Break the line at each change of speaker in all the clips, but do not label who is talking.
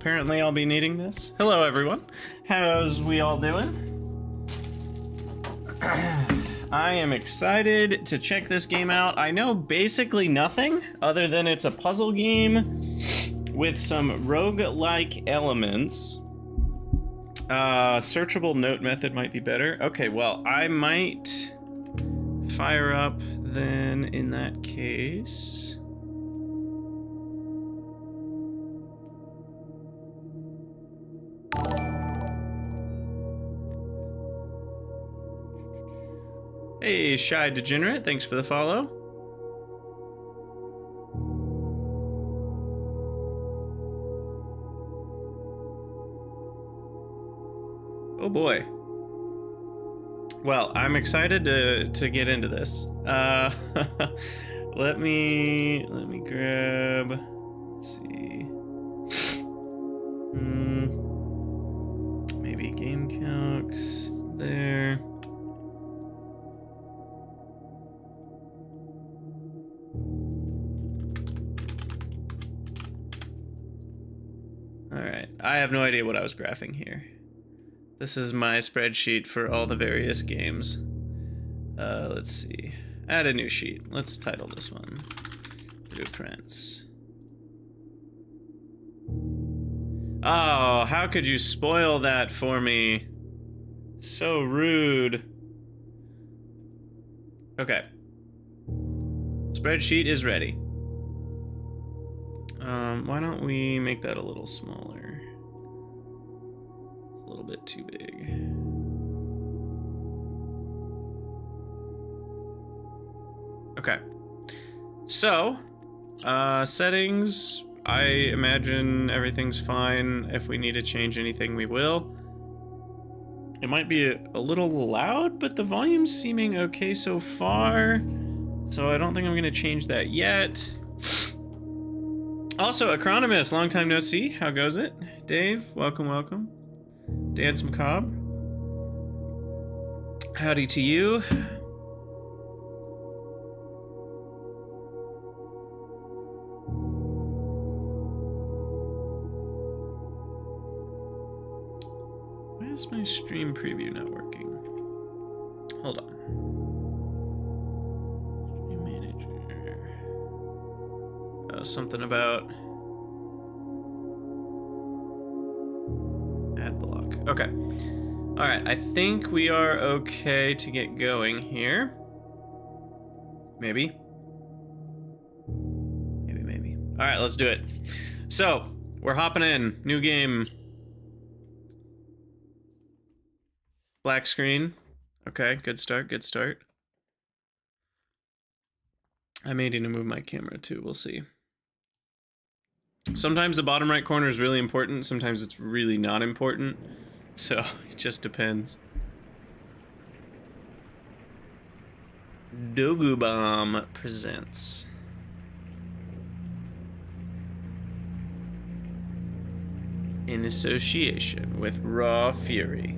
Apparently I'll be needing this. Hello everyone. How's we all doing? I am excited to check this game out. I know basically nothing other than it's a puzzle game with some rogue-like elements. Searchable note method might be better. Okay, well, I might fire up then in that case. Hey, Shy Degenerate, thanks for the follow. Oh boy. Well, I'm excited to get into this. let me grab. Let's see. Maybe game calcs there. All right, I have no idea what I was graphing here. This is my spreadsheet for all the various games. Let's see. Add a new sheet. Let's title this one Blueprints. Oh, how could you spoil that for me? So rude. Okay. Spreadsheet is ready. Why don't we make that a little smaller? It's a little bit too big. Okay. So, settings, I imagine everything's fine. If we need to change anything, we will. It might be a little loud, but the volume's seeming okay so far. So I don't think I'm gonna change that yet. Also, Acronymus, long time no see. How goes it? Dave, welcome, welcome. Dance Macabre. Howdy to you. Why is my stream preview not working? Hold on. Stream manager. Oh, something about ad block. Okay. All right, I think we are okay to get going here. Maybe. Maybe. All right, let's do it. So, we're hopping in. New game. Black screen. Okay, good start, good start. I may need to move my camera too, we'll see. Sometimes the bottom right corner is really important, sometimes it's really not important. So, it just depends. Dogu Bomb presents. In association with Raw Fury.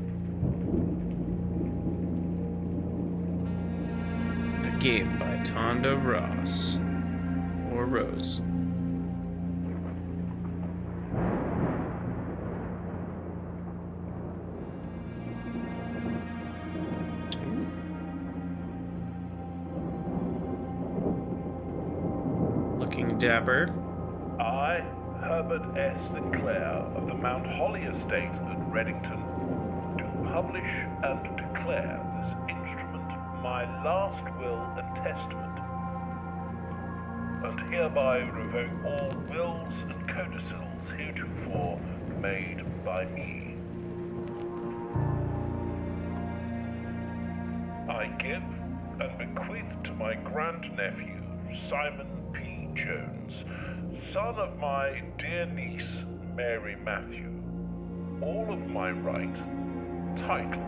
A game by Tonda Ross. Or Rose. Looking dapper.
I, Herbert S. Sinclair of the Mount Holly Estate at Reddington, do publish and declare this instrument my last will and testament, and hereby revoke all wills and codicils heretofore made by me. I give and bequeath to my grandnephew, Simon P. Jones, son of my dear niece, Mary Matthew, all of my right, title,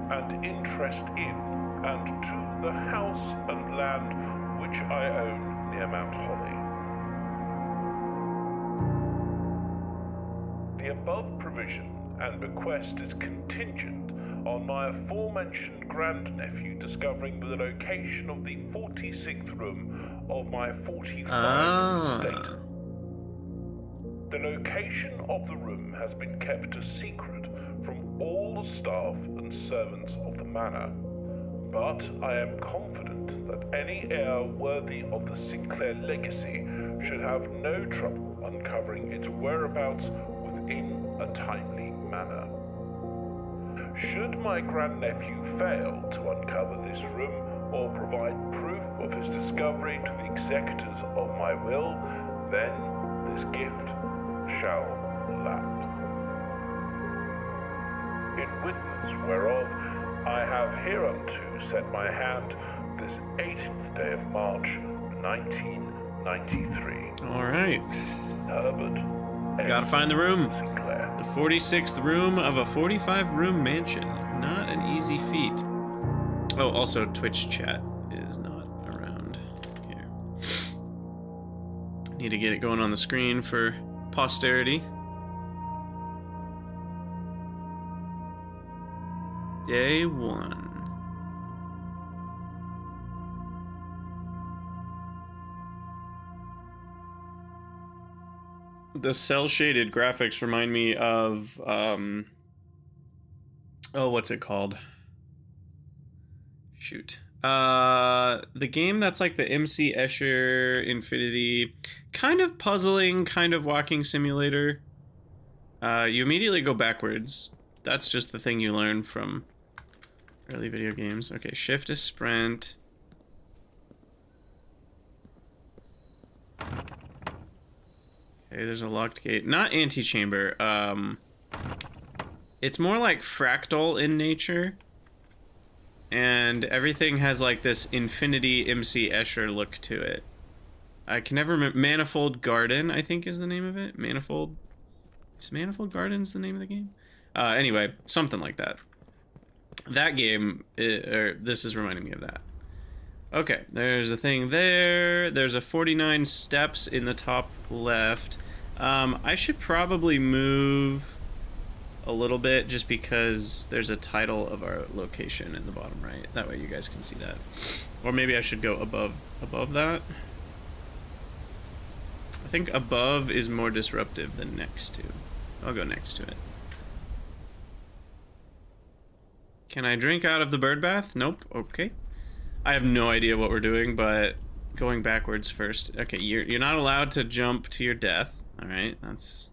and interest in and to the house and land which I own near Mount Holly. The above provision and bequest is contingent on my aforementioned grandnephew discovering the location of the 46th room of my 45 estate. The location of the room has been kept a secret from all the staff and servants of the manor, but I am confident that any heir worthy of the Sinclair legacy should have no trouble uncovering its whereabouts within a timely manner. Should my grandnephew fail to uncover this room or provide proof of his discovery to the executors of my will, then this gift shall lapse. In witness whereof I have hereunto set my hand this 18th day of March, 1993.
All right.
Herbert.
I gotta find the room.
Sinclair.
The 46th room of a 45-room mansion. Not an easy feat. Oh, also Twitch chat is not around here. Need to get it going on the screen for posterity. Day 1. The cel-shaded graphics remind me of, oh, what's it called? Shoot. The game that's like the MC Escher Infinity, kind of puzzling, kind of walking simulator. You immediately go backwards. That's just the thing you learn from early video games. Okay, shift is sprint. Okay, there's a locked gate. Not antechamber. It's more like fractal in nature. And everything has like this Infinity MC Escher look to it. I can never remember. Manifold Garden, I think is the name of it. Manifold... Is Manifold Gardens the name of the game? Anyway, something like that. That game, this is reminding me of that. Okay, there's a thing there. There's a 49 steps in the top left. I should probably move a little bit just because there's a title of our location in the bottom right. That way you guys can see that. Or maybe I should go above that. I think above is more disruptive than next to. I'll go next to it. Can I drink out of the bird bath? Nope. Okay. I have no idea what we're doing, but going backwards first. Okay, you're not allowed to jump to your death. All right, that's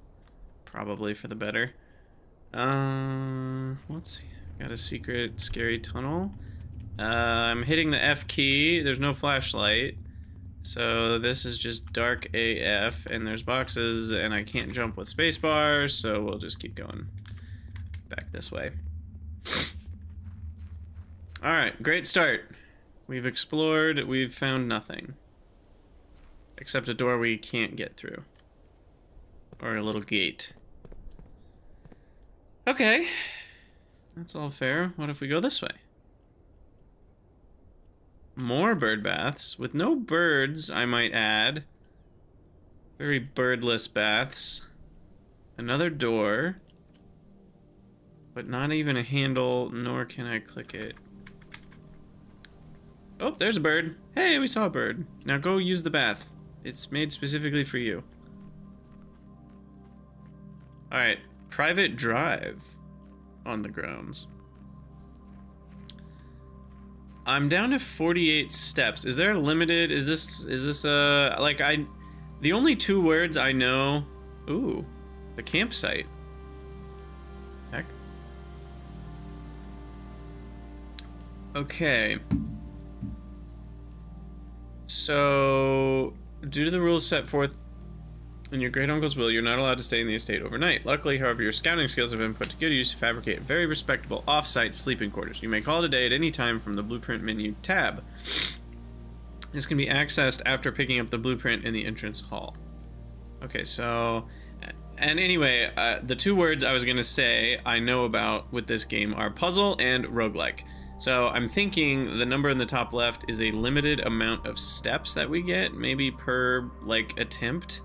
probably for the better. Let's see. Got a secret scary tunnel. I'm hitting the F key. There's no flashlight. So this is just dark AF, and there's boxes, and I can't jump with spacebar, so we'll just keep going back this way. All right, great start. We've explored, we've found nothing. Except a door we can't get through. Or a little gate. Okay. That's all fair. What if we go this way? More bird baths. With no birds, I might add. Very birdless baths. Another door. But not even a handle, nor can I click it. Oh, there's a bird. Hey, we saw a bird. Now go use the bath. It's made specifically for you. Alright, private drive on the grounds. I'm down to 48 steps. Is there a limited, is this like the only two words I know, ooh, the campsite. Heck. Okay. So, due to the rules set forth in your great uncle's will, you're not allowed to stay in the estate overnight. Luckily, however, your scouting skills have been put to good use to fabricate very respectable off-site sleeping quarters. You may call it a day at any time from the blueprint menu tab. This can be accessed after picking up the blueprint in the entrance hall. Okay, so... And anyway, the two words I was going to say I know about with this game are puzzle and roguelike. So I'm thinking the number in the top left is a limited amount of steps that we get, maybe per, like, attempt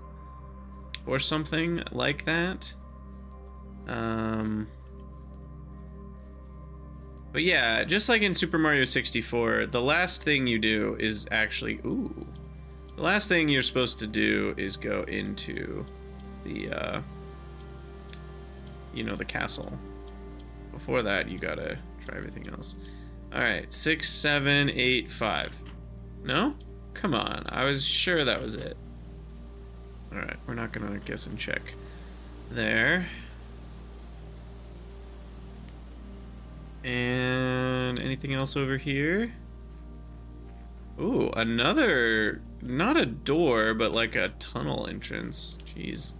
or something like that. But yeah, just like in Super Mario 64, the last thing you do is actually, the last thing you're supposed to do is go into the, you know, the castle. Before that, you gotta try everything else. All right, 6, 7, 8, 5. No? Come on, I was sure that was it. All right, we're not gonna guess and check there. And anything else over here? Ooh, another, not a door, but like a tunnel entrance. Jeez.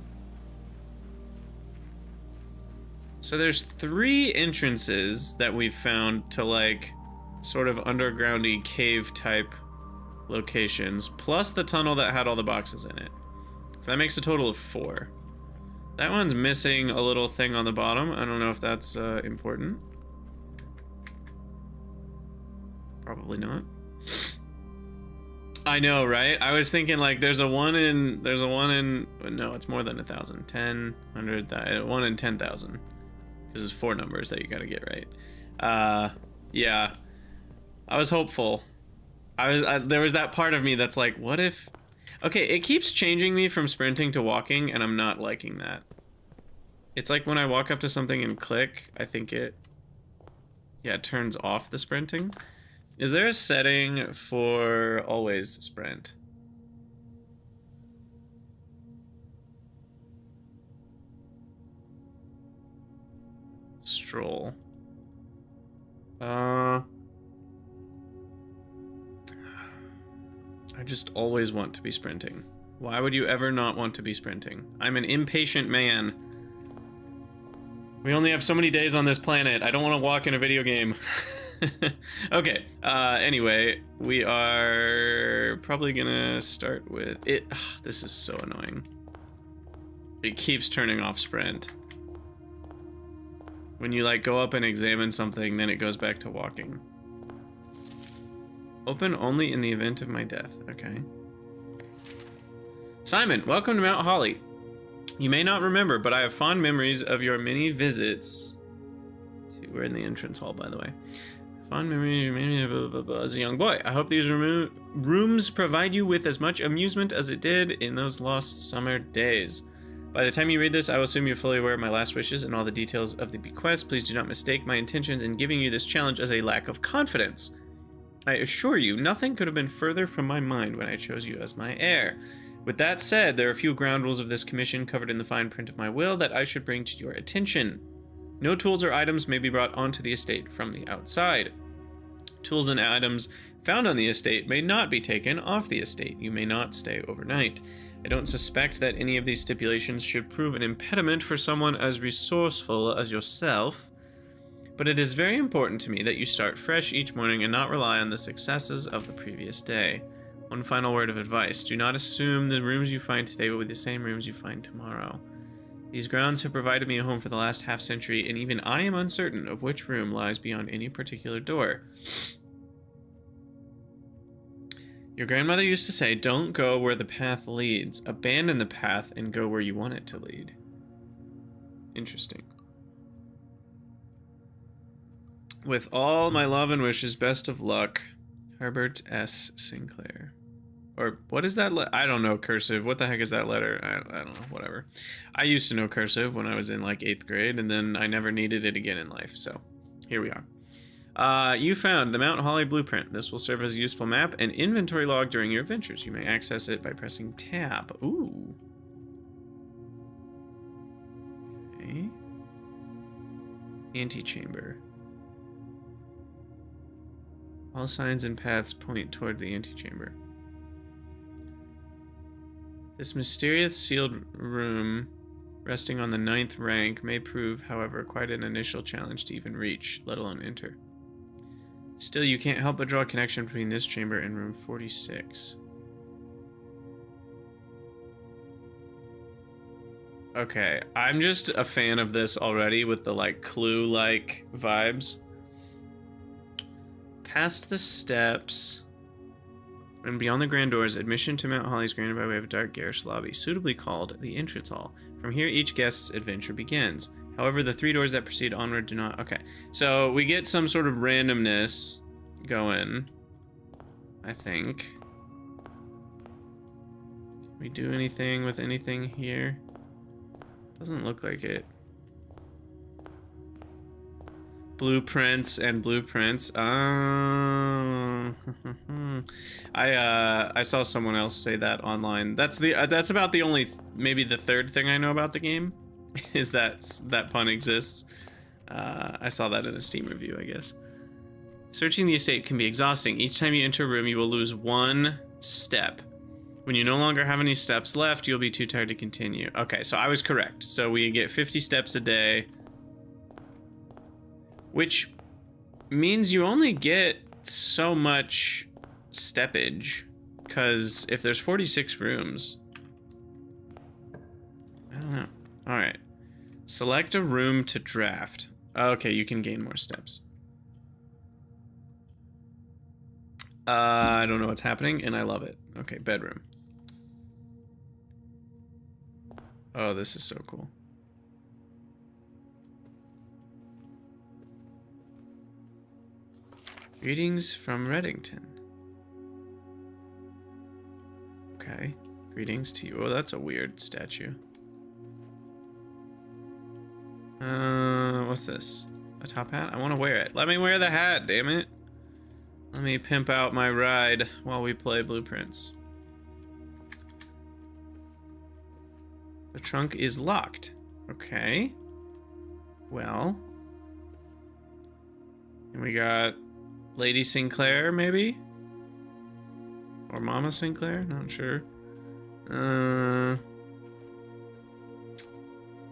So there's 3 entrances that we've found to like sort of undergroundy cave type locations, plus the tunnel that had all the boxes in it. So that makes a total of 4. That one's missing a little thing on the bottom. I don't know if that's important. Probably not. I know, right? I was thinking like there's a one in, no, it's more than 1,000. 10, 100, 1 in 10,000. This is 4 numbers that you gotta get right. Yeah. I was hopeful. There was that part of me that's like, what if... Okay, it keeps changing me from sprinting to walking, and I'm not liking that. It's like when I walk up to something and click, I think it... Yeah, it turns off the sprinting. Is there a setting for always sprint? Stroll. I just always want to be sprinting. Why would you ever not want to be sprinting? I'm an impatient man. We only have so many days on this planet. I don't want to walk in a video game. Okay, anyway, we are probably gonna start with it. This is so annoying. It keeps turning off sprint. When you like go up and examine something, then it goes back to walking. Open only in the event of my death. Okay. Simon, welcome to Mount Holly. You may not remember, but I have fond memories of your many visits. We're in the entrance hall, by the way. Fond memories as a young boy. I hope these rooms provide you with as much amusement as it did in those lost summer days. By the time you read this, I will assume you're fully aware of my last wishes and all the details of the bequest. Please do not mistake my intentions in giving you this challenge as a lack of confidence. I assure you, nothing could have been further from my mind when I chose you as my heir. With that said, there are a few ground rules of this commission covered in the fine print of my will that I should bring to your attention. No tools or items may be brought onto the estate from the outside. Tools and items found on the estate may not be taken off the estate. You may not stay overnight. I don't suspect that any of these stipulations should prove an impediment for someone as resourceful as yourself, but it is very important to me that you start fresh each morning and not rely on the successes of the previous day. One final word of advice. Do not assume the rooms you find today will be the same rooms you find tomorrow. These grounds have provided me a home for the last half-century, and even I am uncertain of which room lies beyond any particular door. Your grandmother used to say, don't go where the path leads. Abandon the path and go where you want it to lead. Interesting. With all my love and wishes, best of luck, Herbert S. Sinclair. Or what is that? I don't know cursive. What the heck is that letter? I don't know. Whatever. I used to know cursive when I was in like 8th grade, and then I never needed it again in life. So here we are. You found the Mount Holly blueprint. This will serve as a useful map and inventory log during your adventures. You may access it by pressing tab. Ooh. Okay. Antechamber. All signs and paths point toward the antechamber. This mysterious sealed room, resting on the 9th rank, may prove, however, quite an initial challenge to even reach, let alone enter. Still, you can't help but draw a connection between this chamber and room 46. Okay, I'm just a fan of this already with the, like, Clue-like vibes. Past the steps and beyond the grand doors, admission to Mount Holly is granted by way of a dark, garish lobby, suitably called the entrance hall. From here, each guest's adventure begins. However, the 3 doors that proceed onward do not... Okay, so we get some sort of randomness going, I think. Can we do anything with anything here? Doesn't look like it. Blueprints and blueprints. I saw someone else say that online. That's about the only, maybe the third thing I know about the game, is that pun exists. I saw that in a Steam review, I guess. Searching the estate can be exhausting. Each time you enter a room, you will lose 1 step. When you no longer have any steps left, you'll be too tired to continue. Okay, so I was correct. So we get 50 steps a day, which means you only get so much steppage, because if there's 46 rooms, I don't know. All right, select a room to draft. Okay, you can gain more steps. I don't know what's happening, and I love it. Okay, bedroom. Oh, this is so cool. Greetings from Reddington. Okay, greetings to you. Oh, that's a weird statue. What's this? A top hat? I want to wear it. Let me wear the hat, damn it. Let me pimp out my ride while we play Blueprints. The trunk is locked. Okay. Well. And we got Lady Sinclair, maybe? Or Mama Sinclair? Not sure.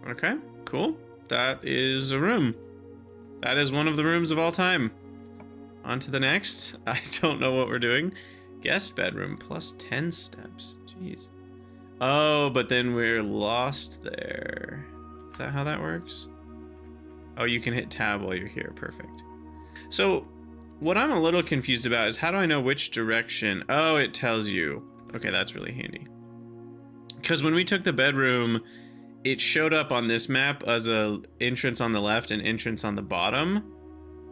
Okay, cool. That is a room. That is one of the rooms of all time. On to the next. I don't know what we're doing. Guest bedroom plus 10 steps. Jeez. Oh, but then we're lost there. Is that how that works? Oh, you can hit tab while you're here. Perfect. So, what I'm a little confused about is how do I know which direction? Oh, it tells you. Okay, that's really handy. Because when we took the bedroom, it showed up on this map as a entrance on the left and entrance on the bottom.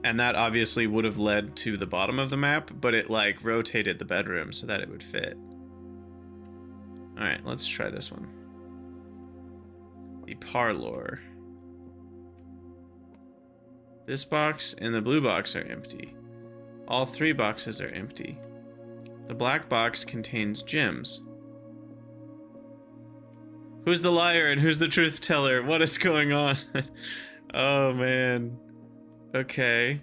And that obviously would have led to the bottom of the map, but it like rotated the bedroom so that it would fit. All right, let's try this one. The parlor. This box and the blue box are empty. All 3 boxes are empty. The black box contains gems. Who's the liar and who's the truth teller? What is going on? Oh man. Okay.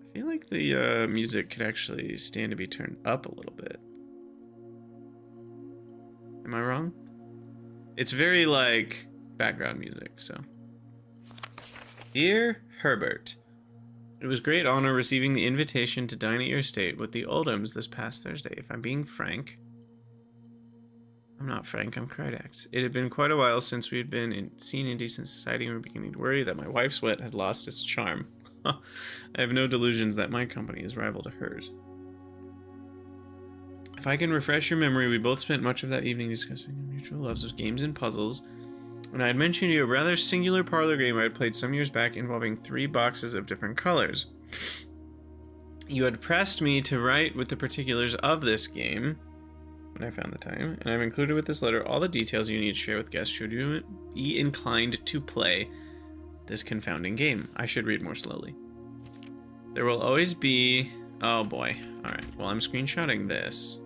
I feel like the music could actually stand to be turned up a little bit. Am I wrong? It's very like background music, so. Dear Herbert, it was great honor receiving the invitation to dine at your estate with the Oldhams this past Thursday. If I'm being frank, I'm not frank, I'm Krydax. It had been quite a while since we had been seen in decent society, and we were beginning to worry that my wife's wit has lost its charm. I have no delusions that my company is rival to hers. If I can refresh your memory, we both spent much of that evening discussing our mutual loves of games and puzzles, and I had mentioned to you a rather singular parlor game I had played some years back involving 3 boxes of different colors. You had pressed me to write with the particulars of this game when I found the time, and I've included with this letter all the details you need to share with guests should you be inclined to play this confounding game. I should read more slowly. There will always be... Oh boy. Alright, well I'm screenshotting this.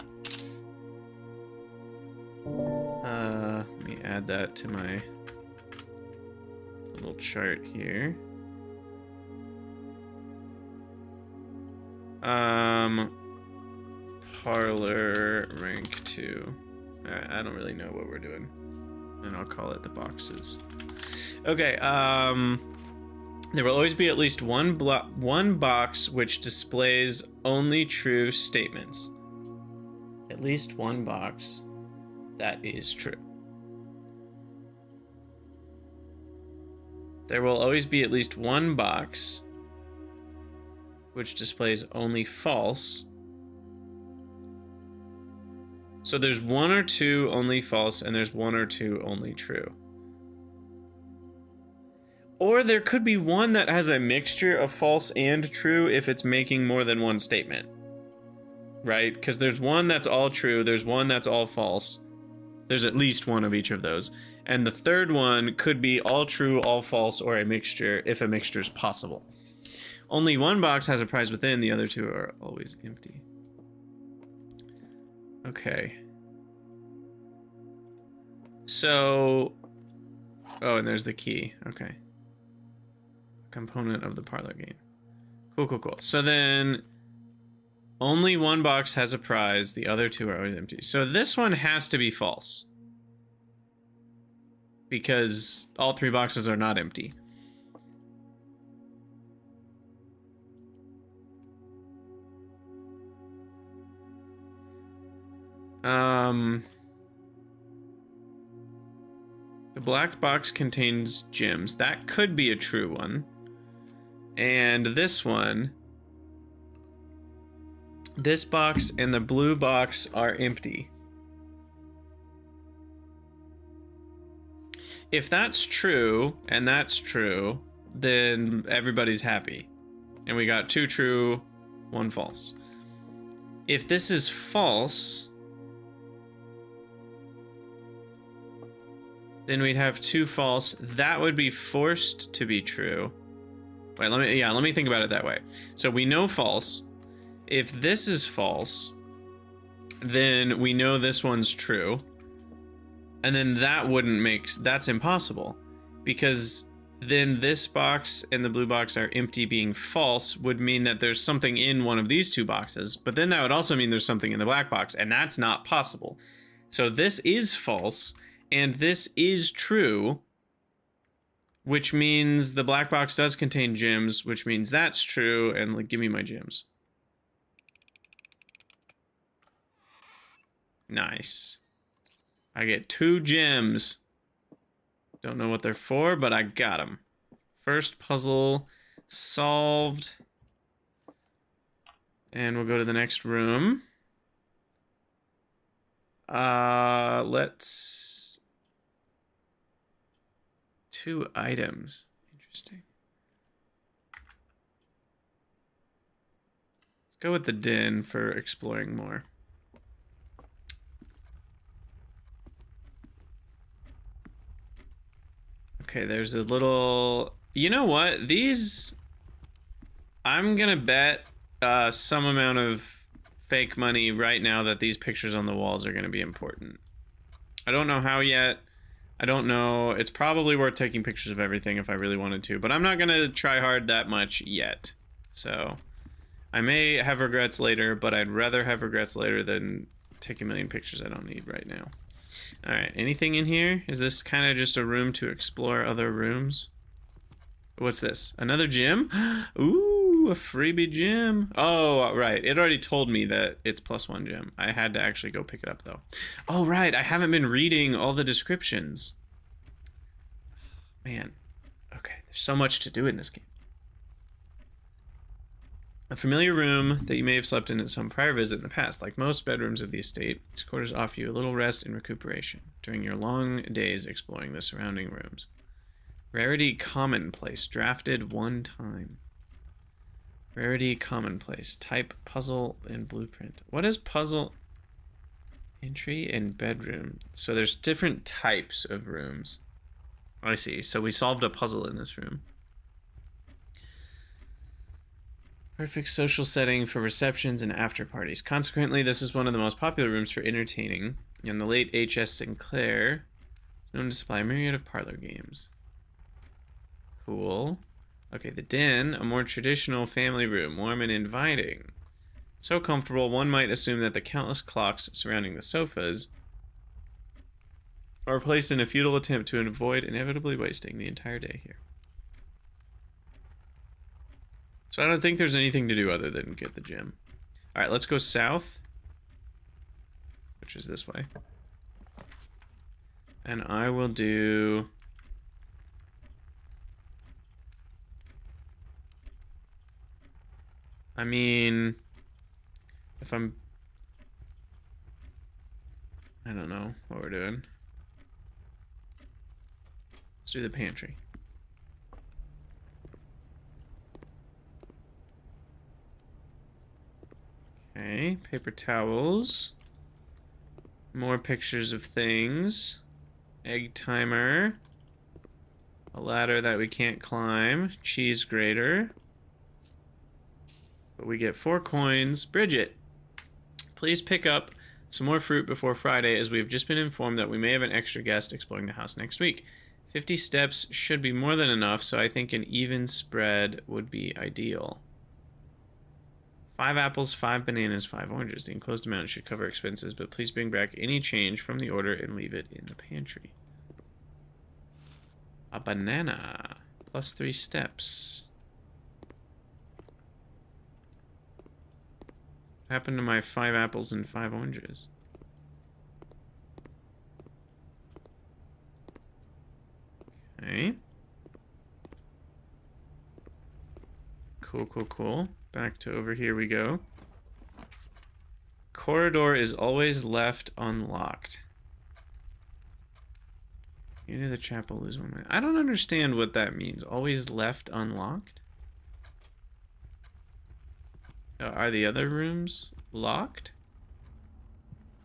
Let me add that to my little chart here. Parlor rank 2. Alright, I don't really know what we're doing. And I'll call it the boxes. Okay, there will always be at least one box which displays only true statements. At least one box that is true. There will always be at least one box which displays only false. So there's 1 or 2 only false, and there's 1 or 2 only true. Or there could be one that has a mixture of false and true if it's making more than one statement. Right? Because there's one that's all true, there's one that's all false, There's at least one of each of those. And the third one could be all true, all false, or a mixture, if a mixture is possible. Only one box has a prize within, the other two are always empty. Okay. So... Oh, and there's the key. Okay. Component of the parlor game. Cool. So then... Only one box has a prize, the other two are always empty. So this one has to be false. Because all three boxes are not empty. The black box contains gems. That could be a true one. And this one... This box and the blue box are empty. If that's true, and that's true, then everybody's happy. And we got 2 true, 1 false. If this is false, then we'd have 2 false. That would be forced to be true. Wait, let me think about it that way. So we know false. If this is false, then we know this one's true. And then that wouldn't make... That's impossible. Because then this box and the blue box are empty being false would mean that there's something in one of these 2 boxes. But then that would also mean there's something in the black box. And that's not possible. So this is false. And this is true. Which means the black box does contain gems. Which means that's true. And like, give me my gems. Nice. I get 2 gems. Don't know what they're for, but I got them. First puzzle solved. And we'll go to the next room. Let's... 2 items. Interesting. Let's go with the den for exploring more. Okay, there's a little... You know what? These... I'm gonna bet some amount of fake money right now that these pictures on the walls are gonna be important. I don't know how yet. I don't know. It's probably worth taking pictures of everything if I really wanted to, but I'm not gonna try hard that much yet. So, I may have regrets later, but I'd rather have regrets later than take a million pictures I don't need right now. Alright, anything in here? Is this kind of just a room to explore other rooms? What's this? Another gym? Ooh, a freebie gym. Oh, right. It already told me that it's +1 gem. I had to actually go pick it up, though. Oh, right. I haven't been reading all the descriptions. Man. Okay, there's so much to do in this game. A familiar room that you may have slept in at some prior visit in the past. Like most bedrooms of the estate, these quarters offer you a little rest and recuperation during your long days exploring the surrounding rooms. Rarity commonplace, drafted 1 time. Rarity commonplace, type puzzle and blueprint. What is puzzle? Entry and bedroom. So there's different types of rooms. I see, so we solved a puzzle in this room. Perfect social setting for receptions and after parties. Consequently, this is one of the most popular rooms for entertaining, and the late H.S. Sinclair is known to supply a myriad of parlor games. Cool. Okay, the den, a more traditional family room, warm and inviting. So comfortable, one might assume that the countless clocks surrounding the sofas are placed in a futile attempt to avoid inevitably wasting the entire day here. So I don't think there's anything to do other than get the gem. Alright, let's go south. Which is this way. And I will do... I mean... If I'm... I don't know what we're doing. Let's do the pantry. Okay, paper towels. More pictures of things. Egg timer. A ladder that we can't climb. Cheese grater. But we get 4 coins. Bridget, please pick up some more fruit before Friday, as we've just been informed that we may have an extra guest exploring the house next week. 50 steps should be more than enough, so I think an even spread would be ideal. 5 apples, 5 bananas, 5 oranges. The enclosed amount should cover expenses, but please bring back any change from the order and leave it in the pantry. A banana. Plus 3 steps. What happened to my 5 apples and 5 oranges? Okay. Cool, cool, cool. Back to over here we go. Corridor is always left unlocked. Into the chapel, lose 1 minute. I don't understand what that means. Always left unlocked? Are the other rooms locked?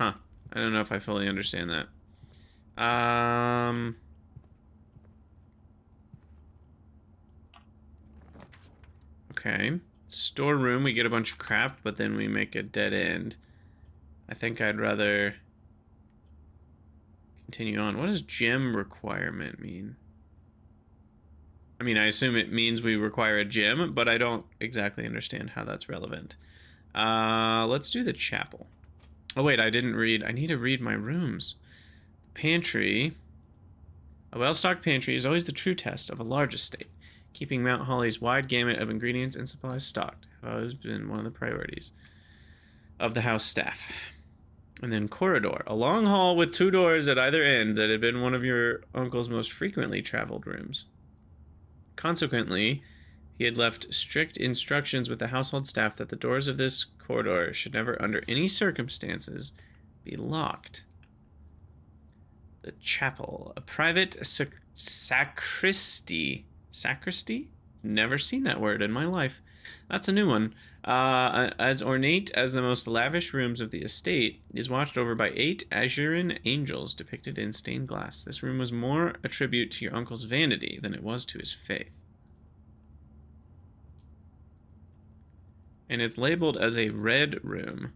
Huh. I don't know if I fully understand that. Okay. Storeroom, we get a bunch of crap, but then we make a dead end. I think I'd rather continue on. What does gem requirement mean? I mean, I assume it means we require a gem, but I don't exactly understand how that's relevant. Let's do the chapel. Oh wait, I didn't read. I need to read my rooms. Pantry. A well-stocked pantry is always the true test of a large estate. Keeping Mount Holly's wide gamut of ingredients and supplies stocked has always been one of the priorities of the house staff. And then corridor, a long hall with 2 doors at either end that had been one of your uncle's most frequently traveled rooms. Consequently, he had left strict instructions with the household staff that the doors of this corridor should never, under any circumstances, be locked. The chapel, a private sacristy. Sacristy? Never seen that word in my life. That's a new one. As ornate as the most lavish rooms of the estate, is watched over by 8 azurine angels depicted in stained glass. This room was more a tribute to your uncle's vanity than it was to his faith. And it's labeled as a red room.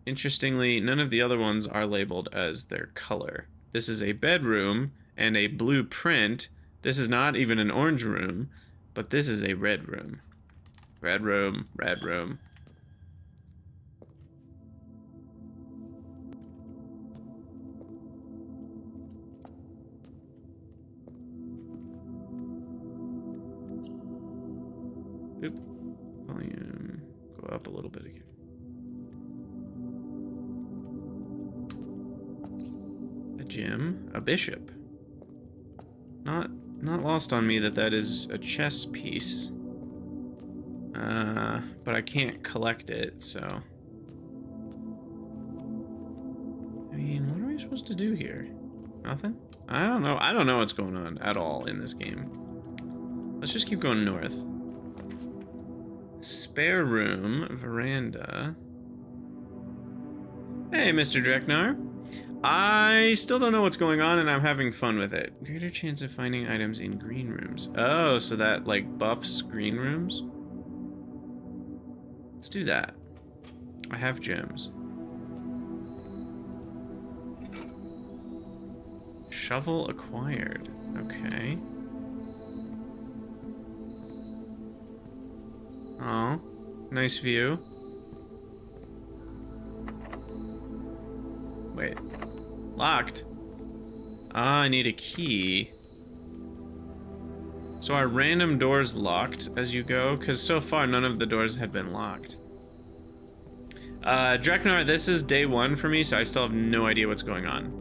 Interestingly, none of the other ones are labeled as their color. This is a bedroom and a blue print. This is not even an orange room, but this is a red room. Red room, red room. Oop. Volume. Go up a little bit again. A gem, a bishop. Not lost on me that that is a chess piece. But I can't collect it, so. I mean, what are we supposed to do here? Nothing? I don't know. I don't know what's going on at all in this game. Let's just keep going north. Spare room, veranda. Hey, Mr. Dreknar. I still don't know what's going on, and I'm having fun with it. Greater chance of finding items in green rooms. Oh, so that, like, buffs green rooms? Let's do that. I have gems. Shovel acquired. Okay. Oh, nice view. Wait. Locked. Ah, I need a key. So are random doors locked as you go? Because so far none of the doors have been locked. Dreknar, this is day 1 for me, so I still have no idea what's going on.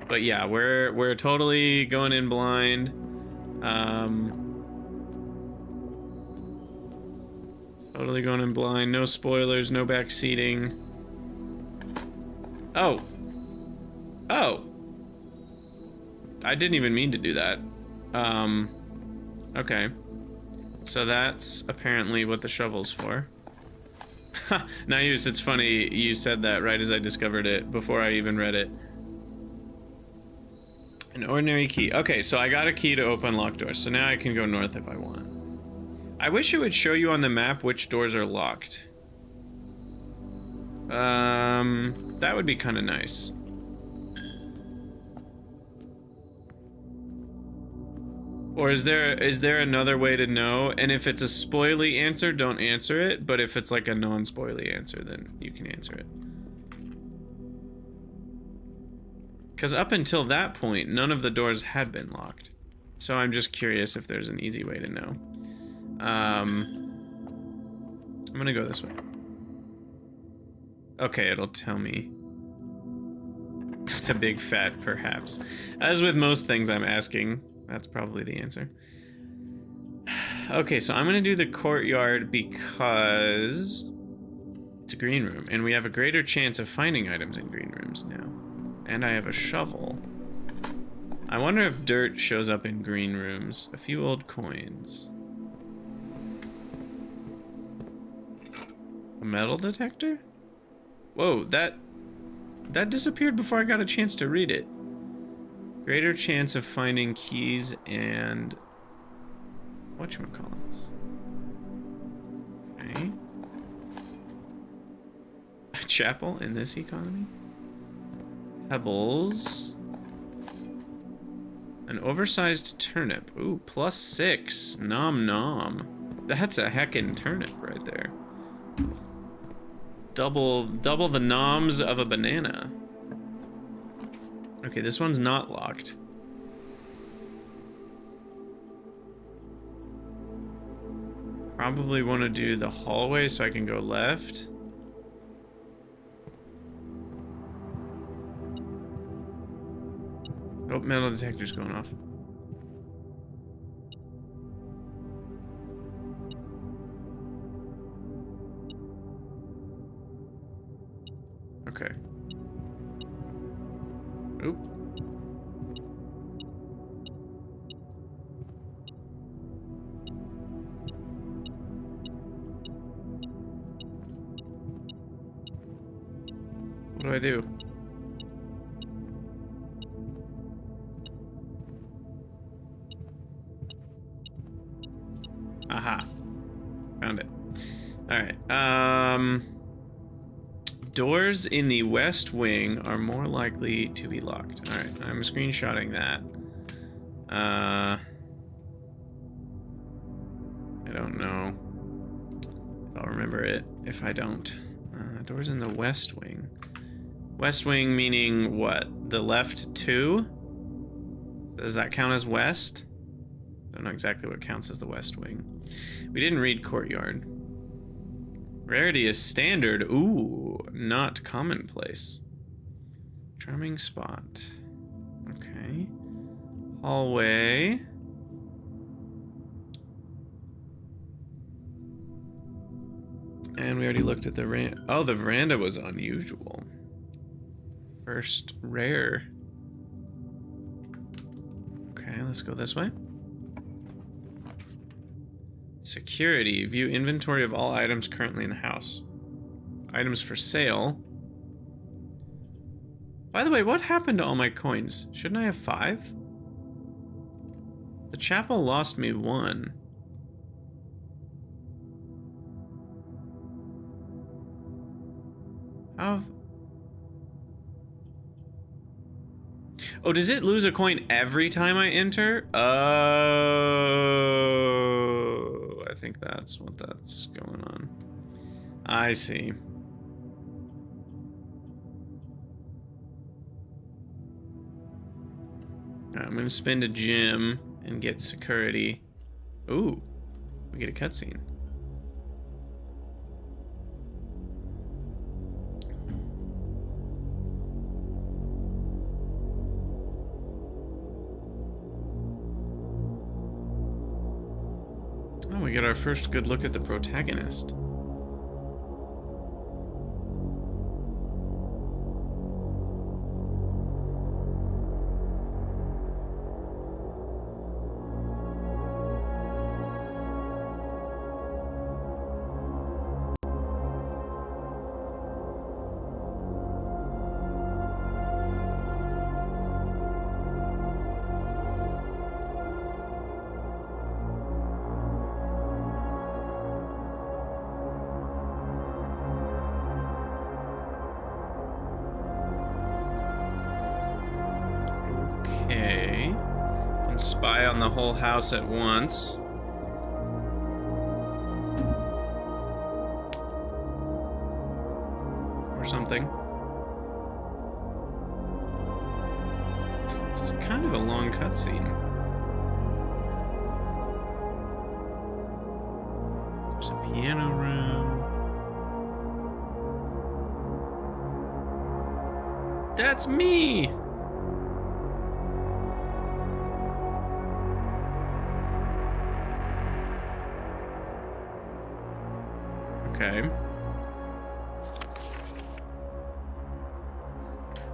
But yeah, we're totally going in blind. Totally going in blind. No spoilers, no backseating. Oh. Oh. I didn't even mean to do that. Okay. So that's apparently what the shovel's for. Naius, it's funny you said that right as I discovered it, before I even read it. An ordinary key. Okay, so I got a key to open locked doors, so now I can go north if I want. I wish it would show you on the map which doors are locked. That would be kind of nice. Or is there another way to know? And if it's a spoily answer, don't answer it. But if it's like a non-spoily answer, then you can answer it. Because up until that point, none of the doors had been locked. So I'm just curious if there's an easy way to know. I'm gonna go this way. Okay, it'll tell me. It's a big fat perhaps. As with most things I'm asking, that's probably the answer. Okay, so I'm gonna do the courtyard because it's a green room, and we have a greater chance of finding items in green rooms now. And I have a shovel. I wonder if dirt shows up in green rooms. A few old coins. A metal detector? Whoa, that disappeared before I got a chance to read it. Greater chance of finding keys and whatchamacallits. Okay. A chapel in this economy? Pebbles. An oversized turnip. Ooh, +6. Nom nom. That's a heckin' turnip right there. Double the noms of a banana. Okay, this one's not locked. Probably want to do the hallway so I can go left. Oh, metal detector's going off. Okay. Oop. What do I do? Aha. Found it. Alright, doors in the west wing are more likely to be locked. Alright, I'm screenshotting that. I don't know if I'll remember it if I don't. Doors in the west wing. West wing meaning what? The left two? Does that count as west? I don't know exactly what counts as the west wing. We didn't read courtyard. Rarity is standard. Ooh, not commonplace. Charming spot. Okay. Hallway. And we already looked at the veranda. Oh, the veranda was unusual. First rare. Okay, let's go this way. Security. View inventory of all items currently in the house. Items for sale. By the way, what happened to all my coins? Shouldn't I have 5? The chapel lost me 1. How? Oh, does it lose a coin every time I enter? Oh, I think that's what that's going on. I see. Alright, I'm gonna spend a gem and get security. Ooh, we get a cutscene. Oh, we get our first good look at the protagonist. spy on the whole house at once. Or something. This is kind of a long cutscene. There's a piano room. That's me! Okay.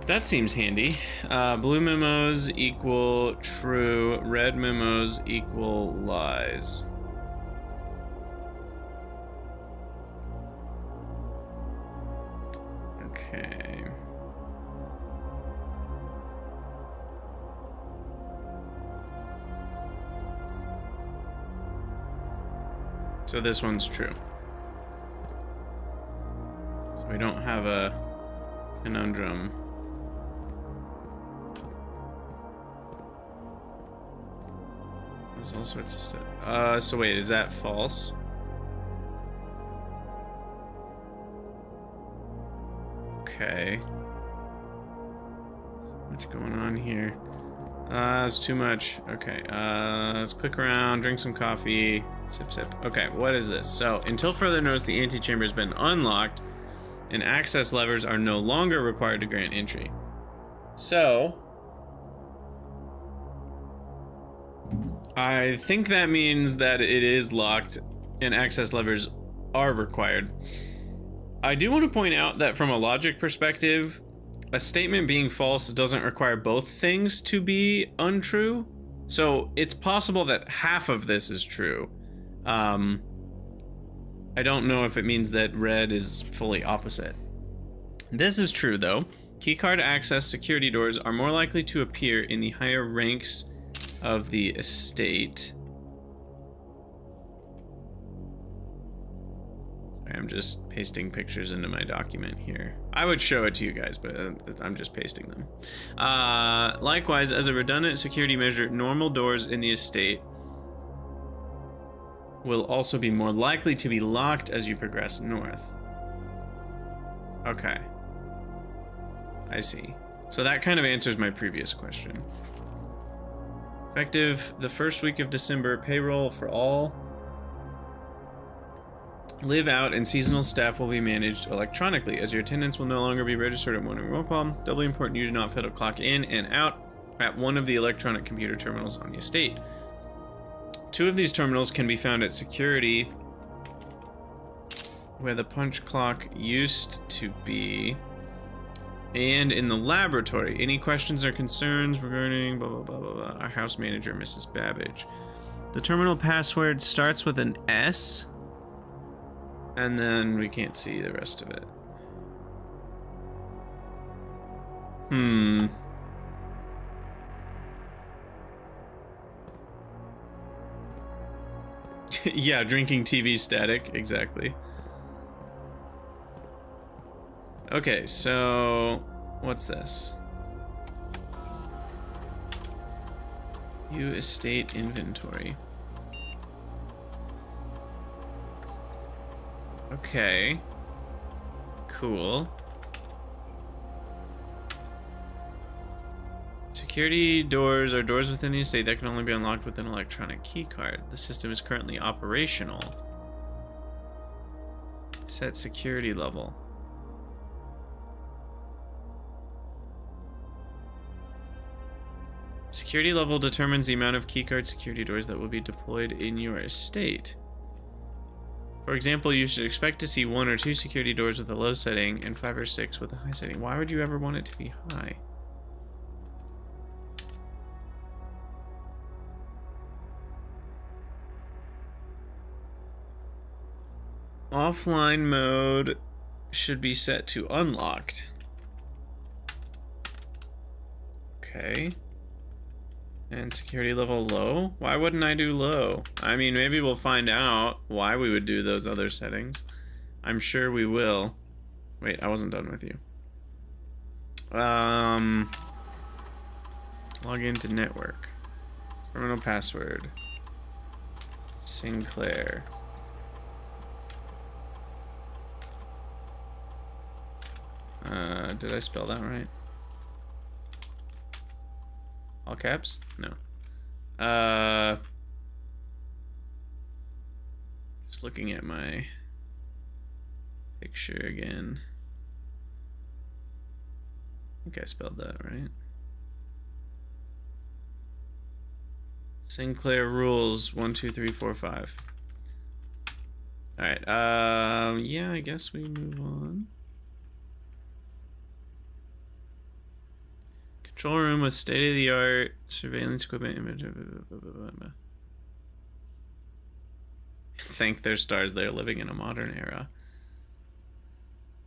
That seems handy. Blue memos equal true, red memos equal lies. Okay. So this one's true. So we don't have a conundrum. There's all sorts of stuff. So wait, is that false? Okay. So much going on here. It's too much. Okay, let's click around, drink some coffee, sip, sip. Okay, what is this? So, until further notice, the antechamber has been unlocked, and access levers are no longer required to grant entry. So, I think that means that it is locked, and access levers are required. I do want to point out that from a logic perspective, a statement being false doesn't require both things to be untrue. So it's possible that half of this is true. I don't know if it means that red is fully opposite. This is true though. Keycard access security doors are more likely to appear in the higher ranks of the estate. I'm just pasting pictures into my document here. I would show it to you guys, but I'm just pasting them. Likewise, as a redundant security measure, normal doors in the estate will also be more likely to be locked as you progress north. Okay. I see. So that kind of answers my previous question. Effective the first week of December, payroll for all live out and seasonal staff will be managed electronically, as your attendance will no longer be registered at morning roll call. Doubly important, you do not fail to clock in and out at one of the electronic computer terminals on the estate. 2 of these terminals can be found at security, where the punch clock used to be, and in the laboratory. Any questions or concerns regarding blah blah blah blah blah? Our house manager, Mrs. Babbage. The terminal password starts with an S. And then we can't see the rest of it. Yeah, drinking TV static, exactly. Okay, so what's this? View estate inventory. Okay. Cool. Security doors are doors within the estate that can only be unlocked with an electronic keycard. The system is currently operational. Set security level. Security level determines the amount of keycard security doors that will be deployed in your estate. For example, you should expect to see 1 or 2 security doors with a low setting and 5 or 6 with a high setting. Why would you ever want it to be high? Offline mode should be set to unlocked. Okay. And security level low? Why wouldn't I do low? I mean, maybe we'll find out why we would do those other settings. I'm sure we will. Wait, I wasn't done with you. Log into network. Terminal password. Sinclair. Did I spell that right? All caps? No. Just looking at my picture again. I think I spelled that right. Sinclair rules 1, 2, 3, 4, 5. All right. Yeah, I guess we move on. Control room with state-of-the-art surveillance equipment. Thank their stars they're living in a modern era.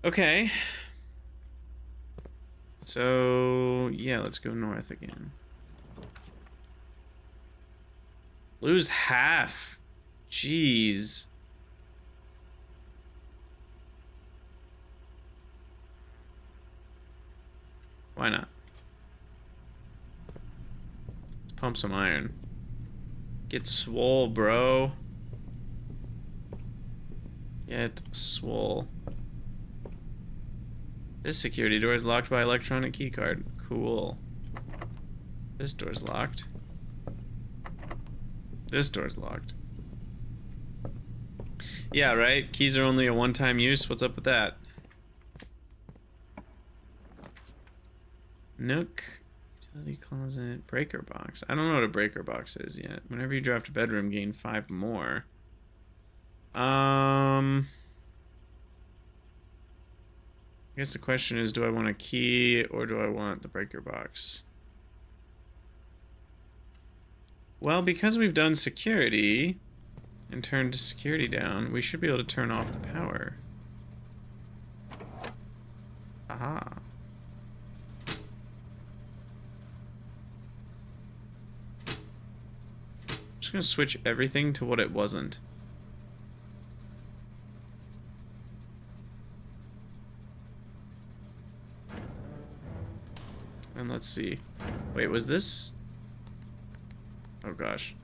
Okay. So, yeah, let's go north again. Lose half. Jeez. Why not? Let's pump some iron. Get swole, bro. Get swole. This security door is locked by electronic keycard. Cool. This door's locked. This door's locked. Yeah, right? Keys are only a one-time use. What's up with that? Nook. Utility closet. Breaker box. I don't know what a breaker box is yet. Whenever you draft a bedroom, gain 5 more. I guess the question is, do I want a key or do I want the breaker box? Well, because we've done security and turned security down, we should be able to turn off the power. Aha. I'm just gonna switch everything to what it wasn't. And let's see. Wait, was this? Oh gosh.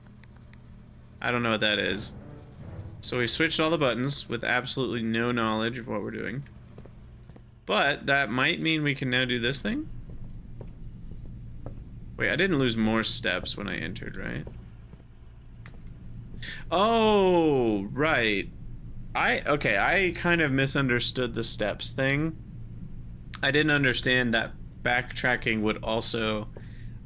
I don't know what that is. So we've switched all the buttons with absolutely no knowledge of what we're doing. But that might mean we can now do this thing? Wait, I didn't lose more steps when I entered, right? Oh, right. Okay, I kind of misunderstood the steps thing. I didn't understand that backtracking would also...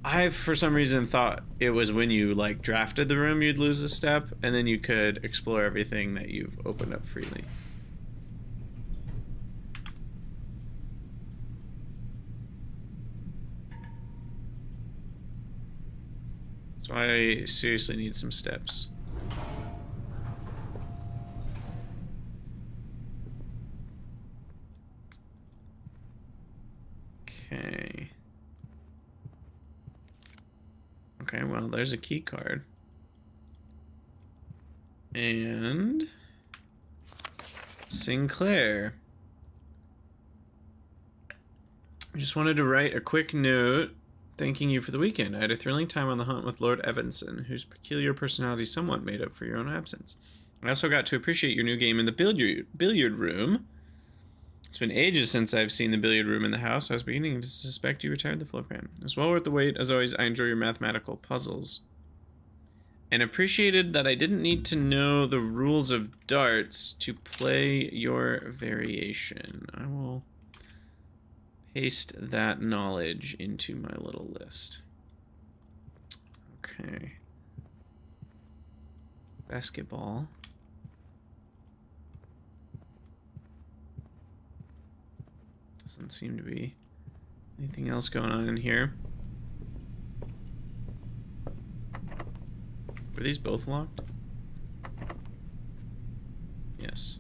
I, for some reason, thought it was when you, like, drafted the room you'd lose a step, and then you could explore everything that you've opened up freely. So I seriously need some steps. Okay. Okay, well, there's a key card. And Sinclair. I just wanted to write a quick note thanking you for the weekend. I had a thrilling time on the hunt with Lord Evanson, whose peculiar personality somewhat made up for your own absence. I also got to appreciate your new game in the billiard room. It's been ages since I've seen the billiard room in the house. I was beginning to suspect you retired the floor fan. It was well worth the wait. As always, I enjoy your mathematical puzzles. And appreciated that I didn't need to know the rules of darts to play your variation. I will paste that knowledge into my little list. Okay. Basketball. Doesn't seem to be anything else going on in here. Were these both locked? Yes.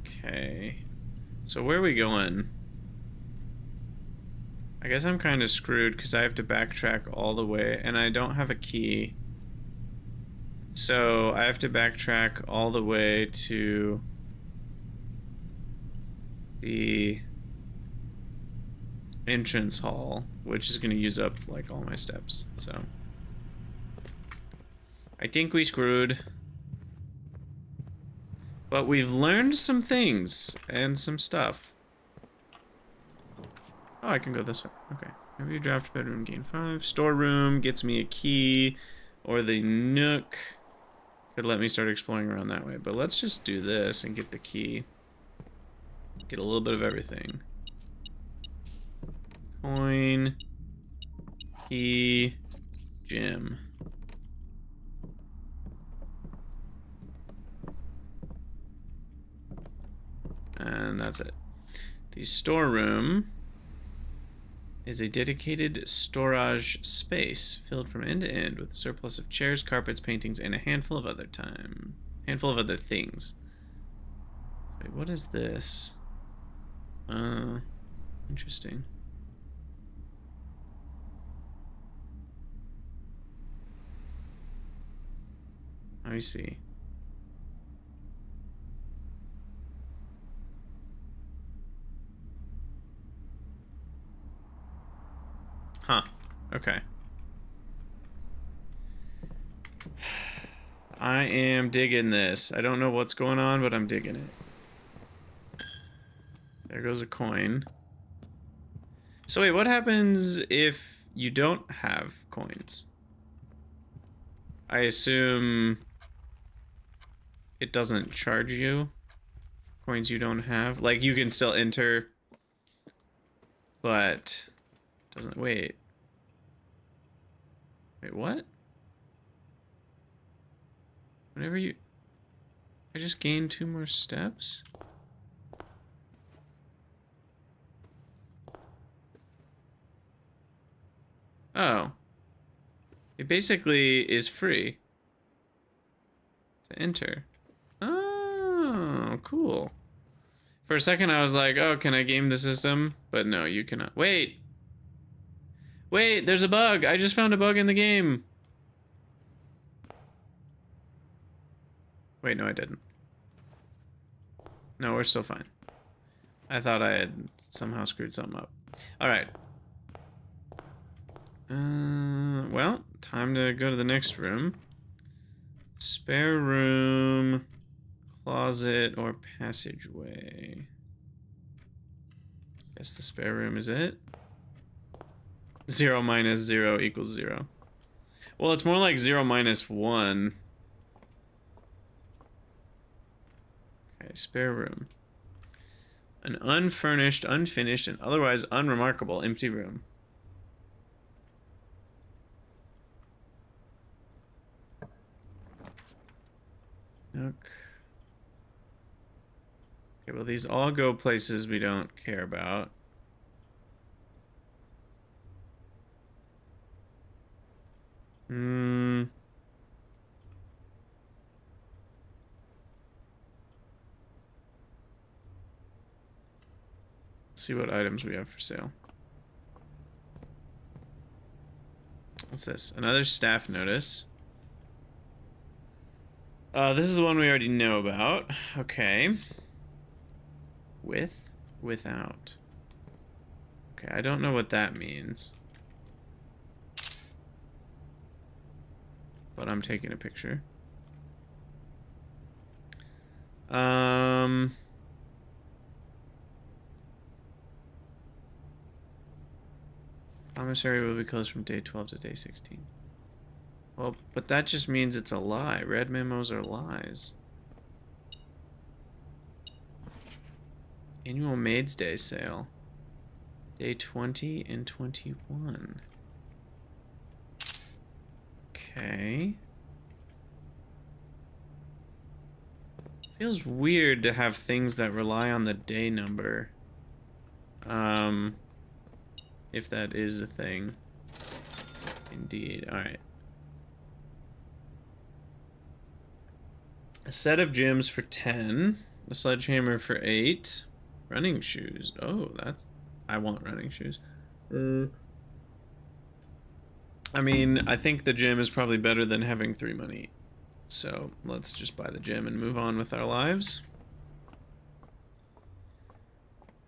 Okay. So where are we going? I guess I'm kind of screwed because I have to backtrack all the way and I don't have a key. So I have to backtrack all the way to the entrance hall, which is going to use up like all my steps. So I think we screwed. But we've learned some things and some stuff. Oh, I can go this way. Okay. Maybe draft bedroom, gain 5. Storeroom gets me a key. Or the nook could let me start exploring around that way. But let's just do this and get the key. Get a little bit of everything. Coin. Key. Gem. And that's it. The storeroom is a dedicated storage space filled from end to end with a surplus of chairs, carpets, paintings, and a handful of other things. Wait, what is this? Interesting. Let me see. Huh. Okay. I am digging this. I don't know what's going on, but I'm digging it. There goes a coin. So wait, what happens if you don't have coins? I assume it doesn't charge you for coins you don't have. Like, you can still enter, but doesn't. Wait, what? Whenever you... I just gained 2 more steps? Oh. It basically is free to enter. Oh, cool. For a second I was like, oh, can I game the system? But no, you cannot. Wait! Wait, there's a bug! I just found a bug in the game! Wait, no, I didn't. No, we're still fine. I thought I had somehow screwed something up. Alright. Well, time to go to the next room. Spare room, closet, or passageway. Guess the spare room is it. 0 minus 0 equals 0. Well, it's more like 0 minus 1. Okay, spare room. An unfurnished, unfinished, and otherwise unremarkable empty room. Nook. Okay, well, these all go places we don't care about. Let's see what items we have for sale. What's this? Another staff notice. This is the one we already know about. Okay. With, without. Okay, I don't know what that means. But I'm taking a picture. Commissary will be closed from day 12 to day 16. Well, but that just means it's a lie. Red memos are lies. Annual Maids Day sale. Day 20 and 21. Okay. Feels weird to have things that rely on the day number. If that is a thing. Indeed. Alright. A set of gems for 10. A sledgehammer for 8. Running shoes. Oh, that's... I want running shoes. I mean, I think the gem is probably better than having 3 money. So, let's just buy the gem and move on with our lives.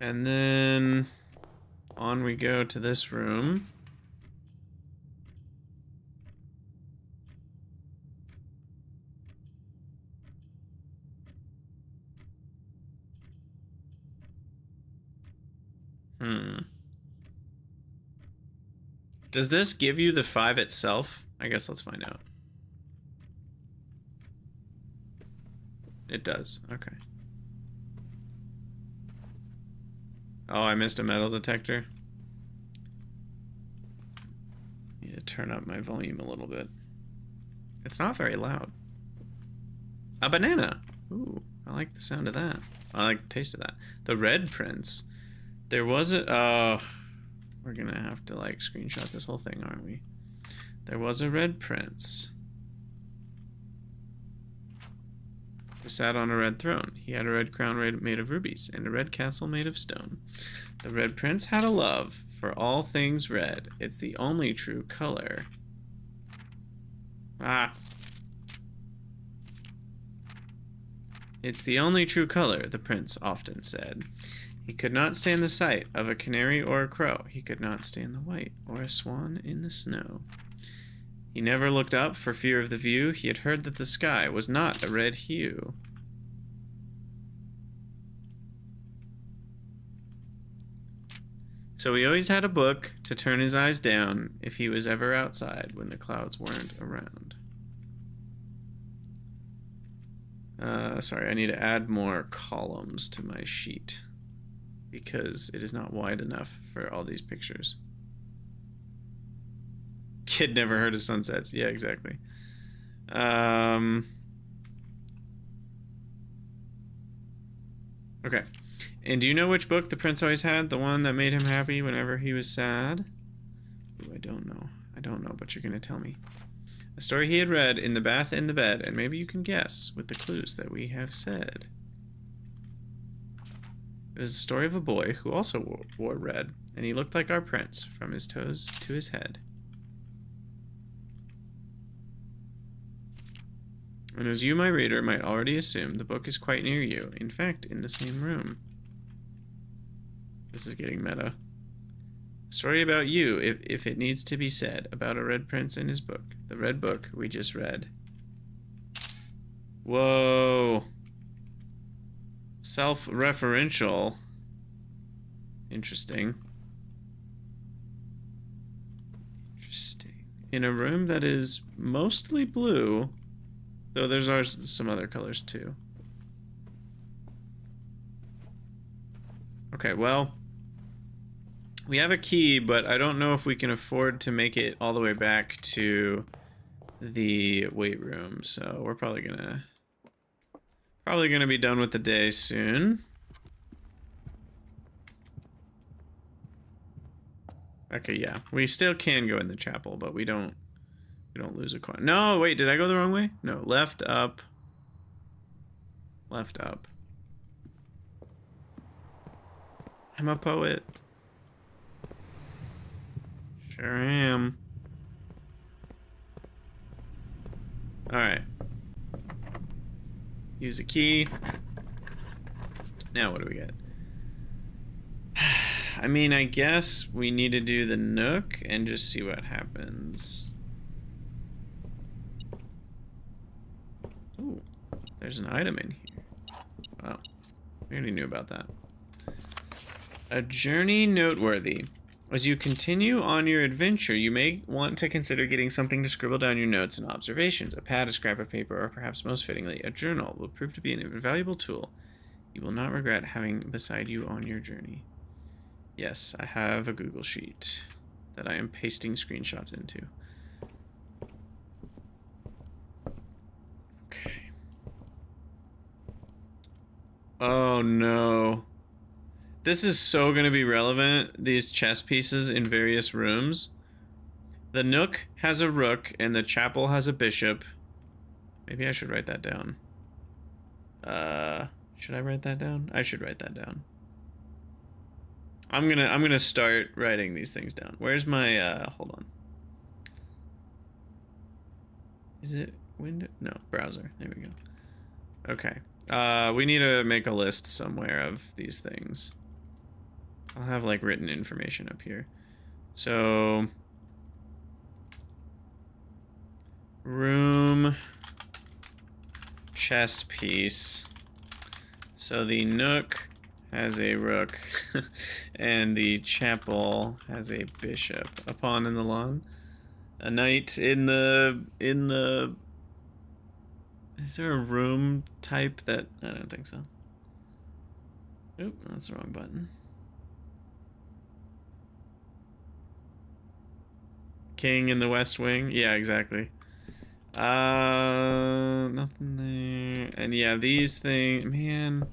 And then... on we go to this room. Does this give you the 5 itself? I guess let's find out. It does. Okay. Oh, I missed a metal detector. Need to turn up my volume a little bit. It's not very loud. A banana. Ooh, I like the sound of that. I like the taste of that. The red prints. There was a... we're gonna have to like screenshot this whole thing, aren't we? There was a red prince who sat on a red throne. He had a red crown made of rubies and a red castle made of stone. The red prince had a love for all things red. It's the only true color. It's the only true color, the prince often said. He could not stand the sight of a canary or a crow. He could not stand the white or a swan in the snow. He never looked up for fear of the view. He had heard that the sky was not a red hue. So he always had a book to turn his eyes down if he was ever outside when the clouds weren't around. Sorry, I need to add more columns to my sheet because it is not wide enough for all these pictures. Kid never heard of sunsets. Yeah, exactly. Okay. And do you know which book the prince always had? The one that made him happy whenever he was sad? Ooh, I don't know. I don't know, but you're going to tell me. A story he had read in the bath in the bed, and maybe you can guess with the clues that we have said. It was the story of a boy who also wore red, and he looked like our prince from his toes to his head. And as you, my reader, might already assume, the book is quite near you, in fact, in the same room. This is getting meta. A story about you, if it needs to be said, about a red prince in his book. The red book we just read. Whoa. Self-referential. Interesting. Interesting. In a room that is mostly blue, though there's some other colors too. Okay, well, we have a key, but I don't know if we can afford to make it all the way back to the weight room, so we're probably gonna be done with the day soon. Okay, yeah, we still can go in the chapel, but we don't lose a coin. No, wait, did I go the wrong way? No, left, up. Left, up. I'm a poet. Sure am. Alright. Use a key. Now what do we get? I mean, I guess we need to do the nook and just see what happens. Ooh, there's an item in here. Wow, we already knew about that. A journey noteworthy. As you continue on your adventure, you may want to consider getting something to scribble down your notes and observations. A pad, a scrap of paper, or perhaps most fittingly, a journal will prove to be an invaluable tool you will not regret having beside you on your journey. Yes, I have a Google Sheet that I am pasting screenshots into. Okay. Oh no. This is so going to be relevant, these chess pieces in various rooms. The nook has a rook and the chapel has a bishop. Maybe I should write that down. Should I write that down? I should write that down. I'm gonna start writing these things down. Where's my hold on. Is it window? No, browser. There we go. Okay. We need to make a list somewhere of these things. I'll have like written information up here. So room chess piece. So the nook has a rook, and the chapel has a bishop. A pawn in the lawn, a knight in the Is there a room type that I don't think so. Oop, that's the wrong button. King in the West Wing. Yeah, exactly. Nothing there. And yeah, these things, man.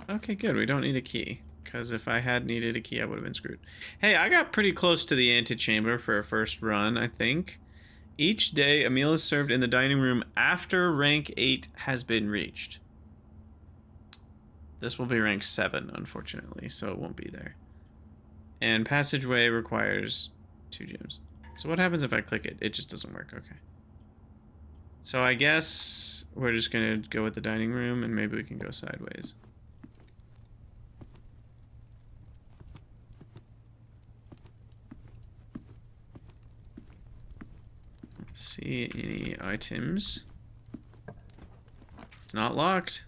Okay, good. We don't need a key. Because if I had needed a key, I would have been screwed. Hey, I got pretty close to the antechamber for a first run, I think. Each day, a meal is served in the dining room after rank 8 has been reached. This will be rank 7, unfortunately, so it won't be there. And passageway requires 2 gems. So what happens if I click it? It just doesn't work. Okay. So I guess we're just going to go with the dining room, and maybe we can go sideways. Let's see any items. It's not locked.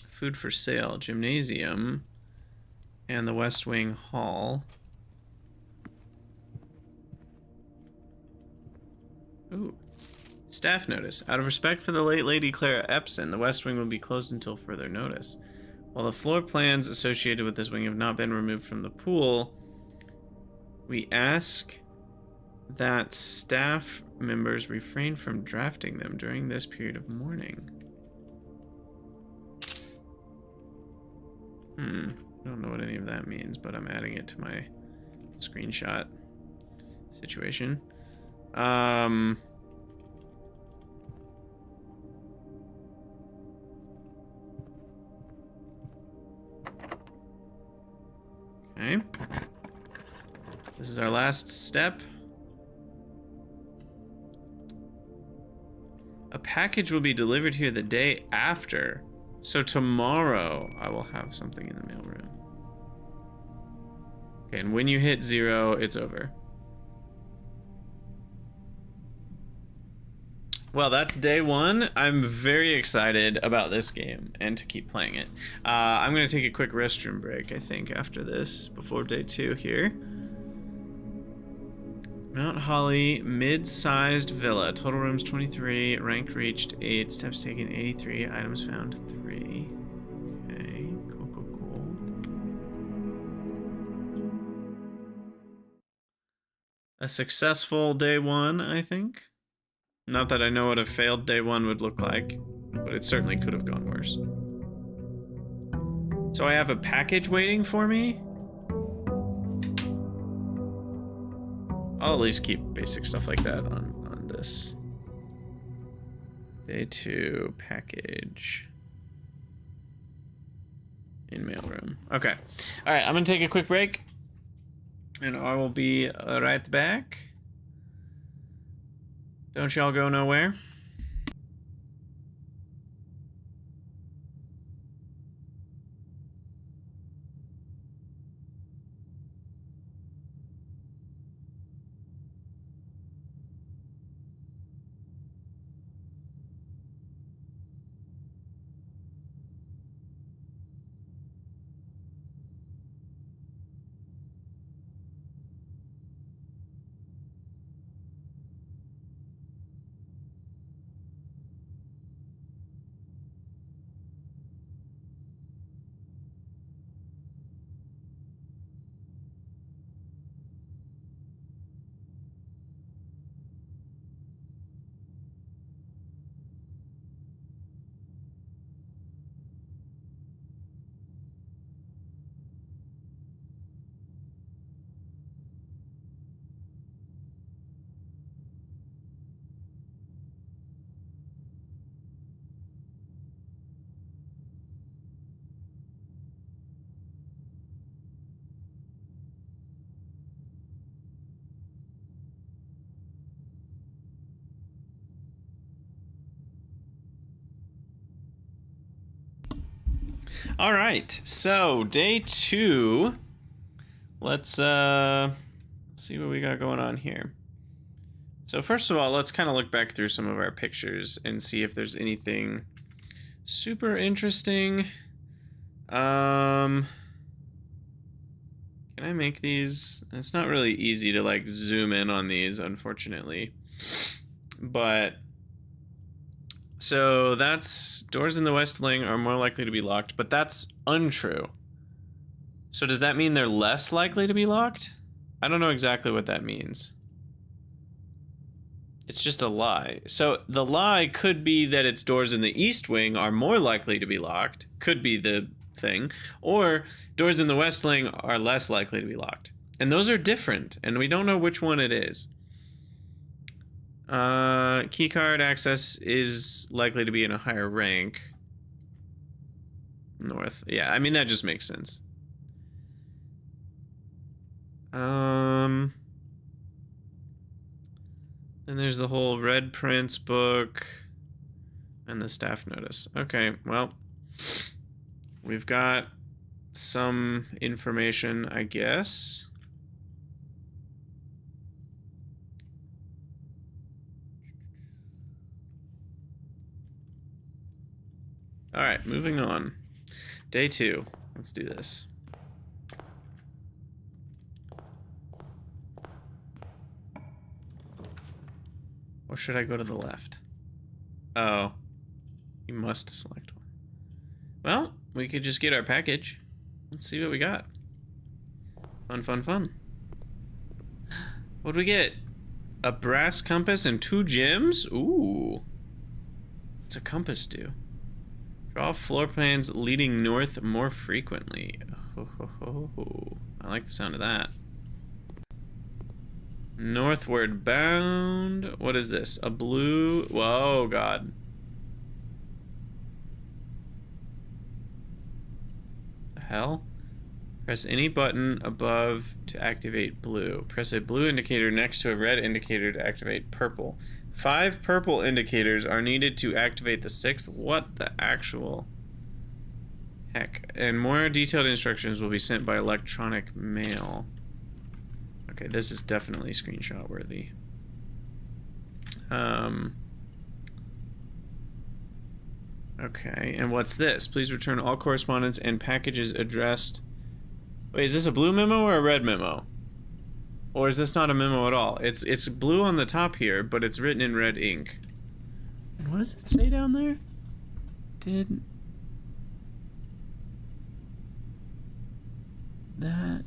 Food for sale, gymnasium, and the West Wing Hall. Ooh. Staff notice. Out of respect for the late Lady Clara Epson, the West Wing will be closed until further notice. While the floor plans associated with this wing have not been removed from the pool, we ask that staff members refrain from drafting them during this period of mourning. I don't know what any of that means, but I'm adding it to my screenshot situation. Okay. This is our last step. A package will be delivered here the day after. So tomorrow I will have something in the mailroom. Okay, and when you hit 0, it's over. Well, that's day 1. I'm very excited about this game and to keep playing it. I'm going to take a quick restroom break, I think, after this, before day 2 here. Mount Holly, mid-sized villa. Total rooms 23, rank reached 8, steps taken 83, items found 3. Okay, cool. A successful day 1, I think. Not that I know what a failed day 1 would look like, but it certainly could have gone worse. So I have a package waiting for me. I'll at least keep basic stuff like that on this. Day 2 package in mailroom. Okay. All right, I'm gonna take a quick break, and I will be right back. Don't y'all go nowhere. All right, so day 2. Let's see what we got going on here. So first of all, let's kind of look back through some of our pictures and see if there's anything super interesting Can I make these? It's not really easy to like zoom in on these, unfortunately. But so that's doors in the west wing are more likely to be locked, but that's untrue. So does that mean they're less likely to be locked? I don't know exactly what that means. It's just a lie. So the lie could be that its doors in the east wing are more likely to be locked. Could be the thing. Or doors in the west wing are less likely to be locked. And those are different, and we don't know which one it is. Keycard access is likely to be in a higher rank. North. Yeah, I mean, that just makes sense. Then there's the whole Red Prince book and the staff notice. Okay, well, we've got some information, I guess. All right, moving on. Day 2. Let's do this. Or should I go to the left? Oh. You must select one. Well, we could just get our package. Let's see what we got. Fun, fun, fun. What'd we get? A brass compass and 2 gems? Ooh. What's a compass do? Draw floor plans leading north more frequently. Oh, I like the sound of that. Northward bound. What is this? A blue. Whoa, God. The hell? Press any button above to activate blue. Press a blue indicator next to a red indicator to activate purple. 5 purple indicators are needed to activate the 6th. What the actual heck? And more detailed instructions will be sent by electronic mail. Okay, this is definitely screenshot worthy. Okay, and what's this? Please return all correspondence and packages addressed. Wait, is this a blue memo or a red memo? Or is this not a memo at all? It's blue on the top here, but it's written in red ink. And what does it say down there? Did that...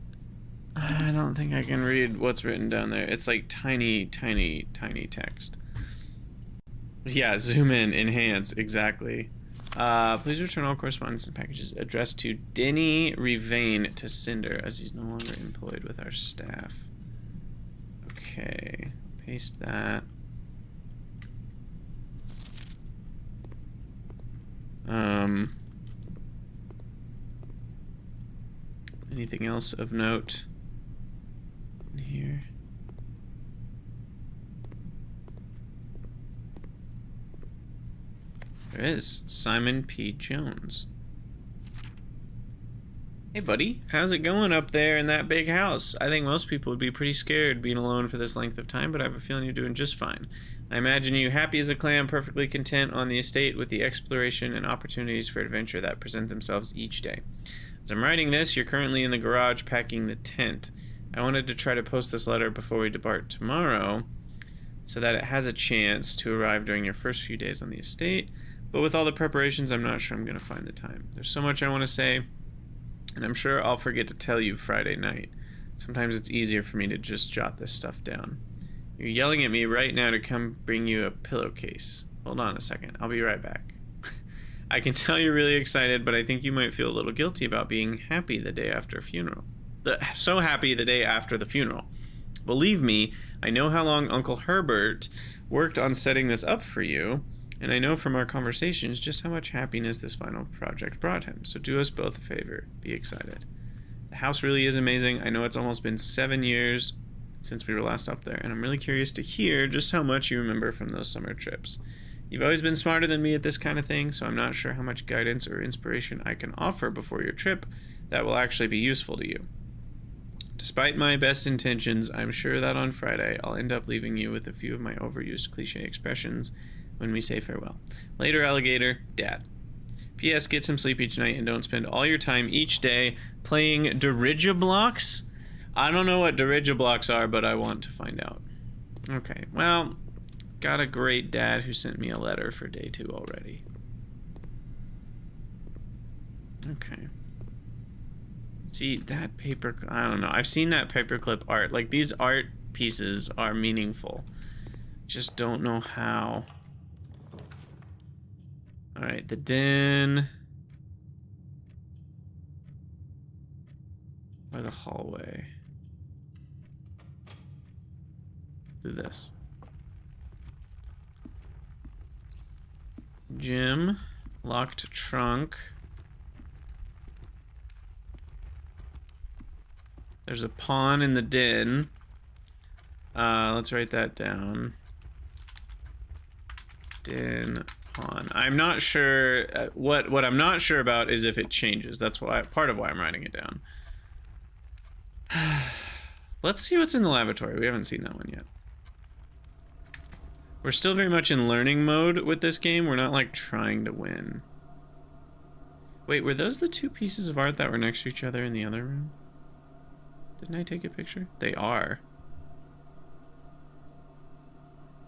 I don't think I can read what's written down there. It's like tiny, tiny, tiny text. Yeah, zoom in, enhance, exactly. Please return all correspondence and packages addressed to Denny Revane to Cinder, as he's no longer employed with our staff. Okay, paste that. Anything else of note in here? There is. Simon P. Jones. Hey, buddy. How's it going up there in that big house? I think most people would be pretty scared being alone for this length of time, but I have a feeling you're doing just fine. I imagine you happy as a clam, perfectly content on the estate with the exploration and opportunities for adventure that present themselves each day. As I'm writing this, you're currently in the garage packing the tent. I wanted to try to post this letter before we depart tomorrow, so that it has a chance to arrive during your first few days on the estate, but with all the preparations, I'm not sure I'm going to find the time. There's so much I want to say, and I'm sure I'll forget to tell you Friday night. Sometimes it's easier for me to just jot this stuff down. You're yelling at me right now to come bring you a pillowcase. Hold on a second, I'll be right back. I can tell you're really excited, but I think you might feel a little guilty about being happy the day after a funeral. So happy the day after the funeral. Believe me, I know how long Uncle Herbert worked on setting this up for you, and I know from our conversations just how much happiness this final project brought him. So do us both a favor. Be excited. The house really is amazing. I know it's almost been 7 years since we were last up there, and I'm really curious to hear just how much you remember from those summer trips. You've always been smarter than me at this kind of thing, so I'm not sure how much guidance or inspiration I can offer before your trip that will actually be useful to you. Despite my best intentions, I'm sure that on Friday I'll end up leaving you with a few of my overused cliche expressions when we say farewell. Later, alligator, Dad. P.S. Get some sleep each night and don't spend all your time each day playing dirigiblocks. I don't know what dirigiblocks are, but I want to find out. Okay, well, got a great dad who sent me a letter for day 2 already. Okay. See, that paper... I don't know. I've seen that paperclip art. Like, these art pieces are meaningful. Just don't know how. Alright, the den. Or the hallway. Do this. Gym. Locked trunk. There's a pawn in the den. Let's write that down. Den pawn. I'm not sure what I'm not sure about is if it changes. That's why part of why I'm writing it down. Let's see what's in the lavatory. We haven't seen that one yet. We're still very much in learning mode with this game. We're not like trying to win. Wait, were those the 2 pieces of art that were next to each other in the other room? Didn't I take a picture? They are.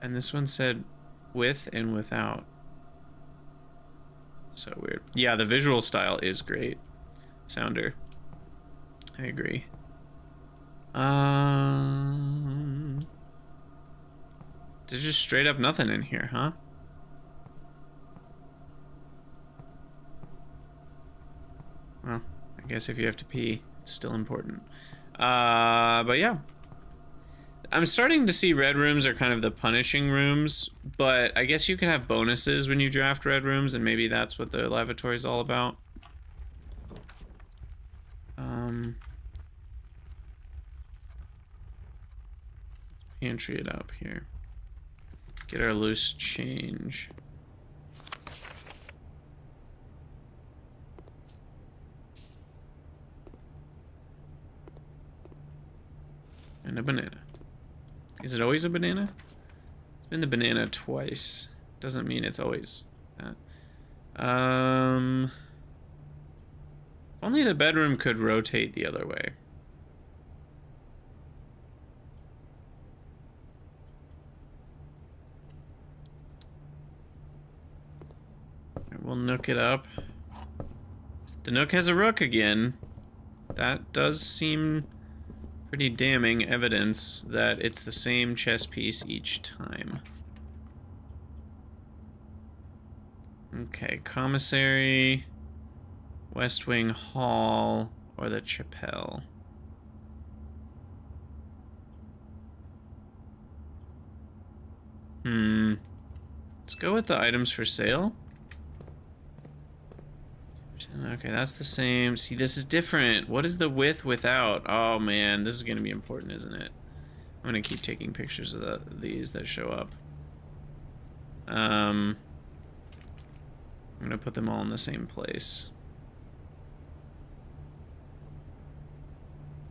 And this one said with and without. So weird. Yeah, the visual style is great. Sounder. I agree. There's just straight up nothing in here, huh? Well, I guess if you have to pee, it's still important. But yeah. I'm starting to see red rooms are kind of the punishing rooms, but I guess you can have bonuses when you draft red rooms, and maybe that's what the lavatory is all about. Let's pantry it up here. Get our loose change. And a banana. Is it always a banana? It's been the banana twice. Doesn't mean it's always that. Only the bedroom could rotate the other way. We'll nook it up. The nook has a rook again. That does seem pretty damning evidence that it's the same chess piece each time. Okay, commissary, West Wing Hall, or the chapel. Let's go with the items for sale. Okay, that's the same. See, this is different. What is the with without? Oh man, this is gonna be important, isn't it? I'm gonna keep taking pictures of these that show up. I'm gonna put them all in the same place.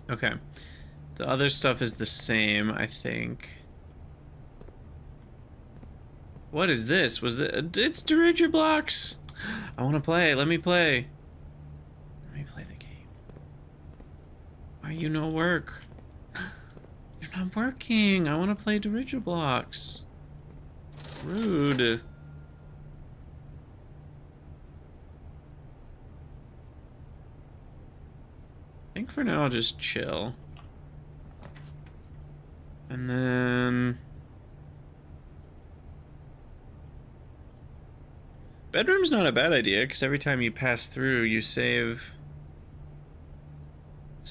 Okay. The other stuff is the same, I think. What is this? It's dirigiblocks! I want to play. Let me play. Let me play the game. Why you no work? You're not working. I want to play dirigiblocks. Rude. I think for now I'll just chill. And then... bedroom's not a bad idea, because every time you pass through, you save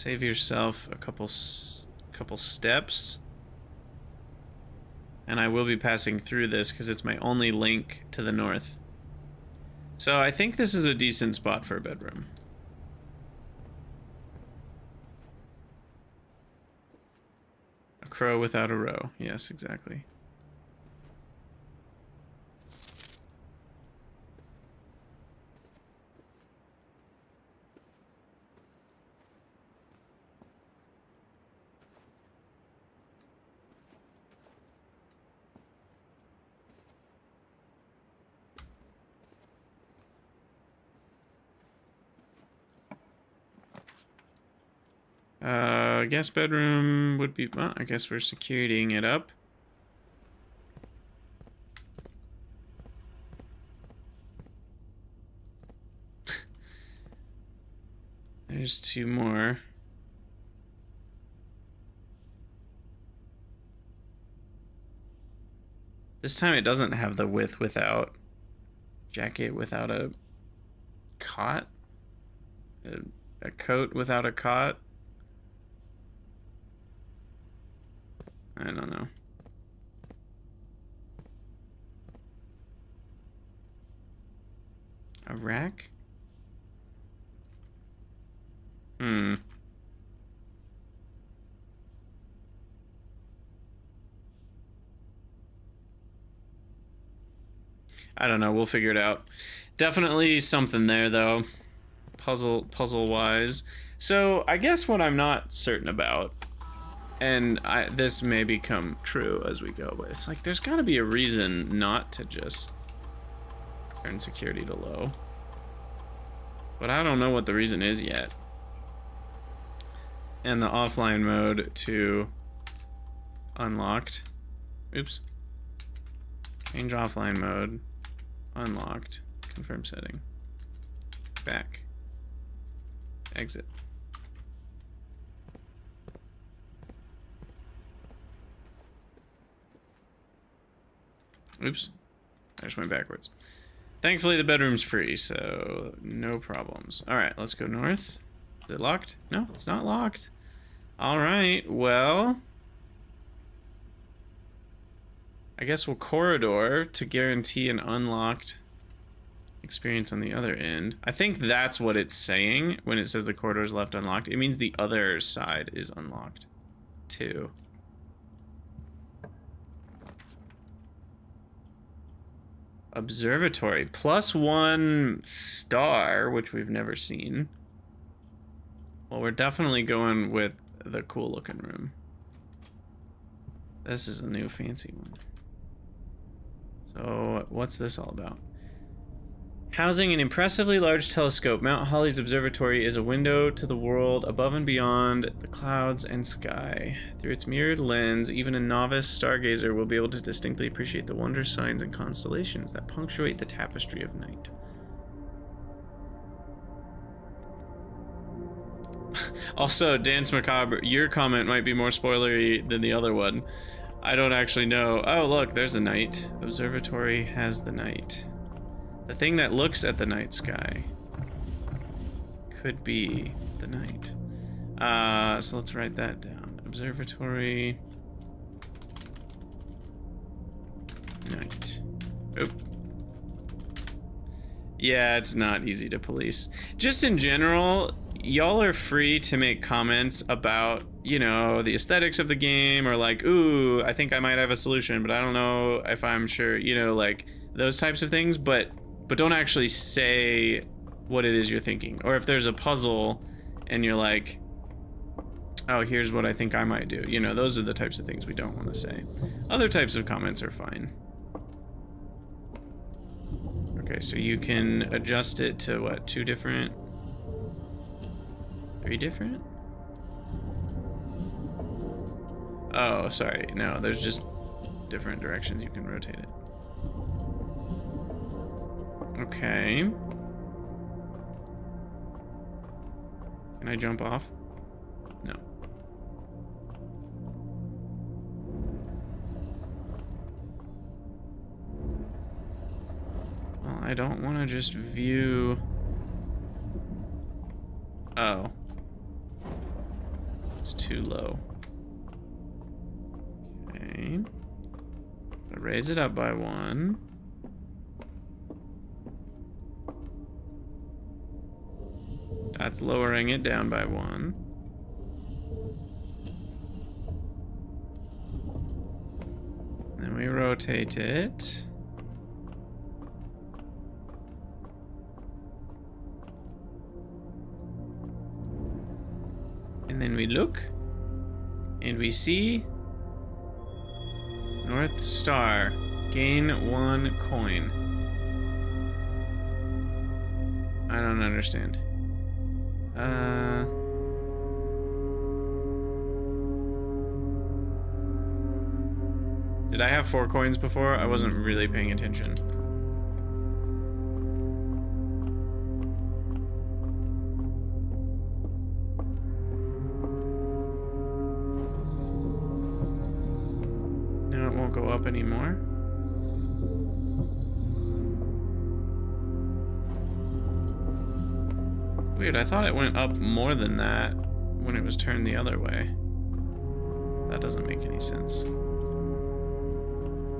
yourself a couple steps. And I will be passing through this because it's my only link to the north. So I think this is a decent spot for a bedroom. A crow without a row. Yes, exactly. Guest bedroom would be, well, I guess we're securing it up. There's 2 more. This time it doesn't have the with without. Jacket without a cot. A coat without a cot. I don't know. A rack? I don't know, we'll figure it out. Definitely something there though. Puzzle wise. So I guess what I'm not certain about, and this may become true as we go, but it's like there's gotta be a reason not to just turn security to low. But I don't know what the reason is yet. And the offline mode to unlocked. Oops. Change offline mode. Unlocked. Confirm setting. Back. Exit. Oops. I just went backwards. Thankfully the bedroom's free, so no problems. Alright, let's go north. Is it locked? No, it's not locked. Alright, well, I guess we'll corridor to guarantee an unlocked experience on the other end. I think that's what it's saying when it says the corridor is left unlocked. It means the other side is unlocked too. Observatory. +1 star, which we've never seen. Well, we're definitely going with the cool looking room. This is a new fancy one. So what's this all about? Housing an impressively large telescope, Mount Holly's observatory is a window to the world above and beyond the clouds and sky. Through its mirrored lens, even a novice stargazer will be able to distinctly appreciate the wondrous signs and constellations that punctuate the tapestry of night. Also, Dance Macabre, your comment might be more spoilery than the other one. I don't actually know. Oh, look, there's a night. Observatory has the night. The thing that looks at the night sky could be the night. So let's write that down. Observatory night. Oop. Yeah, it's not easy to police. Just in general, y'all are free to make comments about, you know, the aesthetics of the game, or like, ooh, I think I might have a solution, but I don't know if I'm sure, you know, like those types of things, but don't actually say what it is you're thinking. Or if there's a puzzle and you're like, oh, here's what I think I might do. You know, those are the types of things we don't want to say. Other types of comments are fine. Okay, so you can adjust it to what, 2 different? 3 different? Oh, sorry. No, there's just different directions you can rotate it. Okay. Can I jump off? No. Well, I don't want to just view... Oh. It's too low. Okay. I'll raise it up by 1. That's lowering it down by 1. Then we rotate it. And then we look, and we see North Star, gain 1 coin. I don't understand. Did I have 4 coins before? I wasn't really paying attention. Now it won't go up anymore. Weird, I thought it went up more than that when it was turned the other way. That doesn't make any sense.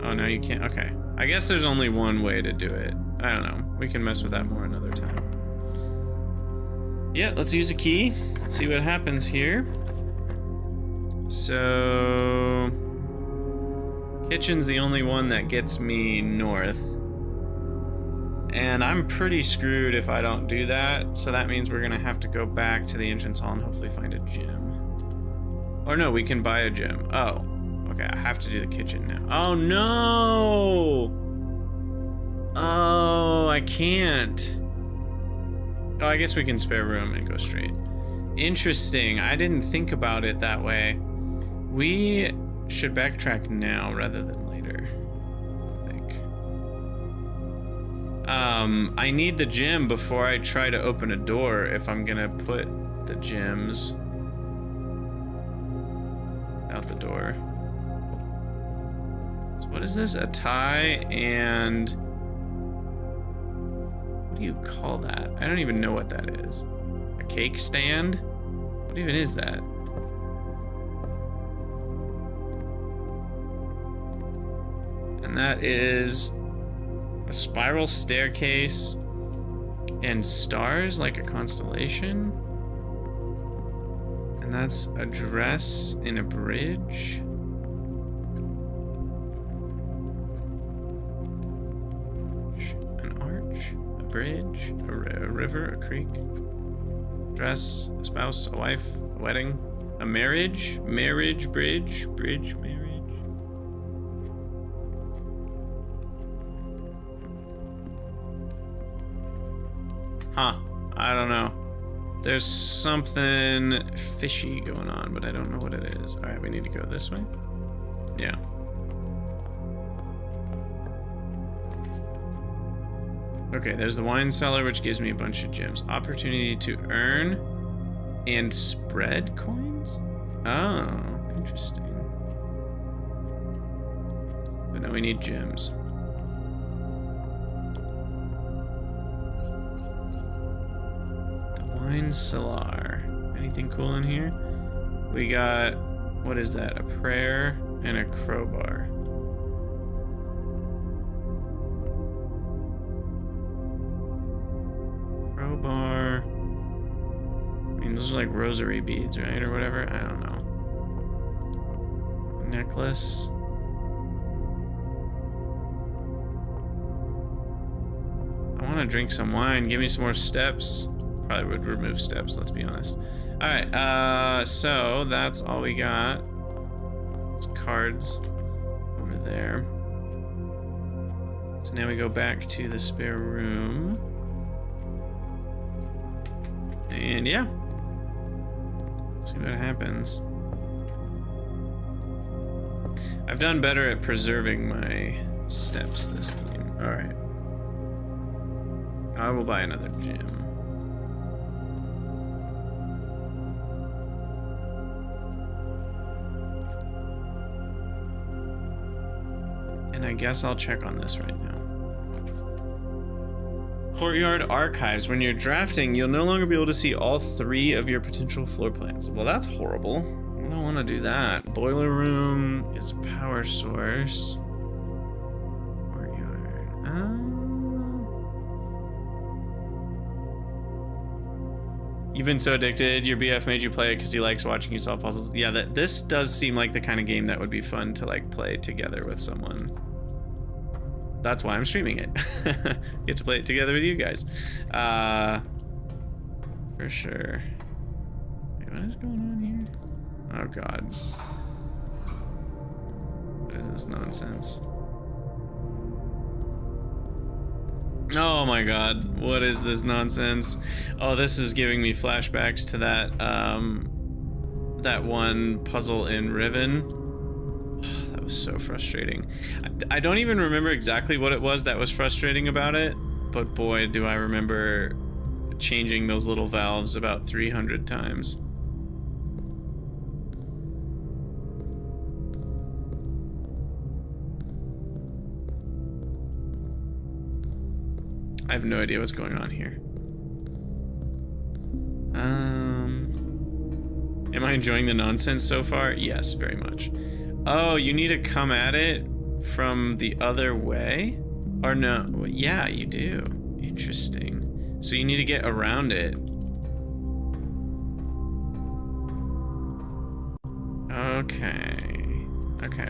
Oh, no, you can't. Okay. I guess there's only one way to do it. I don't know. We can mess with that more another time. Yeah, let's use a key. See what happens here. So... kitchen's the only one that gets me north. And I'm pretty screwed if I don't do that. So that means we're going to have to go back to the entrance hall and hopefully find a gem. Or no, we can buy a gem. Oh. Okay, I have to do the kitchen now. Oh, no! Oh, I can't. Oh, I guess we can spare room and go straight. Interesting. I didn't think about it that way. We should backtrack now rather than later, I think. I need the gem before I try to open a door if I'm gonna put the gems out the door. So what is this? A tie and... what do you call that? I don't even know what that is. A cake stand? What even is that? And that is a spiral staircase and stars like a constellation. And that's a dress in a bridge. An arch, a bridge, a river, a creek. Dress, a spouse, a wife, a wedding, a marriage, marriage, bridge, bridge, marriage. Huh, I don't know. There's something fishy going on, but I don't know what it is. All right, we need to go this way. Yeah. Okay, there's the wine cellar, which gives me a bunch of gems. Opportunity to earn and spread coins? Oh, interesting. But now we need gems. Wine cellar. Anything cool in here? We got, what is that? A prayer and a crowbar. Crowbar. I mean, those are like rosary beads, right? Or whatever. I don't know. Necklace. I want to drink some wine. Give me some more steps. Probably would remove steps, let's be honest. All right, so that's all we got. Some cards over there. So now we go back to the spare room. And yeah, let's see what happens. I've done better at preserving my steps this game. All right. I will buy another gem. And I guess I'll check on this right now. Courtyard archives. When you're drafting, you'll no longer be able to see all 3 of your potential floor plans. Well, that's horrible. I don't want to do that. Boiler room is power source. Courtyard. You've been so addicted. Your BF made you play it because he likes watching you solve puzzles. Yeah, this does seem like the kind of game that would be fun to like play together with someone. That's why I'm streaming it. Get to play it together with you guys. For sure. Wait, what is going on here? Oh god. What is this nonsense? Oh my god, what is this nonsense? Oh, this is giving me flashbacks to that that one puzzle in Riven. That was so frustrating. I don't even remember exactly what it was that was frustrating about it, but boy, do I remember changing those little valves about 300 times. I have no idea what's going on here. Am I enjoying the nonsense so far? Yes, very much. Oh, you need to come at it from the other way? Or no? Well, yeah, you do. Interesting. So you need to get around it. Okay. Okay.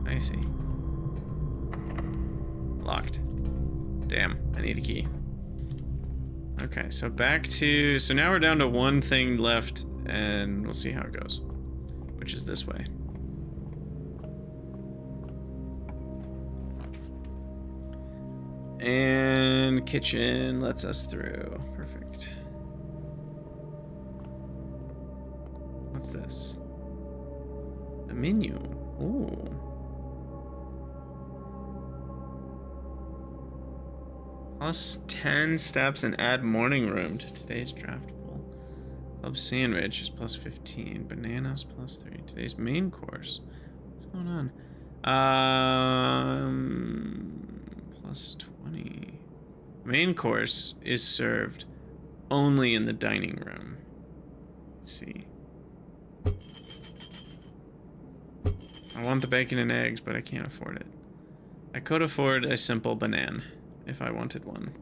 I see. Locked. Damn, I need a key. Okay, so back to... So now we're down to one thing left, and we'll see how it goes. Which is this way. And kitchen lets us through. Perfect. What's this? The menu. Ooh. Plus 10 steps and add morning room to today's draftable. Club sandwich is plus 15. Bananas plus 3. Today's main course. What's going on? Plus 20. Main course is served only in the dining room. Let's see. I want the bacon and eggs, but I can't afford it. I could afford a simple banana if I wanted one.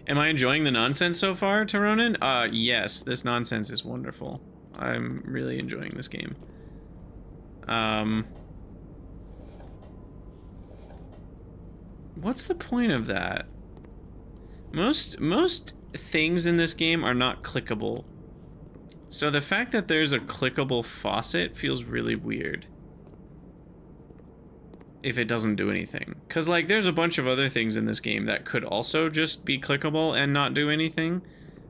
Am I enjoying the nonsense so far, Taronin? Yes, this nonsense is wonderful. I'm really enjoying this game. What's the point of that? Most things in this game are not clickable. So the fact that there's a clickable faucet feels really weird. If it doesn't do anything. Because, like, there's a bunch of other things in this game that could also just be clickable and not do anything.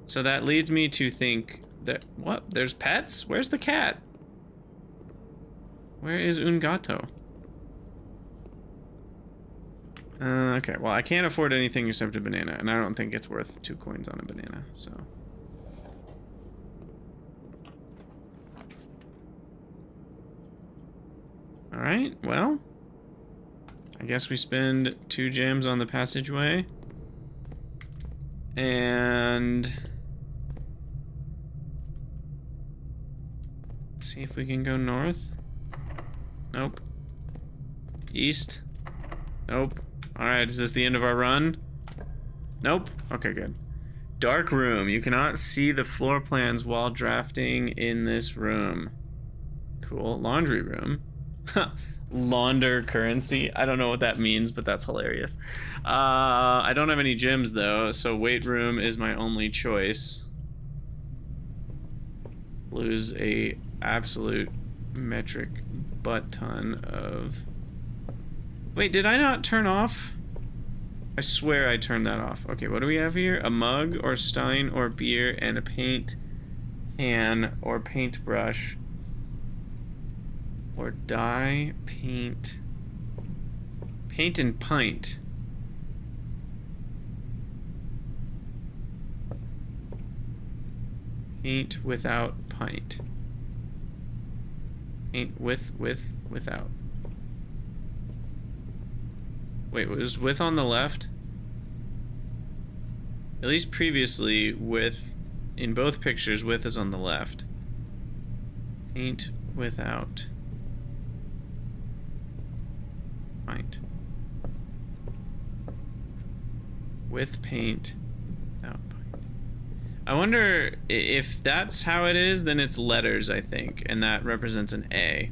So that leads me to think that... What? There's pets? Where's the cat? Where is un gato? Okay, well, I can't afford anything except a banana, and I don't think it's worth 2 coins on a banana, so... Alright, well... I guess we spend 2 gems on the passageway. And... see if we can go north. Nope. East. Nope. Alright, is this the end of our run? Nope. Okay, good. Dark room. You cannot see the floor plans while drafting in this room. Cool. Laundry room. Launder currency. I don't know what that means, but that's hilarious. I don't have any gems though, so weight room is my only choice. Lose a absolute metric butt ton of... Wait, did I not turn off? I swear I turned that off. Okay, what do we have here? A mug or stein or beer and a paint can or paintbrush. Or dye, paint. Paint and pint. Paint without pint. Paint without. Wait, was with on the left? At least previously, with, in both pictures, with is on the left. Paint without pint. With paint without pint. I wonder if that's how it is, then it's letters, I think, and that represents an A.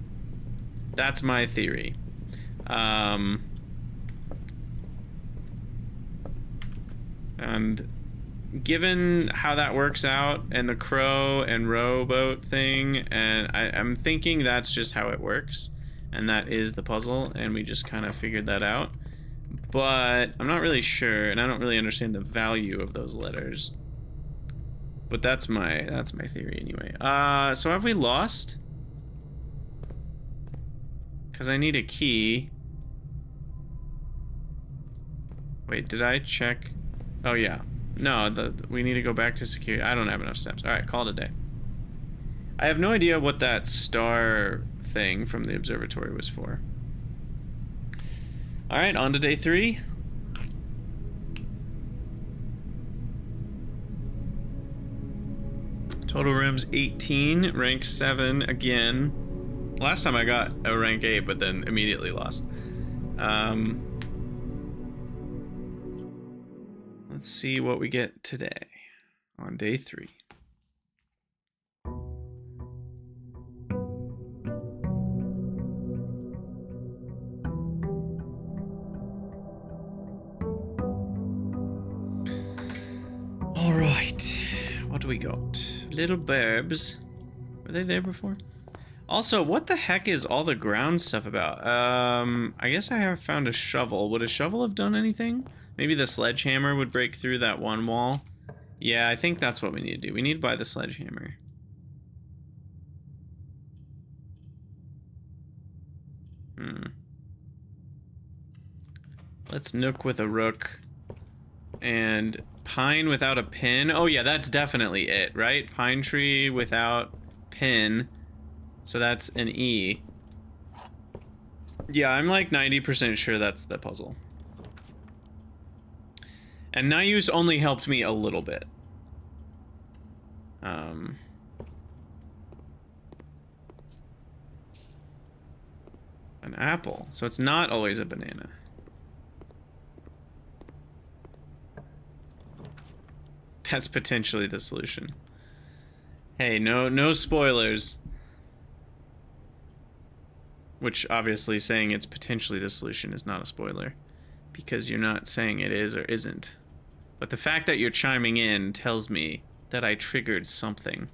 That's my theory. And given how that works out, and the crow and rowboat thing, and I'm thinking that's just how it works, and that is the puzzle, and we just kind of figured that out. But I'm not really sure, and I don't really understand the value of those letters. But that's my theory anyway. So have we lost? Because I need a key. Wait, did I check? Oh, yeah. No, we need to go back to security. I don't have enough steps. All right, call it a day. I have no idea what that star thing from the observatory was for. All right, on to day 3. Total rooms 18, rank 7 again. Last time I got a rank 8, but then immediately lost. Let's see what we get today on day 3. All right, what do we got? Little burbs. Were they there before? Also, what the heck is all the ground stuff about? I guess I have found a shovel. Would a shovel have done anything? Maybe the sledgehammer would break through that one wall. Yeah, I think that's what we need to do. We need to buy the sledgehammer. Let's nook with a rook. And pine without a pin. Oh yeah, that's definitely it, right? Pine tree without pin. So that's an E. Yeah, I'm like 90% sure that's the puzzle. And Nayus only helped me a little bit. An apple. So it's not always a banana. That's potentially the solution. Hey, no spoilers. Which obviously saying it's potentially the solution is not a spoiler. Because you're not saying it is or isn't. But the fact that you're chiming in tells me that I triggered something.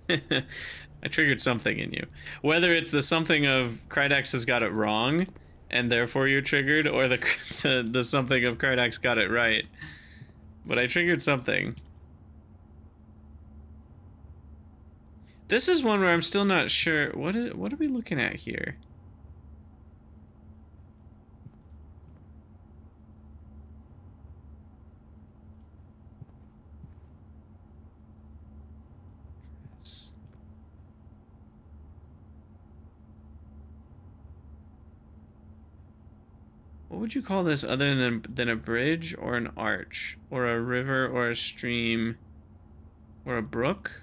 I triggered something in you. Whether it's the something of Krydax has got it wrong, and therefore you're triggered, or the something of Krydax got it right. But I triggered something. This is one where I'm still not sure. What are we looking at here? What would you call this other than a bridge or an arch or a river or a stream or a brook?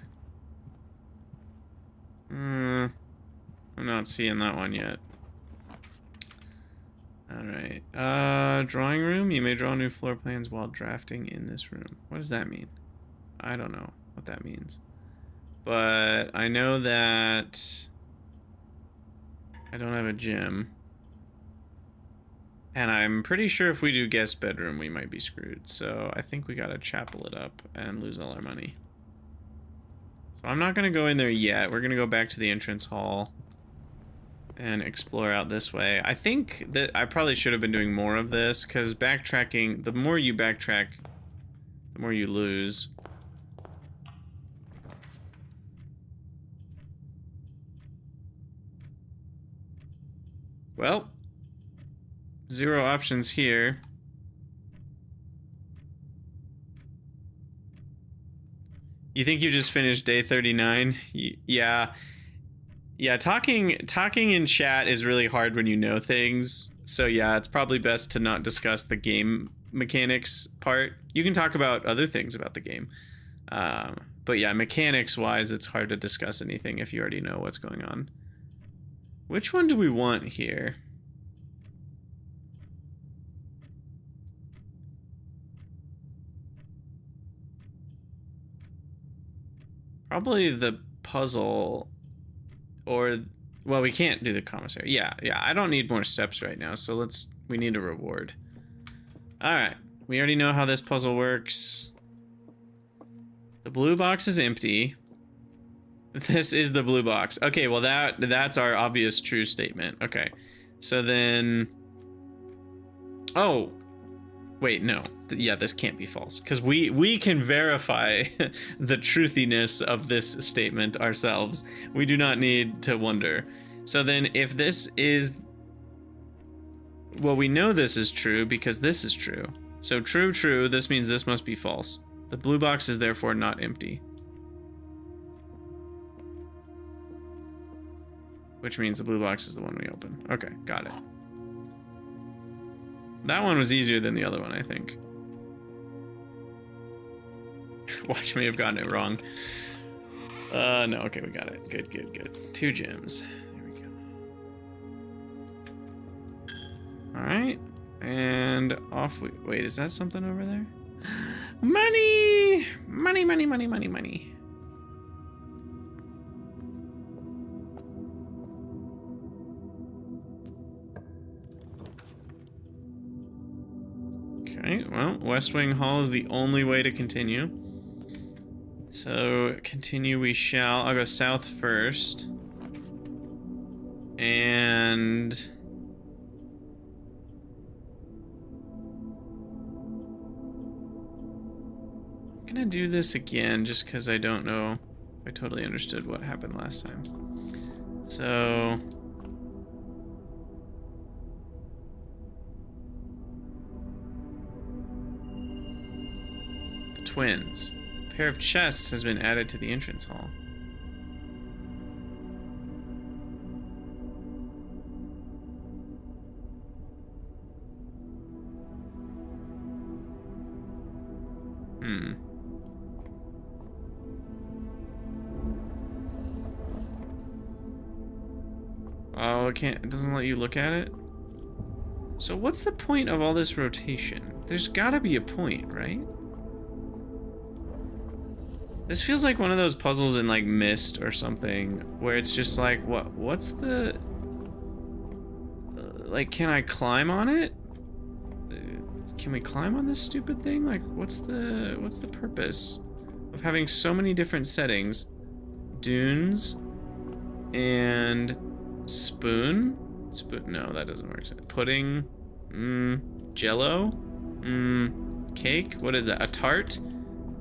I'm not seeing that one yet. Alright. Drawing room. You may draw new floor plans while drafting in this room. What does that mean? I don't know what that means. But I know that I don't have a gym. And I'm pretty sure if we do guest bedroom, we might be screwed. So I think we gotta chapel it up and lose all our money. So I'm not gonna go in there yet. We're gonna go back to the entrance hall and explore out this way. I think that I probably should have been doing more of this, because backtracking, the more you backtrack, the more you lose. Well, 0 options here. You think you just finished day 39? Yeah. Yeah, talking in chat is really hard when you know things. So yeah, it's probably best to not discuss the game mechanics part. You can talk about other things about the game. But yeah, mechanics-wise, it's hard to discuss anything if you already know what's going on. Which one do we want here? Probably the puzzle, or, well, we can't do the commissary. Yeah, I don't need more steps right now, so we need a reward. Alright, we already know how this puzzle works. The blue box is empty. This is the blue box. Okay, well that's our obvious true statement. Okay, so then, oh, wait, no. Yeah, this can't be false, because we can verify the truthiness of this statement ourselves. We do not need to wonder. So then if this is... Well, we know this is true because this is true. So true, true, this means this must be false. The blue box is therefore not empty. Which means the blue box is the one we open. Okay, got it. That one was easier than the other one, I think. Watch me have gotten it wrong. No, okay, we got it. Good, good, good. 2 gems. There we go. Alright. And off we... Wait, is that something over there? Money! Money, money, money, money, money. Okay, well, West Wing Hall is the only way to continue. So, continue we shall. I'll go south first. And... I'm gonna do this again just because I don't know if I totally understood what happened last time. So... the twins. A pair of chests has been added to the entrance hall. Oh, it doesn't let you look at it? So what's the point of all this rotation? There's gotta be a point, right? This feels like one of those puzzles in like Myst or something, where it's just like, what's the... like, can I climb on it? Can we climb on this stupid thing? Like, what's the purpose of having so many different settings? Dunes and spoon? No, that doesn't work. Pudding, jello, cake. What is that? A tart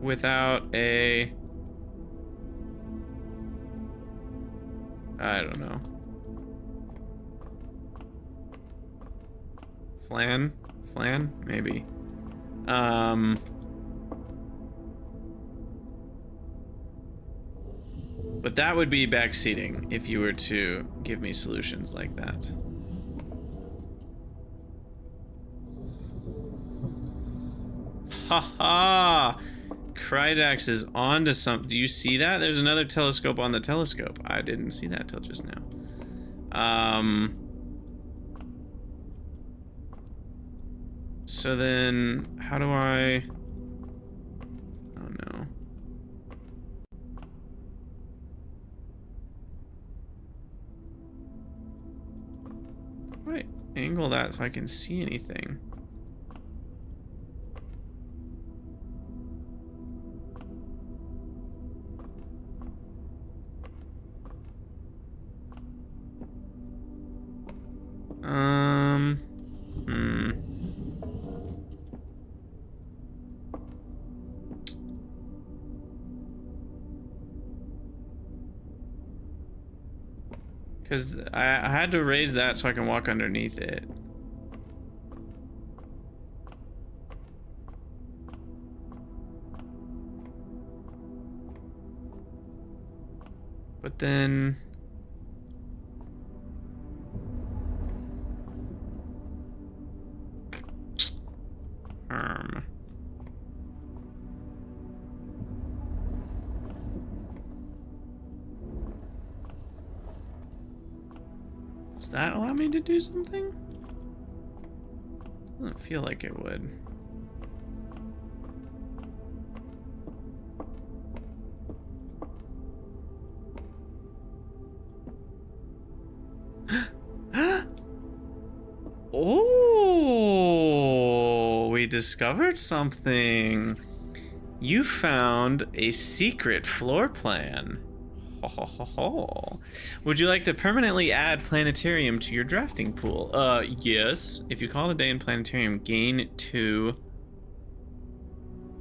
without a... I don't know. Flan? Maybe. But that would be backseating if you were to give me solutions like that. Haha! Krydax is onto something. Do you see that? There's another telescope on the telescope. I didn't see that till just now. So then, how do I... Oh no. Right, angle that so I can see anything. Because I had to raise that so I can walk underneath it. But then... Does that allow me to do something? Doesn't feel like it would. Oh, we discovered something. You found a secret floor plan. Ho, ho, ho, ho. Would you like to permanently add planetarium to your drafting pool? Yes. If you call it a day in planetarium, gain 2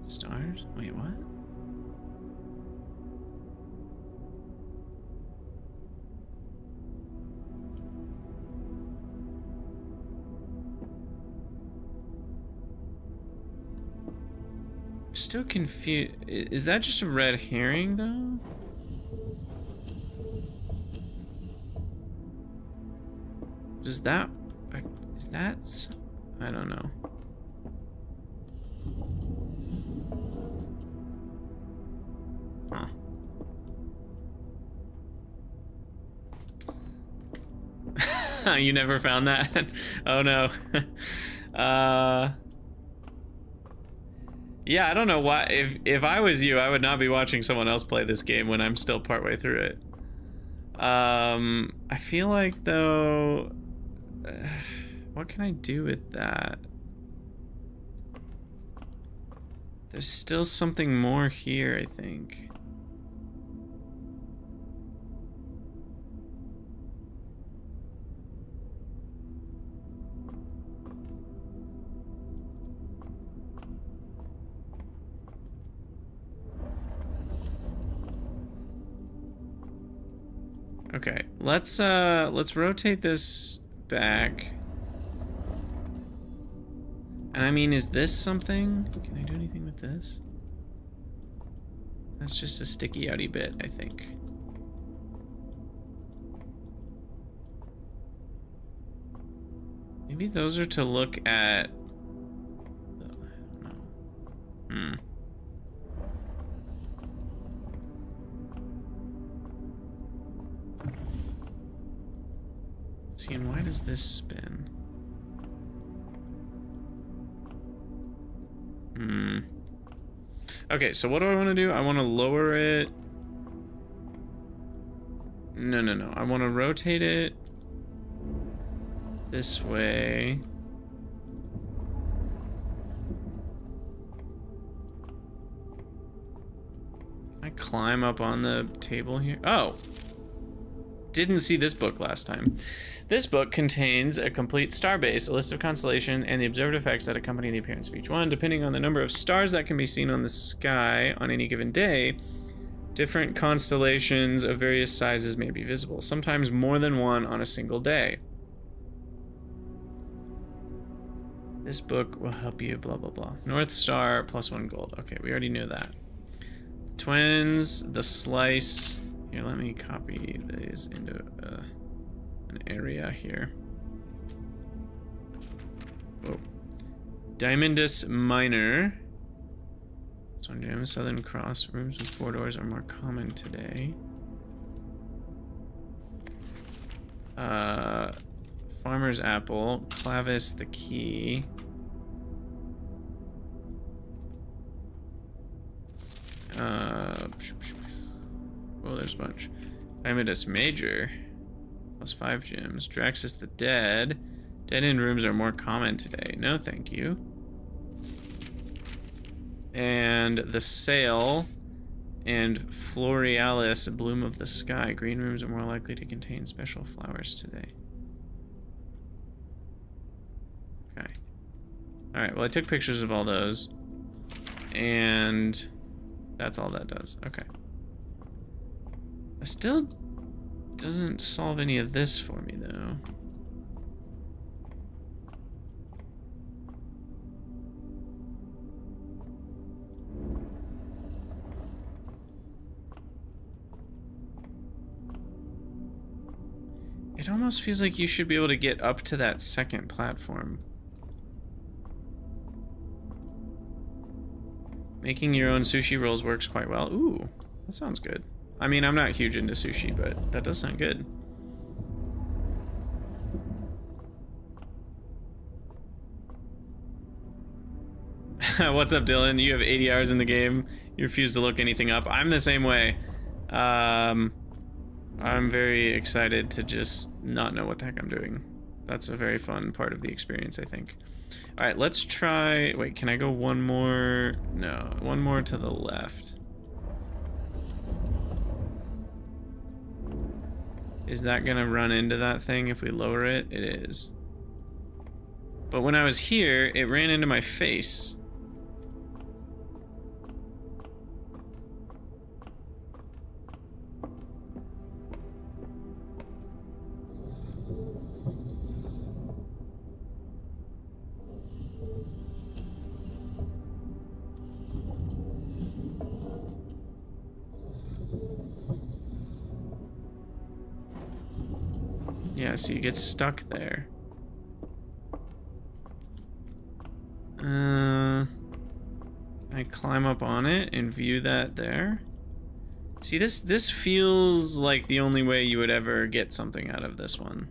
stars. Wait, what? Still confused. Is that just a red herring, though? Does that... Is that... I don't know. Huh. You never found that? Oh, no. Yeah, I don't know why. If I was you, I would not be watching someone else play this game when I'm still partway through it. I feel like, though... what can I do with that? There's still something more here, I think. Okay, let's rotate this back. And I mean, is this something? Can I do anything with this? That's just a sticky outy bit, I think. Maybe those are to look at. I don't know. See, and why does this spin? Okay, so what do I want to do? I want to lower it. No. I want to rotate it this way. Can I climb up on the table here? Oh! Didn't see this book last time. This book contains a complete star base, a list of constellation, and the observed effects that accompany the appearance of each one. Depending on the number of stars that can be seen on the sky on any given day, different constellations of various sizes may be visible, sometimes more than one on a single day. This book will help you, blah, blah, blah. North Star, +1 gold. Okay, we already knew that. The twins, the slice. Here, let me copy these into an area here. Whoa. Diamondus Minor. This one, gem, Southern Cross. Rooms with 4 doors are more common today. Farmer's Apple. Clavis the Key. Oh, there's a bunch. Diamondus Major. +5 gems. Draxus the Dead. Dead-end rooms are more common today. No, thank you. And the Sail and Florealis, Bloom of the Sky. Green rooms are more likely to contain special flowers today. Okay. Alright, well I took pictures of all those. And that's all that does. Okay. It still doesn't solve any of this for me, though. It almost feels like you should be able to get up to that second platform. Making your own sushi rolls works quite well. Ooh, that sounds good. I mean, I'm not huge into sushi, but that does sound good. What's up, Dylan? You have 80 hours in the game. You refuse to look anything up. I'm the same way. I'm very excited to just not know what the heck I'm doing. That's a very fun part of the experience, I think. All right, let's try... Wait, can I go one more? No, one more to the left. Is that gonna run into that thing if we lower it? It is. But when I was here, it ran into my face. Yeah, so you get stuck there. Can I climb up on it and view that there? See, this feels like the only way you would ever get something out of this one.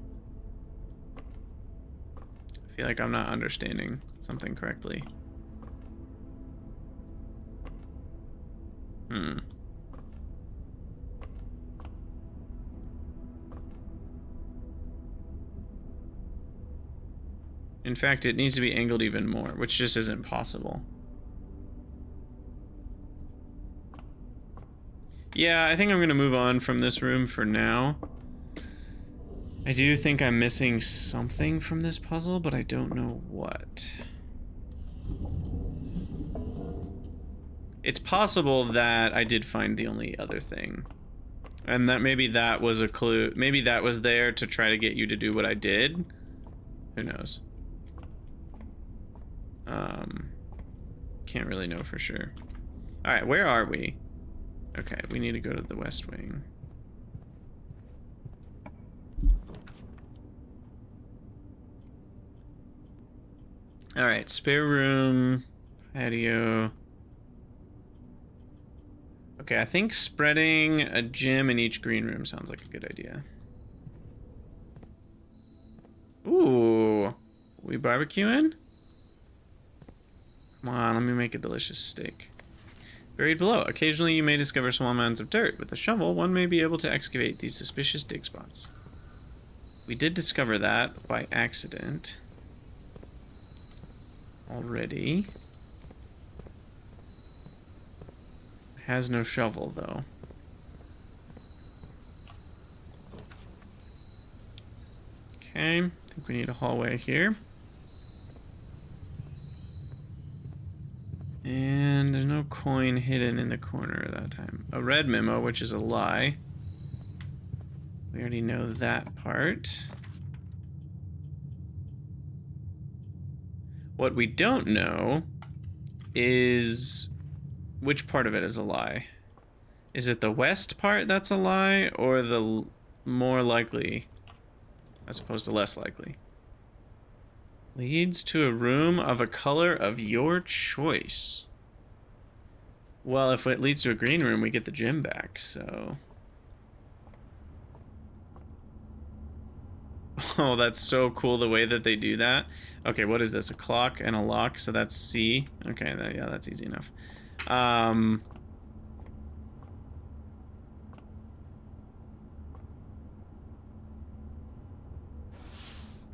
I feel like I'm not understanding something correctly. In fact, it needs to be angled even more, which just isn't possible. Yeah, I think I'm gonna move on from this room for now. I do think I'm missing something from this puzzle, but I don't know what. It's possible that I did find the only other thing. And that maybe that was a clue. Maybe that was there to try to get you to do what I did. Who knows? Can't really know for sure. Alright, where are we? Okay, we need to go to the West Wing. Alright, spare room, patio. Okay, I think spreading a gym in each green room sounds like a good idea. Ooh, we barbecuing? Come on, let me make a delicious steak. Buried below. Occasionally you may discover small mounds of dirt. With a shovel, one may be able to excavate these suspicious dig spots. We did discover that by accident. Already. Has no shovel, though. Okay, I think we need a hallway here. And there's no coin hidden in the corner that time. A red memo, which is a lie. We already know that part. What we don't know is which part of it is a lie. Is it the west part that's a lie, or the more likely as opposed to less likely? Leads to a room of a color of your choice. Well, if it leads to a green room, we get the gym back, so... Oh, that's so cool the way that they do that. Okay, what is this? A clock and a lock, so that's C. Okay, yeah, that's easy enough. I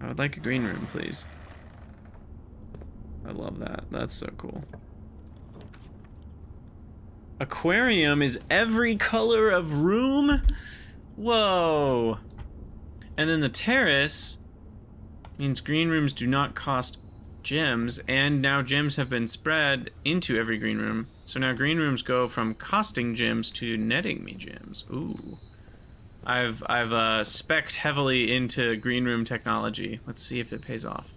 would like a green room, please. I love that. That's so cool. Aquarium is every color of room? Whoa. And then the terrace means green rooms do not cost gems, and now gems have been spread into every green room. So now green rooms go from costing gems to netting me gems. Ooh. I've spec'd heavily into green room technology. Let's see if it pays off.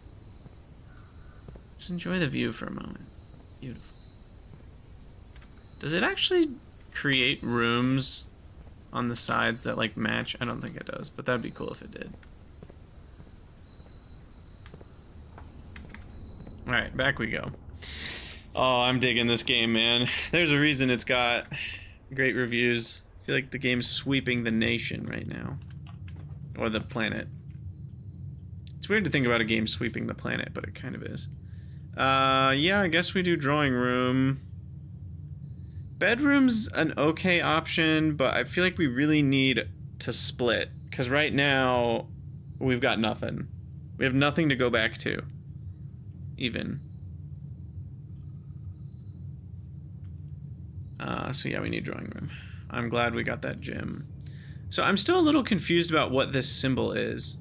Just enjoy the view for a moment. Beautiful. Does it actually create rooms on the sides that like match? I don't think it does, but that'd be cool if it did. Alright, back we go. Oh, I'm digging this game, man. There's a reason it's got great reviews. I feel like the game's sweeping the nation right now. Or the planet. It's weird to think about a game sweeping the planet, but it kind of is. Yeah, I guess we do drawing room. Bedroom's an okay option, but I feel like we really need to split. Because right now, we've got nothing. We have nothing to go back to. Even. So yeah, we need drawing room. I'm glad we got that gym. So I'm still a little confused about what this symbol is.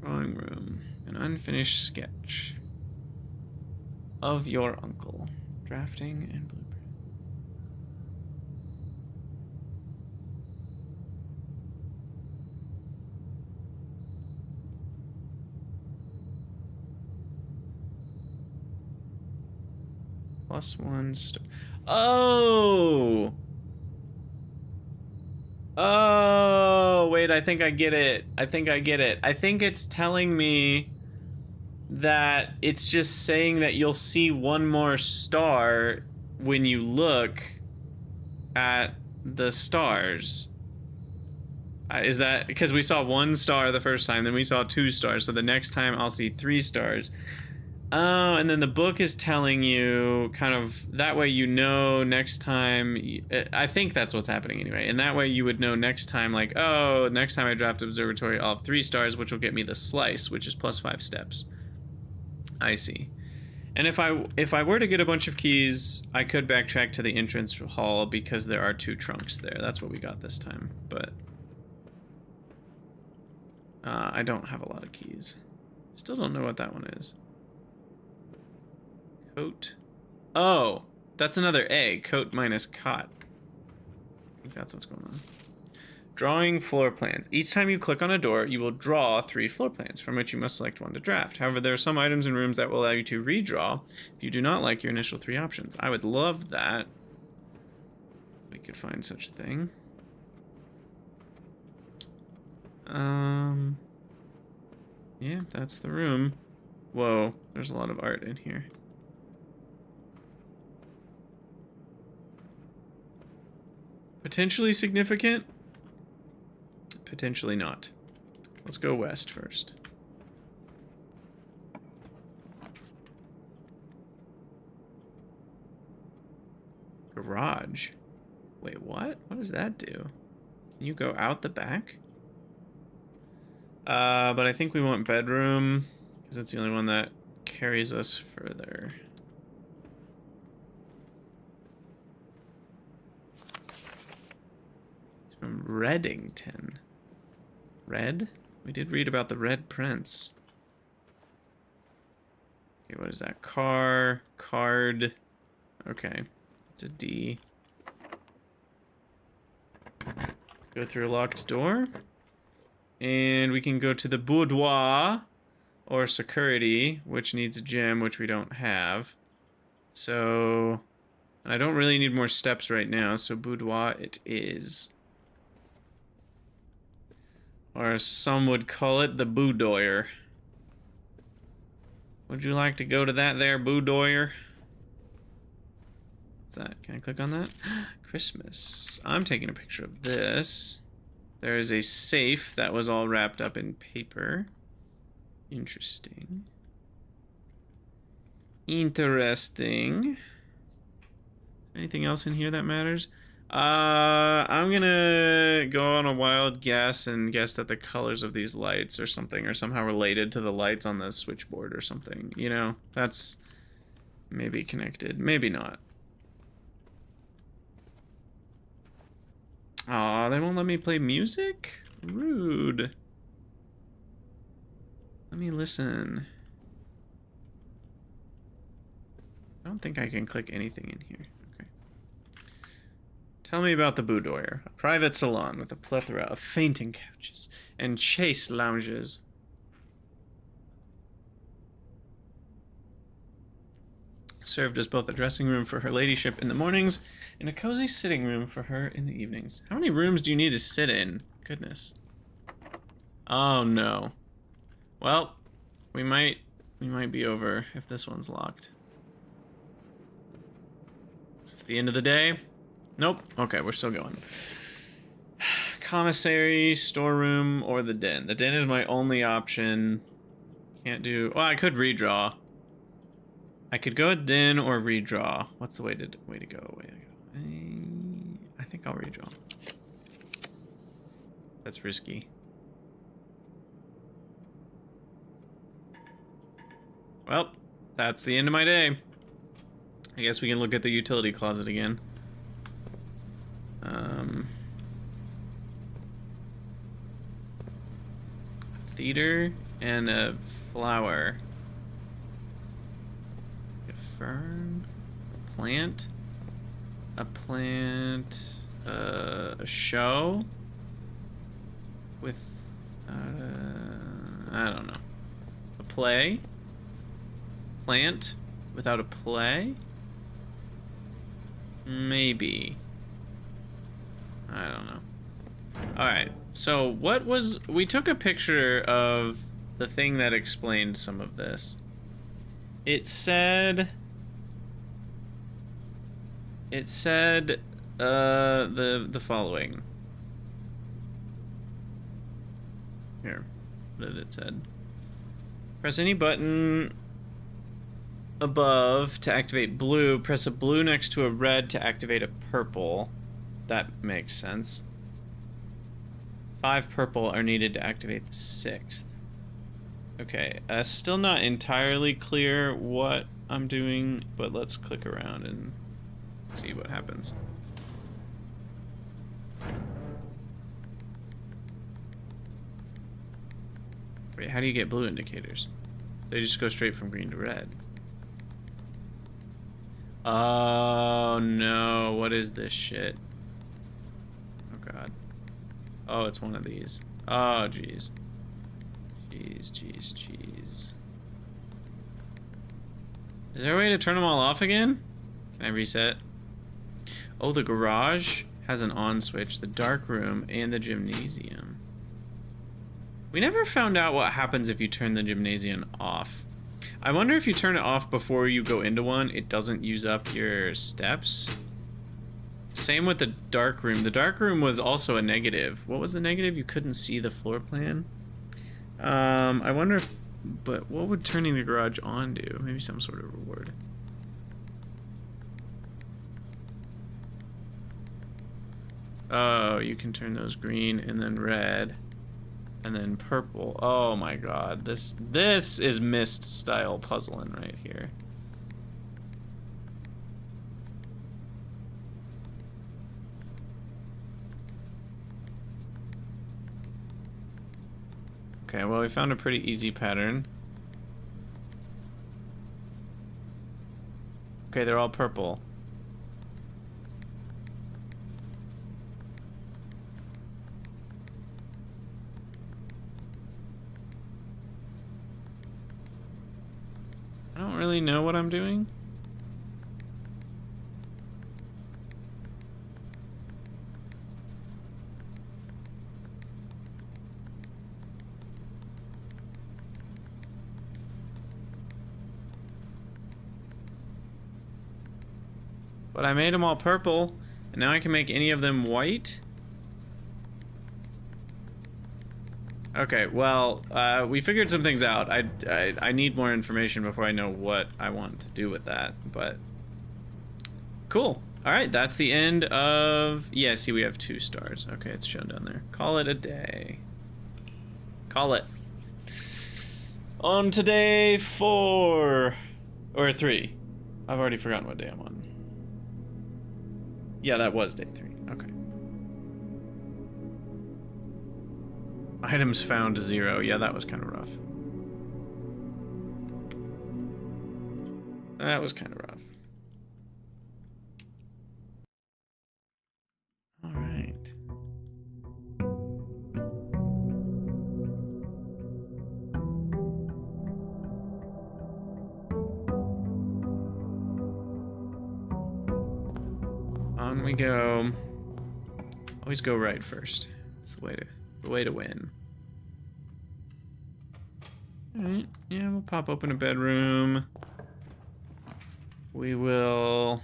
Drawing room. An unfinished sketch of your uncle. Drafting and blueprint. +1 star. Oh! Oh, wait, I think I get it. I think it's telling me that it's just saying that you'll see one more star when you look at the stars. Is that because we saw 1 star the first time, then we saw 2 stars, so the next time I'll see 3 stars. Oh, and then the book is telling you kind of that way, you know, next time. I think that's what's happening anyway. And that way you would know next time, like, oh, next time I draft observatory, I'll have 3 stars, which will get me the slice, which is +5 steps. I see. And if I were to get a bunch of keys, I could backtrack to the entrance hall because there are 2 trunks there. That's what we got this time, but I don't have a lot of keys. Still don't know what that one is. Coat. Oh, that's another A. Coat minus cot. I think that's what's going on. Drawing floor plans. Each time you click on a door, you will draw 3 floor plans, from which you must select 1 to draft. However, there are some items in rooms that will allow you to redraw if you do not like your initial 3 options. I would love that. We could find such a thing. Yeah, that's the room. Whoa, there's a lot of art in here. Potentially significant, potentially not. Let's go west first. Garage. Wait, what? What does that do? Can you go out the back? But I think we want bedroom, because it's the only one that carries us further. From Reddington. Red? We did read about the Red Prince. Okay, what is that? Car, card. Okay, it's a D. Let's go through a locked door. And we can go to the boudoir, or security, which needs a gem, which we don't have. So, and I don't really need more steps right now, so boudoir it is. Or as some would call it, the boudoir. Would you like to go to that there boudoir? What's that? Can I click on that? Christmas. I'm taking a picture of this. There is a safe that was all wrapped up in paper. Interesting. Interesting. Anything else in here that matters? I'm gonna go on a wild guess and guess that the colors of these lights or something are somehow related to the lights on the switchboard or something. You know, that's maybe connected, maybe not. Aw, they won't let me play music? Rude. Let me listen. I don't think I can click anything in here. Okay. Tell me about the boudoir. A private salon with a plethora of fainting couches and chaise lounges. Served as both a dressing room for her ladyship in the mornings and a cozy sitting room for her in the evenings. How many rooms do you need to sit in? Goodness. Oh no. Well, we might be over if this one's locked. Is this the end of the day? Nope. Okay, we're still going. Commissary, storeroom, or the den. The den is my only option. Can't do... Well, I could redraw. I could go den or redraw. What's the way to go? I think I'll redraw. That's risky. Well, that's the end of my day. I guess we can look at the utility closet again. Theater and a flower. A fern, a plant, a show with, I don't know, a play, plant without a play. Maybe. I don't know. Alright, so what was... We took a picture of the thing that explained some of this. It said... the following. Here, what did it said? Press any button above to activate blue. Press a blue next to a red to activate a purple. That makes sense. 5 purple are needed to activate the 6th. Okay, still not entirely clear what I'm doing, but let's click around and see what happens. Wait, how do you get blue indicators? They just go straight from green to red. Oh no, what is this shit? Oh god. Oh, it's one of these. Oh, jeez. Jeez. Is there a way to turn them all off again? Can I reset? Oh, the garage has an on switch, the dark room, and the gymnasium. We never found out what happens if you turn the gymnasium off. I wonder if you turn it off before you go into one, it doesn't use up your steps. Same with the dark room. The dark room was also a negative. What was the negative? You couldn't see the floor plan? I wonder if... But what would turning the garage on do? Maybe some sort of reward. Oh, you can turn those green and then red. And then purple. Oh my god. This is Myst style puzzling right here. Okay, well, we found a pretty easy pattern. Okay, they're all purple. I don't really know what I'm doing. But I made them all purple, and now I can make any of them white. Okay, well, we figured some things out. I need more information before I know what I want to do with that, but... Cool. Alright, that's the end of... Yeah, see, we have 2 stars. Okay, it's shown down there. Call it a day. Call it. On to day 4. Or 3. I've already forgotten what day I'm on. Yeah, that was day 3. Okay. Items found 0. Yeah, that was kind of rough. That was kind of rough. All right. On we go. Always go right first. That's the way to win. Alright, yeah, we'll pop open a bedroom. We will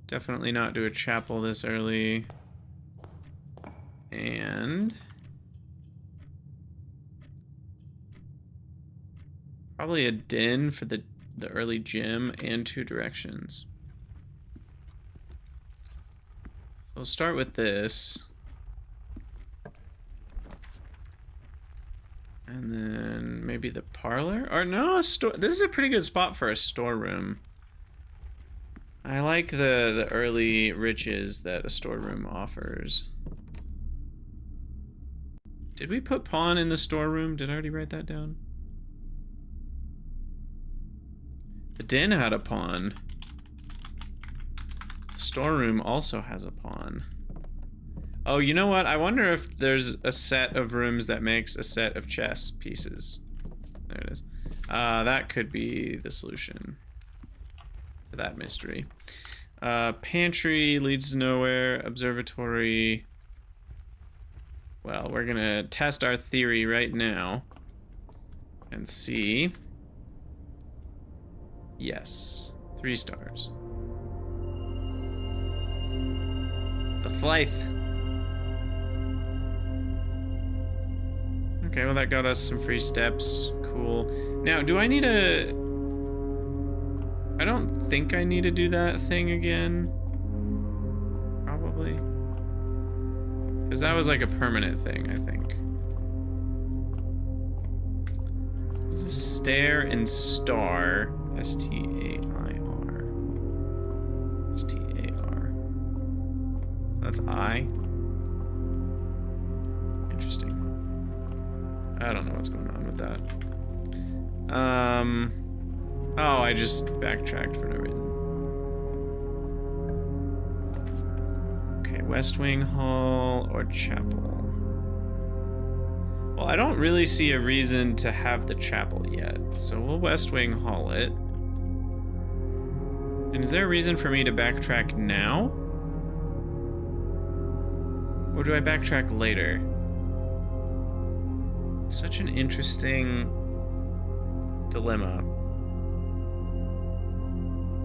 definitely not do a chapel this early. And probably a den for the early gym and 2 directions. We'll start with this. And then maybe the parlor? Or no, a store. This is a pretty good spot for a storeroom. I like the early riches that a storeroom offers. Did we put pawn in the storeroom? Did I already write that down? The den had a pawn. The storeroom also has a pawn. Oh, you know what? I wonder if there's a set of rooms that makes a set of chess pieces. There it is. That could be the solution to that mystery. Pantry leads to nowhere. Observatory. Well, we're gonna test our theory right now and see. Yes, 3 stars. The Flythe. Okay, well that got us some free steps. Cool. Now, do I need a... I don't think I need to do that thing again. Probably. Because that was like a permanent thing, I think. This is Stare and Star. S-T-A-I-R. S-T-A-R. That's I. Interesting. I don't know what's going on with that. Oh, I just backtracked for no reason. Okay, West Wing Hall or Chapel. Well, I don't really see a reason to have the chapel yet, so we'll West Wing Hall it. And is there a reason for me to backtrack now? Or do I backtrack later? It's such an interesting dilemma.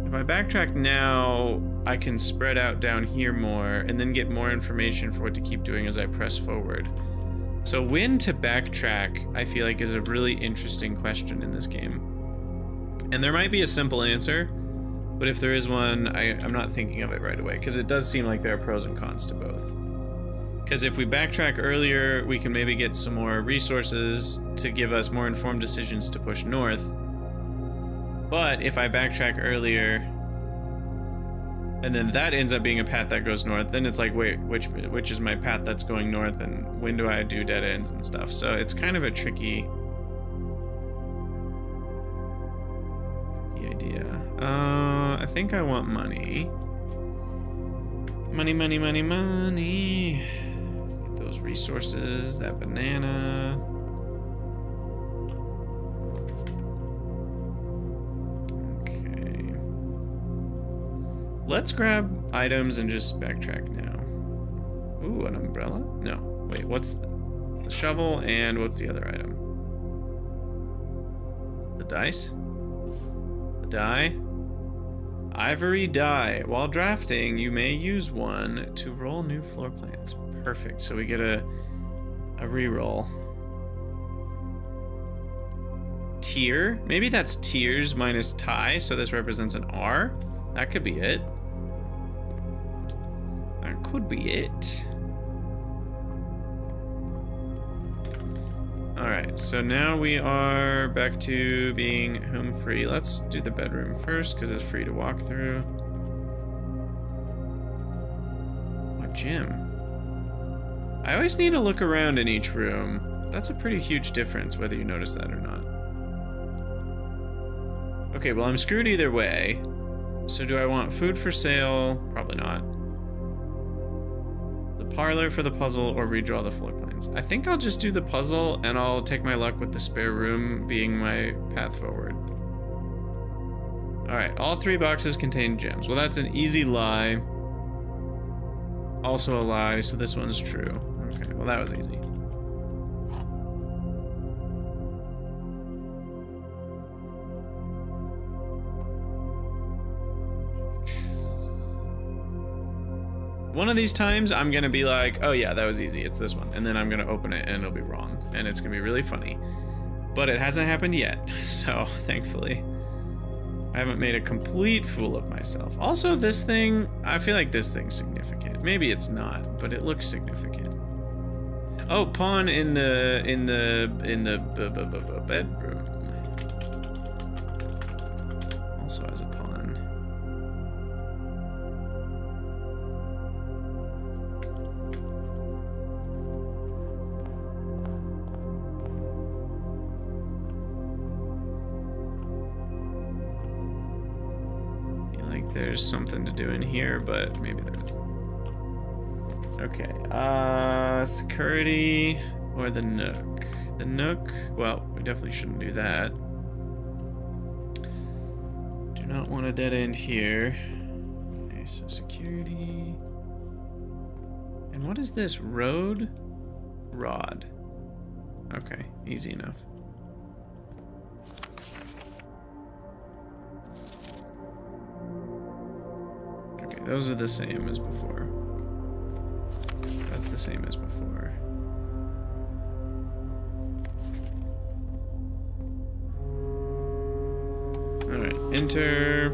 If I backtrack now, I can spread out down here more and then get more information for what to keep doing as I press forward. So when to backtrack, I feel like, is a really interesting question in this game. And there might be a simple answer, but if there is one, I'm not thinking of it right away, because it does seem like there are pros and cons to both. Because if we backtrack earlier, we can maybe get some more resources to give us more informed decisions to push north. But if I backtrack earlier, and then that ends up being a path that goes north, then it's like, wait, which is my path that's going north, and when do I do dead ends and stuff? So it's kind of a tricky idea. I think I want money. Money, money, money, money. Get those resources, that banana. Let's grab items and just backtrack now. Ooh, an umbrella? No. Wait, what's the shovel and what's the other item? The dice? The die? Ivory die. While drafting, you may use one to roll new floor plans. Perfect. So we get a reroll. Tier? Maybe that's tiers minus tie, so this represents an R? That could be it. That could be it. Alright, so now we are back to being home free. Let's do the bedroom first, because it's free to walk through. What gym? I always need to look around in each room. That's a pretty huge difference, whether you notice that or not. Okay, well, I'm screwed either way. So do I want food for sale? Probably not. The parlor for the puzzle or redraw the floor plans. I think I'll just do the puzzle and I'll take my luck with the spare room being my path forward. Alright, all 3 boxes contain gems. Well, that's an easy lie. Also a lie, so this one's true. Okay, well that was easy. One of these times, I'm gonna be like, oh yeah, that was easy, it's this one. And then I'm gonna open it and it'll be wrong. And it's gonna be really funny. But it hasn't happened yet, so thankfully. I haven't made a complete fool of myself. Also, this thing, I feel like this thing's significant. Maybe it's not, but it looks significant. Oh, pawn in the bedroom. Also has a pawn. There's something to do in here, but maybe there isn't. Okay, security or the Nook? The Nook, well, we definitely shouldn't do that. Do not want a dead end here. Okay, so security. And what is this? Road? Rod. Okay, easy enough. Okay, those are the same as before. That's the same as before. Alright, enter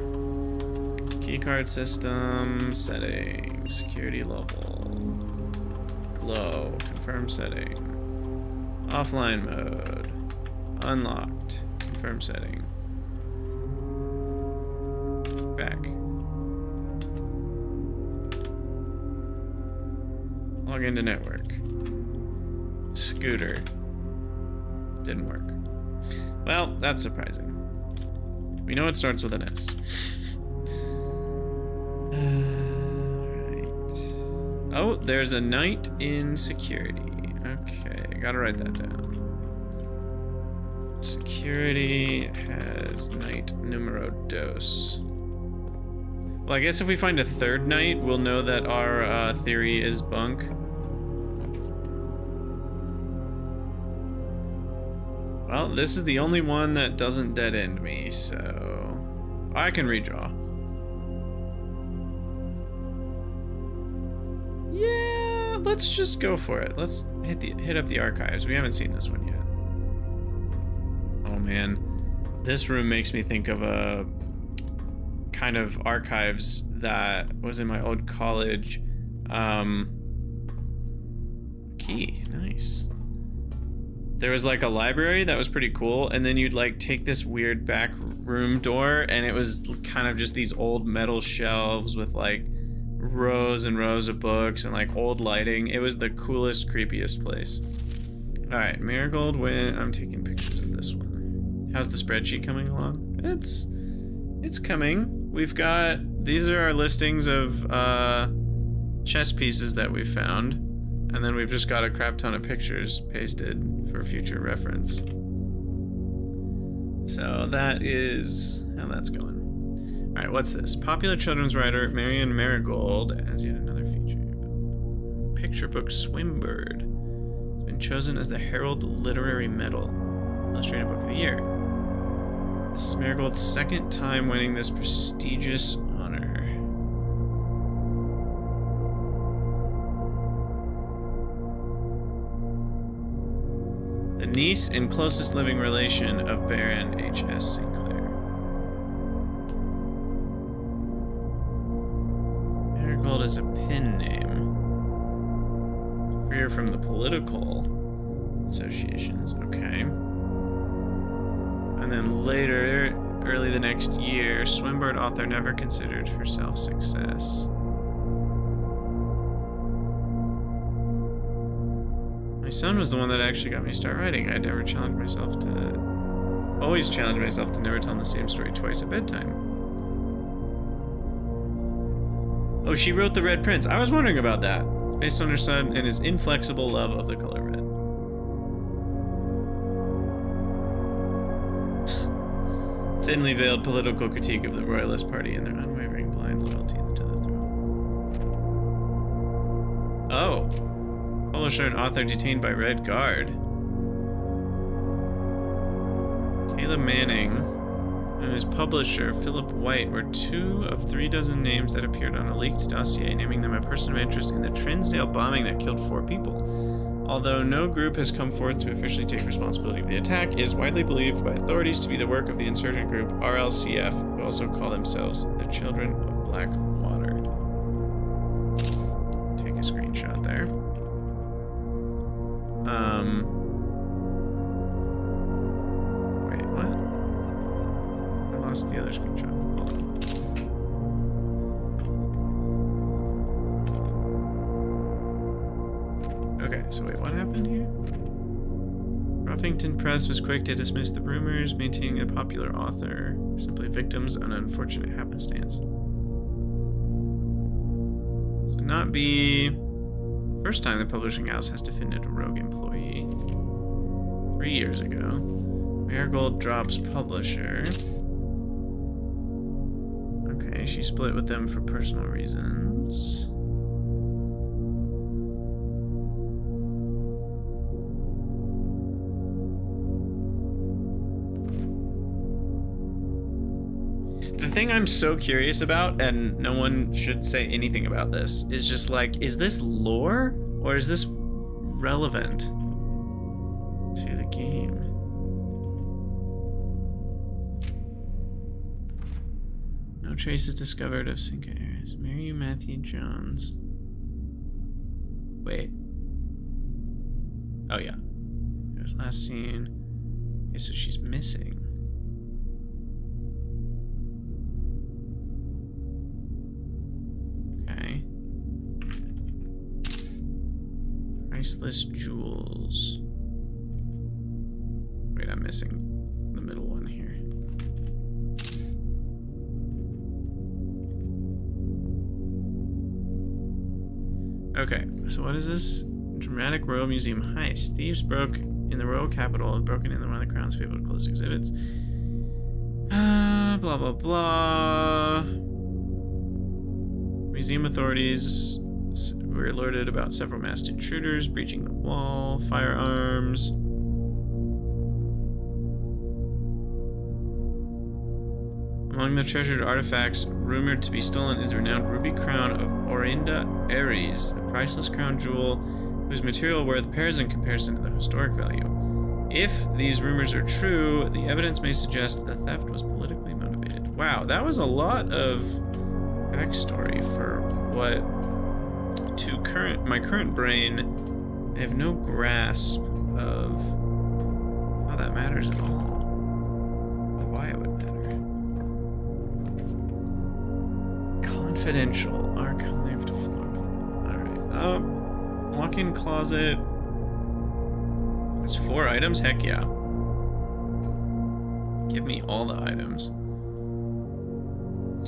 keycard system settings, security level, low, confirm setting, offline mode, unlocked, confirm setting, back, log into network, scooter, didn't work. Well, that's surprising. We know it starts with an S. Right. Oh, there's a knight in security. Okay, gotta write that down. Security has knight numero dos. Well, I guess if we find a third knight, we'll know that our theory is bunk. Well, this is the only one that doesn't dead end me, so I can redraw. Yeah, let's just go for it. Let's hit up the archives. We haven't seen this one yet. Oh man, this room makes me think of a kind of archives that was in my old college. Key, nice. There was like a library that was pretty cool, and then you'd like take this weird back room door, and it was kind of just these old metal shelves with like rows and rows of books and like old lighting. It was the coolest, creepiest place. All right, Marigold went. I'm taking pictures of this one. How's the spreadsheet coming along? It's coming. We've got, these are our listings of chess pieces that we found, and then we've just got a crap ton of pictures pasted for future reference. So that is how that's going. All right, what's this? Popular children's writer Marion Marigold adds yet another feature. Picture book Swimbird has been chosen as the Herald Literary Medal Illustrated Book of the Year. This is Marigold's second time winning this prestigious honor. The niece and closest living relation of Baron H.S. Sinclair. Marigold is a pen name. Freer from the political associations, okay. And then later, early the next year, Swimbird author never considered herself success. My son was the one that actually got me to start writing. I'd never challenged myself to... Always challenged myself to never tell the same story twice at bedtime. Oh, she wrote The Red Prince. I was wondering about that. Based on her son and his inflexible love of the color red. Thinly veiled political critique of the Royalist Party and their unwavering blind loyalty to the throne. Oh. Publisher and author detained by Red Guard. Caleb Manning and his publisher, Philip White, were 2 of 3 dozen names that appeared on a leaked dossier naming them a person of interest in the Trinsdale bombing that killed 4 people. Although no group has come forth to officially take responsibility for the attack, it is widely believed by authorities to be the work of the insurgent group RLCF, who also call themselves the Children of Black Water. Take a screenshot there. Wait, what? I lost the other screenshot. Hold on. Okay, so wait, what happened here? Ruffington Press was quick to dismiss the rumors, maintaining a popular author were simply victims of an unfortunate happenstance. So not be first time the publishing house has defended a rogue employee. 3 years ago, Marigold drops publisher. Okay, Okay, she split with them for personal reasons. The thing I'm so curious about, and no one should say anything about this, is just like, is this lore or is this relevant to the game? No traces discovered of Cinco Aires. Mary Matthew Jones. Wait. Oh yeah. There's last scene. Okay, so she's missing. Okay. Priceless jewels. Wait, I'm missing the middle one here. Okay, so what is this? Dramatic Royal Museum heist. Thieves broke in the royal capital and broken into one of the crown's favorite closed exhibits. Blah, blah, blah. Museum authorities were alerted about several masked intruders breaching the wall, firearms. Among the treasured artifacts rumored to be stolen is the renowned ruby crown of Orinda Aries, the priceless crown jewel whose material worth pales in comparison to the historic value. If these rumors are true, the evidence may suggest the theft was politically motivated. Wow, that was a lot of backstory for what, to my current brain, I have no grasp of how that matters at all, or why it would matter. Confidential, archived floor plan. Alright, walk-in closet. It's 4 items? Heck yeah. Give me all the items.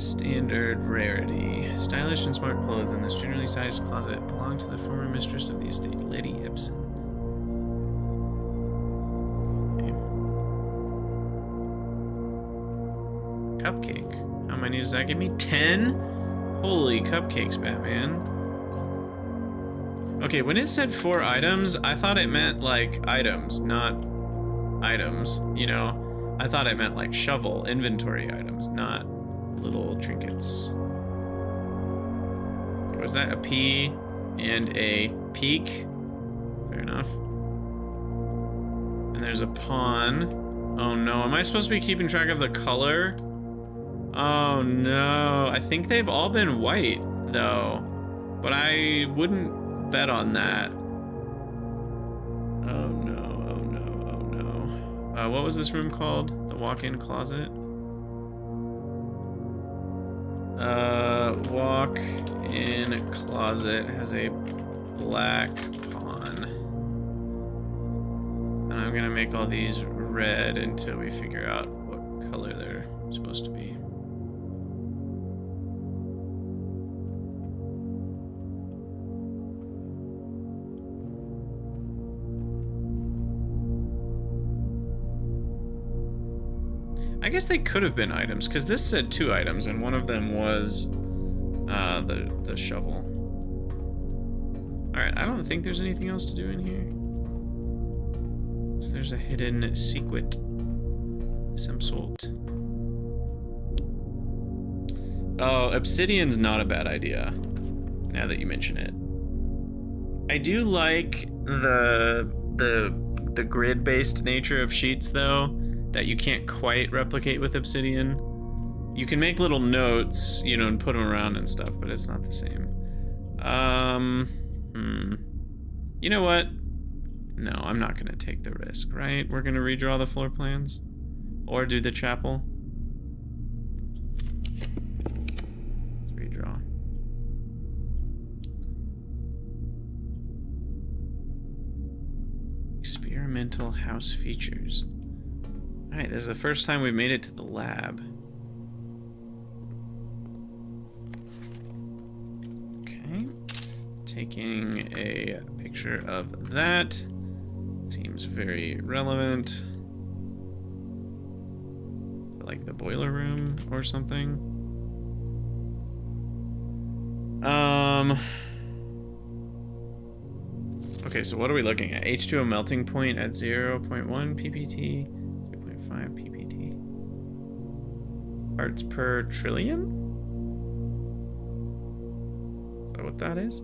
Standard rarity. Stylish and smart clothes in this generally sized closet belong to the former mistress of the estate, Lady Ibsen. Okay. Cupcake. How many does that give me? 10? Holy cupcakes, Batman. Okay, when it said 4 items, I thought it meant like items, not items. You know, I thought it meant like shovel, inventory items, not little trinkets. Was that a P and a peak? Fair enough. And there's a pawn. Oh no, am I supposed to be keeping track of the color? Oh no, I think they've all been white though, but I wouldn't bet on that. Oh no, oh no, oh no. What was this room called? The walk-in closet? Walk-in closet has a black pawn. And I'm gonna make all these red until we figure out what color they're supposed to be. I guess they could have been items, because this said 2 items, and one of them was the shovel. Alright, I don't think there's anything else to do in here. So there's a hidden secret of some sort. Oh, obsidian's not a bad idea, now that you mention it. I do like the grid-based nature of sheets, though, that you can't quite replicate with obsidian. You can make little notes, you know, and put them around and stuff, but it's not the same. You know what? No, I'm not gonna take the risk, right? We're gonna redraw the floor plans? Or do the chapel? Let's redraw. Experimental house features. Alright, this is the first time we've made it to the lab. Okay. Taking a picture of that. Seems very relevant. Like the boiler room or something. Okay, so what are we looking at? H2O melting point at 0.1 ppt, 2.5 ppt. Parts per trillion? Is that what that is?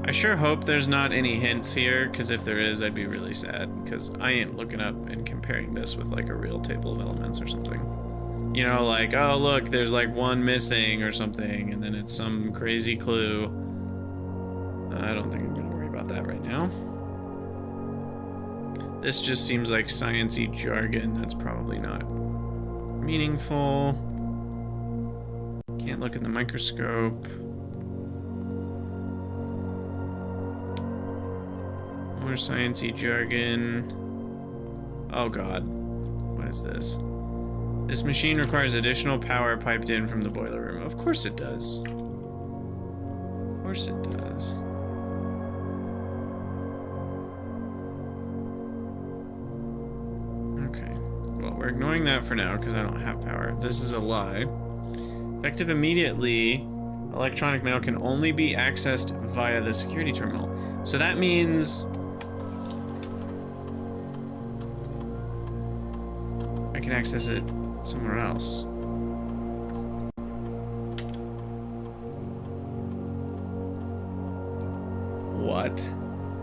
I sure hope there's not any hints here, because if there is, I'd be really sad, because I ain't looking up and comparing this with like a real table of elements or something. You know, like, oh look, there's like one missing or something, and then it's some crazy clue. I don't think I'm gonna worry about that right now. This just seems like science-y jargon that's probably not meaningful. Can't look in the microscope. More science-y jargon. Oh god. What is this? This machine requires additional power piped in from the boiler room. Of course it does. Of course it does. Okay. Well, we're ignoring that for now because I don't have power. This is a lie. Effective immediately, electronic mail can only be accessed via the security terminal. So that means I can access it somewhere else. What?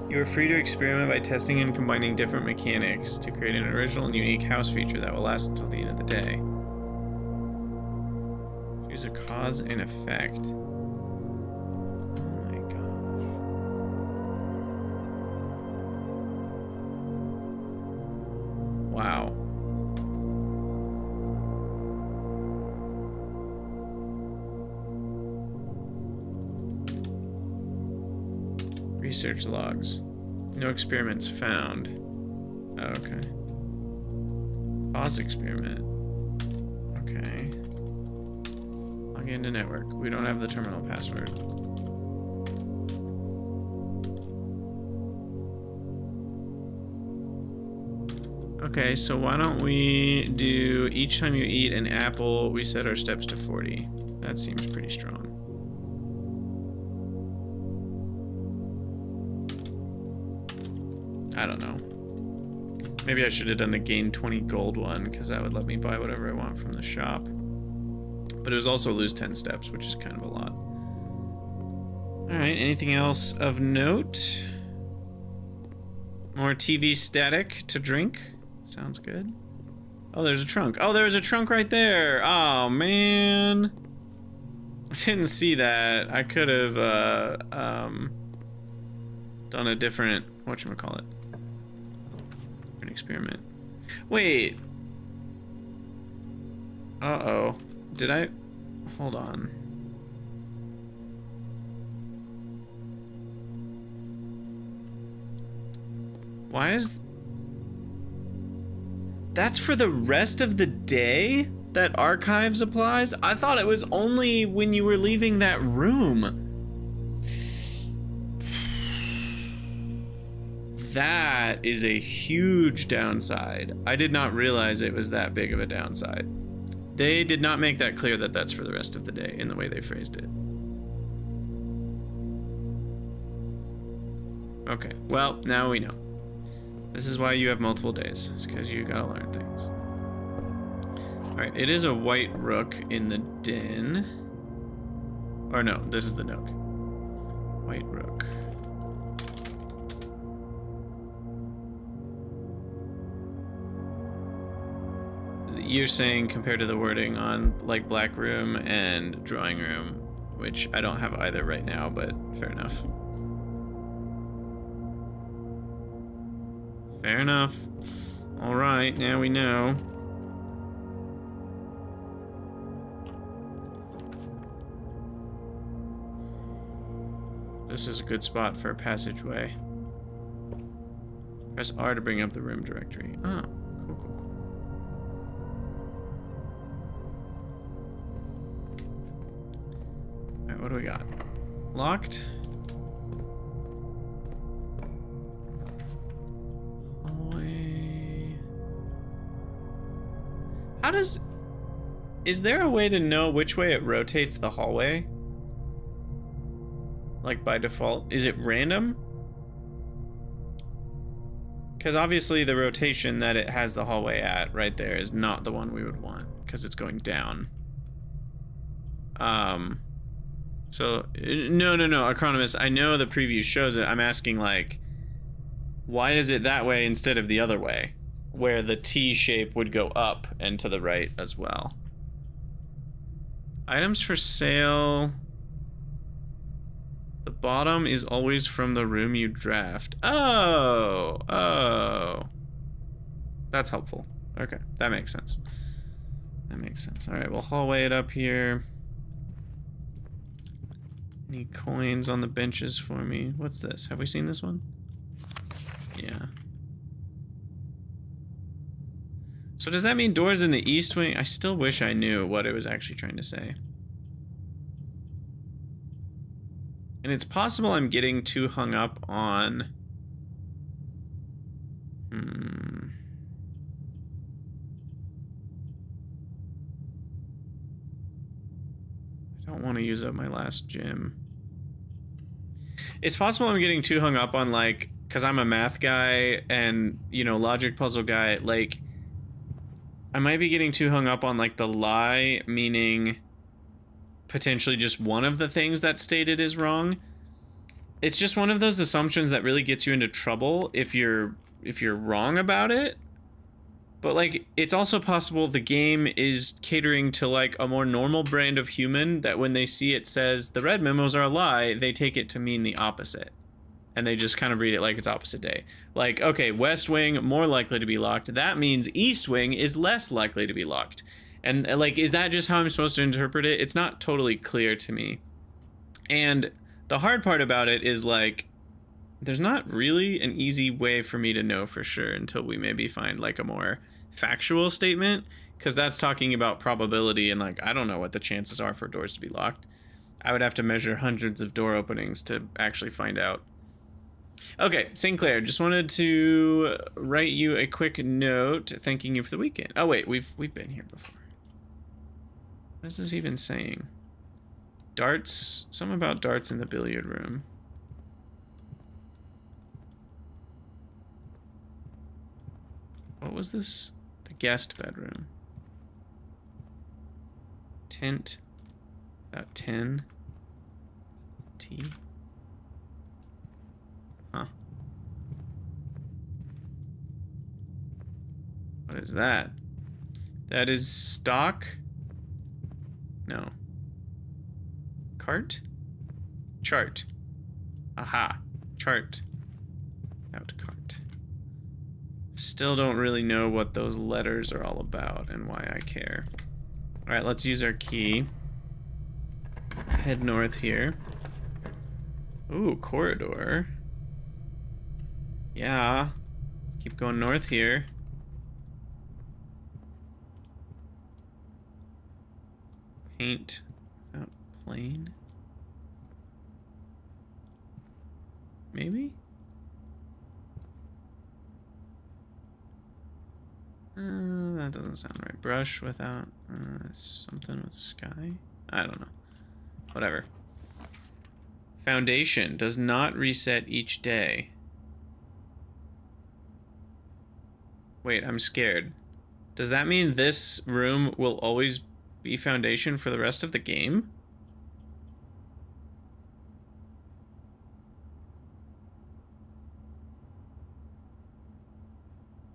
You are free to experiment by testing and combining different mechanics to create an original and unique house feature that will last until the end of the day. Use a cause and effect. Oh my gosh. Wow. Research logs. No experiments found. Oh, okay. Pause experiment. Okay. Log into network. We don't have the terminal password. Okay, so why don't we do each time you eat an apple, we set our steps to 40. That seems pretty strong. I don't know. Maybe I should have done the gain 20 gold one, because that would let me buy whatever I want from the shop. But it was also lose 10 steps, which is kind of a lot. Alright, anything else of note? More TV static to drink. Sounds good. Oh, there's a trunk. Oh, there's a trunk right there. Oh, man. I didn't see that. I could have done a different, whatchamacallit, an experiment. Wait. Uh-oh. Did I? Hold on. Why is... That's for the rest of the day that archives applies? I thought it was only when you were leaving that room. That is a huge downside. I did not realize it was that big of a downside. They did not make that clear that that's for the rest of the day in the way they phrased it. Okay, well, now we know. This is why you have multiple days. It's because you gotta learn things. Alright, it is a white rook in the den. Or no, this is the nook. White rook. You're saying compared to the wording on like black room and drawing room, which I don't have either right now, but fair enough. Fair enough. All right, now we know. This is a good spot for a passageway. Press R to bring up the room directory. Ah, cool, cool, cool. Alright, what do we got? Locked. Hallway. How does... Is there a way to know which way it rotates the hallway? Like by default? Is it random? Because obviously the rotation that it has the hallway at right there is not the one we would want, because it's going down. So, no, Acronomist, I know the preview shows it. I'm asking, like, why is it that way instead of the other way? Where the T shape would go up and to the right as well. Items for sale. The bottom is always from the room you draft. Oh. That's helpful. Okay, that makes sense. All right, we'll hallway it up here. Any coins on the benches for me? What's this? Have we seen this one? Yeah. So does that mean doors in the east wing? I still wish I knew what it was actually trying to say. And it's possible I'm getting too hung up on... I don't want to use up my last gem. It's possible I'm getting too hung up on, like, because I'm a math guy and, you know, logic puzzle guy, like, I might be getting too hung up on, like, the lie, meaning potentially just one of the things that's stated is wrong. It's just one of those assumptions that really gets you into trouble if you're wrong about it. But, like, it's also possible the game is catering to, like, a more normal brand of human that when they see it says the red memos are a lie, they take it to mean the opposite. And they just kind of read it like it's opposite day. Like, okay, west wing, more likely to be locked. That means east wing is less likely to be locked. And, like, is that just how I'm supposed to interpret it? It's not totally clear to me. And the hard part about it is, like, there's not really an easy way for me to know for sure until we maybe find, like, a more factual statement, because that's talking about probability, and, like, I don't know what the chances are for doors to be locked. I would have to measure hundreds of door openings to actually find out. Okay, Sinclair, just wanted to write you a quick note thanking you for the weekend. Oh wait, we've been here before. What is this even saying? Darts, something about darts in the billiard room. What was this? The guest bedroom. Tent. About 10. T. Huh. What is that? That is stock? No. Cart? Chart. Aha. Chart. Without cart. Still don't really know what those letters are all about and why I care. Alright, let's use our key. Head north here. Ooh, corridor. Yeah. Keep going north here. Paint without plane. Maybe? That doesn't sound right. Brush without something with sky? I don't know. Whatever. Foundation does not reset each day. Wait, I'm scared. Does that mean this room will always be foundation for the rest of the game?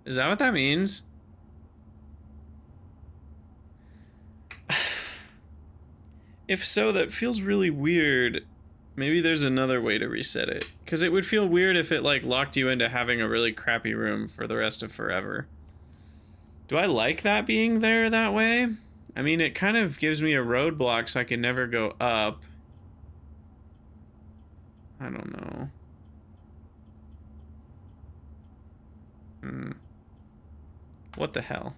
Is that what that means? If so, that feels really weird. Maybe there's another way to reset it. Because it would feel weird if it, like, locked you into having a really crappy room for the rest of forever. Do I like that being there that way? I mean, it kind of gives me a roadblock so I can never go up. I don't know. What the hell?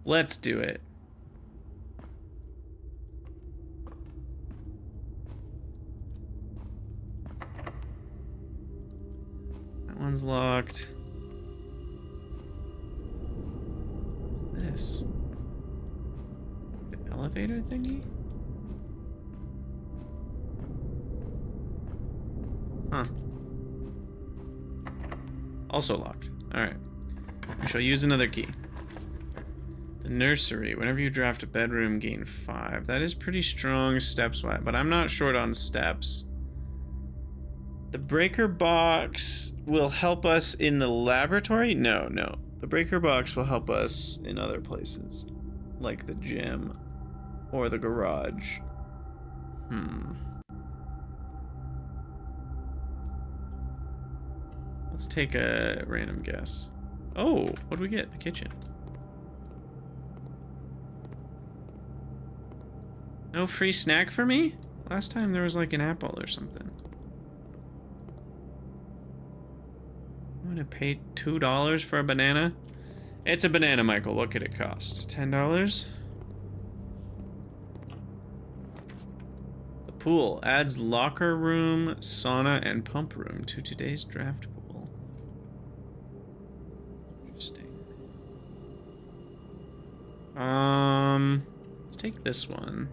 Let's do it. one's locked. What's this? An elevator thingy? Huh. Also locked. Alright. We shall use another key. The nursery. Whenever you draft a bedroom, gain 5. That is pretty strong steps-wise, but I'm not short on steps. The breaker box will help us in the laboratory? No. The breaker box will help us in other places, like the gym or the garage. Let's take a random guess. Oh, what do we get? The kitchen. No free snack for me? Last time there was like an apple or something. I'm gonna pay $2 for a banana? It's a banana, Michael. What could it cost? $10? The pool adds locker room, sauna, and pump room to today's draft pool. Interesting. Let's take this one.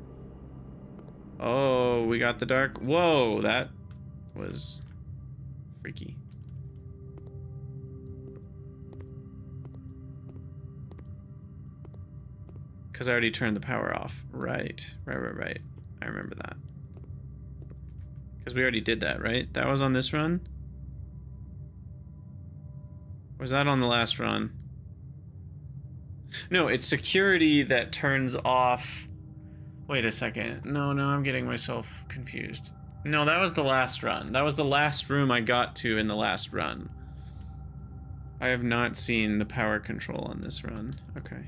Oh, we got the dark. Whoa, that was freaky. Because I already turned the power off. Right. I remember that. Because we already did that, right? That was on this run? Or was that on the last run? No, it's security that turns off. Wait a second. No, I'm getting myself confused. No, that was the last run. That was the last room I got to in the last run. I have not seen the power control on this run. Okay.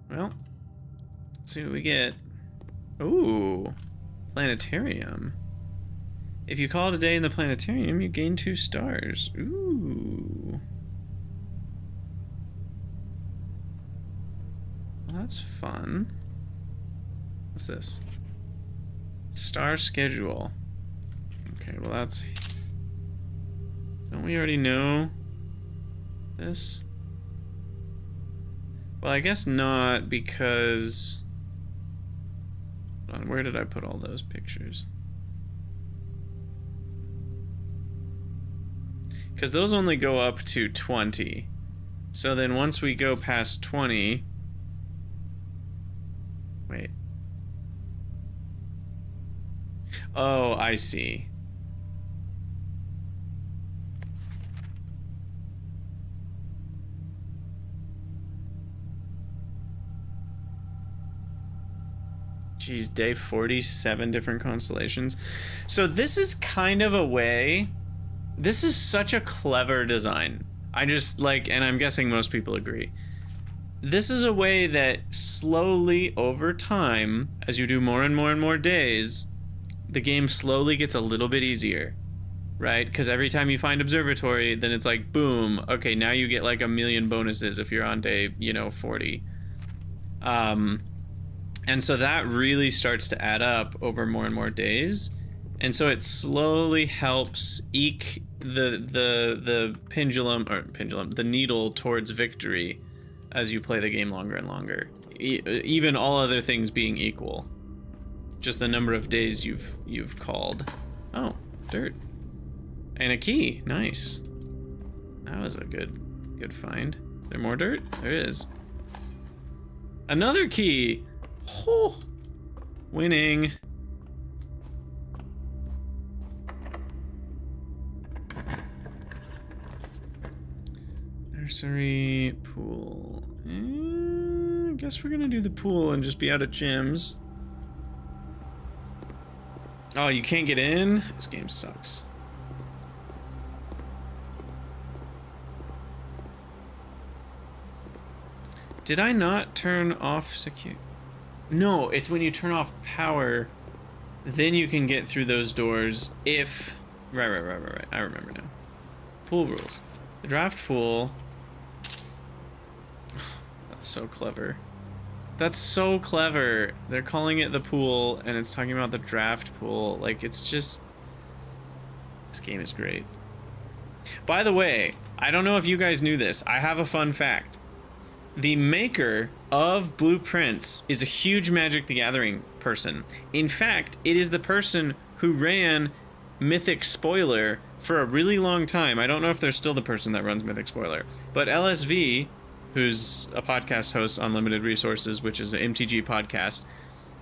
Well, let's see what we get. Ooh, planetarium. If you call it a day in the planetarium, you gain 2 stars. Ooh. Well, that's fun. What's this? Star schedule. Okay, well that's... Don't we already know this? Well, I guess not, because... Hold on, where did I put all those pictures? Because those only go up to 20. So then once we go past 20... Wait. Oh, I see. Geez, day 47 different constellations. So this is kind of a way... This is such a clever design. I just like, and I'm guessing most people agree. This is a way that slowly over time, as you do more and more days, the game slowly gets a little bit easier, right? Because every time you find observatory, then it's like, boom, okay, now you get like 1,000,000 bonuses if you're on day, 40. And so that really starts to add up over more and more days. And so it slowly helps eke the pendulum, the needle towards victory as you play the game longer and longer. Even all other things being equal. Just the number of days you've called. Oh, dirt. And a key. Nice. That was a good find. Is there more dirt? There is. Another key. Oh, winning. Nursery, pool. I guess we're gonna do the pool and just be out of gyms. Oh, you can't get in? This game sucks. Did I not turn off secure? No, it's when you turn off power, then you can get through those doors if... Right. I remember now. Pool rules. The draft pool... That's so clever. That's so clever. They're calling it the pool, and it's talking about the draft pool. Like, it's just... This game is great. By the way, I don't know if you guys knew this. I have a fun fact. The maker of Blueprints is a huge Magic the Gathering person. In fact, it is the person who ran Mythic Spoiler for a really long time. I don't know if they're still the person that runs Mythic Spoiler. But LSV, who's a podcast host on Limited Resources, which is an MTG podcast,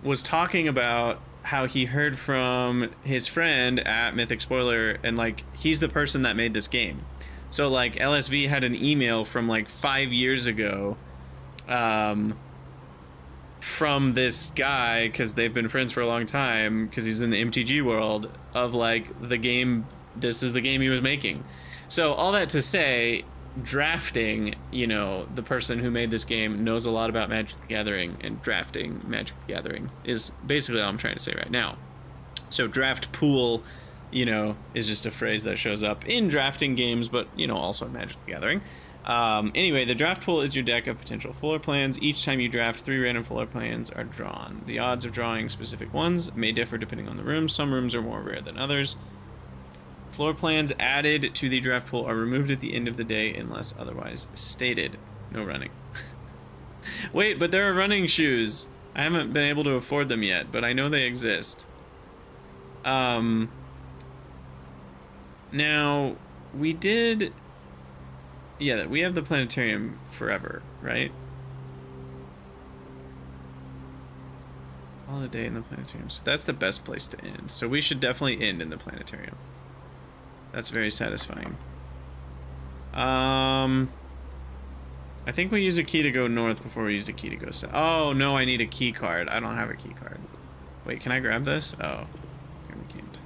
was talking about how he heard from his friend at Mythic Spoiler, and like, he's the person that made this game. So like, LSV had an email from like 5 years ago from this guy, because they've been friends for a long time, because he's in the MTG world, of like, the game, this is the game he was making. So all that to say, drafting, you know, the person who made this game knows a lot about Magic the Gathering, and drafting Magic the Gathering is basically all I'm trying to say right now. So draft pool, you know, is just a phrase that shows up in drafting games, but, you know, also in Magic the Gathering. Anyway, the draft pool is your deck of potential floor plans. Each time you draft, 3 random floor plans are drawn. The odds of drawing specific ones may differ depending on the room. Some rooms are more rare than others. Floor plans added to the draft pool are removed at the end of the day unless otherwise stated. No running. Wait, but there are running shoes. I haven't been able to afford them yet, but I know they exist. Now, we did... Yeah, we have the planetarium forever, right? All the day in the planetarium. So that's the best place to end. So we should definitely end in the planetarium. That's very satisfying. I think we use a key to go north before we use a key to go south. Oh, no, I need a key card. I don't have a key card. Wait, can I grab this? Oh, here we can't.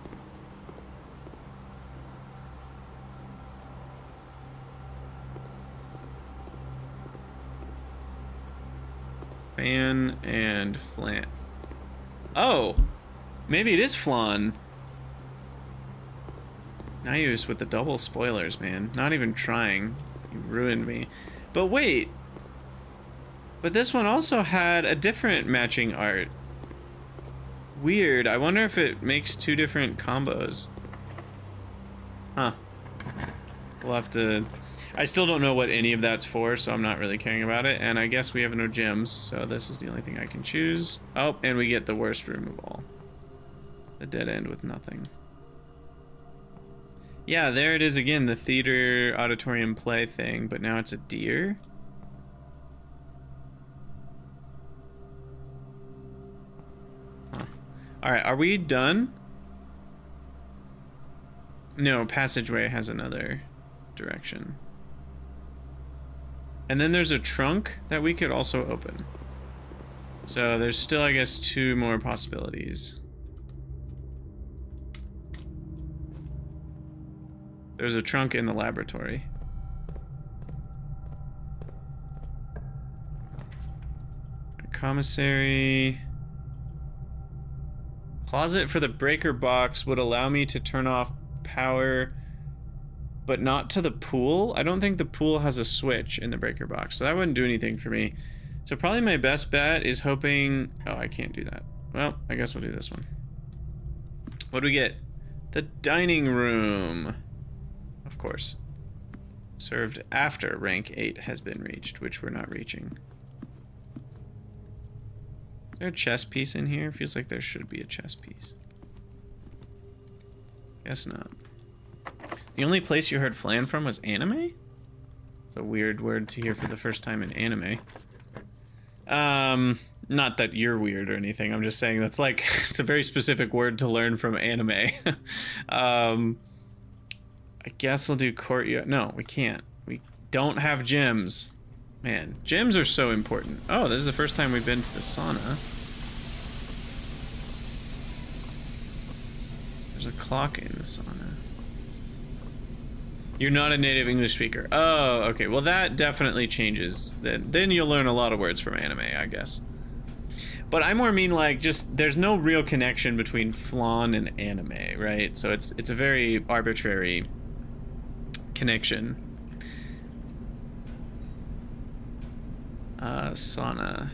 Fan and Flan. Oh, maybe it is Flan. Nius with the double spoilers, man. Not even trying. You ruined me. But wait. But this one also had a different matching art. Weird. I wonder if it makes 2 different combos. Huh. We'll have to... I still don't know what any of that's for, so I'm not really caring about it. And I guess we have no gems, so this is the only thing I can choose. Oh, and we get the worst room of all. The dead end with nothing. Yeah, there it is again, the theater auditorium play thing, but now it's a deer. Huh. Alright, are we done? No, passageway has another direction. And then there's a trunk that we could also open. So there's still, I guess, 2 more possibilities. There's a trunk in the laboratory. A commissary. Closet for the breaker box would allow me to turn off power, but not to the pool. I don't think the pool has a switch in the breaker box, so that wouldn't do anything for me. So probably my best bet is hoping... Oh, I can't do that. Well, I guess we'll do this one. What do we get? The dining room. Of course. Served after rank 8 has been reached, which we're not reaching. Is there a chess piece in here? Feels like there should be a chess piece. Guess not. The only place you heard flan from was anime? It's a weird word to hear for the first time in anime. Not that you're weird or anything. I'm just saying that's like, it's a very specific word to learn from anime. I guess we'll do courtyard. No, we can't. We don't have gyms. Man, gyms are so important. Oh, this is the first time we've been to the sauna. There's a clock in the sauna. You're not a native English speaker. Oh, okay. Well, that definitely changes. Then you'll learn a lot of words from anime, I guess. But I more mean like just there's no real connection between flan and anime, right? So it's a very arbitrary connection. Sauna.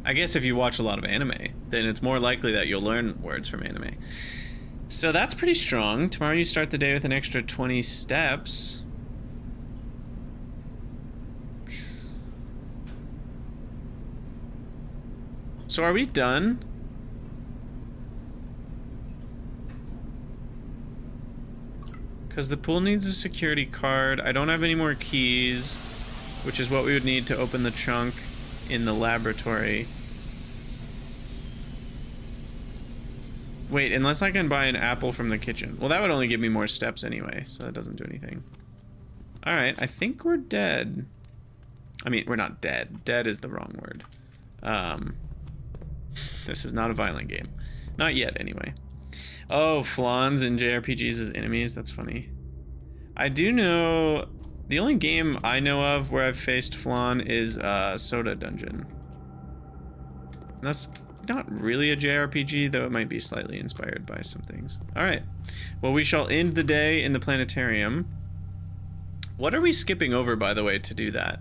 I guess if you watch a lot of anime, then it's more likely that you'll learn words from anime. So that's pretty strong. Tomorrow you start the day with an extra 20 steps. So are we done? Because the pool needs a security card. I don't have any more keys, which is what we would need to open the trunk in the laboratory. Wait, unless I can buy an apple from the kitchen. Well, that would only give me more steps anyway, so that doesn't do anything. Alright, I think we're dead. I mean, we're not dead. Dead is the wrong word. This is not a violent game. Not yet, anyway. Oh, flans and JRPGs as enemies. That's funny. I do know... The only game I know of where I've faced flan is Soda Dungeon. And that's not really a JRPG, though it might be slightly inspired by some things. Alright. Well, we shall end the day in the planetarium. What are we skipping over, by the way, to do that?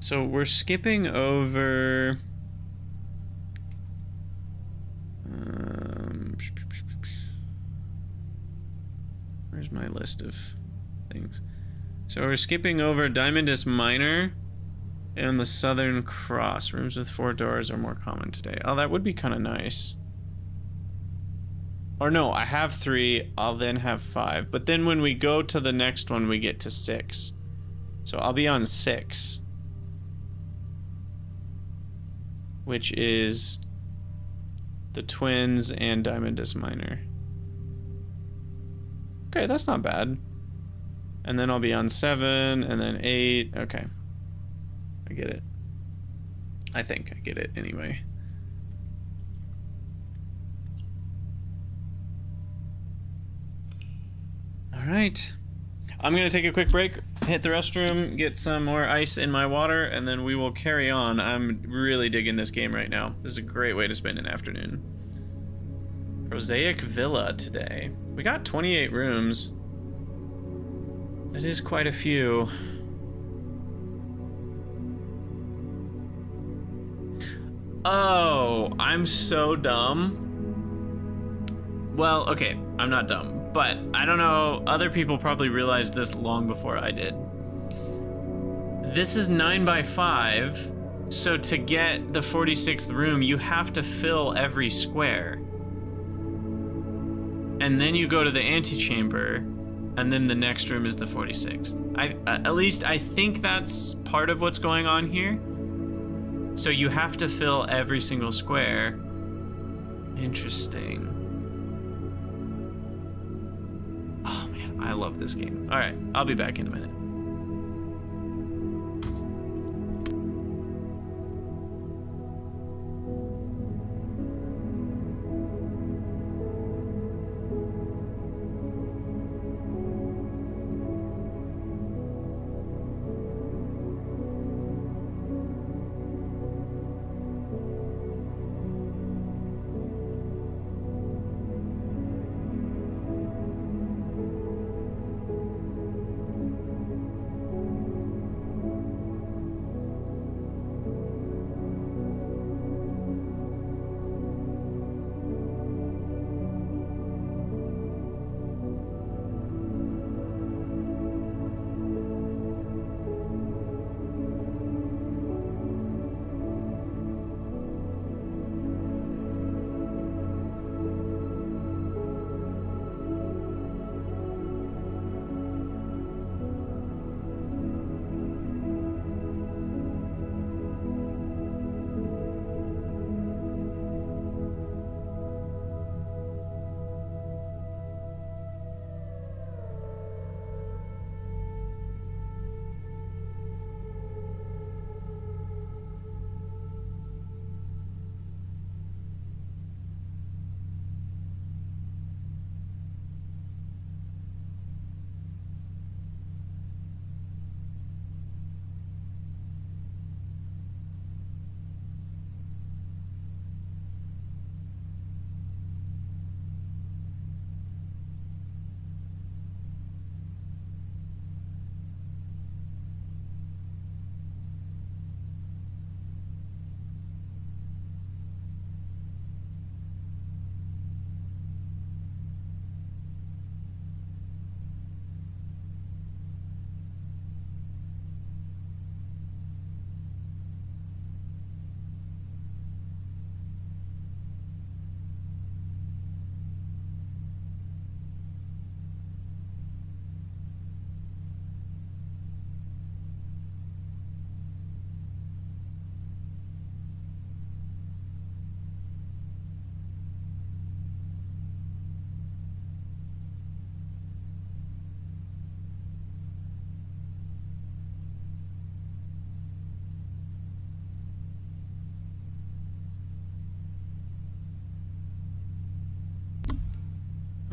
So we're skipping over... where's my list of things? So we're skipping over Diamondus Minor and the Southern Cross. Rooms with 4 doors are more common today. Oh, that would be kind of nice. Or no, I have 3, I'll then have 5. But then when we go to the next one, we get to 6. So I'll be on 6. Which is the Twins and Diamondus Minor. Okay, that's not bad. And then I'll be on 7, and then 8. Okay. I get it. I think I get it anyway. Alright. I'm gonna take a quick break, hit the restroom, get some more ice in my water, and then we will carry on. I'm really digging this game right now. This is a great way to spend an afternoon. Prosaic Villa today. We got 28 rooms. That is quite a few. Oh, I'm so dumb. Well, okay, I'm not dumb. But, I don't know, other people probably realized this long before I did. This is 9 by 5, so to get the 46th room, you have to fill every square. And then you go to the antechamber, and then the next room is the 46th. At least I think that's part of what's going on here. So you have to fill every single square. Interesting. Oh man, I love this game. Alright, I'll be back in a minute.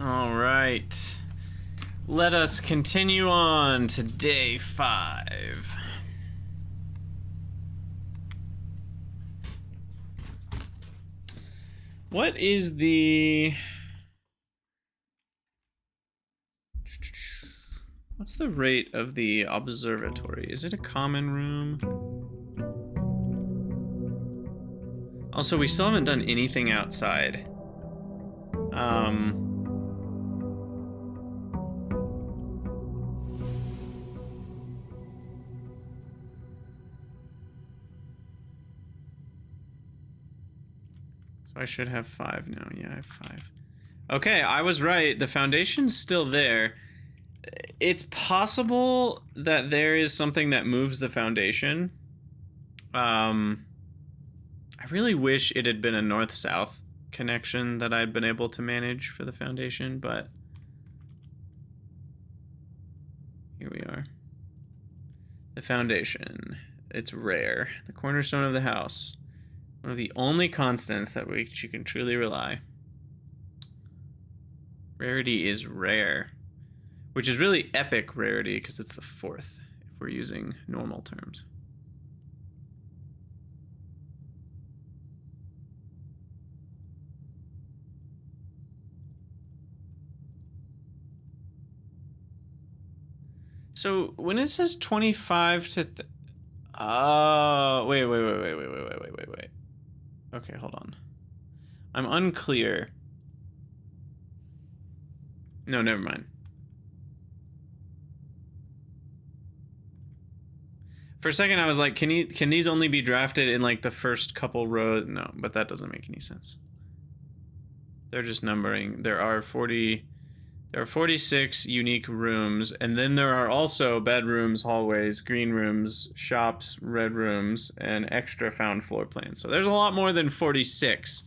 All right. Let us continue on to day 5. What is the... What's the rate of the observatory? Is it a common room? Also, we still haven't done anything outside. So I should have 5 now. Yeah, I have 5. Okay, I was right. The foundation's still there. It's possible that there is something that moves the foundation. I really wish it had been a north-south connection that I'd been able to manage for the foundation, but here we are. The foundation. It's rare. The cornerstone of the house. One of the only constants that which you can truly rely. Rarity is rare. Which is really epic rarity because it's the 4th, if we're using normal terms. So when it says 25 to... Oh, wait. Okay, hold on. I'm unclear. No, never mind. For a second, I was like, can these only be drafted in like the first couple rows? No, but that doesn't make any sense. They're just numbering. There are 46 unique rooms, and then there are also bedrooms, hallways, green rooms, shops, red rooms, and extra found floor plans. So there's a lot more than 46.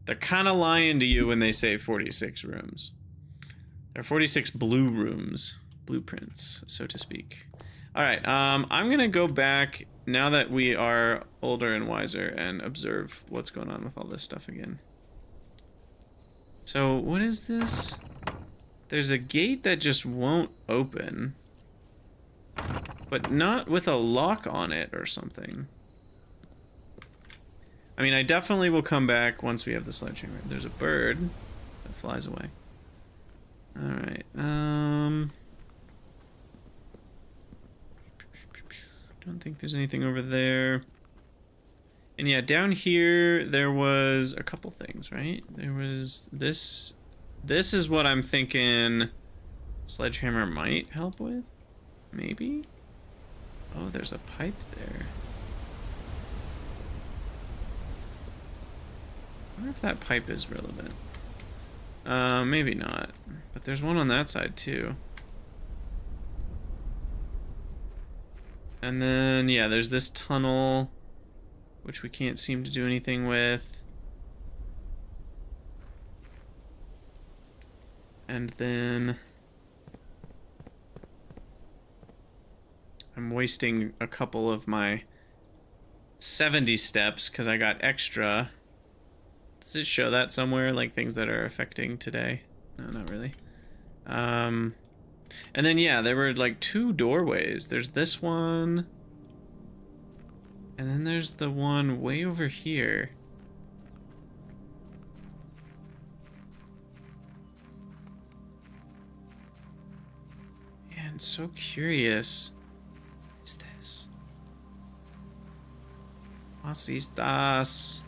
They're kind of lying to you when they say 46 rooms. There are 46 blue rooms, blueprints, so to speak. All right, I'm gonna go back now that we are older and wiser and observe what's going on with all this stuff again. So what is this? There's a gate that just won't open, but not with a lock on it or something. I mean, I definitely will come back once we have the sledgehammer. There's a bird that flies away. All right, don't think there's anything over there. And yeah, down here there was a couple things, right? There was this. This is what I'm thinking sledgehammer might help with. Maybe? Oh, there's a pipe there. I wonder if that pipe is relevant. Maybe not. But there's one on that side too. And then, yeah, there's this tunnel, which we can't seem to do anything with. And then I'm wasting a couple of my 70 steps because I got extra. Does it show that somewhere, like things that are affecting today? No, not really. And then, yeah, there were like 2 doorways. There's this one. And then there's the one way over here. Man, so curious. What is this? Was ist das?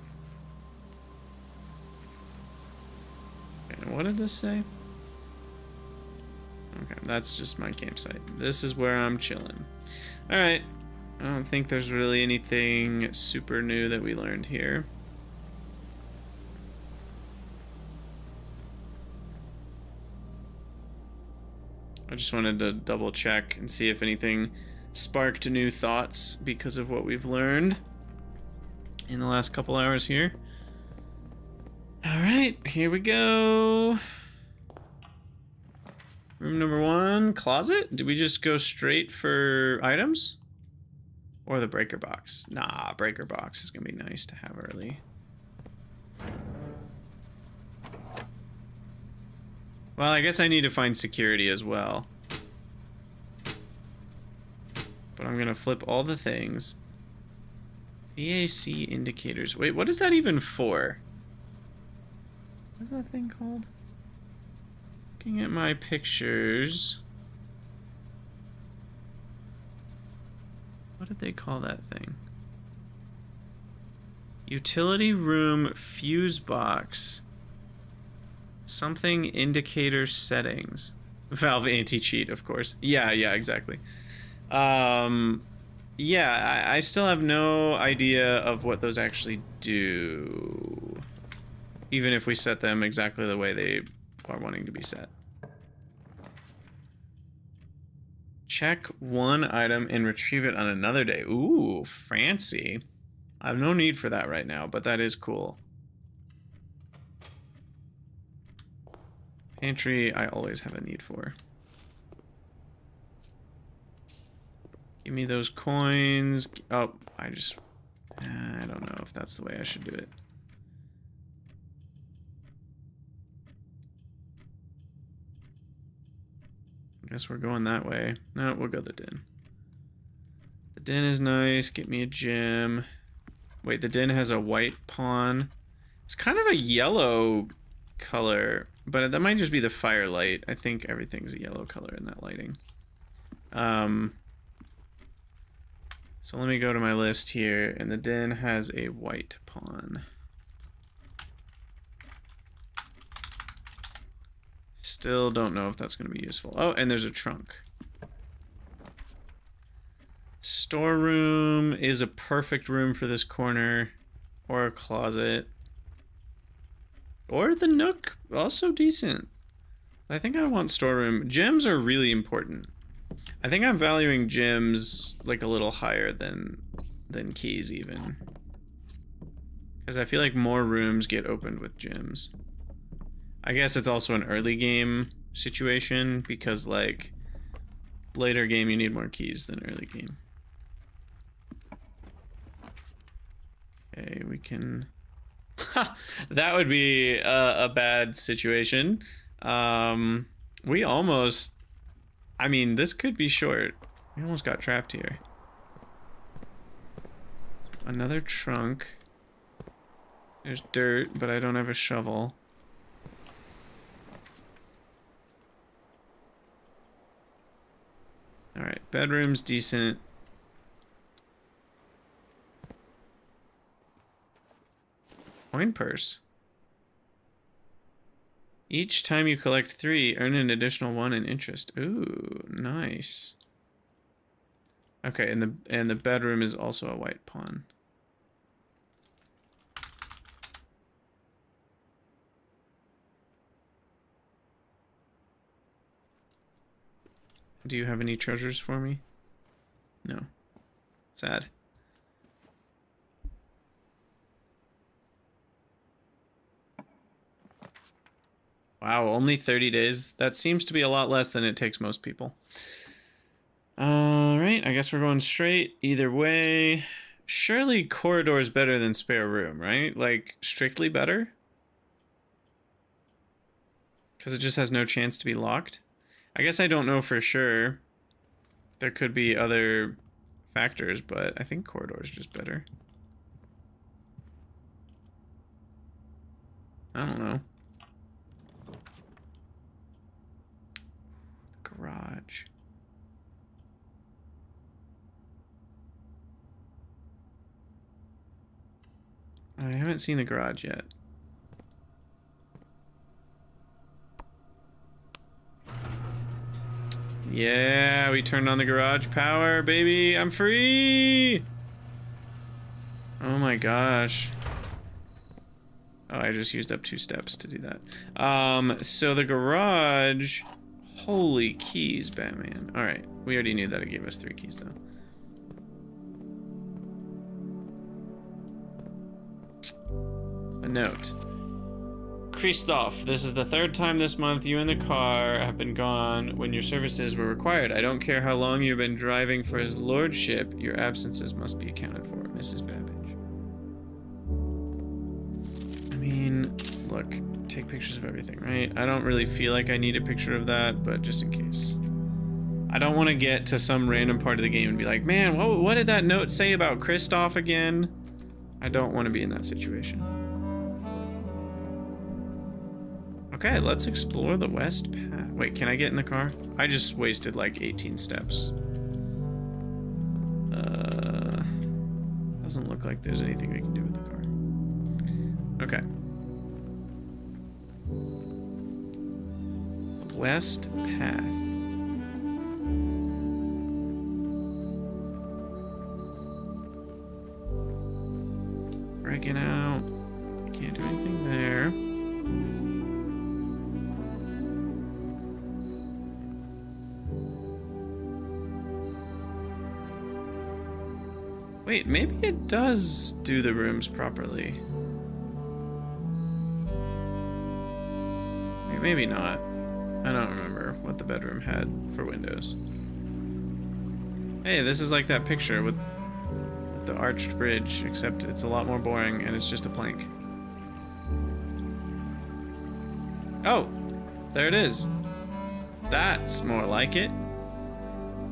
Okay, what did this say? Okay, that's just my campsite. This is where I'm chilling. Alright. I don't think there's really anything super new that we learned here. I just wanted to double check and see if anything sparked new thoughts because of what we've learned in the last couple hours here. Alright, here we go. Room number 1, closet? Did we just go straight for items? Or the breaker box? Nah, breaker box is gonna be nice to have early. Well, I guess I need to find security as well. But I'm gonna flip all the things. VAC indicators. Wait, what is that even for? What's that thing called? Looking at my pictures. What did they call that thing? Utility room fuse box. Something indicator settings. Valve anti-cheat, of course. Yeah, exactly. Yeah, I still have no idea of what those actually do. Even if we set them exactly the way they are wanting to be set. Check one item and retrieve it on another day. Ooh, fancy. I have no need for that right now, but that is cool. Pantry, I always have a need for. Give me those coins. Oh, I don't know if that's the way I should do it. I guess we're going that way. No, we'll go the den. The den is nice. Get me a gem. Wait, the den has a white pawn. It's kind of a yellow color, but that might just be the firelight. I think everything's a yellow color in that lighting. So let me go to my list here, and the den has a white pawn. Still don't know if that's going to be useful. Oh, and there's a trunk. Storeroom is a perfect room for this corner, or a closet. Or the nook, also decent. I think I want storeroom. Gems are really important. I think I'm valuing gems like a little higher than keys even. Because I feel like more rooms get opened with gems. I guess it's also an early game situation because like later game you need more keys than early game. Okay, we can... that would be a bad situation. We almost... I mean, this could be short. We almost got trapped here. Another trunk. There's dirt, but I don't have a shovel. Alright, bedroom's decent. Coin purse. Each time you collect 3, earn an additional 1 in interest. Ooh, nice. Okay, and the bedroom is also a white pawn. Do you have any treasures for me? No. Sad. Wow, only 30 days? That seems to be a lot less than it takes most people. Alright, I guess we're going straight. Either way. Surely corridor is better than spare room, right? Like, strictly better? Because it just has no chance to be locked? I guess I don't know for sure. There could be other factors, but I think corridor is just better. I don't know. Garage. I haven't seen the garage yet. Yeah, we turned on the garage power, baby. I'm free. Oh my gosh. Oh, I just used up 2 steps to do that. So the garage... Holy keys, Batman. Alright, we already knew that it gave us 3 keys, though. A note. Christoph, this is the 3rd time this month you and the car have been gone when your services were required. I don't care how long you've been driving for his lordship, your absences must be accounted for, Mrs. Babbage. I mean, look, take pictures of everything, right? I don't really feel like I need a picture of that, but just in case. I don't want to get to some random part of the game and be like, man, what did that note say about Kristoff again? I don't want to be in that situation. Okay, let's explore the west path. Wait, can I get in the car? I just wasted like 18 steps. Doesn't look like there's anything we can do with the car. Okay. West path. Breaking out. Can't do anything there. Wait, maybe it does do the rooms properly. Wait, maybe not. I don't remember what the bedroom had for windows. Hey, this is like that picture with the arched bridge, except it's a lot more boring and it's just a plank. Oh, there it is. That's more like it.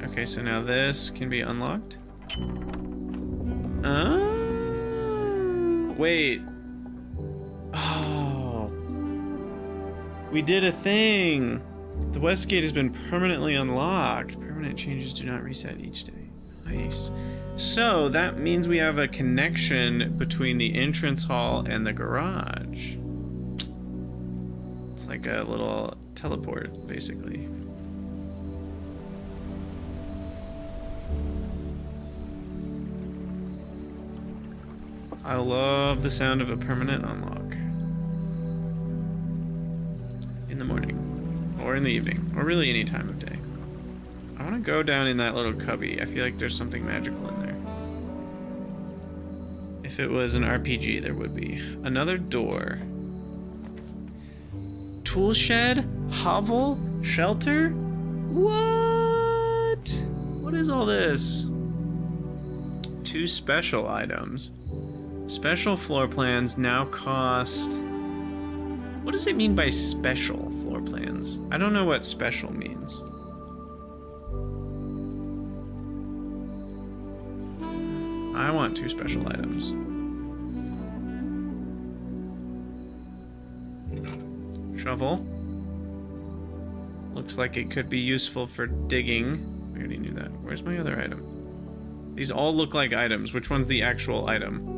Okay, so now this can be unlocked. Wait. Oh. We did a thing. The west gate has been permanently unlocked. Permanent changes do not reset each day. Nice. So that means we have a connection between the entrance hall and the garage. It's like a little teleport, basically. I love the sound of a permanent unlock. In the morning, or in the evening, or really any time of day. I want to go down in that little cubby. I feel like there's something magical in there. If it was an RPG, there would be. Another door. Tool shed? Hovel? Shelter? What? What is all this? 2 special items. Special floor plans now cost... What does it mean by special floor plans? I don't know what special means. I want 2 special items. Shovel. Looks like it could be useful for digging. I already knew that. Where's my other item? These all look like items. Which one's the actual item?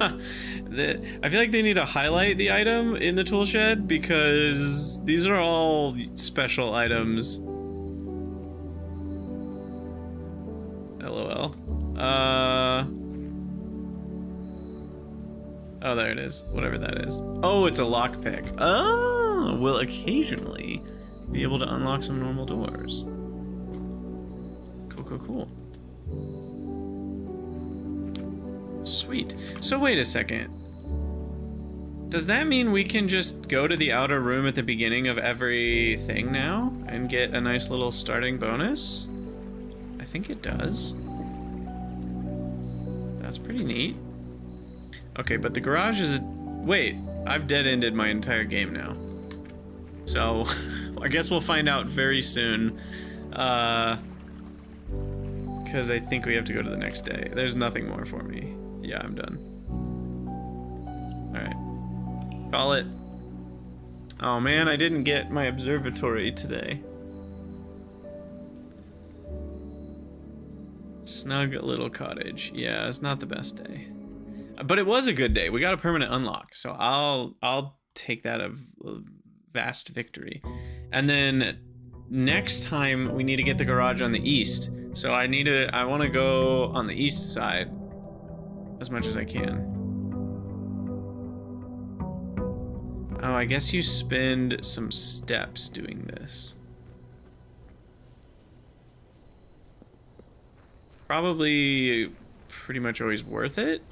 I feel like they need to highlight the item in the tool shed because these are all special items. LOL. Oh, there it is. Whatever that is. Oh, it's a lockpick. Oh, we'll occasionally be able to unlock some normal doors. Cool, cool, cool. Sweet. So wait a second. Does that mean we can just go to the outer room at the beginning of every thing now and get a nice little starting bonus? I think it does. That's pretty neat. Okay, but the garage is a... Wait, I've dead-ended my entire game now. So, I guess we'll find out very soon. Because I think we have to go to the next day. There's nothing more for me. Yeah, I'm done. Alright. Call it. Oh man, I didn't get my observatory today. Snug little cottage. Yeah, it's not the best day. But it was a good day. We got a permanent unlock, so I'll take that a vast victory. And then next time we need to get the garage on the east. So I want to go on the east side as much as I can. Oh, I guess you spend some steps doing this. Probably pretty much always worth it.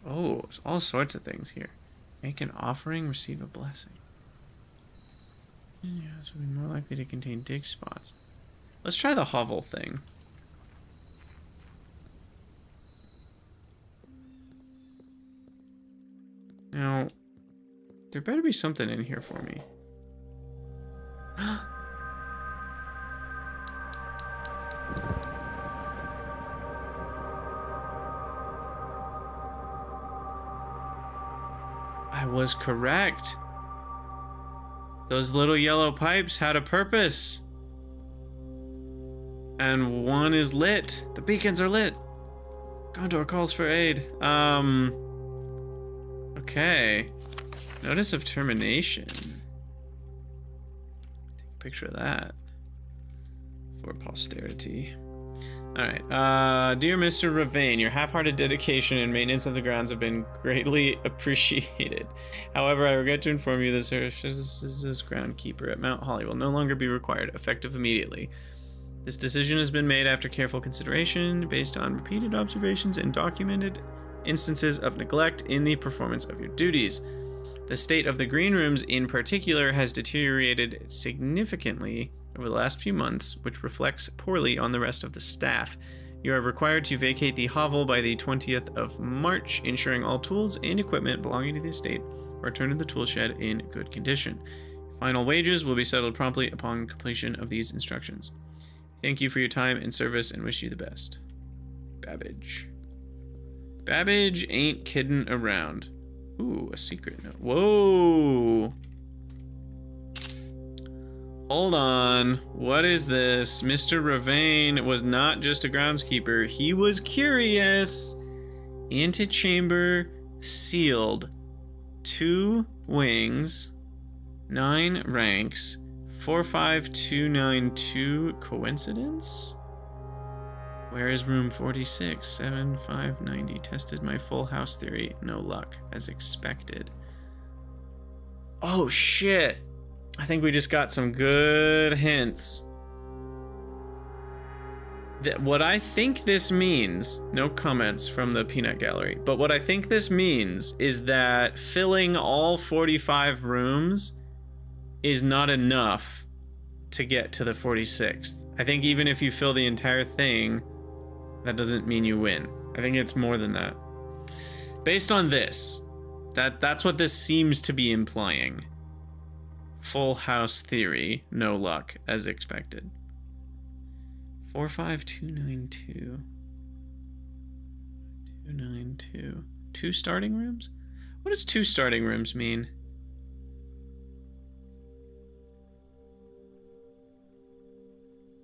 Oh, there's all sorts of things here. Make an offering, receive a blessing. Yeah, so we're more likely to contain dig spots. Let's try the hovel thing. Now, there better be something in here for me. I was correct. Those little yellow pipes had a purpose. And one is lit. The beacons are lit. Gondor calls for aid. Okay. Notice of termination. Take a picture of that for posterity. Alright, dear Mr. Ravane, your half-hearted dedication and maintenance of the grounds have been greatly appreciated. However, I regret to inform you that this groundkeeper at Mount Holly will no longer be required, effective immediately. This decision has been made after careful consideration, based on repeated observations and documented instances of neglect in the performance of your duties. The state of the green rooms in particular has deteriorated significantly over the last few months, which reflects poorly on the rest of the staff. You are required to vacate the hovel by the 20th of March, ensuring all tools and equipment belonging to the estate are returned to the tool shed in good condition. Final wages will be settled promptly upon completion of these instructions. Thank you for your time and service and wish you the best. Babbage. Babbage ain't kidding around. Ooh, a secret note. Whoa! Hold on. What is this? Mr. Ravane was not just a groundskeeper. He was curious. Antechamber sealed. 2 wings. 9 ranks. 45292. Coincidence? Where is room 46? 7590. Tested my full house theory. No luck, as expected. Oh, shit. I think we just got some good hints. What I think this means, no comments from the peanut gallery, but what I think this means is that filling all 45 rooms is not enough to get to the 46th. I think even if you fill the entire thing, that doesn't mean you win. I think it's more than that. Based on this, that's what this seems to be implying. Full house theory, no luck, as expected. 45292. 292. 2 starting rooms? What does 2 starting rooms mean?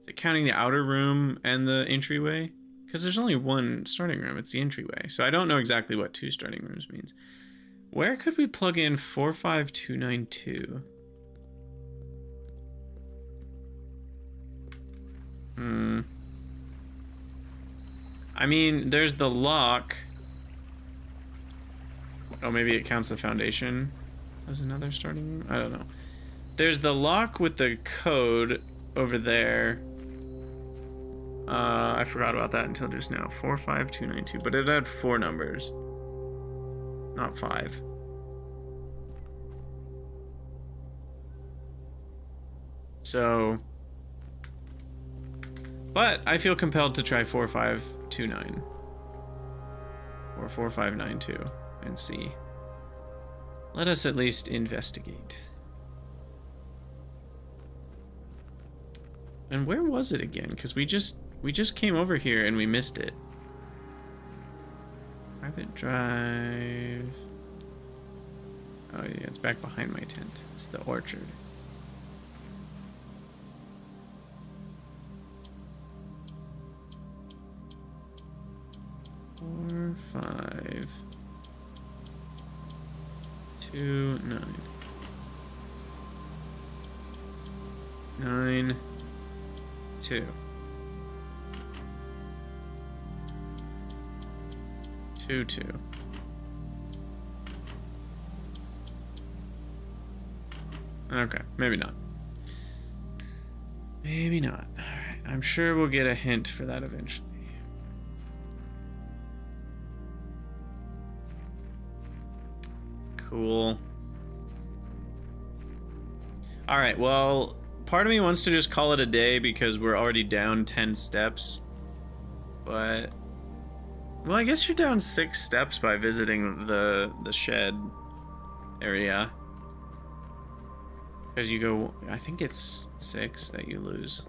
Is it counting the outer room and the entryway? Because there's only 1 starting room, it's the entryway. So I don't know exactly what 2 starting rooms means. Where could we plug in 45292? I mean, there's the lock. Oh, maybe it counts the foundation as another starting room? I don't know. There's the lock with the code over there. I forgot about that until just now. 45292, but it had 4 numbers, not 5. So, but I feel compelled to try 4529 or 4592 and see. Let us at least investigate. And where was it again? Because we just came over here and we missed it. Private drive. Oh yeah, it's back behind my tent. It's the orchard. Four, 5, 2, 9. 9, 2. 2, 2. Okay, maybe not. Maybe not. Alright, I'm sure we'll get a hint for that eventually. Cool. Alright, well, part of me wants to just call it a day because we're already down 10 steps. But, well, I guess you're down 6 steps by visiting the shed. area. Because you go, I think it's 6 that you lose.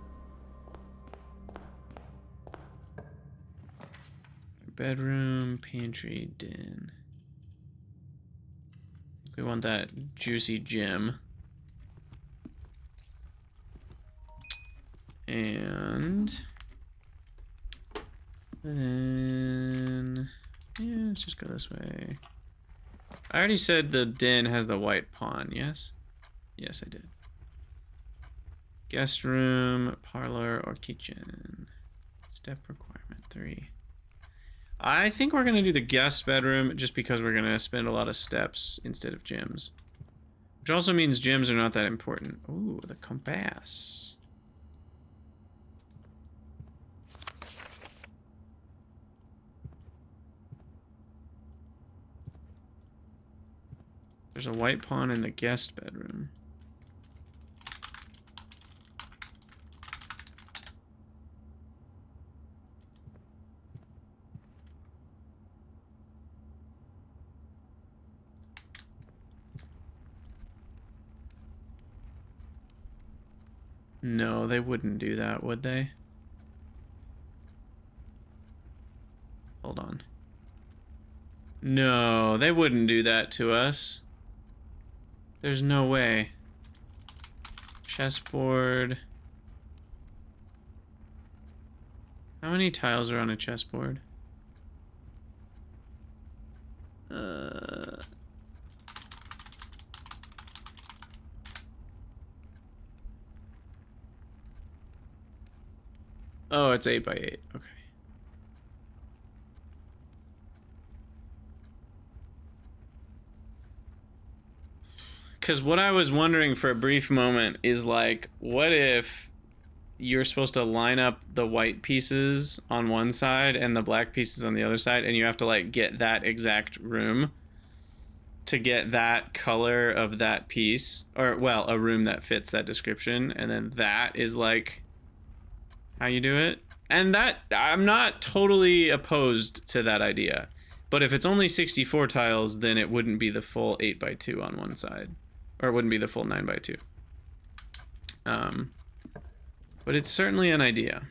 Bedroom, pantry, den. We want that juicy gem. And then, yeah, let's just go this way. I already said the den has the white pawn, yes? Yes, I did. Guest room, parlor, or kitchen. Step requirement 3. I think we're gonna do the guest bedroom just because we're gonna spend a lot of steps instead of gyms. Which also means gyms are not that important. Ooh, the compass. There's a white pawn in the guest bedroom. No, they wouldn't do that, would they? Hold on. No, they wouldn't do that to us. There's no way. Chessboard. How many tiles are on a chessboard? Oh, it's 8 by 8. Okay. Because what I was wondering for a brief moment is like, what if you're supposed to line up the white pieces on one side and the black pieces on the other side, and you have to like get that exact room to get that color of that piece, or well, a room that fits that description, and then that is like how you do it. And that, I'm not totally opposed to that idea, but if it's only 64 tiles, then it wouldn't be the full 8 by 2 on one side, or it wouldn't be the full 9 by 2. But it's certainly an idea.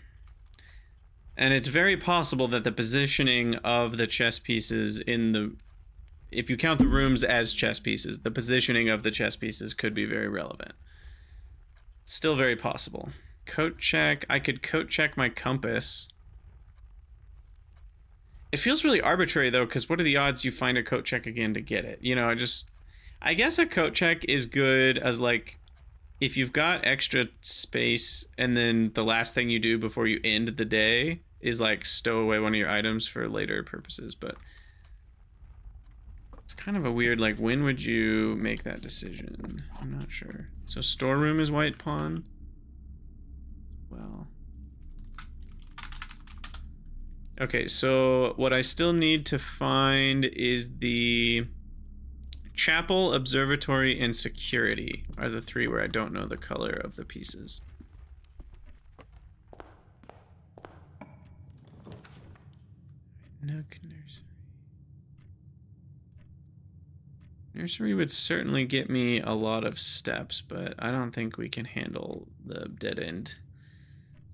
And it's very possible that the positioning of the chess pieces in the, if you count the rooms as chess pieces, the positioning of the chess pieces could be very relevant. Still very possible. Coat check. I could coat check my compass. It feels really arbitrary though, because what are the odds you find a coat check again to get it? You know, I guess a coat check is good as like, if you've got extra space and then the last thing you do before you end the day is like stow away one of your items for later purposes, but it's kind of a weird, like, when would you make that decision? I'm not sure. So storeroom is white pawn. Well. Okay, so what I still need to find is the chapel, observatory, and security are the 3 where I don't know the color of the pieces. Nook, nursery. Nursery would certainly get me a lot of steps, but I don't think we can handle the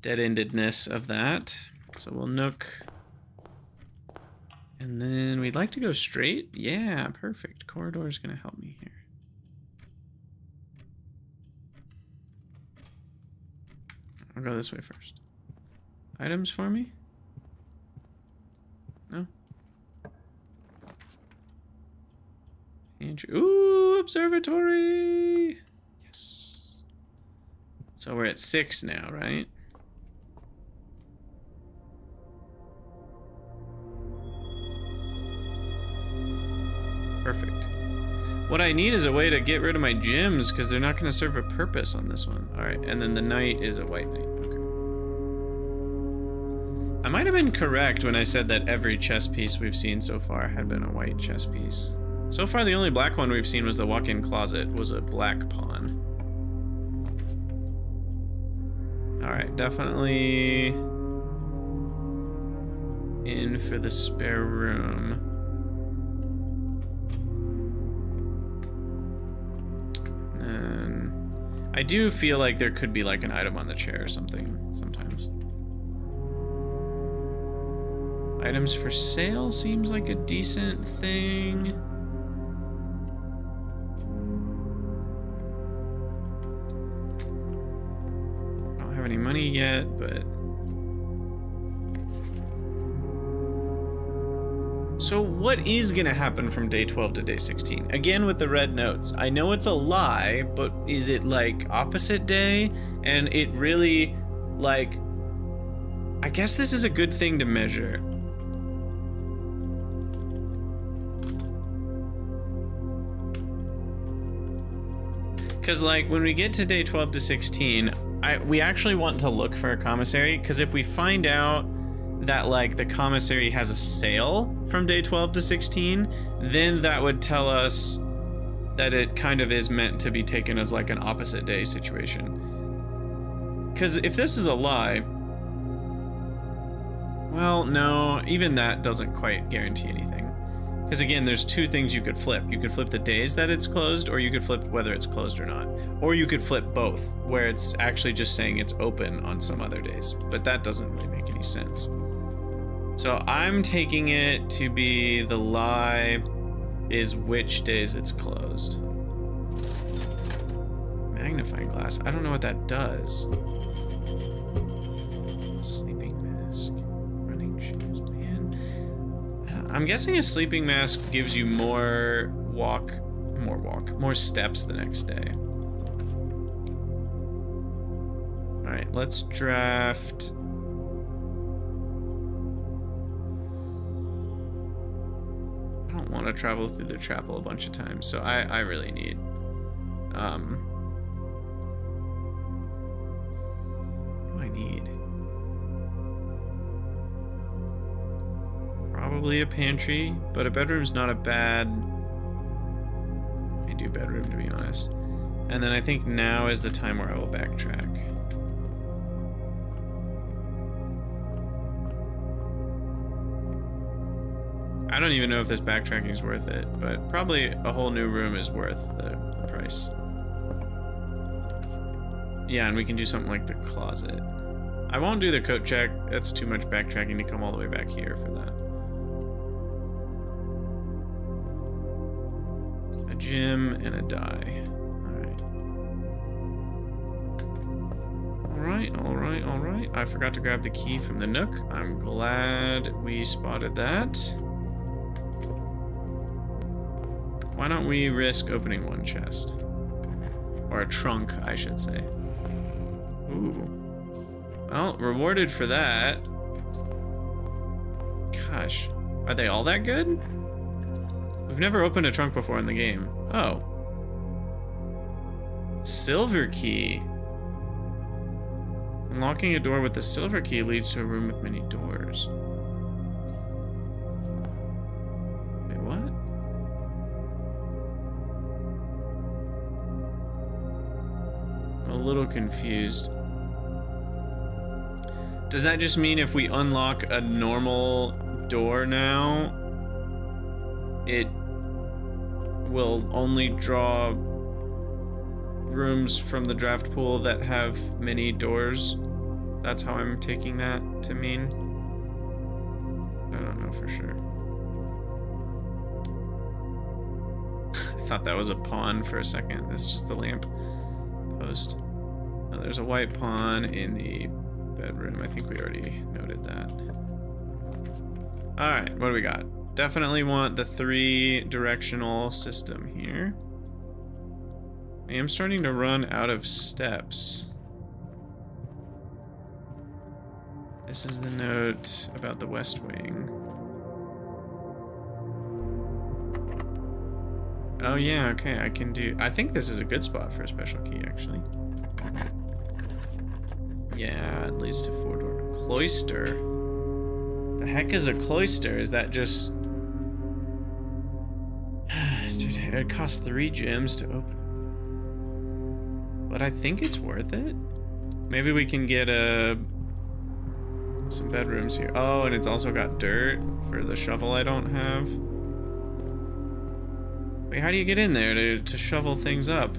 dead-endedness of that. So we'll nook. And then we'd like to go straight. Yeah, perfect. Corridor is going to help me here. I'll go this way first. Items for me? No? Ooh, observatory! Yes. So we're at 6 now, right? Perfect. What I need is a way to get rid of my gems because they're not going to serve a purpose on this one. All right, and then the knight is a white knight. Okay. I might have been correct when I said that every chess piece we've seen so far had been a white chess piece. So far, the only black one we've seen was the walk-in closet, was a black pawn. All right, definitely in for the spare room. I do feel like there could be like an item on the chair or something sometimes. Items for sale seems like a decent thing. I don't have any money yet, but... So what is gonna happen from day 12 to day 16? Again with the red notes. I know it's a lie, but is it like opposite day? And it really, like... I guess this is a good thing to measure. Because like when we get to day 12 to 16, we actually want to look for a commissary, because if we find out that like the commissary has a sale from day 12 to 16, then that would tell us that it kind of is meant to be taken as like an opposite day situation. Because if this is a lie, well, no, even that doesn't quite guarantee anything. Because again, there's two things you could flip. You could flip the days that it's closed, or you could flip whether it's closed or not. Or you could flip both, where it's actually just saying it's open on some other days. But that doesn't really make any sense. So I'm taking it to be the lie is which days it's closed. Magnifying glass. I don't know what that does. Sleeping mask. Running shoes, man. I'm guessing a sleeping mask gives you more steps the next day. Alright, let's draft... I don't want to travel through the chapel a bunch of times, so I really need what do I need? Probably a pantry, but a bedroom's not a bad... I do bedroom, to be honest. And then I think now is the time where I will backtrack. I don't even know if this backtracking is worth it, but probably a whole new room is worth the price. Yeah, and we can do something like the closet. I won't do the coat check. That's too much backtracking to come all the way back here for that. A gym and a die. All right. I forgot to grab the key from the nook. I'm glad we spotted that. Why don't we risk opening one chest? Or a trunk, I should say. Ooh. Well, rewarded for that. Gosh, are they all that good? We've never opened a trunk before in the game. Oh. Silver key. Unlocking a door with the silver key leads to a room with many doors. Wait, what? I'm a little confused. Does that just mean if we unlock a normal door now, it will only draw rooms from the draft pool that have many doors? That's how I'm taking that to mean. I don't know for sure. I thought that was a pawn for a second. That's just the lamp post. Oh, there's a white pawn in the bedroom. I think we already noted that. Alright, what do we got? Definitely want the 3-directional system here. I am starting to run out of steps. This is the note about the West Wing. Oh yeah, okay, I can do... I think this is a good spot for a special key, actually. Yeah, it leads to 4-door. Cloister. The heck is a cloister? Is that just... Dude, it costs 3 gems to open. But I think it's worth it. Maybe we can get some bedrooms here. Oh, and it's also got dirt for the shovel I don't have. Wait, how do you get in there to shovel things up?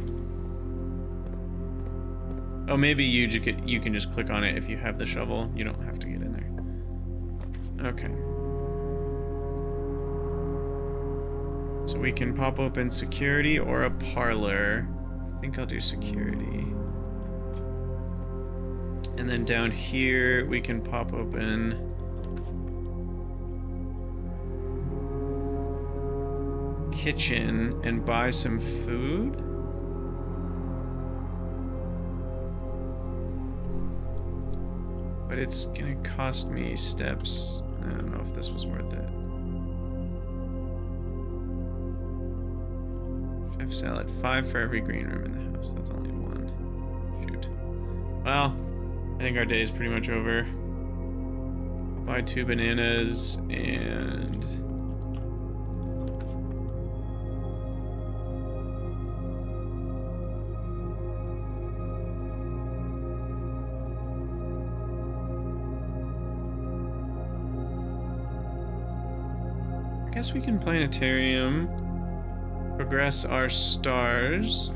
Oh, maybe you can just click on it if you have the shovel. You don't have to get in there. Okay. So we can pop open security or a parlor. I think I'll do security. And then down here we can pop open kitchen and buy some food. But it's gonna cost me steps. I don't know if this was worth it. Chef salad, 5 for every green room in the house. That's only 1. Shoot. Well, I think our day is pretty much over. I'll buy 2 bananas and... I guess we can planetarium, progress our stars,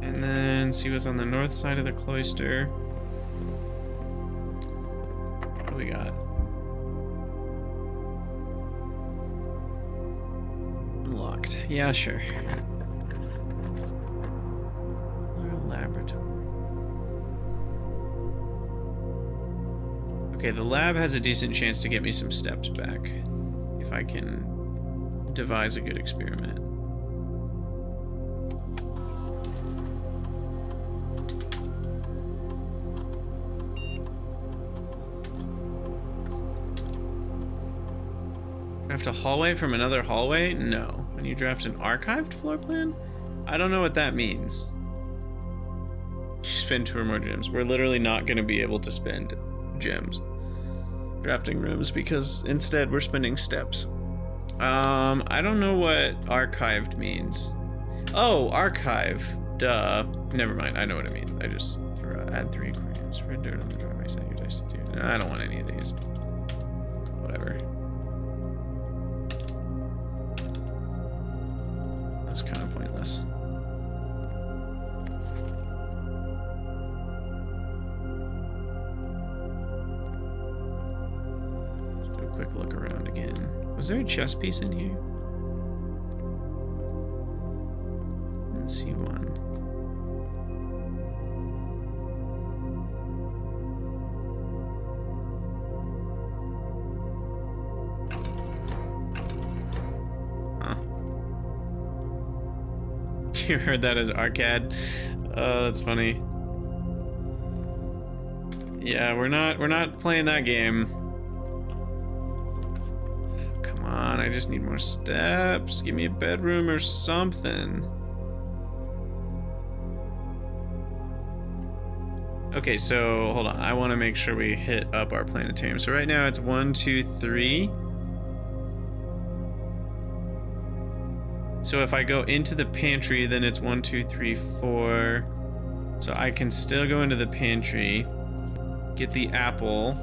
and then see what's on the north side of the cloister. What do we got? Locked. Yeah, sure. Our laboratory. Okay, the lab has a decent chance to get me some steps back if I can devise a good experiment. Draft a hallway from another hallway? No. When you draft an archived floor plan? I don't know what that means. You spend 2 or more gems. We're literally not going to be able to spend gems drafting rooms because instead we're spending steps. I don't know what archived means. Oh, archive. Duh. Never mind. I know what it means. I just for add 3 aquariums. Spread dirt on the driveway. Set your dice to 2. No, I don't want any of these. Whatever. That's kind of pointless. Quick look around again. Was there a chess piece in here? Let's see one. Huh. You heard that as arcade? Oh, that's funny. Yeah, we're not playing that game. I just need more steps. Give me a bedroom or something. Okay, so hold on. I want to make sure we hit up our planetarium. So right now it's 1, 2, 3. So if I go into the pantry, then it's 1, 2, 3, 4. So I can still go into the pantry, get the apple.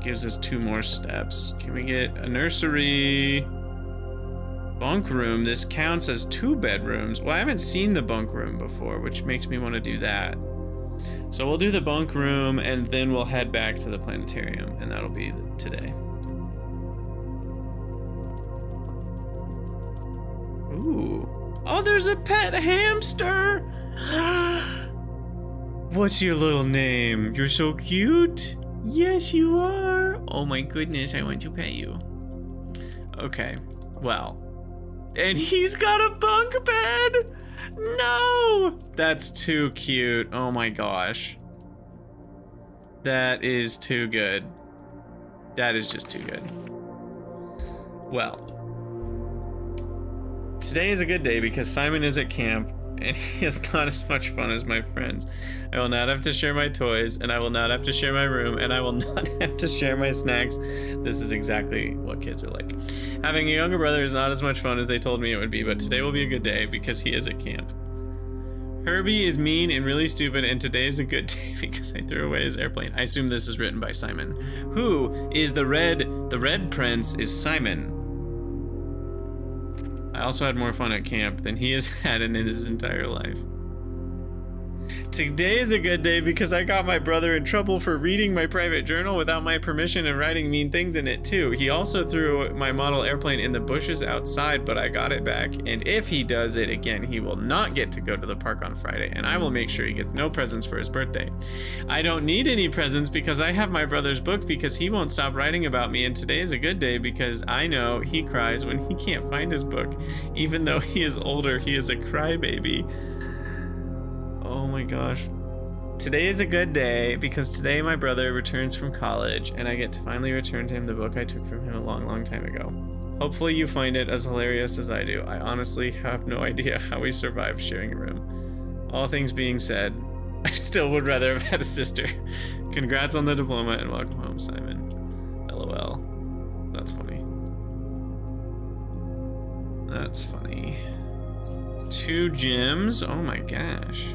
Gives us 2 more steps. Can we get a nursery? Bunk room. This counts as 2 bedrooms. Well, I haven't seen the bunk room before, which makes me want to do that. So we'll do the bunk room and then we'll head back to the planetarium, and that'll be today. Ooh. Oh, there's a pet hamster. What's your little name? You're so cute. Yes, you are. Oh my goodness, I want to pet you. Okay, well. And he's got a bunk bed. No, that's too cute. Oh my gosh. That is too good. That is just too good. Well, today is a good day because Simon is at camp and he has not as much fun as my friends. I will not have to share my toys, and I will not have to share my room, and I will not have to share my snacks. This is exactly what kids are like. Having a younger brother is not as much fun as they told me it would be, but today will be a good day because he is at camp. Herbie is mean and really stupid, and today is a good day because I threw away his airplane. I assume this is written by Simon. Who is the red prince is Simon. I also had more fun at camp than he has had in his entire life. Today is a good day because I got my brother in trouble for reading my private journal without my permission and writing mean things in it too. He also threw my model airplane in the bushes outside, but I got it back. And if he does it again, he will not get to go to the park on Friday, and I will make sure he gets no presents for his birthday. I don't need any presents because I have my brother's book because he won't stop writing about me, and today is a good day because I know he cries when he can't find his book. Even though he is older, he is a crybaby. Oh my gosh. Today is a good day because today my brother returns from college and I get to finally return to him the book I took from him a long time ago. Hopefully you find it as hilarious as I do. I honestly have no idea how we survived sharing a room. All things being said, I still would rather have had a sister. Congrats on the diploma and welcome home, Simon. LOL. That's funny. That's funny. 2 gems? Oh my gosh.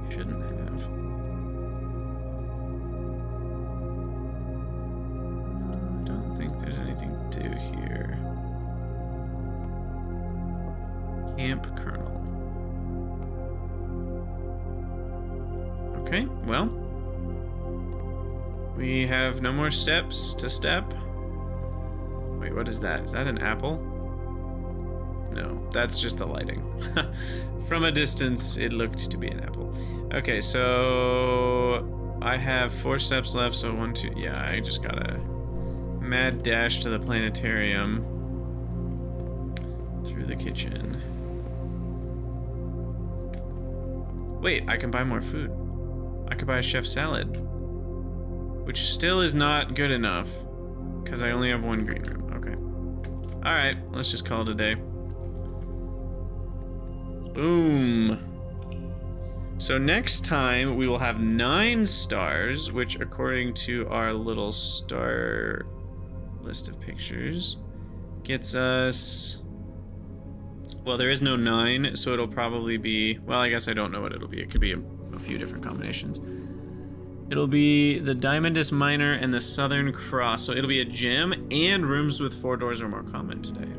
Shouldn't have. I don't think there's anything to do here. Camp Colonel. Okay, well. We have no more steps to step. Wait, what is that? Is that an apple? No, that's just the lighting. From a distance, it looked to be an apple. Okay, so I have 4 steps left, so 1, 2, yeah, I just gotta mad dash to the planetarium through the kitchen. Wait, I can buy more food. I could buy a chef salad, which still is not good enough because I only have 1 green room. Okay. All right, let's just call it a day. Boom. So next time we will have 9 stars, which according to our little star list of pictures gets us, well, there is no 9, so it'll probably be, well, I guess I don't know what it'll be. It could be a few different combinations. It'll be the Diamondus Minor and the Southern Cross. So it'll be a gem and rooms with 4 doors are more common today.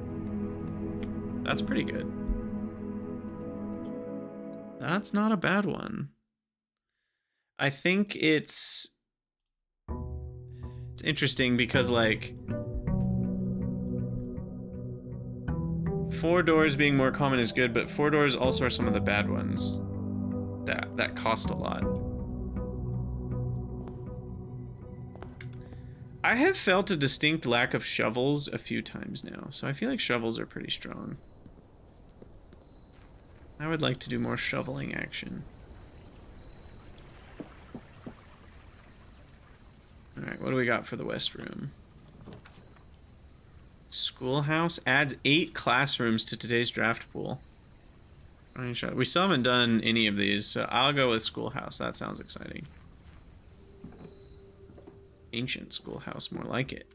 That's pretty good. That's not a bad one. I think it's interesting because, like, 4 doors being more common is good, but 4 doors also are some of the bad ones that cost a lot. I have felt a distinct lack of shovels a few times now, so I feel like shovels are pretty strong. I would like to do more shoveling action. Alright, what do we got for the West Room? Schoolhouse adds 8 classrooms to today's draft pool. We still haven't done any of these, so I'll go with Schoolhouse. That sounds exciting. Ancient Schoolhouse, more like it.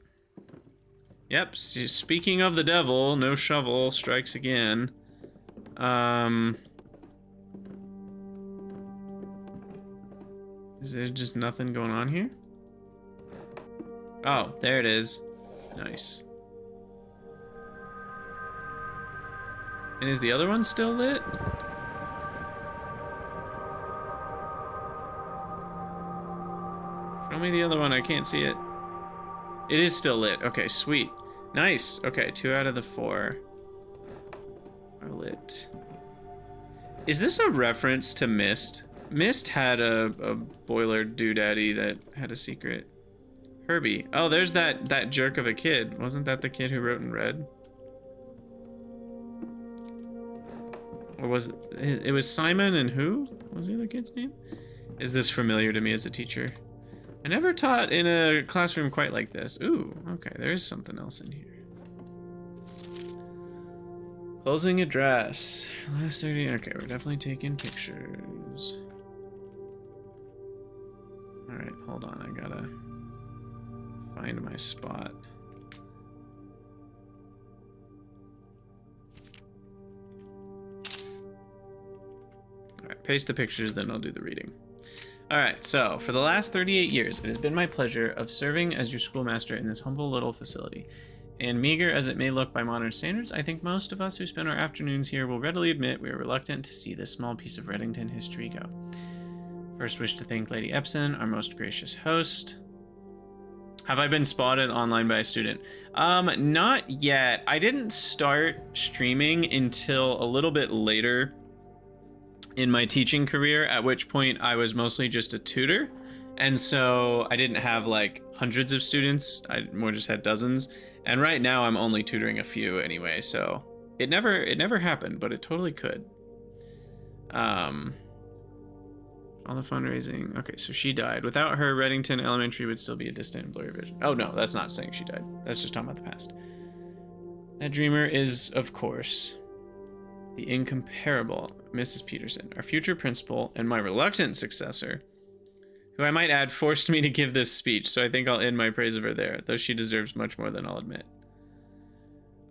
Yep, speaking of the devil, no shovel strikes again. Is there just nothing going on here? Oh, there it is. Nice. And is the other one still lit? Show me the other one, I can't see it. It is still lit. Okay, sweet. Nice. Okay, 2 out of the 4 are lit. Is this a reference to Myst? Myst had a boiler doodaddy that had a secret. Herbie. Oh, there's that jerk of a kid. Wasn't that the kid who wrote in red? Or was it? It was Simon and who? What was the other kid's name? Is this familiar to me as a teacher? I never taught in a classroom quite like this. Ooh, okay, there is something else in here. Closing address. Last 30. Okay, we're definitely taking pictures. Alright, hold on. I gotta find my spot. Alright, paste the pictures, then I'll do the reading. Alright, so for the last 38 years, it has been my pleasure of serving as your schoolmaster in this humble little facility. And meager as it may look by modern standards, I think most of us who spend our afternoons here will readily admit we are reluctant to see this small piece of Reddington history go. First, wish to thank Lady Epson, our most gracious host. Have I been spotted online by a student? Not yet. I didn't start streaming until a little bit later in my teaching career, at which point I was mostly just a tutor. And so I didn't have like hundreds of students. I more just had dozens. And right now I'm only tutoring a few anyway. So it never happened, but it totally could. All the fundraising. Okay, so she died. Without her, Reddington Elementary would still be a distant and blurry vision. Oh no, that's not saying she died. That's just talking about the past. That dreamer is, of course, the incomparable Mrs. Peterson, our future principal and my reluctant successor, who I might add forced me to give this speech, so I think I'll end my praise of her there, though she deserves much more than I'll admit.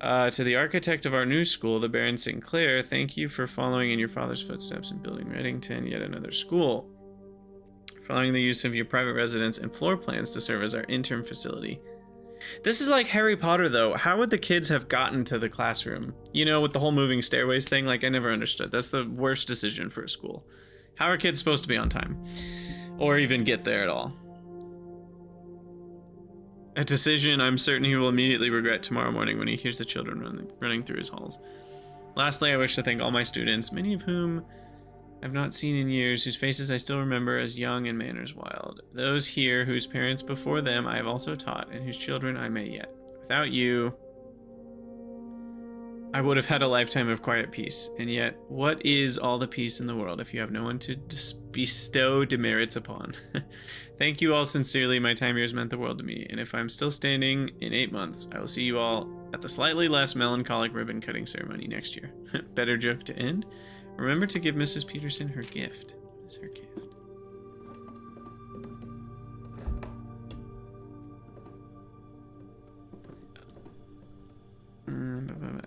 To the architect of our new school, the Baron Sinclair, thank you for following in your father's footsteps and building Reddington yet another school. Following the use of your private residence and floor plans to serve as our interim facility. This is like Harry Potter, though. How would the kids have gotten to the classroom? You know, with the whole moving stairways thing, like I never understood. That's the worst decision for a school. How are kids supposed to be on time? Or even get there at all? A decision I'm certain he will immediately regret tomorrow morning when he hears the children running through his halls. Lastly, I wish to thank all my students, many of whom I've not seen in years, whose faces I still remember as young and manners wild. Those here whose parents before them I have also taught, and whose children I may yet. Without you, I would have had a lifetime of quiet peace. And yet, what is all the peace in the world if you have no one to bestow demerits upon? Thank you all sincerely. My time here has meant the world to me. And if I'm still standing in 8 months, I will see you all at the slightly less melancholic ribbon cutting ceremony next year. Better joke to end. Remember to give Mrs. Peterson her gift. What is her gift?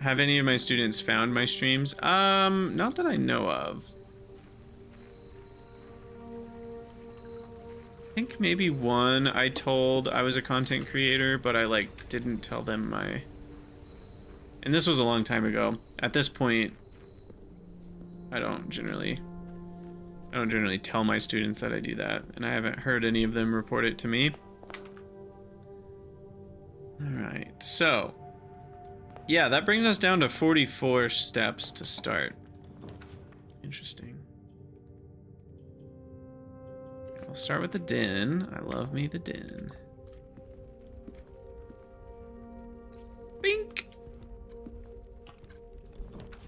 Have any of my students found my streams? Not that I know of. I think maybe one I told I was a content creator, but I like didn't tell them my... And this was a long time ago. At this point, I don't generally tell my students that I do that, and I haven't heard any of them report it to me. Alright, so yeah, that brings us down to 44 steps to start. Interesting. I'll start with the den. I love me the den. Bink!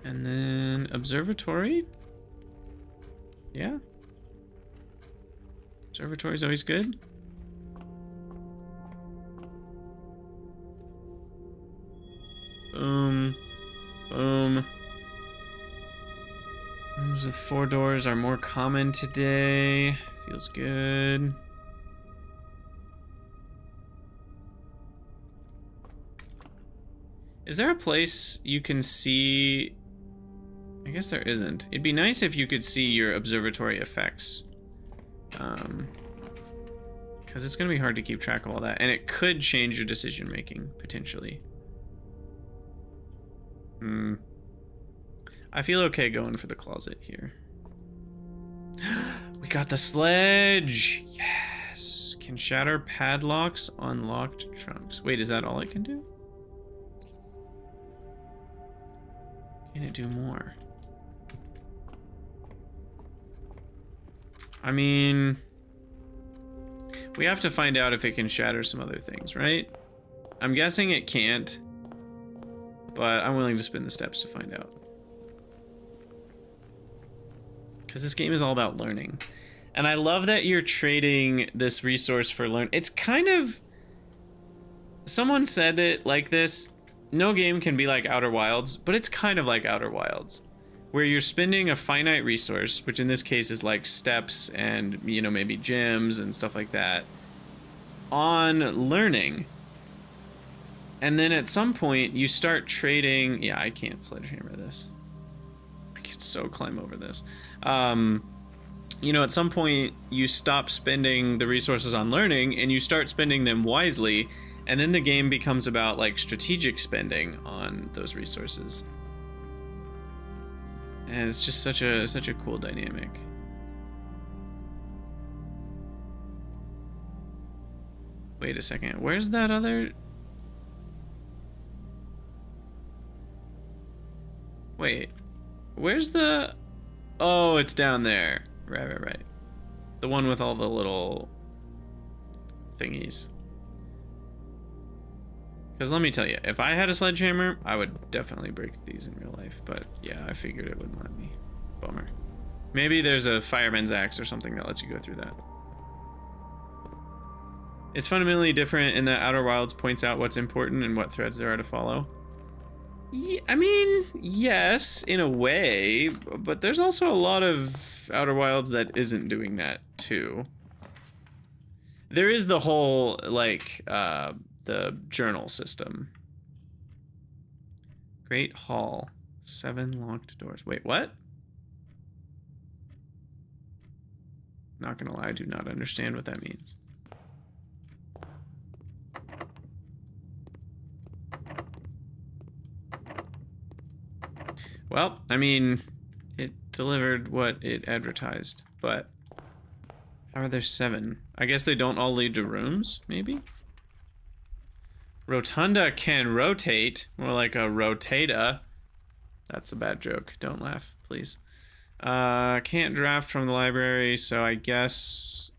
And then observatory. Yeah. Observatory's always good. Boom. Boom. Rooms with 4 doors are more common today. Feels good. Is there a place you can see... I guess there isn't. It'd be nice if you could see your observatory effects. Because it's going to be hard to keep track of all that. And it could change your decision making, potentially. I feel okay going for the closet here. We got the sledge! Yes! Can shatter padlocks on locked trunks. Wait, is that all it can do? Can it do more? I mean... we have to find out if it can shatter some other things, right? I'm guessing it can't. But I'm willing to spin the steps to find out. Because this game is all about learning. And I love that you're trading this resource for learn. It's kind of... someone said it like this. No game can be like Outer Wilds, but it's kind of like Outer Wilds. Where you're spending a finite resource, which in this case is like steps and, you know, maybe gems and stuff like that, on learning. And then at some point, you start trading... yeah, I can't sledgehammer this. I could so climb over this. You know, at some point, you stop spending the resources on learning, and you start spending them wisely, and then the game becomes about, like, strategic spending on those resources. And it's just such a cool dynamic. Wait a second. Where's that other... Wait. Where's the... Oh, it's down there. Right. The one with all the little thingies. Because let me tell you, if I had a sledgehammer, I would definitely break these in real life. But yeah, I figured it wouldn't let me. Bummer. Maybe there's a fireman's axe or something that lets you go through that. It's fundamentally different in that Outer Wilds points out what's important and what threads there are to follow. Yeah, I mean, yes, in a way, but there's also a lot of Outer Wilds that isn't doing that too. There is the whole, like, the journal system. Great Hall. 7 locked doors. Wait, what? Not gonna lie, I do not understand what that means. Well, I mean, it delivered what it advertised, but how are there 7? I guess they don't all lead to rooms, maybe? Rotunda can rotate, more like a rotata. That's a bad joke. Don't laugh, please. Can't draft from the library, so I guess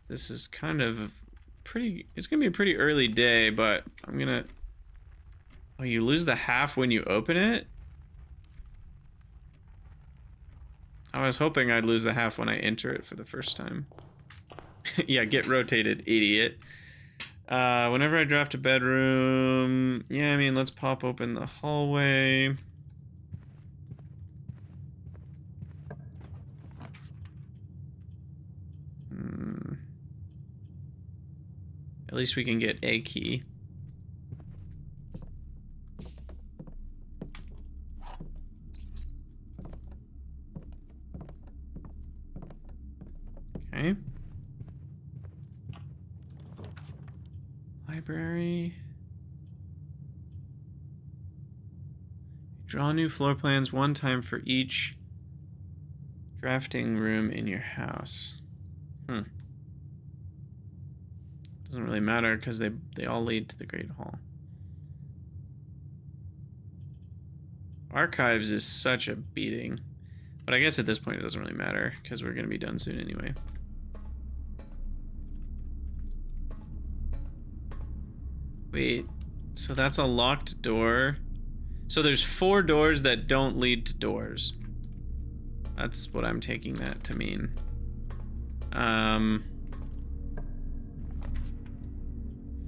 this is kind of pretty... It's gonna be a pretty early day, but I'm gonna... Oh, you lose the half when you open it? I was hoping I'd lose the half when I enter it for the first time. Yeah, get rotated, idiot. Whenever I draft a bedroom... Yeah, I mean, let's pop open the hallway. At least we can get a key. Okay. Library. Draw new floor plans one time for each drafting room in your house. Doesn't really matter because they all lead to the Great Hall. Archives is such a beating. But I guess at this point it doesn't really matter because we're going to be done soon anyway. Wait, so that's a locked door. So there's 4 doors that don't lead to doors. That's what I'm taking that to mean.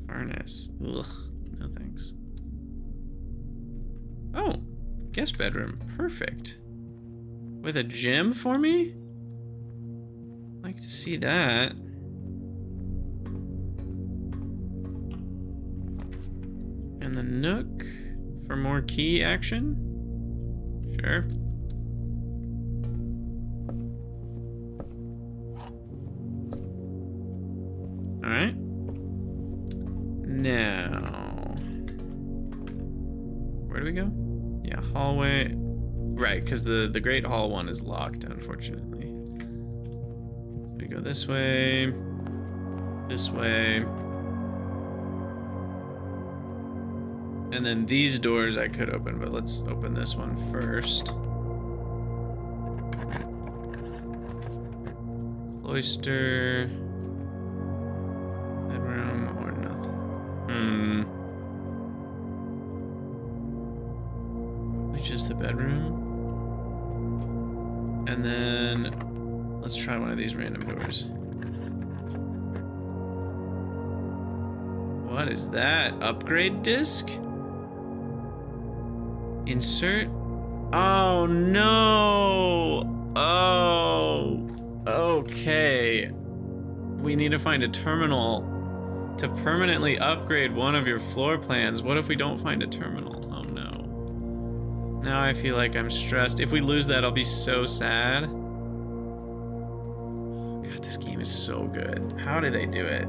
Furnace. Ugh, no thanks. Oh, guest bedroom. Perfect. With a gym for me? Like to see that. And the nook for more key action? Sure. Alright. Now, where do we go? Yeah, hallway. Right, because the Great Hall one is locked, unfortunately. So we go this way. This way. And then these doors I could open, but let's open this one first. Cloister. Bedroom or nothing. Probably just the bedroom. And then let's try one of these random doors. What is that? Upgrade disc? Insert? Oh no! Oh, okay. We need to find a terminal to permanently upgrade one of your floor plans. What if we don't find a terminal? Oh no. Now I feel like I'm stressed. If we lose that, I'll be so sad. God, this game is so good. How do they do it?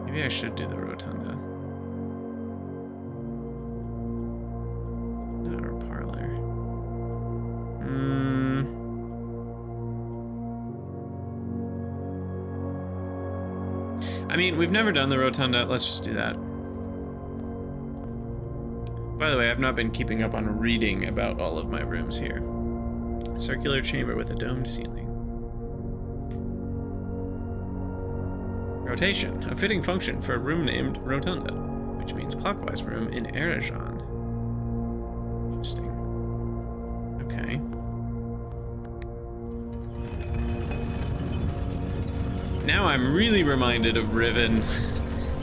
Maybe I should do the rotunda. Or parlor. I mean, we've never done the rotunda. Let's just do that. By the way, I've not been keeping up on reading about all of my rooms here. A circular chamber with a domed ceiling. Rotation, a fitting function for a room named Rotunda, which means clockwise room in Arajan. Interesting. Okay. Now I'm really reminded of Riven.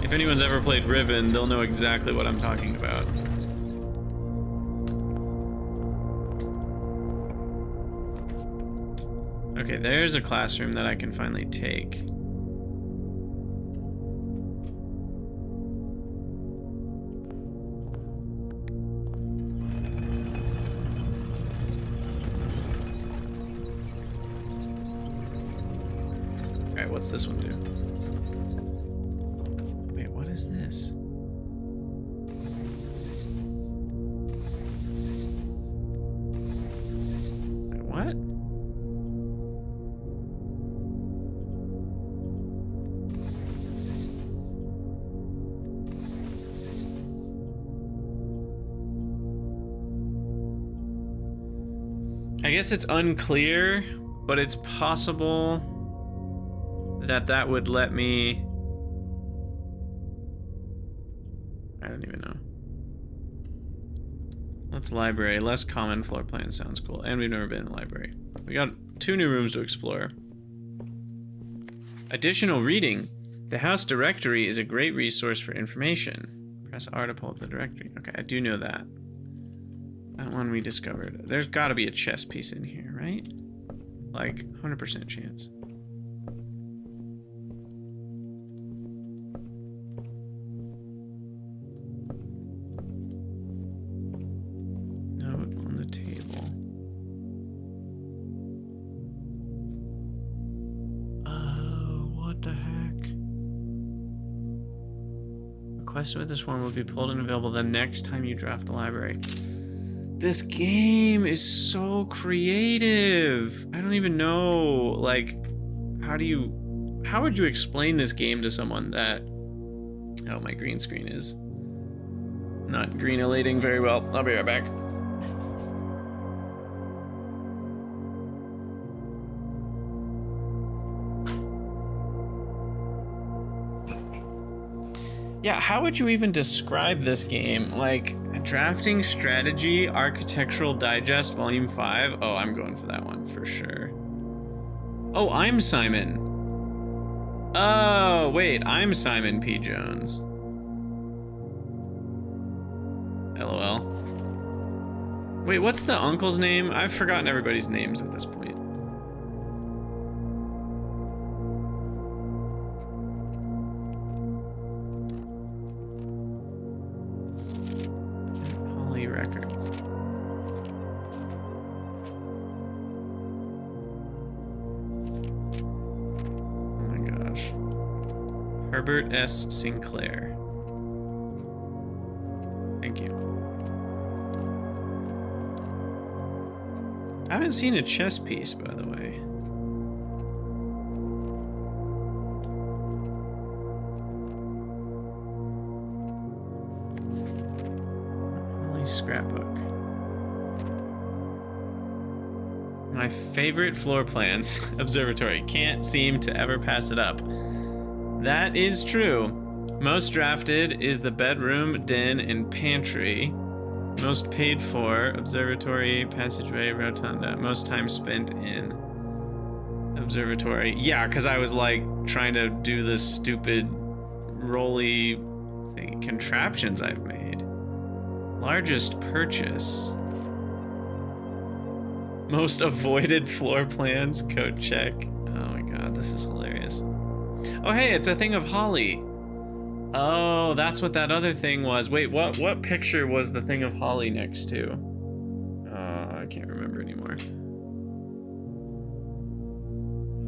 If anyone's ever played Riven, they'll know exactly what I'm talking about. Okay, there's a classroom that I can finally take. Alright, what's this one do? Wait, what is this? Wait, what? I guess it's unclear, but it's possible that would let me... I don't even know. Let's library. Less common floor plan sounds cool. And we've never been in the library. We got 2 new rooms to explore. Additional reading. The house directory is a great resource for information. Press R to pull up the directory. Okay, I do know that. That one we discovered. There's got to be a chess piece in here, right? Like, 100% chance. Note on the table. Oh, what the heck? A quest with this form will be pulled and available the next time you draft the library. This game is so creative. I don't even know, like, how would you explain this game to someone that... Oh, my green screen is not green-elating very well. I'll be right back. Yeah, how would you even describe this game? Like, Drafting Strategy, Architectural Digest, Volume 5? Oh, I'm going for that one, for sure. Oh, I'm Simon. Oh, wait, I'm Simon P. Jones. LOL. Wait, what's the uncle's name? I've forgotten everybody's names at this point. Records. Oh my gosh. Herbert S. Sinclair. Thank you. I haven't seen a chess piece, by the way. Scrapbook. My favorite floor plans. Observatory. Can't seem to ever pass it up. That is true. Most drafted is the bedroom, den, and pantry. Most paid for, observatory, passageway, rotunda. Most time spent in observatory. Yeah, because I was like trying to do this stupid rolly thing, contraptions I've made. Largest purchase. Most avoided floor plans. Code check. Oh my god, this is hilarious. Oh hey, it's a thing of holly. Oh, that's what that other thing was. Wait, what picture was the thing of holly next to? I can't remember anymore.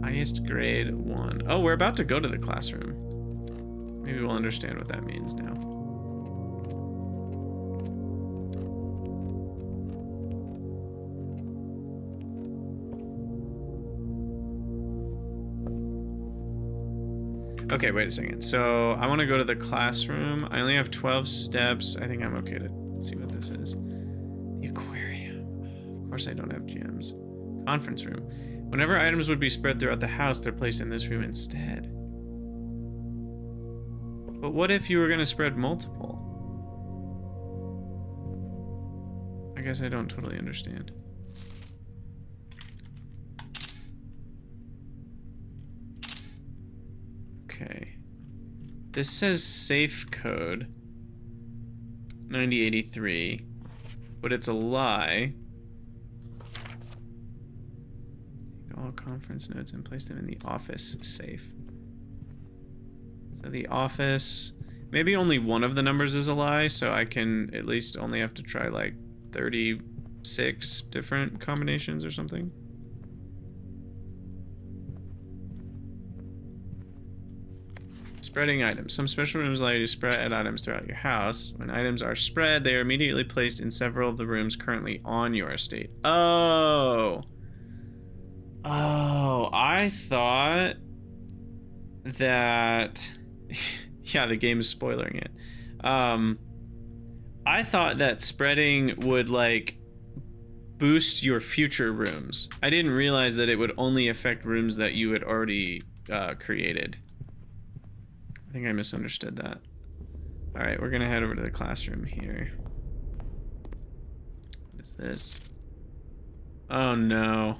Highest grade 1. Oh, we're about to go to the classroom. Maybe we'll understand what that means now. Okay, wait a second. So I want to go to the classroom. I only have 12 steps. I think I'm okay to see what this is. The aquarium. Of course I don't have gems. Conference room. Whenever items would be spread throughout the house, they're placed in this room instead. But what if you were going to spread multiple? I guess I don't totally understand. Okay. This says safe code 9083, but it's a lie. Take all conference notes and place them in the office safe. So the office, maybe only one of the numbers is a lie, so I can at least only have to try like 36 different combinations or something. Spreading items. Some special rooms allow you to spread items throughout your house. When items are spread, they are immediately placed in several of the rooms currently on your estate. Oh. Oh, I thought that... yeah, the game is spoiling it. I thought that spreading would, like, boost your future rooms. I didn't realize that it would only affect rooms that you had already created. I think I misunderstood that. Alright, we're gonna head over to the classroom here. What is this? Oh no.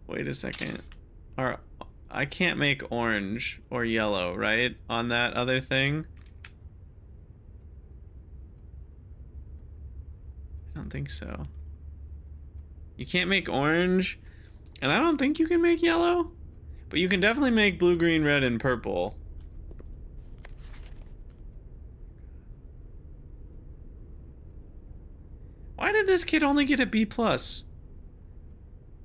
Wait a second. I can't make orange or yellow, right? On that other thing? I don't think so. You can't make orange, and I don't think you can make yellow. But you can definitely make blue, green, red, and purple. Why did this kid only get a B+? Is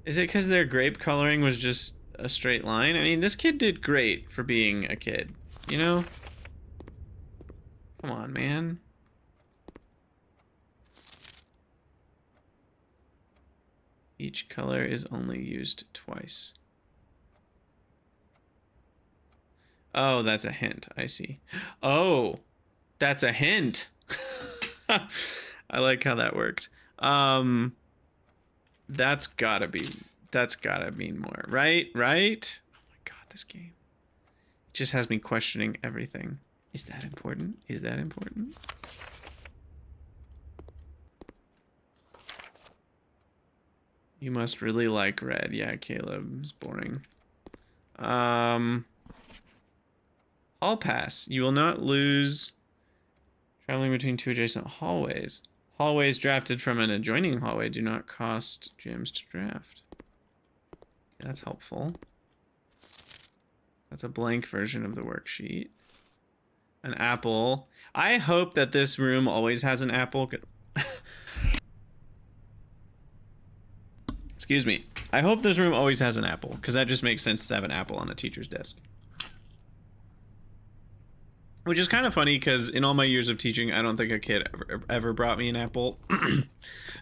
it because their grape coloring was just a straight line? I mean, this kid did great for being a kid, you know? Come on, man. Each color is only used twice. Oh, that's a hint. I see. Oh, that's a hint. I like how that worked. That's gotta mean more, right? Right? Oh my god, this game. It just has me questioning everything. Is that important? Is that important? You must really like red. Yeah, Caleb is boring. Hall pass. You will not lose traveling between two adjacent hallways. Hallways drafted from an adjoining hallway do not cost gems to draft. Okay, that's helpful. That's a blank version of the worksheet. An apple. I hope that this room always has an apple. Excuse me. I hope this room always has an apple, because that just makes sense to have an apple on a teacher's desk. Which is kind of funny, because in all my years of teaching, I don't think a kid ever brought me an apple.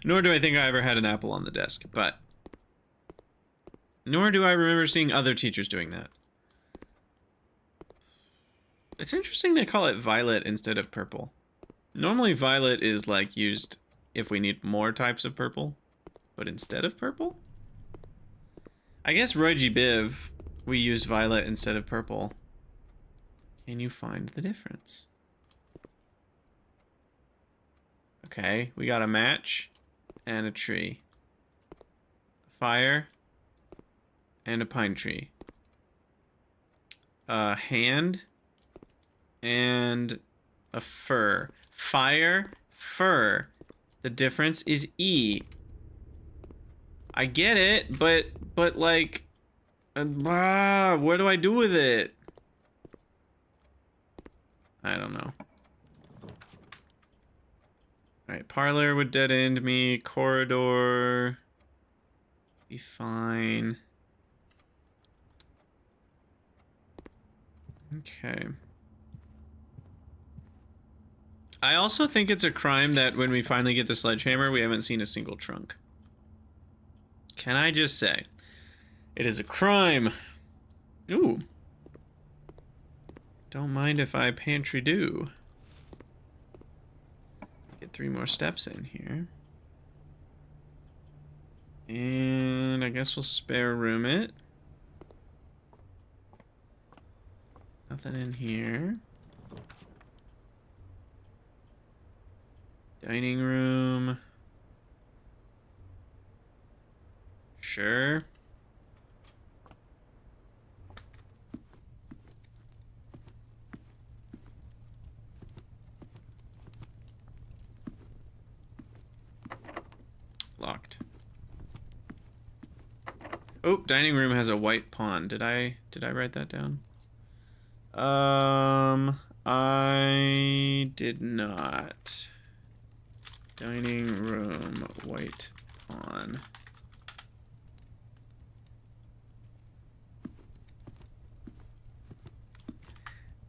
Nor do I think I ever had an apple on the desk, but... Nor do I remember seeing other teachers doing that. It's interesting they call it violet instead of purple. Normally violet is like used if we need more types of purple, but instead of purple? I guess Roy G. Biv, we use violet instead of purple. Can you find the difference? Okay, we got a match and a tree. A fire and a pine tree. A hand and a fir. Fire, fir. The difference is E. I get it, but like, what do I do with it? I don't know. Alright, parlor would dead end me. Corridor. Be fine. Okay. I also think it's a crime that when we finally get the sledgehammer, we haven't seen a single trunk. Can I just say? It is a crime. Ooh. Don't mind if I pantry do. Get 3 more steps in here. And I guess we'll spare room it. Nothing in here. Dining room. Sure. Locked. Oh, dining room has a white pawn. Did I write that down? I did not. Dining room, white pawn.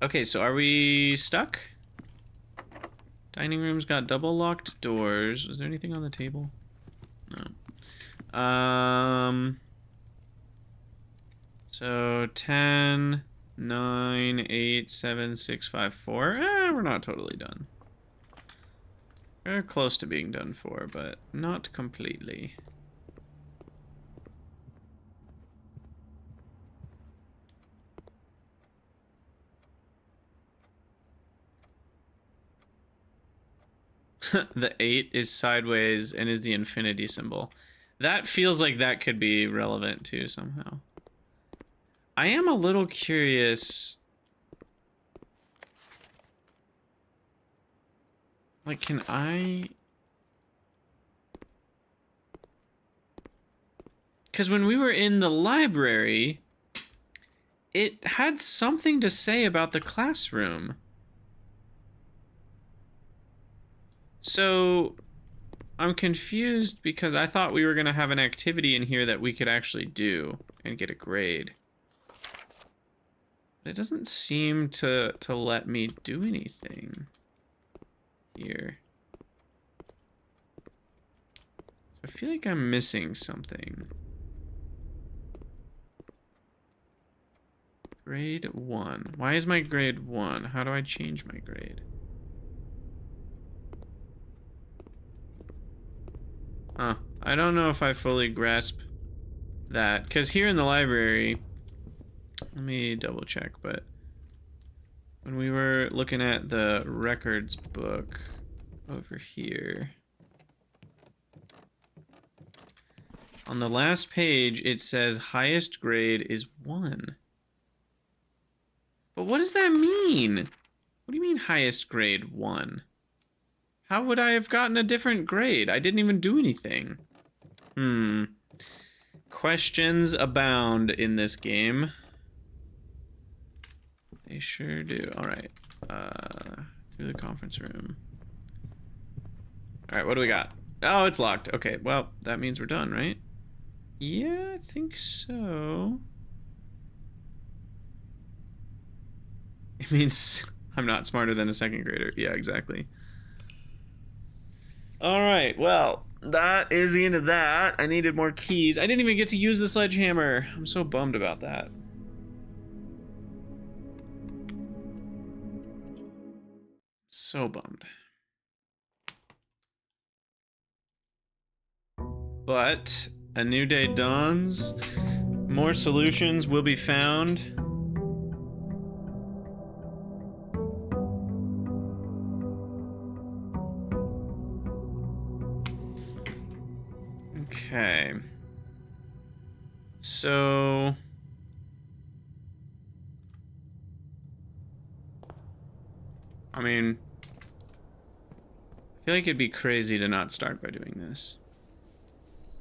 Okay, so are we stuck? Dining room's got double locked doors. Was there anything on the table? No. So 10, 9, 8, 7, 6, 5, 4. We're not totally done. We're close to being done for, but not completely. The 8 is sideways and is the infinity symbol. That feels like that could be relevant too somehow. I am a little curious. Like, can I... Because when we were in the library, it had something to say about the classroom. So, I'm confused because I thought we were going to have an activity in here that we could actually do and get a grade. But it doesn't seem to let me do anything here. I feel like I'm missing something. Grade 1. Why is my grade 1? How do I change my grade? Huh. I don't know if I fully grasp that. Because here in the library, let me double check, but when we were looking at the records book over here, on the last page, it says highest grade is 1. But what does that mean? What do you mean highest grade 1? How would I have gotten a different grade? I didn't even do anything. Questions abound in this game. They sure do. Alright. Through the conference room. Alright, what do we got? Oh, it's locked. Okay, well, that means we're done, right? Yeah, I think so. It means I'm not smarter than a second grader. Yeah, exactly. Alright, well, that is the end of that. I needed more keys. I didn't even get to use the sledgehammer. I'm so bummed about that. So bummed. But a new day dawns. More solutions will be found. Okay. So... I mean... I feel like it'd be crazy to not start by doing this.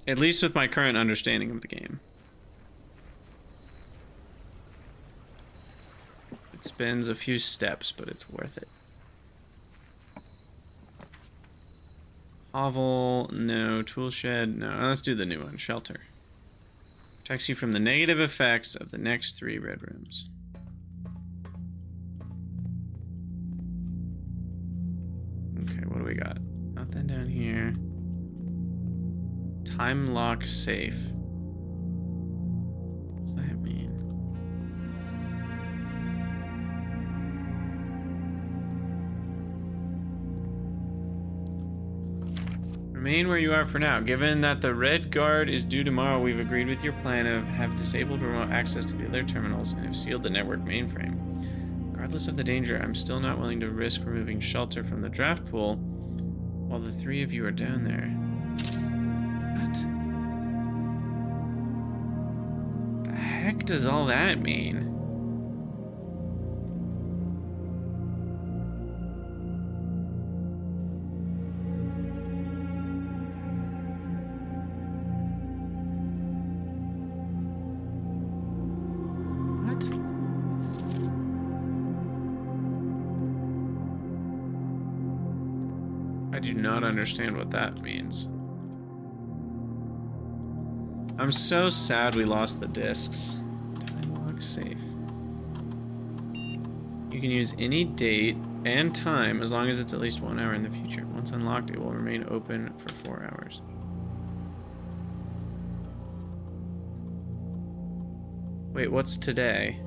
At least with my current understanding of the game. It spends a few steps, but it's worth it. Hovel, no. Toolshed, no. Let's do the new one. Shelter. Protects you from the negative effects of the next 3 red rooms. Okay, what do we got? Nothing down here. Time lock safe. Remain where you are for now. Given that the Red Guard is due tomorrow, we've agreed with your plan of have disabled remote access to the alert terminals and have sealed the network mainframe. Regardless of the danger, I'm still not willing to risk removing shelter from the draft pool while the three of you are down there. What? The heck does all that mean? I do not understand what that means. I'm so sad we lost the discs. Time lock safe. You can use any date and time as long as it's at least 1 hour in the future. Once unlocked, it will remain open for 4 hours. Wait, what's today?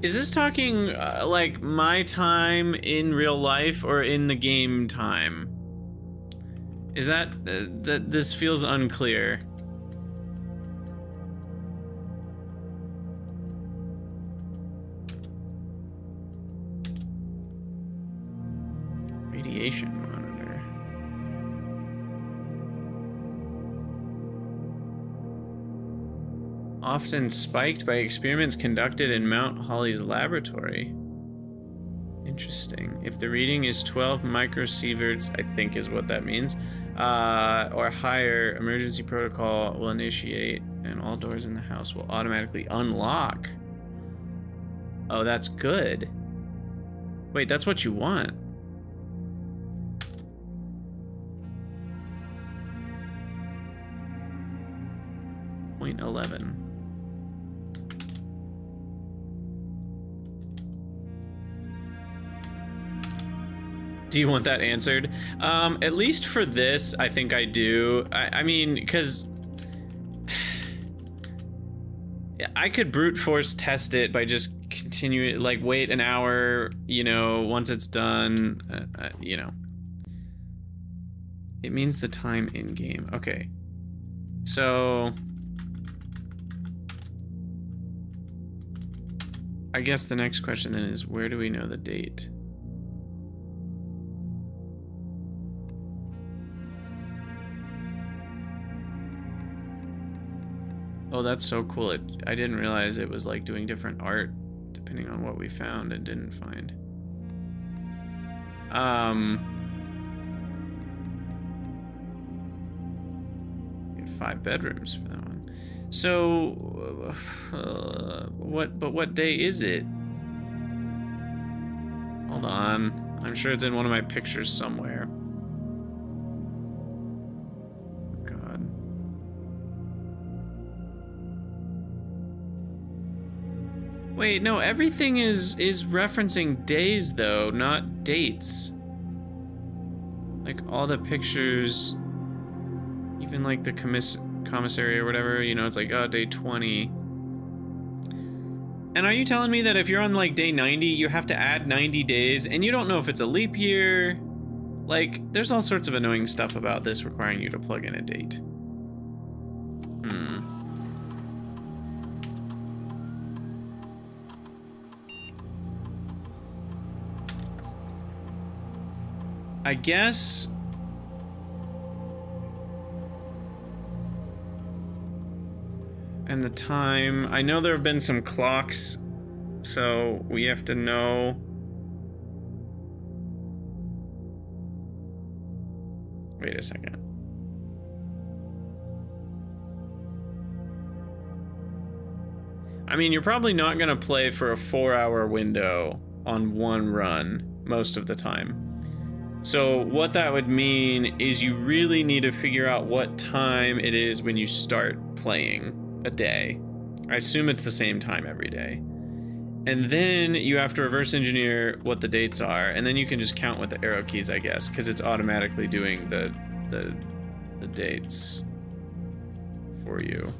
Is this talking like my time in real life or in the game time? Is that this feels unclear? Radiation monitor. Often spiked by experiments conducted in Mount Holly's laboratory. Interesting. If the reading is 12 microsieverts, I think is what that means, or higher, emergency protocol will initiate and all doors in the house will automatically unlock. Oh, that's good. Wait, that's what you want. Point 11. Do you want that answered? At least for this, I think I do. I mean, because I could brute force test it by just continuing, like, wait an hour, you know, once it's done, you know. It means the time in game. Okay. So I guess the next question then is, where do we know the date? Oh, that's so cool. I didn't realize it was like doing different art depending on what we found and didn't find. We had 5 bedrooms for that one. So, what day is it? Hold on. I'm sure it's in one of my pictures somewhere. Wait, no, everything is referencing days though, not dates. Like all the pictures, even like the commissary or whatever, you know, it's like, oh, day 20. And are you telling me that if you're on like day 90, you have to add 90 days and you don't know if it's a leap year? Like, there's all sorts of annoying stuff about this requiring you to plug in a date. I guess and the time, I know there have been some clocks, so we have to know. Wait a second. I mean, you're probably not gonna play for a 4-hour window on one run most of the time. So what that would mean is you really need to figure out what time it is when you start playing a day. I assume it's the same time every day. And then you have to reverse engineer what the dates are, and then you can just count with the arrow keys, I guess, because it's automatically doing the dates for you.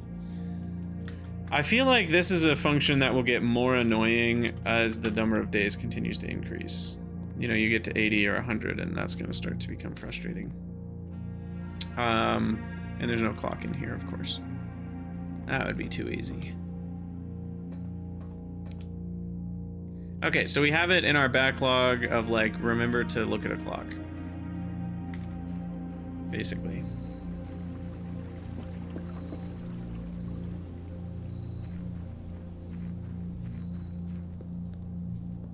I feel like this is a function that will get more annoying as the number of days continues to increase. You know, you get to 80 or 100 and that's going to start to become frustrating. And there's no clock in here, of course. That would be too easy. Okay, so we have it in our backlog of like, remember to look at a clock. Basically.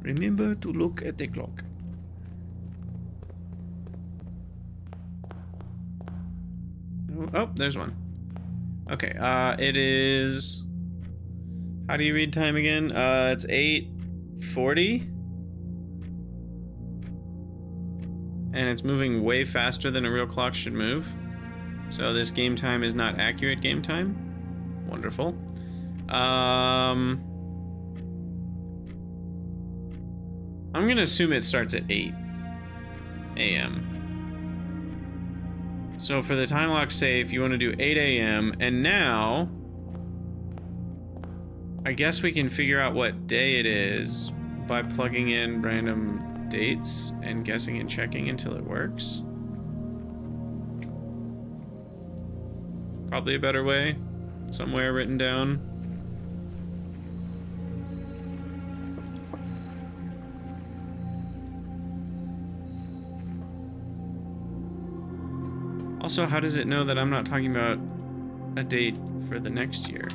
Remember to look at the clock. Oh, there's one. Okay, it is... How do you read time again? It's 8:40. And it's moving way faster than a real clock should move. So this game time is not accurate game time. Wonderful. I'm gonna assume it starts at 8 a.m. So for the time lock safe, you want to do 8 a.m. And now, I guess we can figure out what day it is by plugging in random dates and guessing and checking until it works. Probably a better way, somewhere written down. Also, how does it know that I'm not talking about a date for the next year?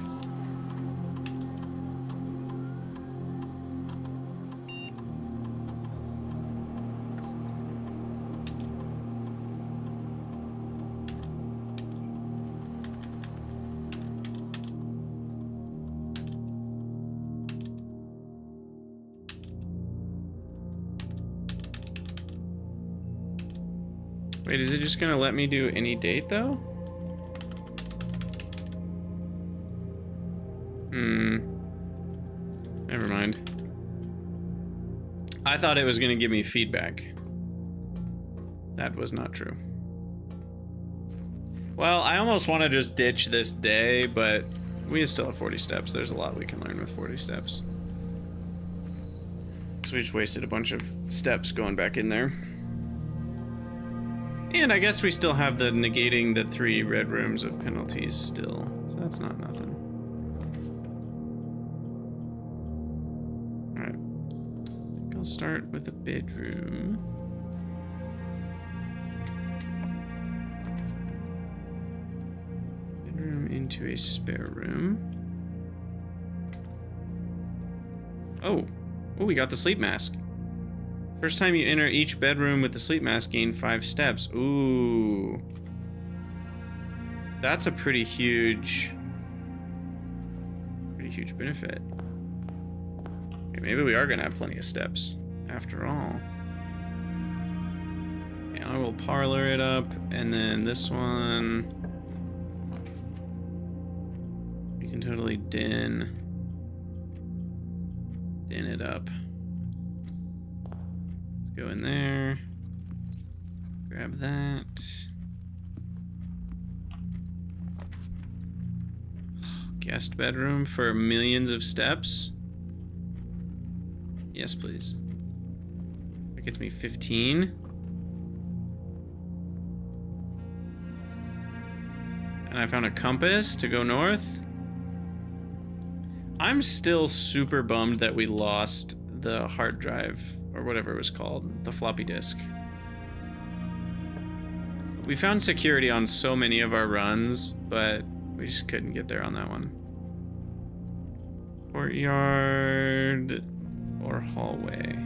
Wait, is it just gonna let me do any date though? Never mind. I thought it was gonna give me feedback. That was not true. Well, I almost want to just ditch this day, but we still have 40 steps. There's a lot we can learn with 40 steps. So we just wasted a bunch of steps going back in there. And I guess we still have the negating the 3 red rooms of penalties still. So that's not nothing. Alright. I think I'll start with a bedroom. Bedroom into a spare room. Oh. Oh, we got the sleep mask. First time you enter each bedroom with the sleep mask, gain 5 steps. Ooh. That's a pretty huge benefit. Okay, maybe we are gonna have plenty of steps after all. Okay, I will parlor it up, and then this one we can totally din it up. Go in there, grab that. Guest bedroom for millions of steps. Yes, please. That gets me 15. And I found a compass to go north. I'm still super bummed that we lost the hard drive, or whatever it was called, the floppy disk. We found security on so many of our runs, but we just couldn't get there on that one. Courtyard or hallway?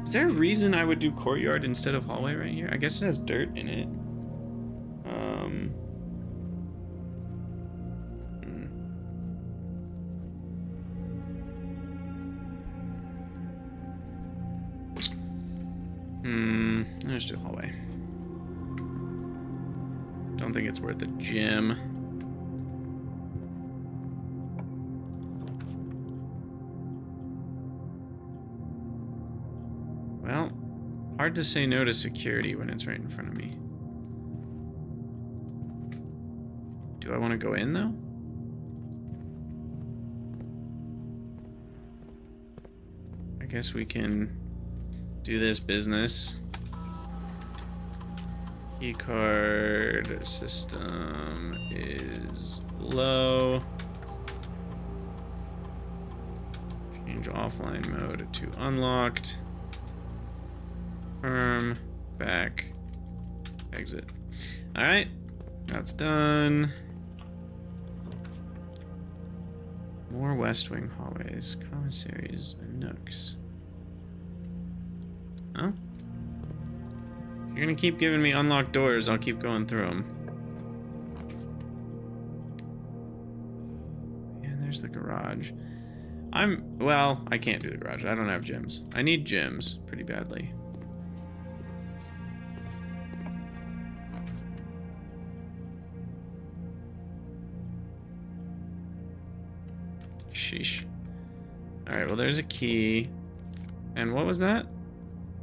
Is there a reason I would do courtyard instead of hallway right here? I guess it has dirt in it. Let's do hallway. Don't think it's worth a gym. Well, hard to say no to security when it's right in front of me. Do I want to go in though? guess we can do this business. Keycard system is low. Change offline mode to unlocked. Confirm. Back. Exit. Alright. That's done. More West Wing hallways, commissaries, and nooks. Oh? If you're gonna keep giving me unlocked doors, I'll keep going through them. And there's the garage. Well, I can't do the garage. I don't have gyms. I need gyms pretty badly. Sheesh. Alright, well there's a key. And what was that?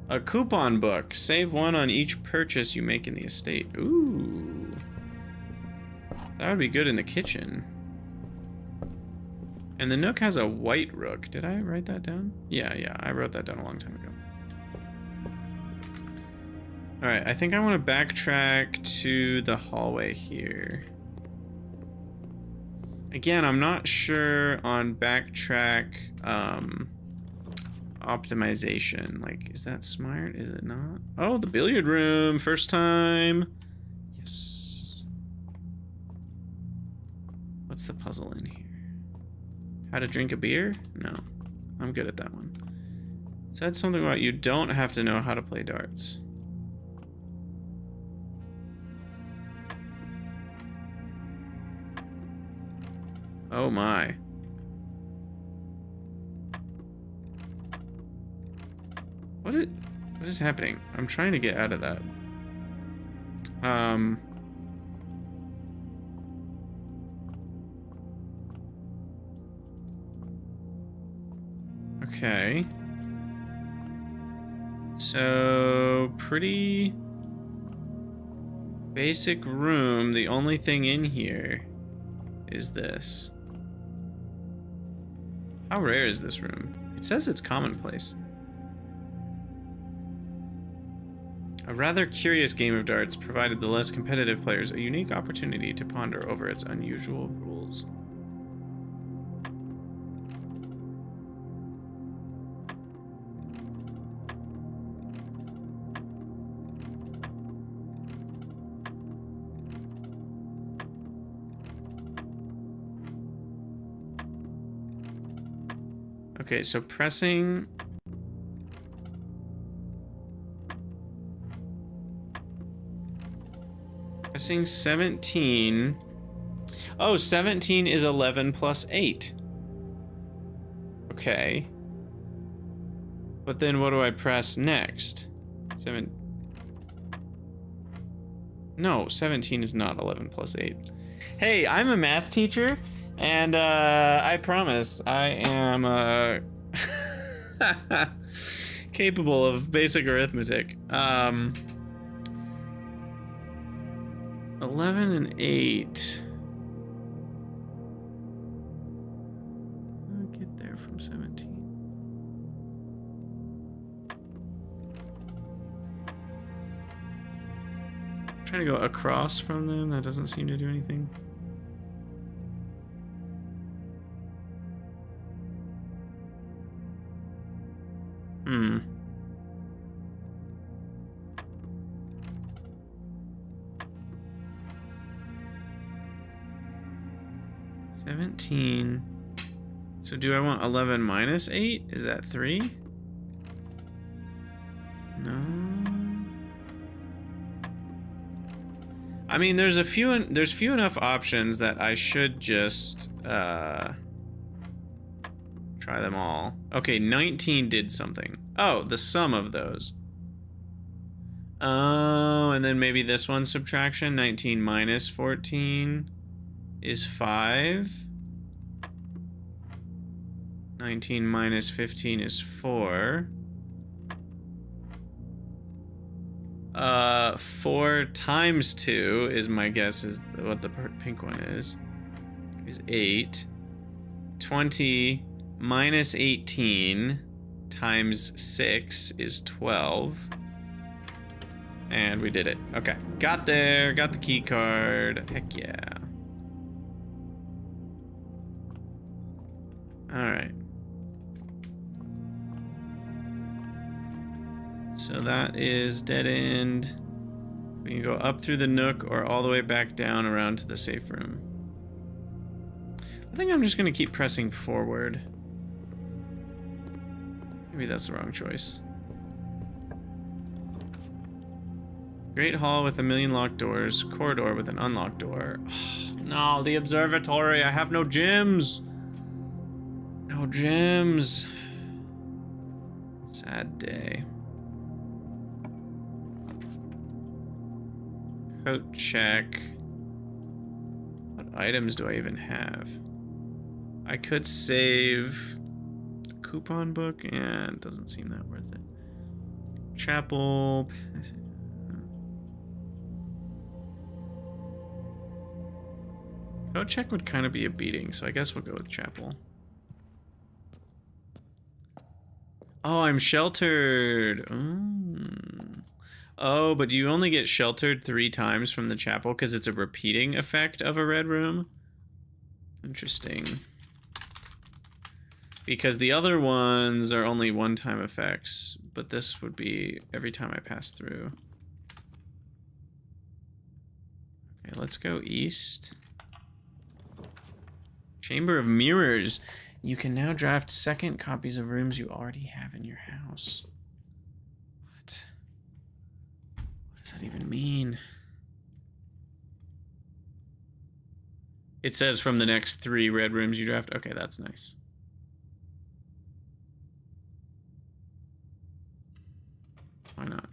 A coupon book. Save one on each purchase you make in the estate. Ooh. That would be good in the kitchen. And the Nook has a white rook. Did I write that down? Yeah, I wrote that down a long time ago. Alright, I think I want to backtrack to the hallway here. Again, I'm not sure on backtrack optimization. Like, is that smart? Is it not? Oh, the billiard room. First time. Yes. What's the puzzle in here? How to drink a beer? No. I'm good at that one. It said something about you don't have to know how to play darts. Oh my. What is happening? I'm trying to get out of that. Okay. So, pretty basic room. The only thing in here is this. How rare is this room? It says it's commonplace. A rather curious game of darts provided the less competitive players a unique opportunity to ponder over its unusual rules. Okay, so pressing... Pressing 17... Oh, 17 is 11 plus 8. Okay. But then what do I press next? No, 17 is not 11 plus 8. Hey, I'm a math teacher. And I promise I am capable of basic arithmetic. 11 and 8. I'll get there from 17. I'm trying to go across from them. That doesn't seem to do anything. Hmm. $17. So do I want 11 minus 8? Is that 3? No. I mean, there's few enough options that I should just try them all. Okay, 19 did something. Oh, the sum of those. Oh, and then maybe this one's subtraction. 19 minus 14 is 5. 19 minus 15 is 4. 4 times 2 is my guess is what the pink one is 8. 20 minus 18 times 6 is 12. And we did it. Okay. Got there. Got the key card. Heck yeah. Alright. So that is dead end. We can go up through the nook or all the way back down around to the safe room. I think I'm just going to keep pressing forward. Maybe that's the wrong choice. Great hall with a million locked doors. Corridor with an unlocked door. Oh, no, the observatory. I have no gems. No gems. Sad day. Coat check. What items do I even have? I could save the coupon book. Yeah, it doesn't seem that worth it. Chapel. Code check would kind of be a beating, so I guess we'll go with chapel. Oh, I'm sheltered. Oh, but you only get sheltered 3 times from the chapel because it's a repeating effect of a red room? Interesting. Because the other ones are only one-time effects, but this would be every time I pass through. Okay, let's go east. Chamber of Mirrors. You can now draft second copies of rooms you already have in your house. What? What does that even mean? It says from the next 3 red rooms you draft. Okay, that's nice. Why not?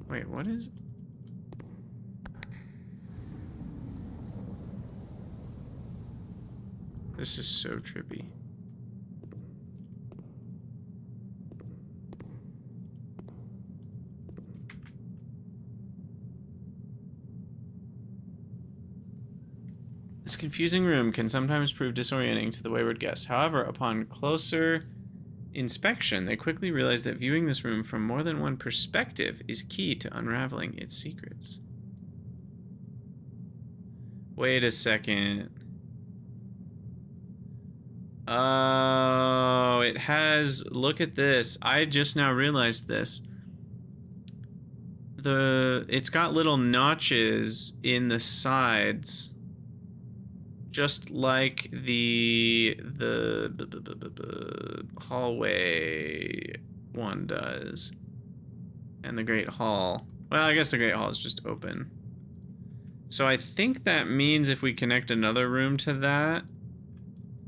Wait, what is... This is so trippy. This confusing room can sometimes prove disorienting to the wayward guest. However, upon closer inspection, they quickly realize that viewing this room from more than one perspective is key to unraveling its secrets. Wait a second. Oh, it has... Look at this. I just now realized this. It's got little notches in the sides. Just like the hallway one does. And the Great Hall. Well, I guess the Great Hall is just open. So I think that means if we connect another room to that,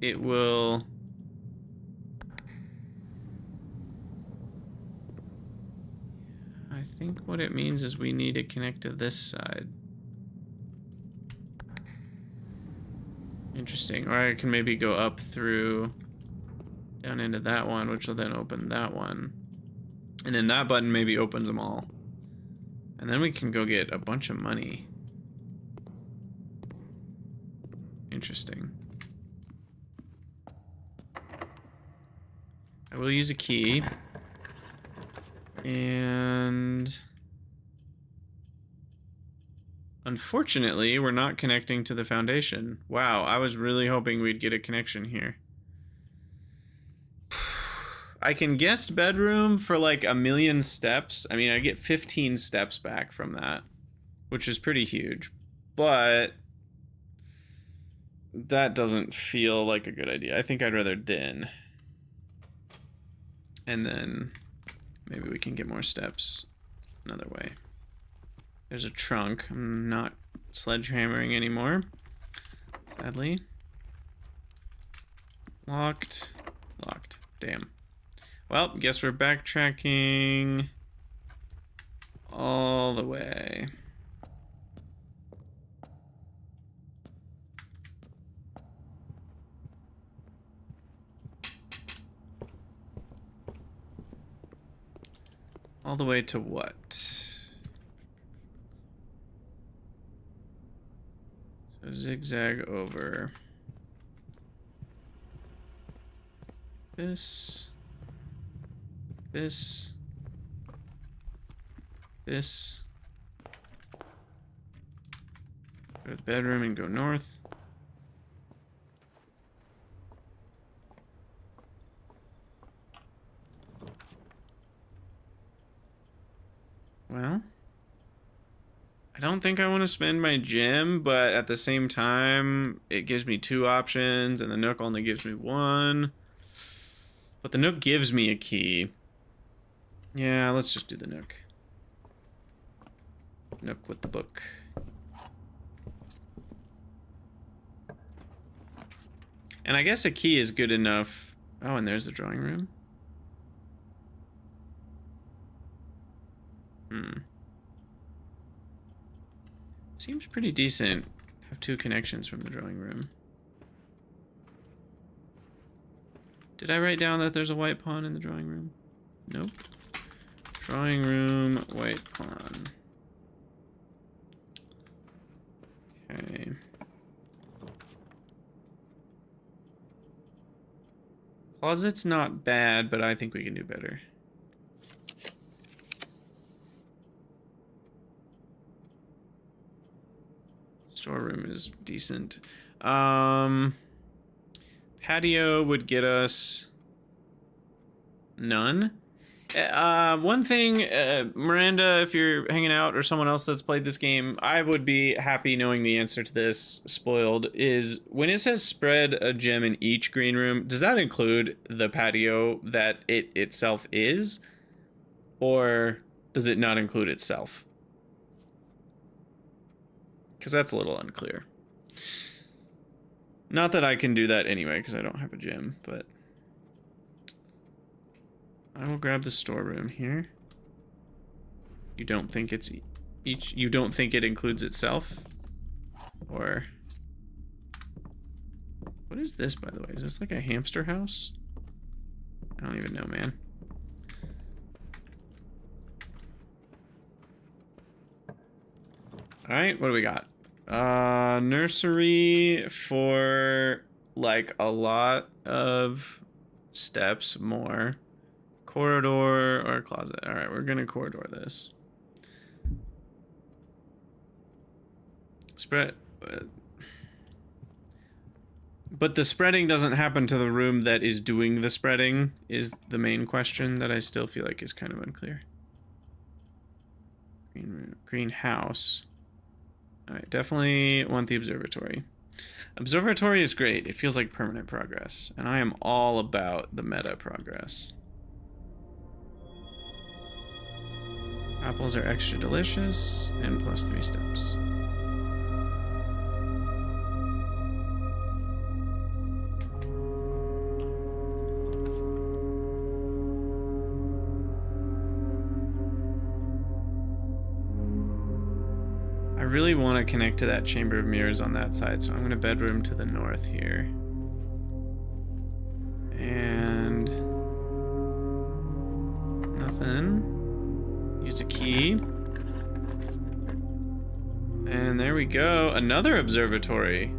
it will... I think what it means is we need to connect to this side. Interesting. Or I can maybe go up through down into that one, which will then open that one. And then that button maybe opens them all. And then we can go get a bunch of money. Interesting. I will use a key. And... unfortunately, we're not connecting to the foundation. Wow, I was really hoping we'd get a connection here. I can guest bedroom for like 1,000,000 steps. I mean, I get 15 steps back from that, which is pretty huge. But that doesn't feel like a good idea. I think I'd rather den. And then maybe we can get more steps another way. There's a trunk. I'm not sledgehammering anymore, sadly. Locked. Locked. Damn. Well, guess we're backtracking all the way. All the way to what? So zigzag over this, this, this. Go to the bedroom and go north. Well, I don't think I want to spend my gem, but at the same time, it gives me 2 options, and the Nook only gives me 1. But the Nook gives me a key. Yeah, let's just do the Nook. Nook with the book. And I guess a key is good enough. Oh, and there's the drawing room. Seems pretty decent. Have 2 connections from the drawing room. Did I write down that there's a white pawn in the drawing room? Nope. Drawing room, white pawn. Okay. Closet's not bad, but I think we can do better. Storeroom is decent. Patio would get us none. One thing, Miranda, if you're hanging out, or someone else that's played this game, I would be happy knowing the answer to this, spoiled, is when it says spread a gem in each green room, does that include the patio that it itself is? Or does it not include itself? Because that's a little unclear. Not that I can do that anyway, because I don't have a gem, but I will grab the storeroom here. You don't think it's each? You don't think it includes itself? Or what is this, by the way? Is this like a hamster house? I don't even know, man. All right, what do we got? Nursery for like a lot of steps more. Corridor or closet. All right, we're gonna corridor this. Spread. But the spreading doesn't happen to the room that is doing the spreading, is the main question that I still feel like is kind of unclear. Greenhouse. All right, definitely want the observatory. Observatory is great. It feels like permanent progress, and I am all about the meta progress. Apples are extra delicious, and plus 3 steps. I really want to connect to that chamber of mirrors on that side, so I'm going to bedroom to the north here. And nothing. Use a key. And there we go. Another observatory.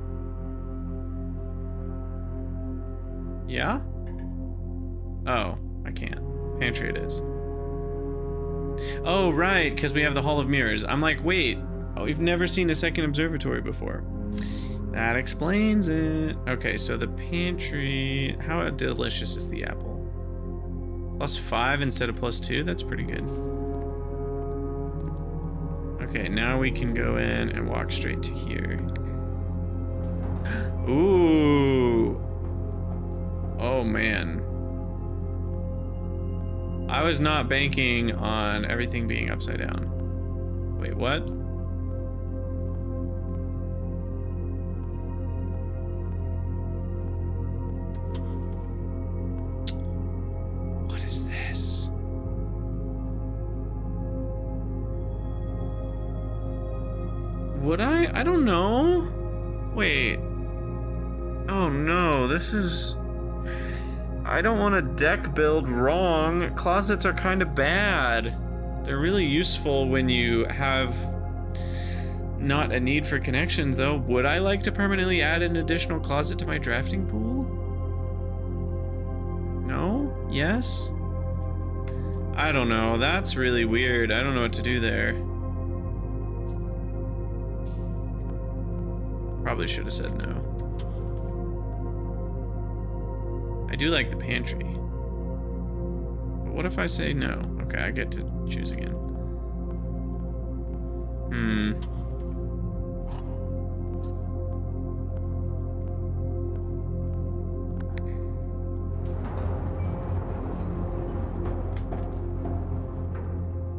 Yeah? Oh, I can't. Pantry it is. Oh, right, because we have the Hall of Mirrors. I'm like, wait. Oh, we've never seen a second observatory before. That explains it. Okay, so the pantry. How delicious is the apple? +5 instead of +2? That's pretty good. Okay, now we can go in and walk straight to here. Ooh. Oh, man. I was not banking on everything being upside down. Wait, what? What is this? Would I? I don't know. Wait. Oh no, this is... I don't want to deck build wrong. Closets are kind of bad. They're really useful when you have not a need for connections, though. Would I like to permanently add an additional closet to my drafting pool? No? Yes? I don't know. That's really weird. I don't know what to do there. Probably should have said no. I do like the pantry. But what if I say no? Okay, I get to choose again.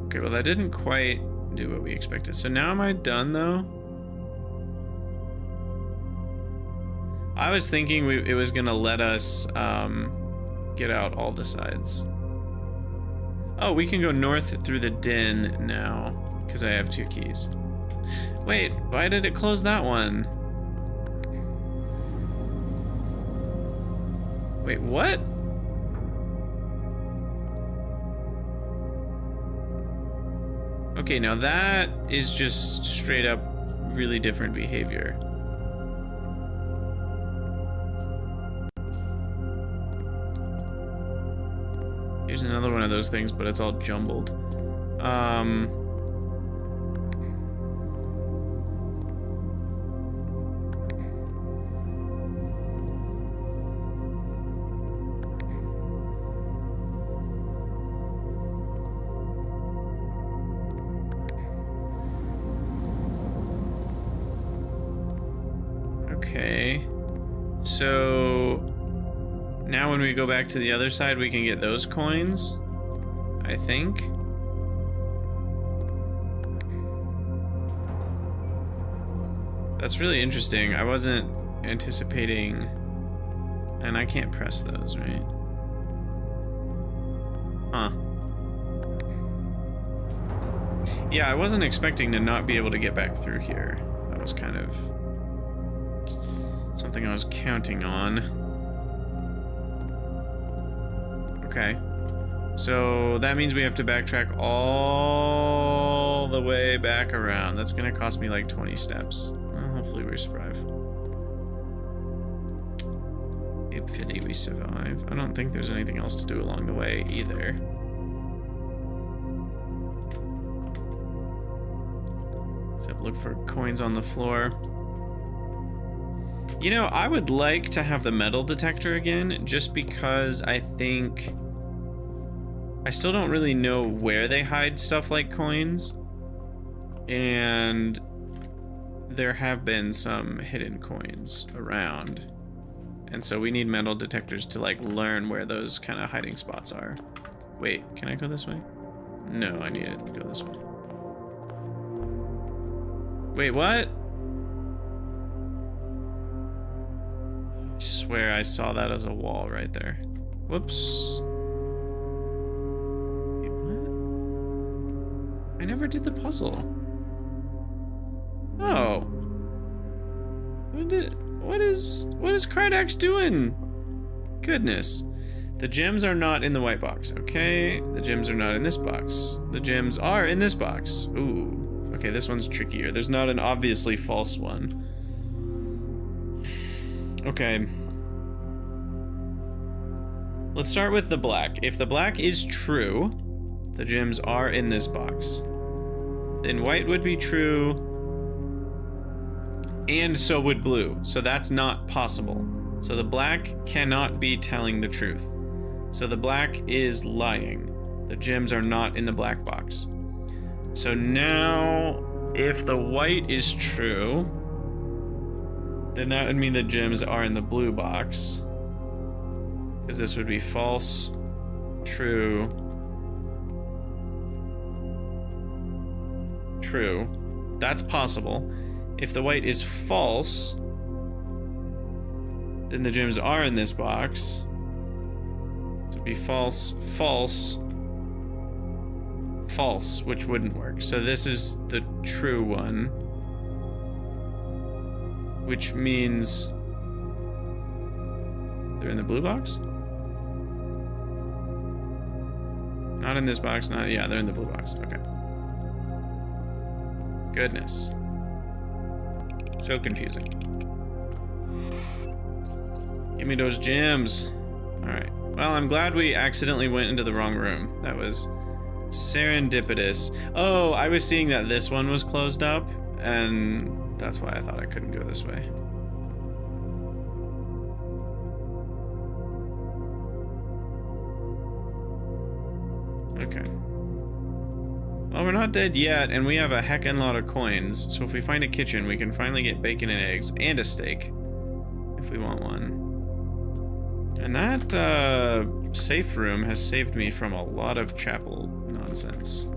Okay, well that didn't quite do what we expected. So now am I done though? I was thinking it was gonna let us get out all the sides. Oh, we can go north through the den now because I have 2 keys. Wait, why did it close that one? Wait, what? Okay, now that is just straight up really different behavior. Here's another one of those things, but it's all jumbled. Okay, so now when we go back to the other side, we can get those coins, I think. That's really interesting. I wasn't anticipating, and I can't press those, right? Huh. Yeah, I wasn't expecting to not be able to get back through here. That was kind of something I was counting on. Okay. So that means we have to backtrack all the way back around. That's gonna cost me like 20 steps. Well, hopefully we survive. Hopefully we survive. I don't think there's anything else to do along the way either. Except look for coins on the floor. You know, I would like to have the metal detector again, just because I think I still don't really know where they hide stuff like coins, and there have been some hidden coins around, and so we need metal detectors to like learn where those kind of hiding spots are. Wait, can I go this way? No, I need to go this way. Wait, what? I swear I saw that as a wall right there. Whoops. Wait, what? I never did the puzzle. Oh. What is Krydax doing? Goodness. The gems are not in the white box. Okay, the gems are not in this box. The gems are in this box. Ooh. Okay, this one's trickier. There's not an obviously false one. Okay. Let's start with the black. If the black is true, the gems are in this box. Then white would be true, and so would blue. So that's not possible. So the black cannot be telling the truth. So the black is lying. The gems are not in the black box. So now, if the white is true, then that would mean the gems are in the blue box. Because this would be false, true, true. That's possible. If the white is false, then the gems are in this box. So it'd be false, false, false, which wouldn't work. So this is the true one, which means they're in the blue box? Not in this box, not, yeah, they're in the blue box, okay. Goodness. So confusing. Give me those gems. Alright. Well, I'm glad we accidentally went into the wrong room. That was serendipitous. Oh, I was seeing that this one was closed up, and that's why I thought I couldn't go this way. Okay. Well, we're not dead yet, and we have a heckin' lot of coins, so if we find a kitchen, we can finally get bacon and eggs, and a steak, if we want one. And that, safe room has saved me from a lot of chapel nonsense.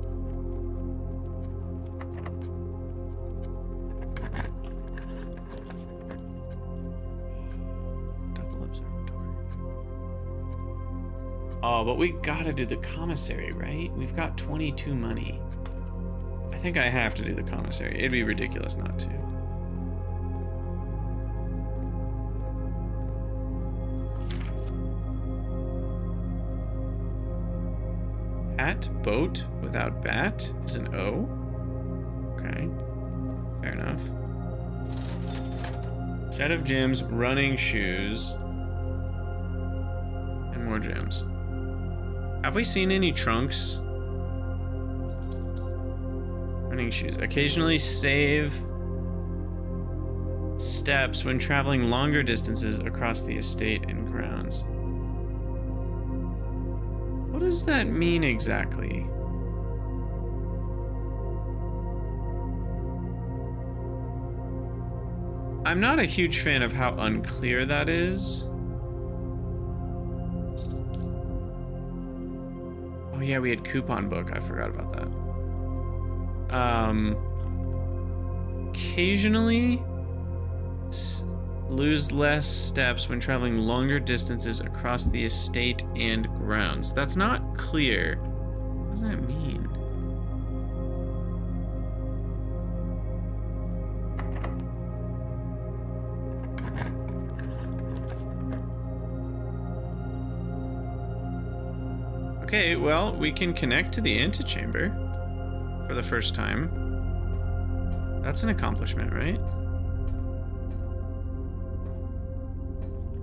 Double observatory. Oh, but we gotta do the commissary, right? We've got 22 money. I think I have to do the commissary. It'd be ridiculous not to. Hat, boat, without bat is an O. Okay, fair enough. Set of gems, running shoes, and more gems. Have we seen any trunks? Running shoes. Occasionally save steps when traveling longer distances across the estate and grounds. What does that mean exactly? I'm not a huge fan of how unclear that is. Oh yeah, we had coupon book. I forgot about that. Occasionally lose less steps when traveling longer distances across the estate and grounds. That's not clear. What does that mean? Okay, well, we can connect to the antechamber for the first time. That's an accomplishment, right?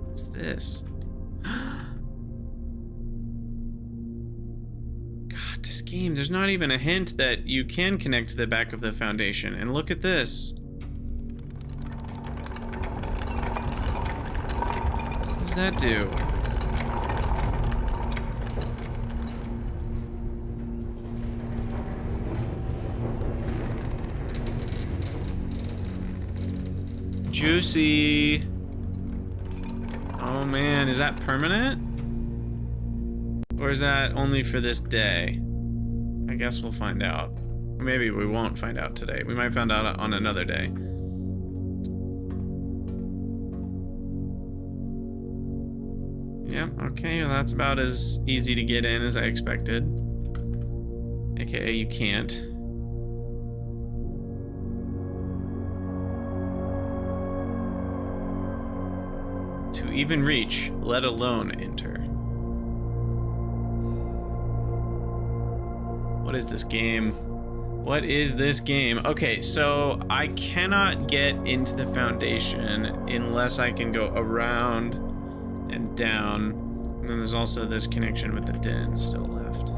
What's this? God, this game, there's not even a hint that you can connect to the back of the foundation. And look at this. What does that do? Juicy. Oh man, is that permanent? Or is that only for this day? I guess we'll find out. Maybe we won't find out today. We might find out on another day. Yeah, okay, well, that's about as easy to get in as I expected. AKA, you can't. To even reach, let alone enter. What is this game? What is this game? Okay, so I cannot get into the foundation unless I can go around and down. And then there's also this connection with the den still left.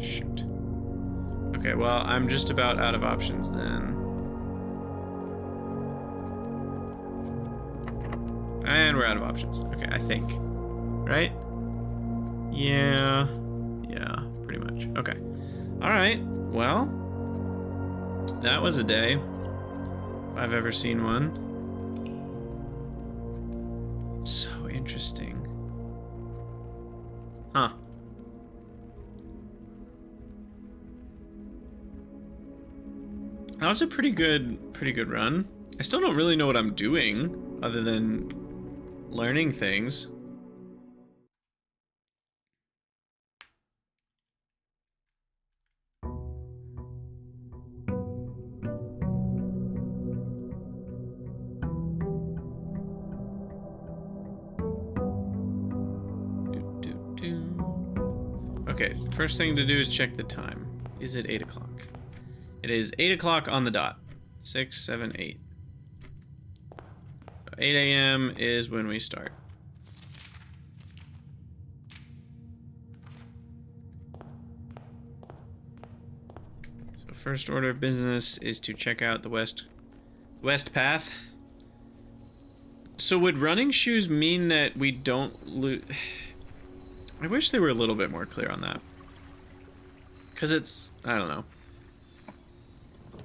Shoot. Okay, well, I'm just about out of options then. And we're out of options. Okay, I think. Right? Yeah. Yeah, pretty much. Okay. Alright, well. That was a day. If I've ever seen one. So interesting. Huh. That was a pretty good run. I still don't really know what I'm doing other than learning things. Okay, first thing to do is check the time. Is it 8 o'clock? It is 8 o'clock on the dot. 6, 7, 8. So 8 a.m. is when we start. So first order of business is to check out the west path. So would running shoes mean that we don't lose? I wish they were a little bit more clear on that. Because it's, I don't know.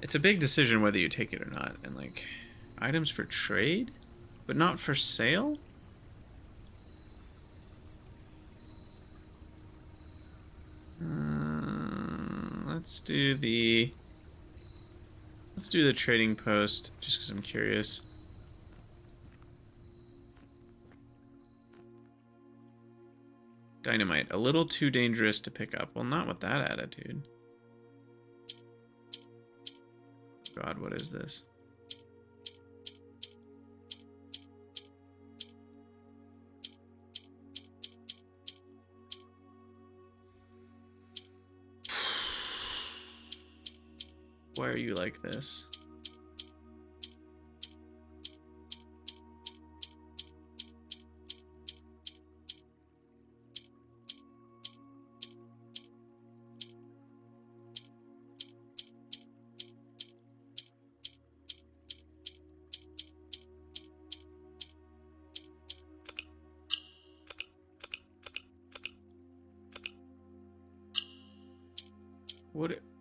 It's a big decision whether you take it or not. And like, items for trade, but not for sale? Let's do the trading post, just because I'm curious. Dynamite, a little too dangerous to pick up. Well, not with that attitude. God, what is this? Why are you like this?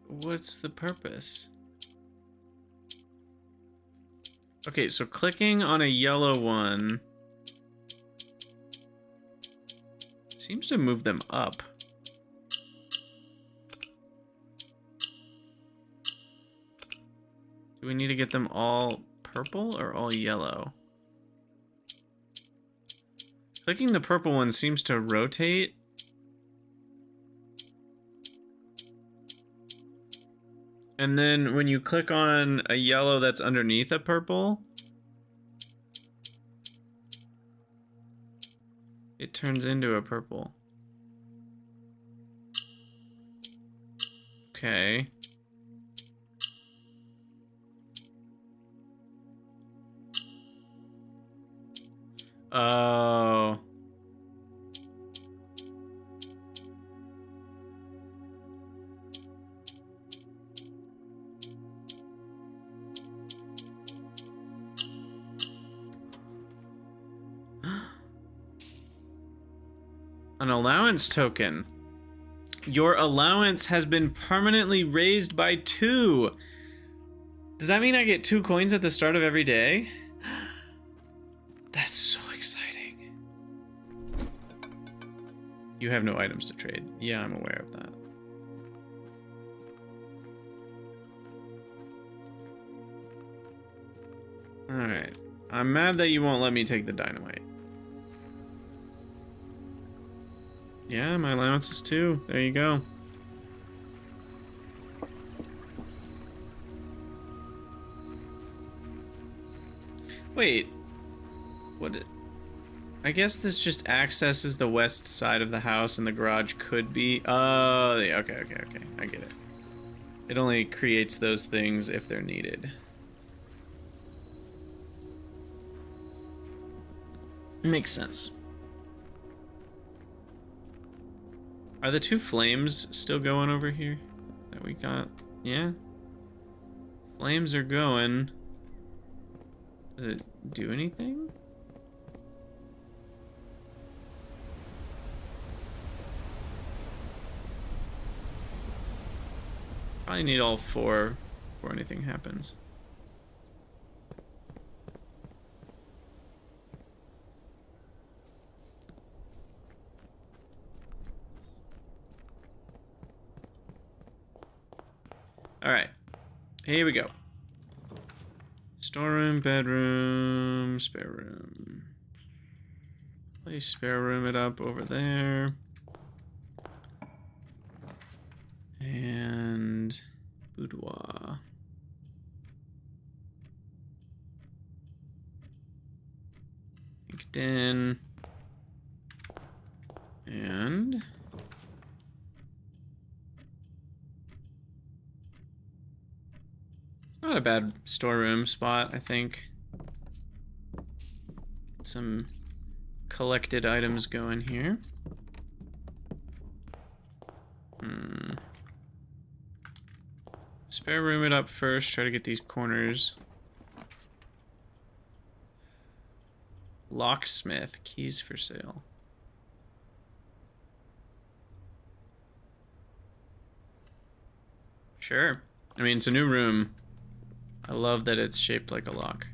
What's the purpose? Okay, so clicking on a yellow one seems to move them up. Do we need to get them all purple or all yellow? Clicking the purple one seems to rotate. And then when you click on a yellow that's underneath a purple, it turns into a purple. Okay. Oh. An allowance token. Your allowance has been permanently raised by 2. Does that mean I get 2 coins at the start of every day? That's so exciting. You have no items to trade. Yeah, I'm aware of that. Alright. I'm mad that you won't let me take the dynamite. Yeah, my allowance is 2. There you go. Wait. What? I guess this just accesses the west side of the house and the garage could be... Oh, yeah, okay. I get it. It only creates those things if they're needed. Makes sense. Are the 2 flames still going over here that we got? Yeah. Flames are going. Does it do anything? Probably need all 4 before anything happens. Alright, here we go. Storeroom, bedroom, spare room. Place spare room it up over there. And boudoir. Den. And It's not a bad storeroom spot, I think. Get some collected items going here. Spare room it up first, try to get these corners. Locksmith, keys for sale. Sure. I mean, it's a new room. I love that it's shaped like a lock.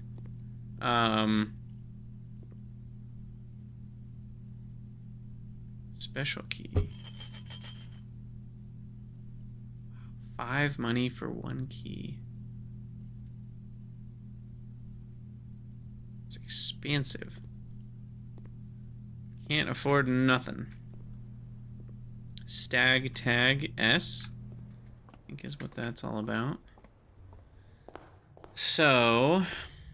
Special key. 5 money for 1 key. It's expensive. Can't afford nothing. Stag tag S, I think is what that's all about. So,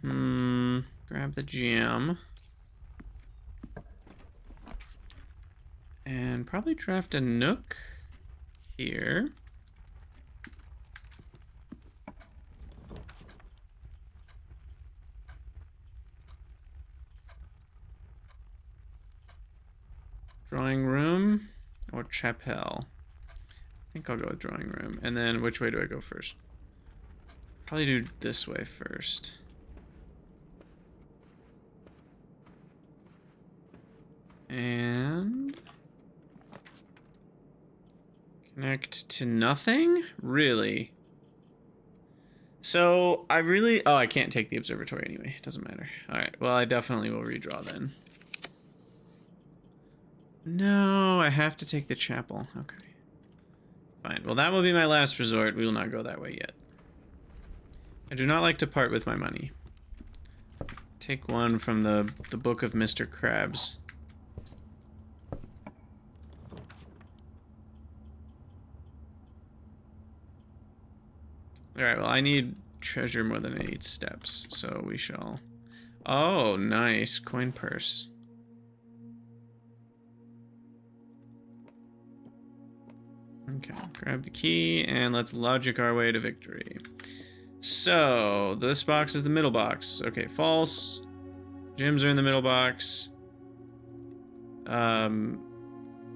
grab the gem. And probably draft a nook here. Drawing room or chapel? I think I'll go with drawing room. And then which way do I go first? Probably do this way first. And connect to nothing? Really? So I really, oh, I can't take the observatory anyway. It doesn't matter. All right, well, I definitely will redraw then. No, I have to take the chapel. Okay. Fine. Well, that will be my last resort. We will not go that way yet. I do not like to part with my money. Take one from the book of Mr. Krabs. Alright, well, I need treasure more than 8 steps, so we shall... Oh, nice. Coin purse. Okay, grab the key, and let's logic our way to victory. So, this box is the middle box. Okay, false. Gems are in the middle box.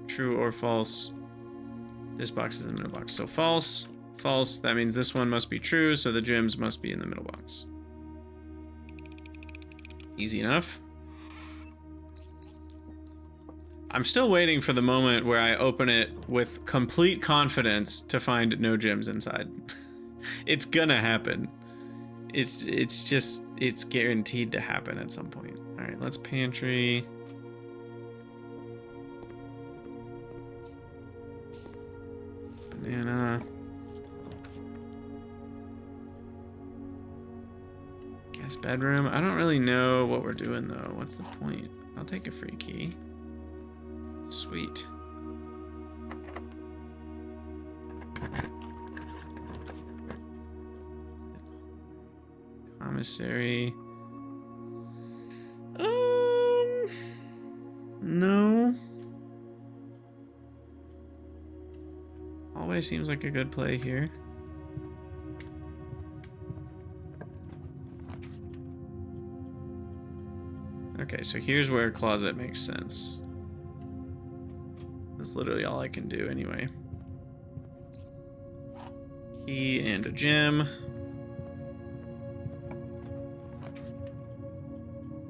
True or false. This box is in the middle box. So, false. False. That means this one must be true, so the gems must be in the middle box. Easy enough. I'm still waiting for the moment where I open it with complete confidence to find no gems inside. It's gonna happen. It's guaranteed to happen at some point. All right, let's pantry. Banana. Guest bedroom. I don't really know what we're doing though. What's the point? I'll take a free key. Sweet. Commissary. No. Always seems like a good play here. Okay, so here's where a closet makes sense. That's literally all I can do anyway. Key and a gem.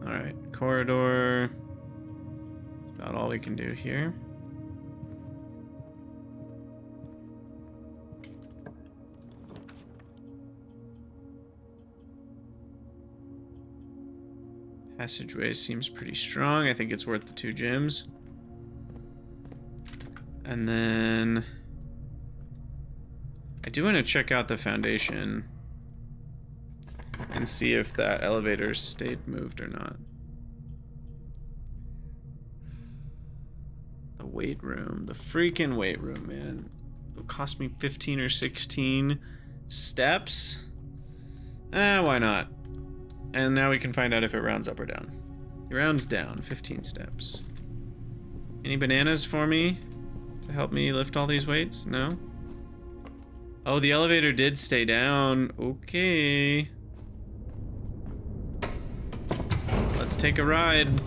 Alright, corridor. That's about all we can do here. Passageway seems pretty strong. I think it's worth the 2 gems. And then I do want to check out the foundation and see if that elevator stayed moved or not. The weight room, the freaking weight room, man. It'll cost me 15 or 16 steps. Why not? And now we can find out if it rounds up or down. It rounds down, 15 steps. Any bananas for me to help me lift all these weights? No? Oh, the elevator did stay down. Okay. Let's take a ride.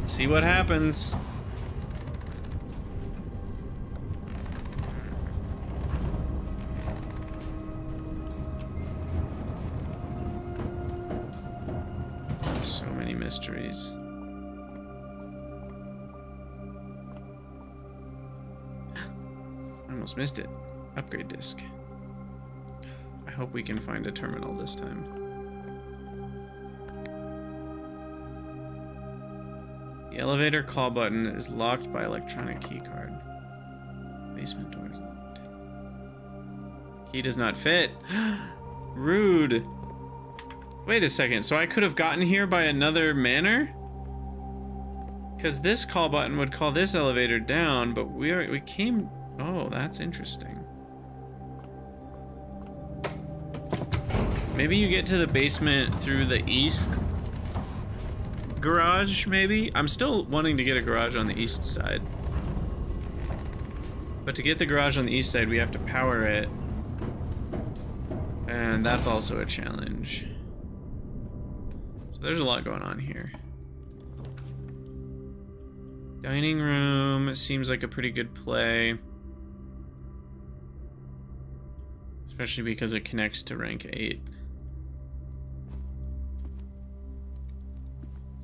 See what happens. So many mysteries. I almost missed it. Upgrade disc. I hope we can find a terminal this time. The elevator call button is locked by electronic keycard. Basement door is locked. Key does not fit. Rude. Wait a second, so I could have gotten here by another manner? Because this call button would call this elevator down, but we came... Oh, that's interesting. Maybe you get to the basement through the east garage, maybe? I'm still wanting to get a garage on the east side. But to get the garage on the east side, we have to power it. And that's also a challenge. So there's a lot going on here. Dining room seems like a pretty good play. Especially because it connects to rank 8.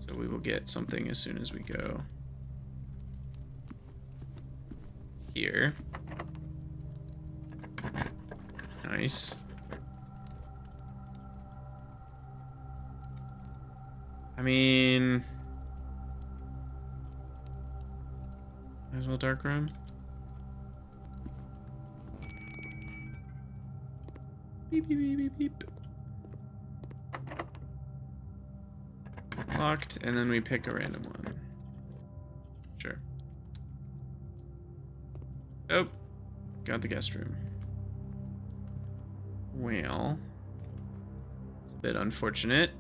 So we will get something as soon as we go here. Nice. I mean, might as well dark room. Beep, beep, beep, beep, beep. Locked, and then we pick a random one. Sure. Oh, got the guest room. Well, it's a bit unfortunate.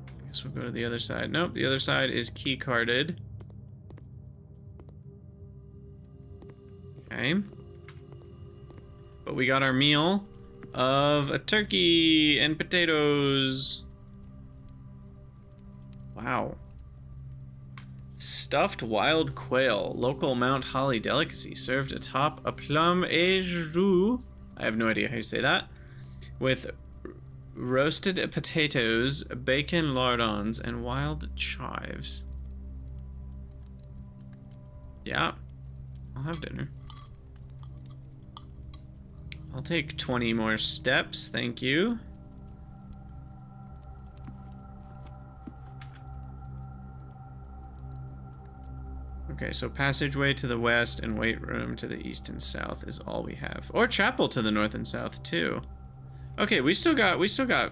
I guess we'll go to the other side. Nope, the other side is key carded. Okay. But we got our meal of a turkey and potatoes. Wow. Stuffed wild quail, local Mount Holly delicacy, served atop a plum et jus. I have no idea how you say that. With roasted potatoes, bacon lardons, and wild chives. Yeah, I'll have dinner. I'll take 20 more steps, thank you. Okay, so passageway to the west and weight room to the east and south is all we have. Or chapel to the north and south too. Okay, we still got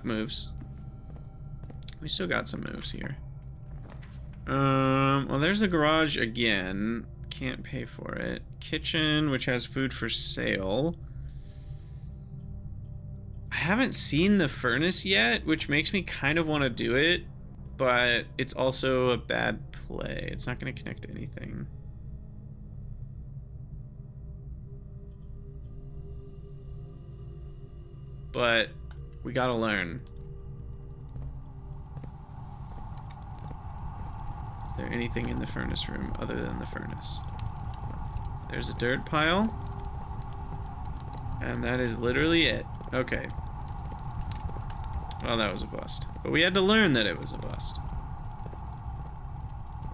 moves. We still got some moves here. Well, there's the garage again. Can't pay for it. Kitchen, which has food for sale. I haven't seen the furnace yet, which makes me kind of want to do it, but it's also a bad play. It's not going to connect to anything. But we gotta learn. Is there anything in the furnace room other than the furnace? There's a dirt pile. And that is literally it. Okay. Well, that was a bust. But we had to learn that it was a bust.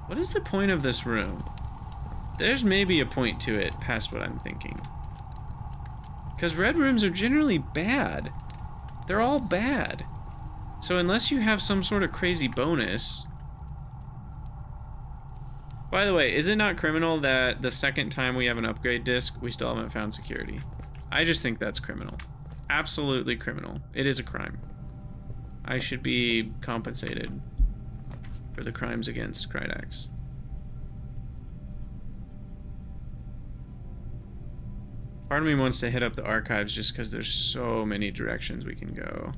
What is the point of this room? There's maybe a point to it past what I'm thinking. Because red rooms are generally bad. They're all bad. So unless you have some sort of crazy bonus... By the way, is it not criminal that the second time we have an upgrade disc, we still haven't found security? I just think that's criminal. Absolutely criminal. It is a crime. I should be compensated for the crimes against Krydax. Part of me wants to hit up the archives just because there's so many directions we can go.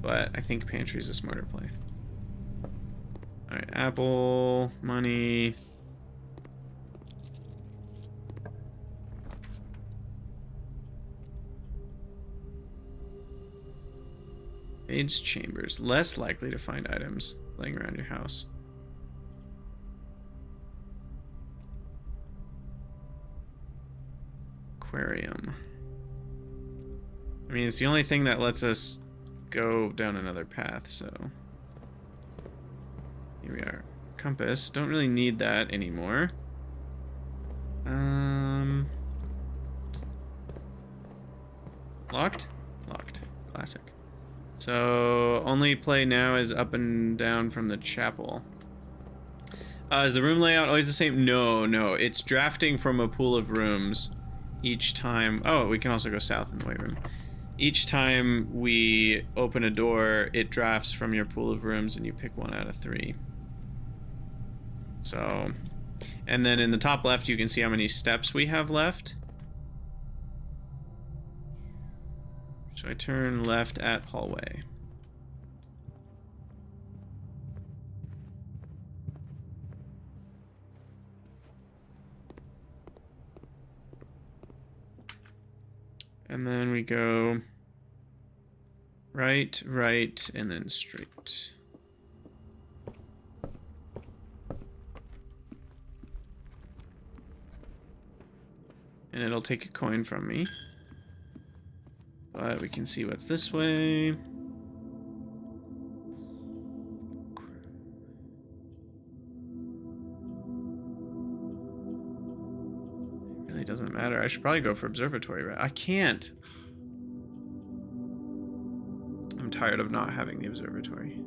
But I think pantry is a smarter play. Alright, apple, money. Maid's chambers. Less likely to find items laying around your house. Aquarium. I mean, it's the only thing that lets us go down another path, so... Here we are. Compass. Don't really need that anymore. Locked? Locked. Classic. So, only play now is up and down from the chapel. Is the room layout always the same? No, no. It's drafting from a pool of rooms each time. Oh, we can also go south in the weight room. Each time we open a door, it drafts from your pool of rooms and you pick one out of 3. So, and then in the top left, you can see how many steps we have left. So I turn left at hallway. And then we go right, right, and then straight. And it'll take a coin from me. But we can see what's this way. It really doesn't matter. I should probably go for observatory, right? I can't. I'm tired of not having the observatory.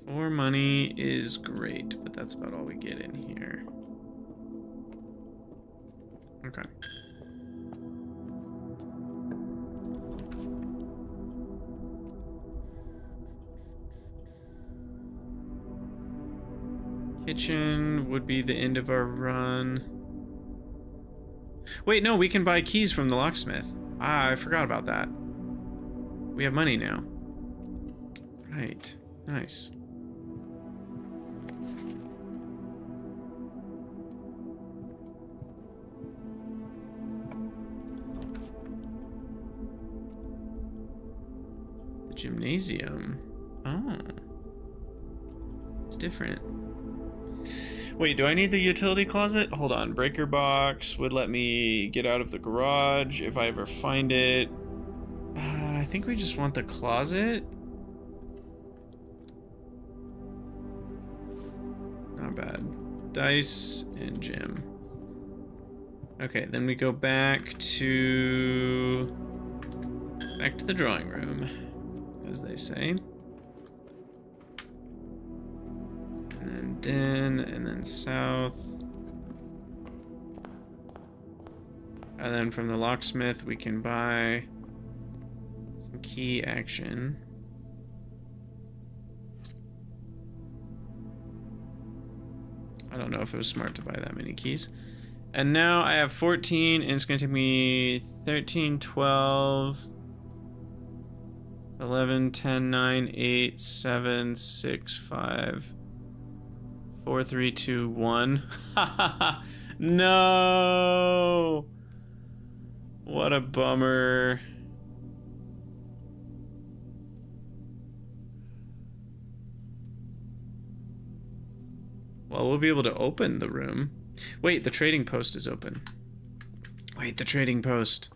More money is great, but that's about all we get in here. Okay. Kitchen would be the end of our run. Wait, no, we can buy keys from the locksmith. Ah, I forgot about that. We have money now. Right. Nice. Gymnasium. Oh. It's different. Wait, do I need the utility closet? Hold on. Breaker box would let me get out of the garage if I ever find it. I think we just want the closet. Not bad. Dice and gym. Okay, then we go back to the drawing room, as they say. And then den, and then south. And then from the locksmith, we can buy some key action. I don't know if it was smart to buy that many keys. And now I have 14, and it's going to take me 13, 12, 11, 10, 9, 8, 7, 6, 5, 4, 3, 2, 1. No! What a bummer. Well, we'll be able to open the room. Wait, the trading post is open. Wait, the trading post.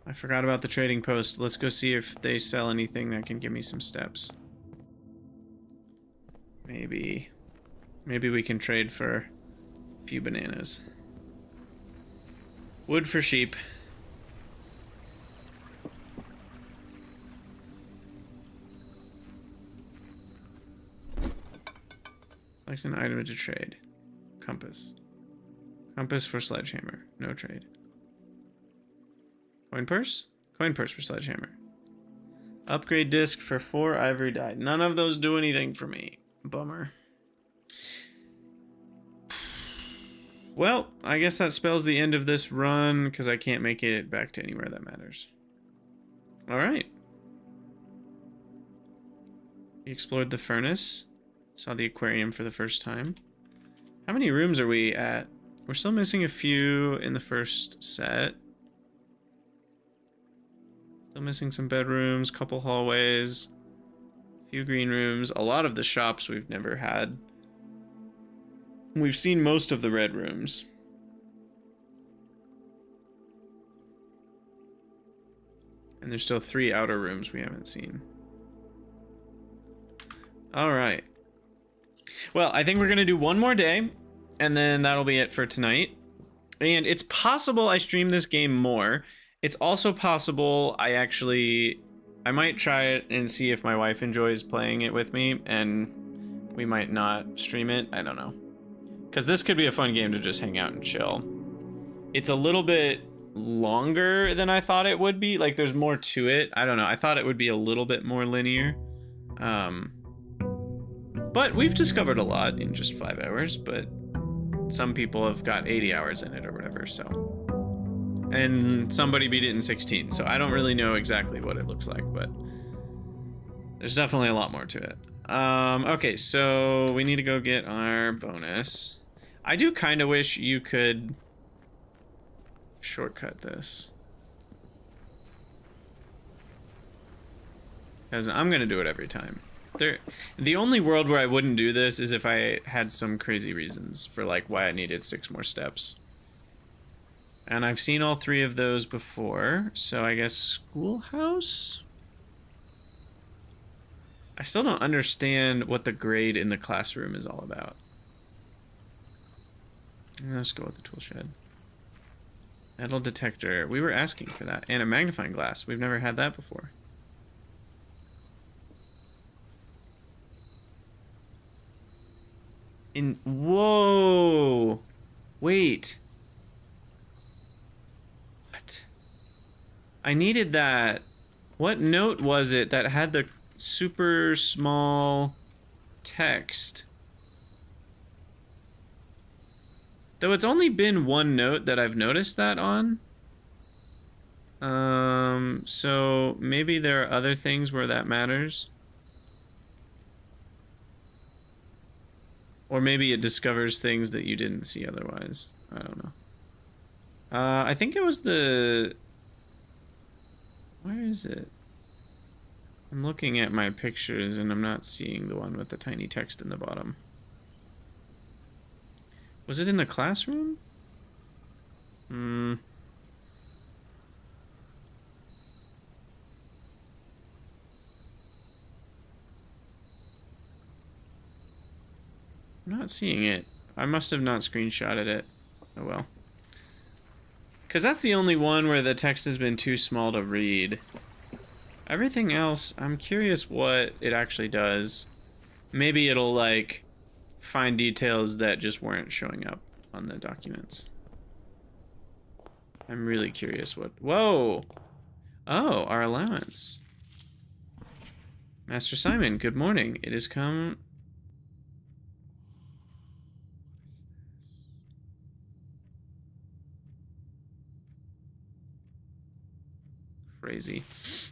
I forgot about the trading post. Let's go see if they sell anything that can give me some steps. Maybe we can trade for a few bananas. Wood for sheep. Select an item to trade. Compass. Compass for sledgehammer. No trade. Coin purse? Coin purse for sledgehammer. Upgrade disc for 4 ivory dye. None of those do anything for me. Bummer. Well, I guess that spells the end of this run, because I can't make it back to anywhere that matters. Alright. We explored the furnace. Saw the aquarium for the first time. How many rooms are we at? We're still missing a few in the first set. Still missing some bedrooms, couple hallways, a few green rooms, a lot of the shops we've never had. We've seen most of the red rooms. And there's still 3 outer rooms we haven't seen. All right. Well, I think we're going to do one more day, and then that'll be it for tonight. And it's possible I stream this game more. It's also possible I might try it and see if my wife enjoys playing it with me, and we might not stream it. I don't know. Because this could be a fun game to just hang out and chill. It's a little bit longer than I thought it would be. Like, there's more to it. I don't know. I thought it would be a little bit more linear. But we've discovered a lot in just 5 hours, but some people have got 80 hours in it or whatever, so. And somebody beat it in 16, so I don't really know exactly what it looks like, but there's definitely a lot more to it. Okay, so we need to go get our bonus. I do kind of wish you could shortcut this. Because I'm going to do it every time. The only world where I wouldn't do this is if I had some crazy reasons for like why I needed 6 more steps. And I've seen all 3 of those before, so I guess schoolhouse? I still don't understand what the grade in the classroom is all about. Let's go with the tool shed. Metal detector. We were asking for that. And a magnifying glass. We've never had that before. Whoa! Wait. What? I needed that. What note was it that had the super small text? Though it's only been 1 note that I've noticed that on. So maybe there are other things where that matters. Or maybe it discovers things that you didn't see otherwise. I don't know. I think it was the... Where is it? I'm looking at my pictures and I'm not seeing the one with the tiny text in the bottom. Was it in the classroom? I'm not seeing it. I must have not screenshotted it. Oh well. Because that's the only one where the text has been too small to read. Everything else, I'm curious what it actually does. Maybe it'll, like, find details that just weren't showing up on the documents. I'm really curious what... Whoa! Oh, our allowance. Master Simon, good morning. It has come... Crazy.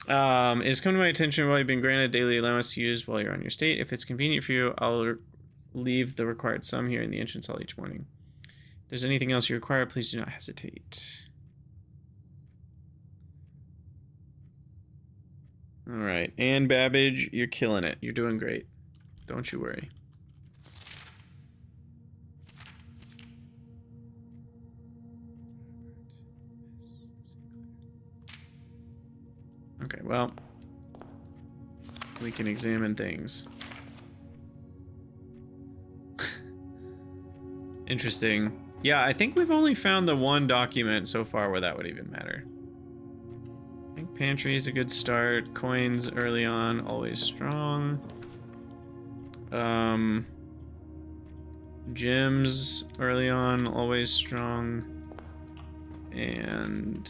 It has come to my attention while you've been granted daily allowance to use while you're on your state. If it's convenient for you, I'll leave the required sum here in the entrance hall each morning. If there's anything else you require, please do not hesitate. All right, Anne Babbage, you're killing it. You're doing great. Don't you worry. Okay, well, we can examine things. Interesting. Yeah, I think we've only found the 1 document so far where that would even matter. I think pantry is a good start. Coins early on, always strong. Gems early on, always strong. And...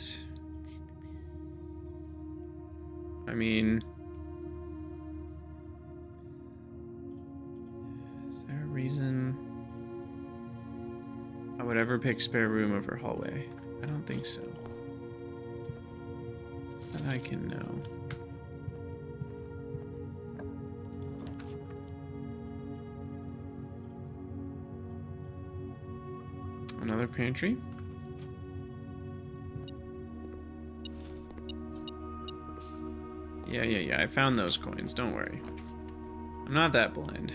I mean... Is there a reason I would ever pick spare room over hallway? I don't think so. That I can know. another pantry. Yeah, I found those coins, don't worry. I'm not that blind.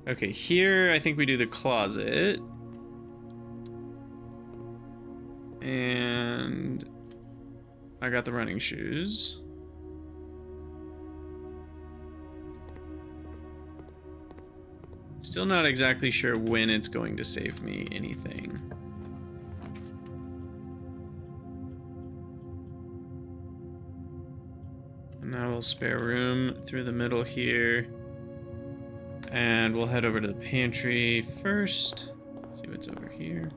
Okay, here I think we do the closet. And I got the running shoes. Still not exactly sure when it's going to save me anything. And now we'll spare room through the middle here. And we'll head over to the pantry first. See what's over here.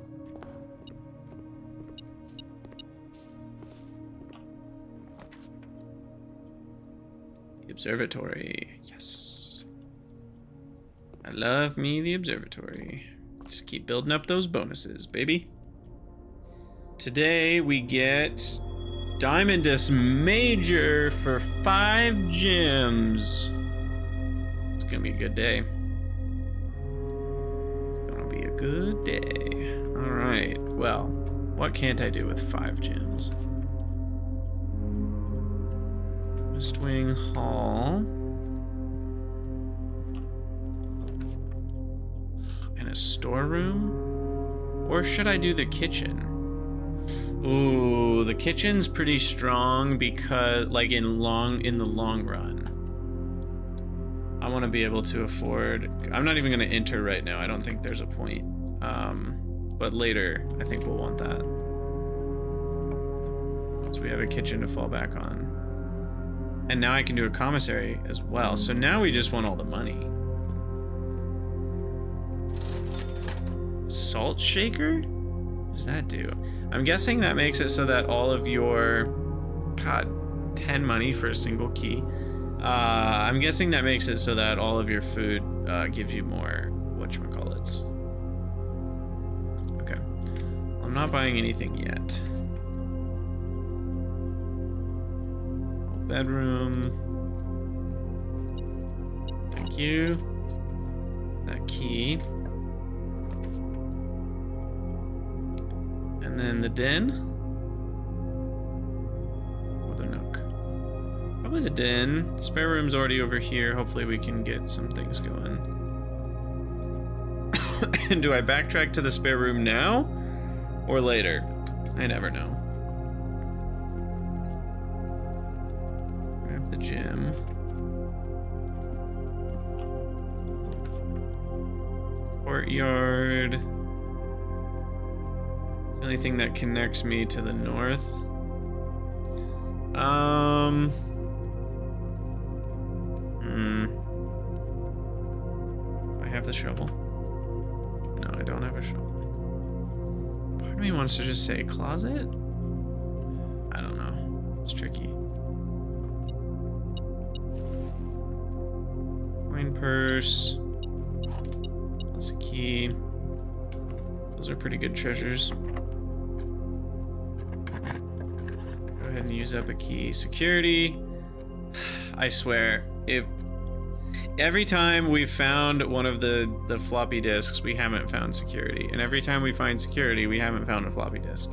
The observatory. Yes. I love me the observatory. Just keep building up those bonuses, baby. Today we get Diamond Disc Major for 5 gems. It's gonna be a good day. It's gonna be a good day. Alright, well, what can't I do with 5 gems? West Wing Hall. And a storeroom? Or should I do the kitchen? Ooh, the kitchen's pretty strong because, like, in the long run. I want to be able to afford... I'm not even going to enter right now. I don't think there's a point. But later, I think we'll want that. So we have a kitchen to fall back on. And now I can do a commissary as well. So now we just want all the money. Salt shaker? What does that do? I'm guessing that makes it so that all of your... God, 10 money for a single key. I'm guessing that makes it so that all of your food gives you more whatchamacallits. Okay. I'm not buying anything yet. Bedroom. Thank you. That key. And then the den. Or the nook. Probably the den. The spare room's already over here. Hopefully we can get some things going. And do I backtrack to the spare room now? Or later? I never know. Grab the gym. Courtyard. The only thing that connects me to the north. I have the shovel. No, I don't have a shovel. Part of me wants to just say closet. I don't know. It's tricky. Coin purse. That's a key. Those are pretty good treasures. Go ahead and use up a key. Security. I swear, if every time we've found one of the floppy disks, we haven't found security. And every time we find security, we haven't found a floppy disk.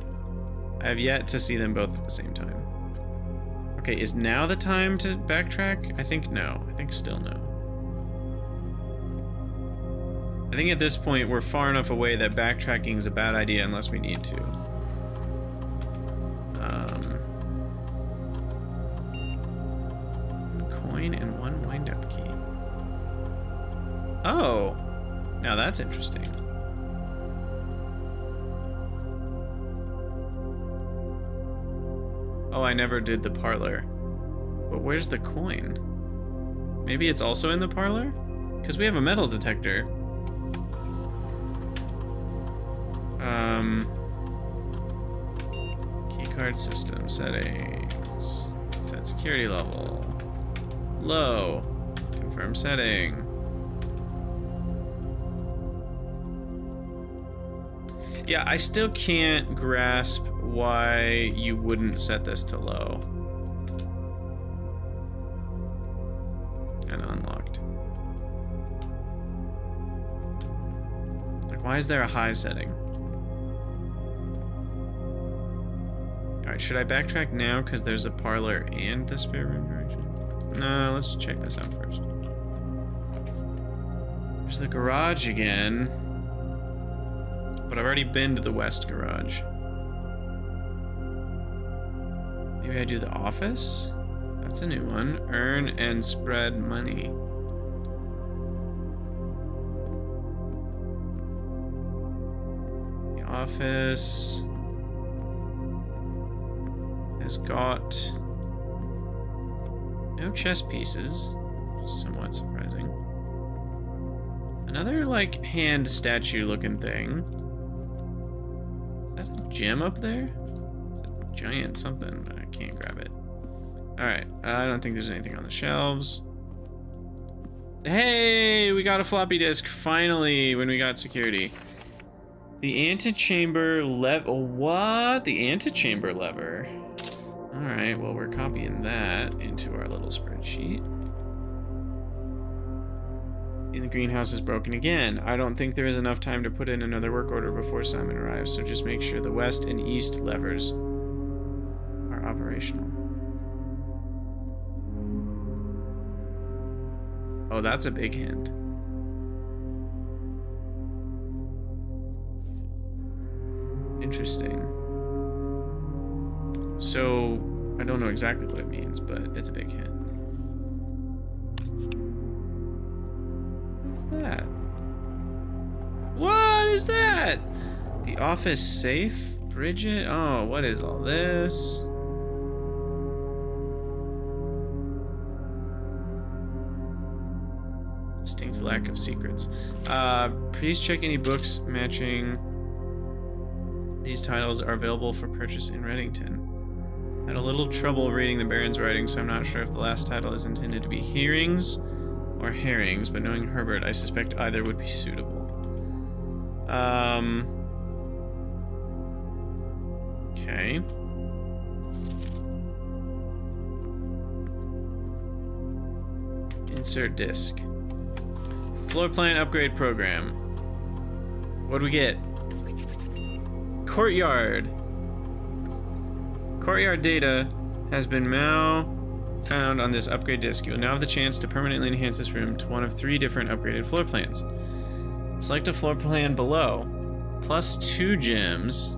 I have yet to see them both at the same time. Okay, is now the time to backtrack? I think no. I think still no. I think at this point we're far enough away that backtracking is a bad idea unless we need to. Coin and 1 wind-up key. Oh, now that's interesting. Oh, I never did the parlor. But where's the coin? Maybe it's also in the parlor? Because we have a metal detector. Keycard system settings. Set security level. Low. Confirm setting. Yeah, I still can't grasp why you wouldn't set this to low. And unlocked. Why is there a high setting? Alright, should I backtrack now because there's a parlor and the spare room direction? No, let's check this out first. There's the garage again. But I've already been to the west garage. Maybe I do the office? That's a new one. Earn and spread money. The office has got no chess pieces, which is somewhat surprising. Another, like, hand statue looking thing. Is that a gem up there? It's a giant something. I can't grab it. Alright, I don't think there's anything on the shelves. Hey, we got a floppy disk, finally, when we got security. The antechamber lever. What? The antechamber lever. Alright, well, we're copying that into our little spreadsheet. The greenhouse is broken again. I don't think there is enough time to put in another work order before Simon arrives, so just make sure the west and east levers are operational. Oh, that's a big hint. Interesting. So, I don't know exactly what it means, but it's a big hint. What's that? What is that? The office safe? Bridget? Oh, what is all this? Distinct lack of secrets. Please check any books matching these titles are available for purchase in Reddington. Had a little trouble reading the Baron's writing, so I'm not sure if the last title is intended to be hearings or herrings, but knowing Herbert, I suspect either would be suitable. Okay. Insert disc. Floor plan upgrade program. What do we get? Courtyard. Courtyard data has been now found on this upgrade disk. You will now have the chance to permanently enhance this room to one of 3 different upgraded floor plans. Select a floor plan below. Plus 2 gems.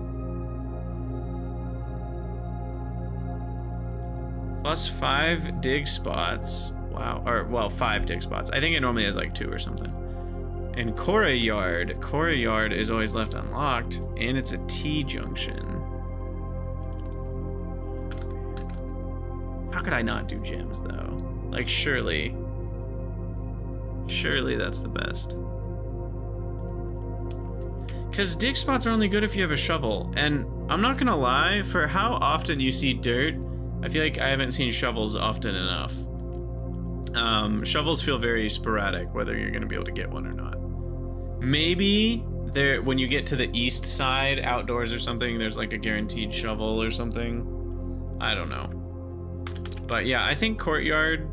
Plus 5 dig spots. Wow. Or, well, 5 dig spots. I think it normally has like 2 or something. And Courtyard. Courtyard is always left unlocked, and it's a T-junction. How could I not do gems, though? Like, surely that's the best. Because dig spots are only good if you have a shovel, and I'm not gonna lie, for how often you see dirt, I feel like I haven't seen shovels often enough. Shovels feel very sporadic, whether you're gonna be able to get one or not. Maybe there, when you get to the east side, outdoors or something, there's like a guaranteed shovel or something. I don't know. But yeah, I think Courtyard,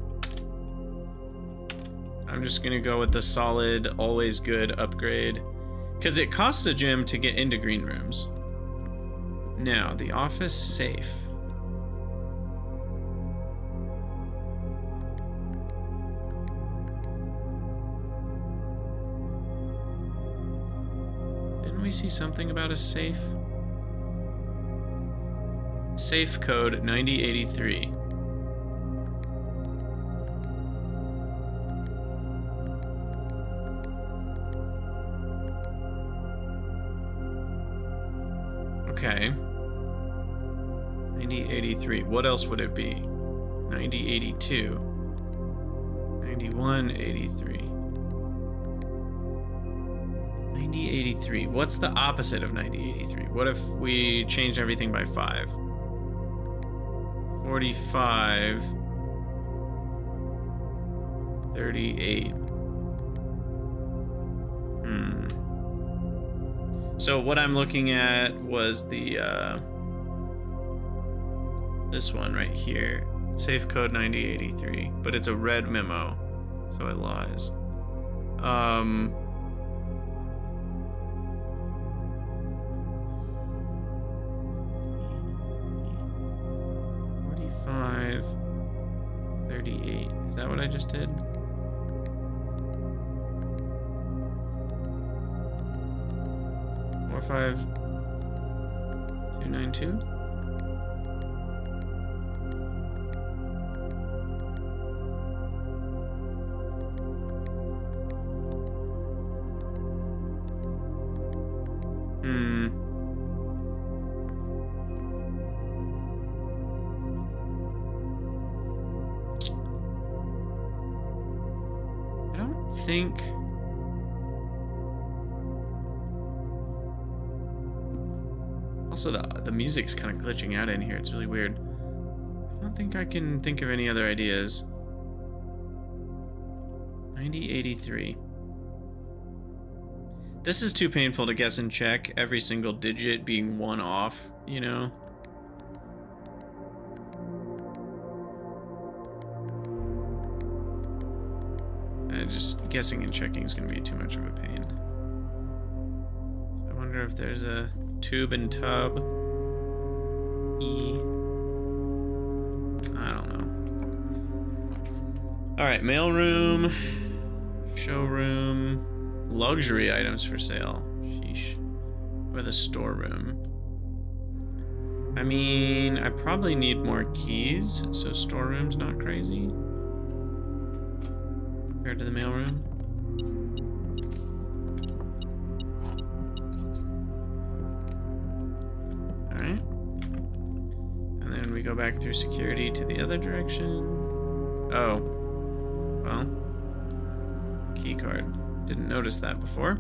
I'm just gonna go with the solid, always good upgrade. Because it costs a gem to get into green rooms. Now, the office safe. Didn't we see something about a safe? Safe code 9083. Okay. 9083. What else would it be? 9082. 9183. 9083. What's the opposite of 9083? What if we change everything by 5? 45. 38. So what I'm looking at was the this one right here, safe code 9083, but it's a red memo, so it lies. 4D8. Is that what I just did? 45292. I don't think. Also, the music's kind of glitching out in here. It's really weird. I don't think I can think of any other ideas. 9083. This is too painful to guess and check, every single digit being one off, you know? Just guessing and checking is going to be too much of a pain. So I wonder if there's a tube and tub. E. I don't know. Alright, mailroom. Showroom. Luxury items for sale. Sheesh. Or the storeroom. I mean, I probably need more keys, so storeroom's not crazy. Compared to the mailroom. Alright. And then we go back through security to the other direction. Oh. Well. Key card. Didn't notice that before.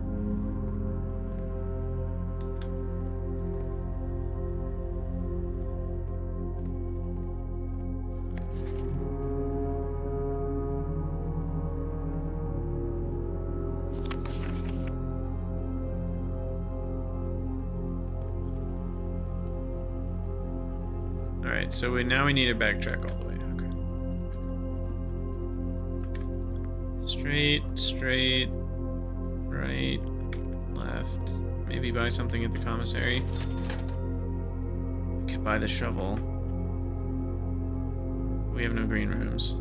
Alright, so now we need to backtrack all the way. Okay. Straight, right, left. Maybe buy something at the commissary. We could buy the shovel. We have no green rooms.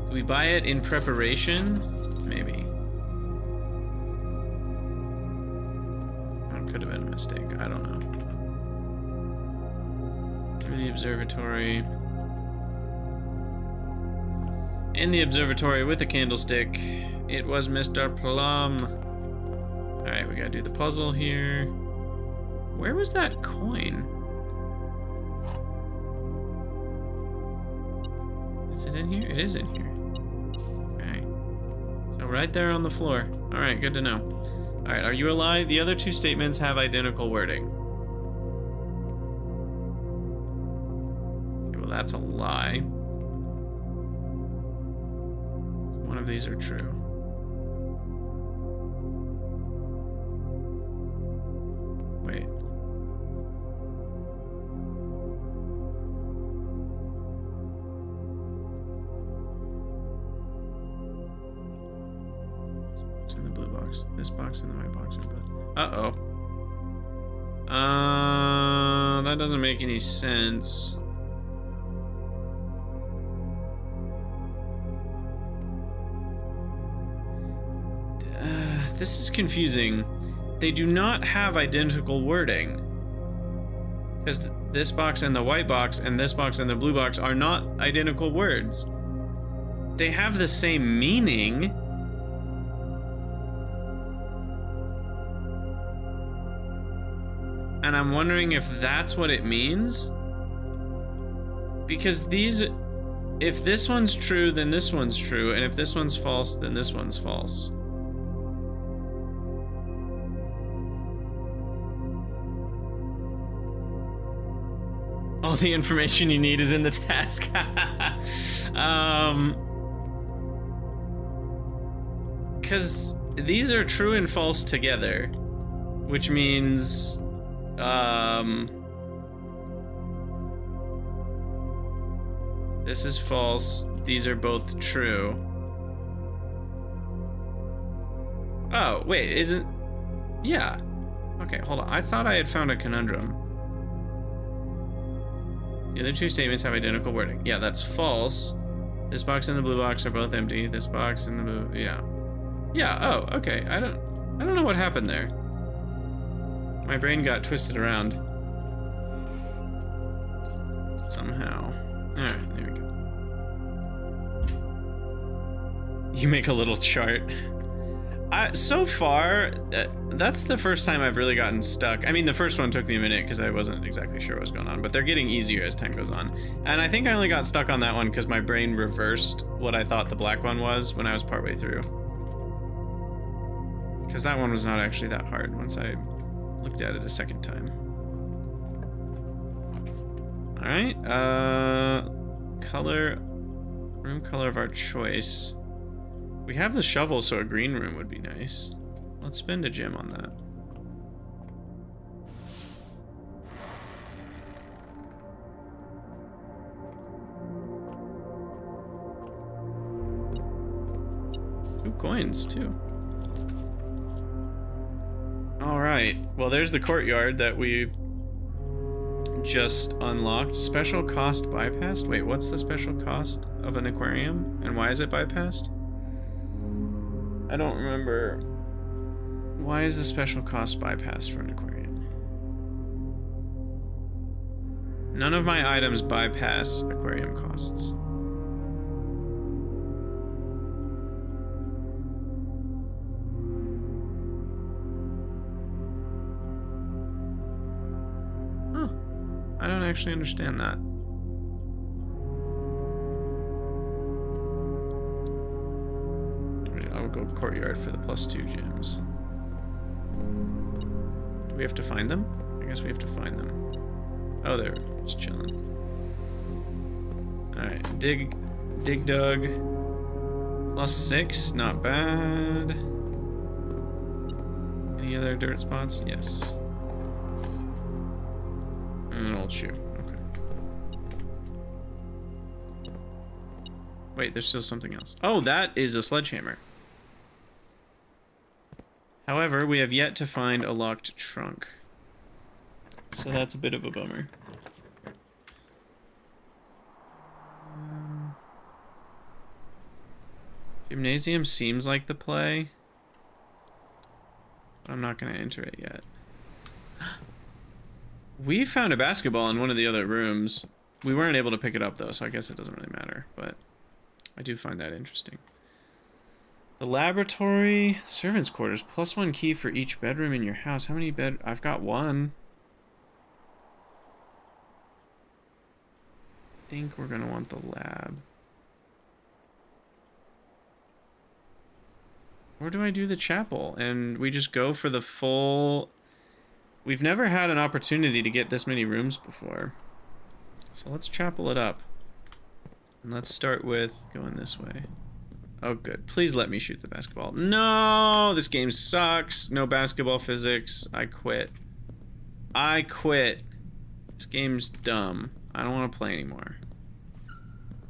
Do we buy it in preparation? Maybe. That could have been a mistake. I don't know. Through the observatory. In the observatory with a candlestick, it was Mr. Plum. Alright, we gotta do the puzzle here. Where was that coin? Is it in here? It is in here. Okay. So right there on the floor. Alright, good to know. Alright, are you a lie? The other two statements have identical wording. Okay, well, that's a lie. One of these are true. Wait. This box and the blue box. This box and the white box are both. Uh-oh. That doesn't make any sense. This is confusing. They do not have identical wording. Because this box and the white box and this box and the blue box are not identical words. They have the same meaning. And I'm wondering if that's what it means. Because these, if this one's true, then this one's true. And if this one's false, then this one's false. All the information you need is in the task. Because these are true and false together, which means, this is false. These are both true. Oh, wait, isn't... Yeah. Okay, hold on. I thought I had found a conundrum. The other two statements have identical wording. Yeah, that's false. This box and the blue box are both empty. This box and the blue, yeah. Yeah, oh, okay. I don't know what happened there. My brain got twisted around. Somehow. Alright, there we go. You make a little chart. So far, that's the first time I've really gotten stuck. I mean, the first one took me a minute because I wasn't exactly sure what was going on, but they're getting easier as time goes on. And I think I only got stuck on that one because my brain reversed what I thought the black one was when I was partway through. Because that one was not actually that hard once I looked at it a second time. Alright, room color of our choice. We have the shovel, so a green room would be nice. Let's spend a gem on that. Two coins, too. Alright, well there's the courtyard that we just unlocked. Special cost bypassed? Wait, what's the special cost of an aquarium? And why is it bypassed? I don't remember. Why is the special cost bypassed for an aquarium? None of my items bypass aquarium costs. Huh. I don't actually understand that. I'll go courtyard for the +2 gems. Do we have to find them? I guess we have to find them. Oh, they're just chilling. Alright, dig dug. +6, not bad. Any other dirt spots? Yes. And an old shoe. Okay. Wait, there's still something else. Oh, that is a sledgehammer. However, we have yet to find a locked trunk. So that's a bit of a bummer. Gymnasium seems like the play, but I'm not going to enter it yet. We found a basketball in one of the other rooms. We weren't able to pick it up though, so I guess it doesn't really matter, but I do find that interesting. The laboratory, servants' quarters, +1 key for each bedroom in your house. How many I've got one. I think we're gonna want the lab. Or do I do the chapel? And we just go for the full... We've never had an opportunity to get this many rooms before. So let's chapel it up. And let's start with going this way. Oh, good. Please let me shoot the basketball. No! This game sucks. No basketball physics. I quit. I quit. This game's dumb. I don't want to play anymore.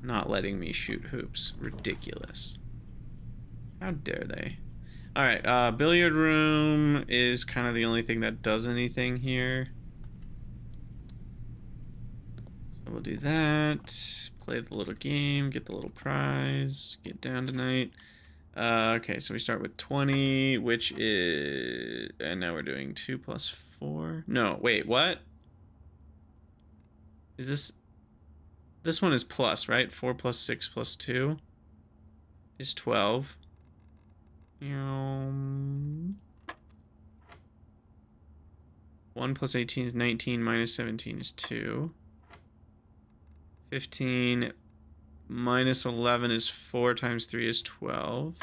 Not letting me shoot hoops. Ridiculous. How dare they? Alright, billiard room is kind of the only thing that does anything here. So we'll do that. Play the little game, get the little prize, get down tonight. Okay, so we start with 20, which is... And now we're doing 2 + 4. No, wait, what? Is this... This one is plus, right? 4 + 6 + 2 is 12. 1 + 18 is 19, minus 17 is 2. 15 minus 11 is 4 times 3 is 12.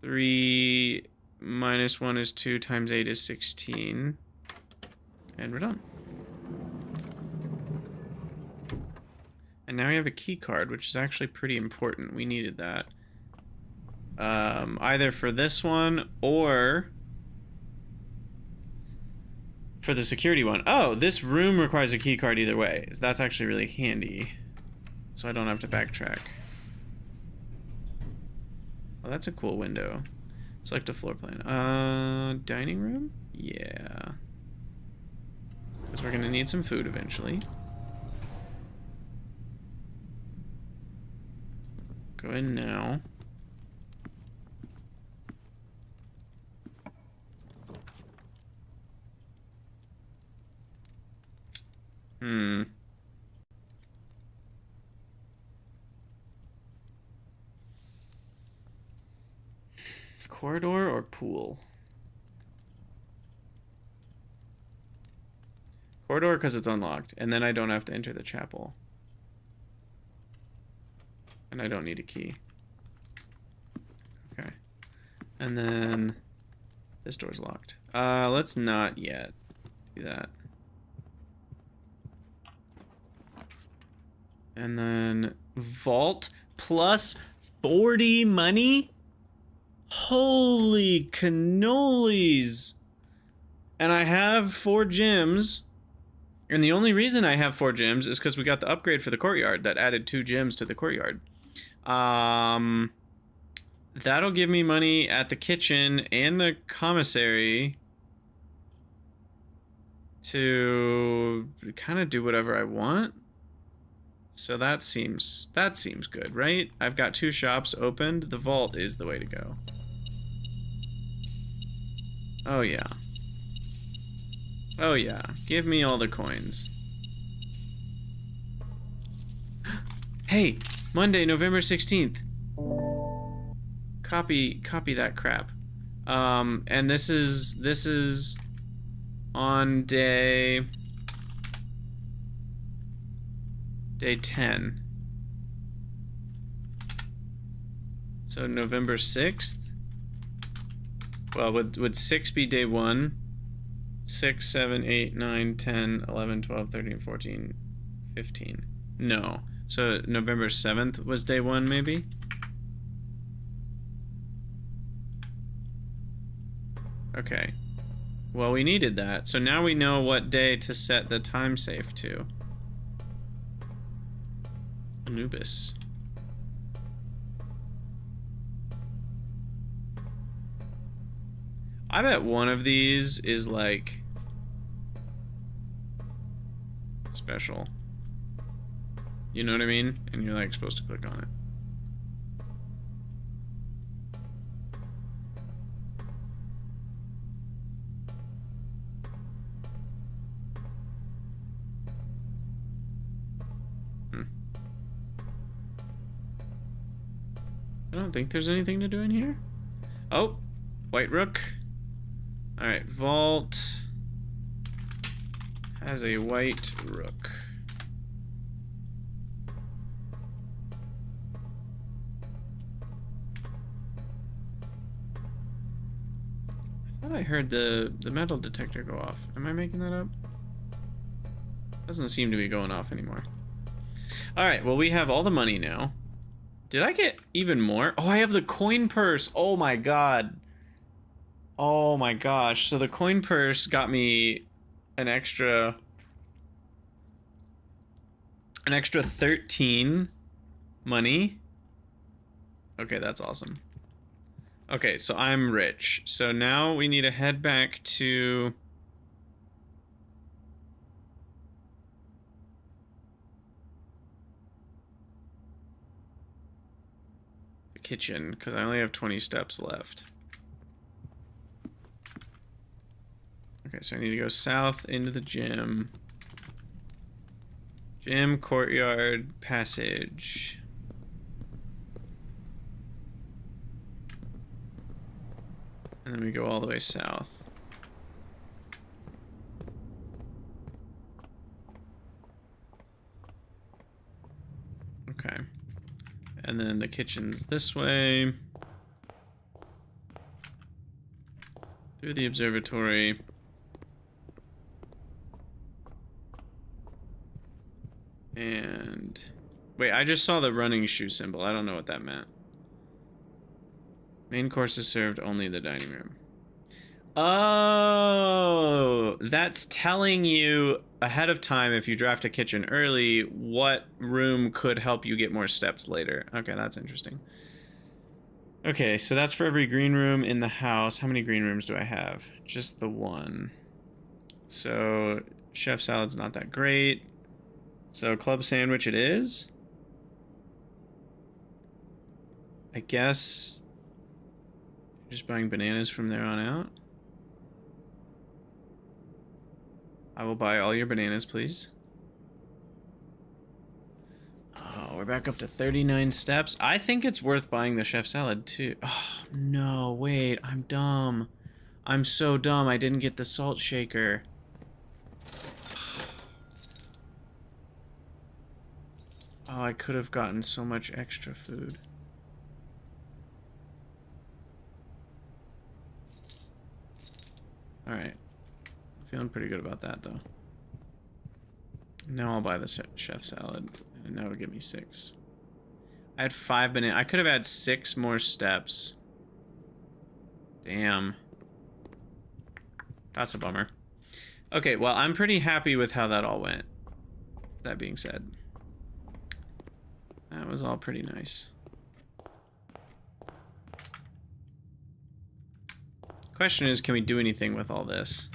3 minus 1 is 2 times 8 is 16. And we're done. And now we have a key card, which is actually pretty important. We needed that. Either for this one or for the security one. Oh, this room requires a key card either way. So that's actually really handy. So I don't have to backtrack. Oh, that's a cool window. Select a floor plan. Dining room? Yeah. because we're gonna need some food eventually. Go in now. Corridor or pool? Corridor because it's unlocked, and then I don't have to enter the chapel. And I don't need a key. Okay. And then this door's locked. Let's not yet do that. And then vault plus 40 money? Holy cannolis! And I have 4 gems. And the only reason I have 4 gems is because we got the upgrade for the courtyard that added 2 gems to the courtyard. That'll give me money at the kitchen and the commissary to kind of do whatever I want. So that seems good, right? I've got 2 shops opened. The vault is the way to go. Oh yeah. Oh yeah. Give me all the coins. Hey, Monday, November 16th. Copy that crap. And this is on day 10. So November 6th. Well, would 6 be day 1? 6, 7, 8, 9, 10, 11, 12, 13, 14, 15. No. So November 7th was day 1, maybe? Okay. Well, we needed that. So now we know what day to set the time safe to. Anubis. I bet one of these is like special. You know what I mean? And you're like supposed to click on it. I don't think there's anything to do in here. Oh, White Rook. Alright, Vault has a White Rook. I thought I heard the metal detector go off. Am I making that up? Doesn't seem to be going off anymore. Alright, well we have all the money now. Did I get even more? Oh, I have the coin purse. Oh my god. Oh my gosh. So the coin purse got me an extra 13 money. Okay, that's awesome. Okay, so I'm rich. So now we need to head back to the kitchen because I only have 20 steps left. Okay, so I need to go south into the gym. Gym, courtyard, passage. And then we go all the way south. Okay. And then the kitchen's this way. Through the observatory. And wait, I just saw the running shoe symbol. I don't know what that meant. Main course is served only in the dining room. Oh, that's telling you ahead of time if you draft a kitchen early what room could help you get more steps later. Okay, that's interesting. Okay, so that's for every green room in the house. How many green rooms do I have? Just the one. So Chef salad's not that great. So club sandwich it is. I guess just buying bananas from there on out. I will buy all your bananas, please. Oh, we're back up to 39 steps. I think it's worth buying the chef salad too. Oh, no, wait, I'm dumb. I'm so dumb, I didn't get the salt shaker. Oh, I could have gotten so much extra food. Alright. Feeling pretty good about that, though. Now I'll buy the chef salad, and now it'll give me 6. I had 5 bananas. I could have had 6 more steps. Damn. That's a bummer. Okay, well, I'm pretty happy with how that all went. That being said. That was all pretty nice. Question is, can we do anything with all this?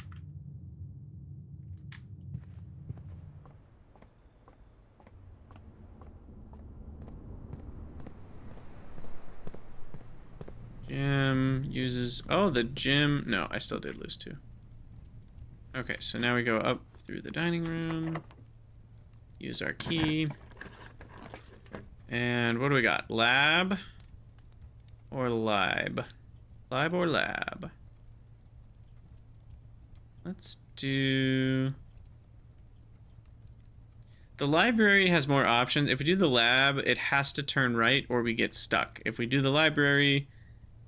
Gym uses... Oh, the gym... No, I still did lose 2. Okay, so now we go up through the dining room. Use our key. And what do we got? Lab or lib? Lib or lab? Let's do... The library has more options. If we do the lab, it has to turn right or we get stuck. If we do the library,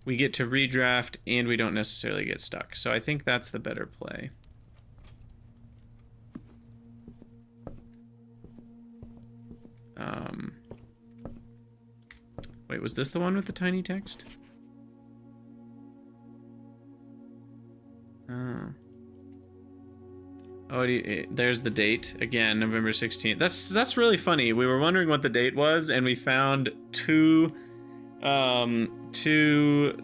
we get to redraft and we don't necessarily get stuck. So I think that's the better play. Wait, was this the one with the tiny text? Oh. Oh, there's the date again, November 16th. That's really funny. We were wondering what the date was, and we found two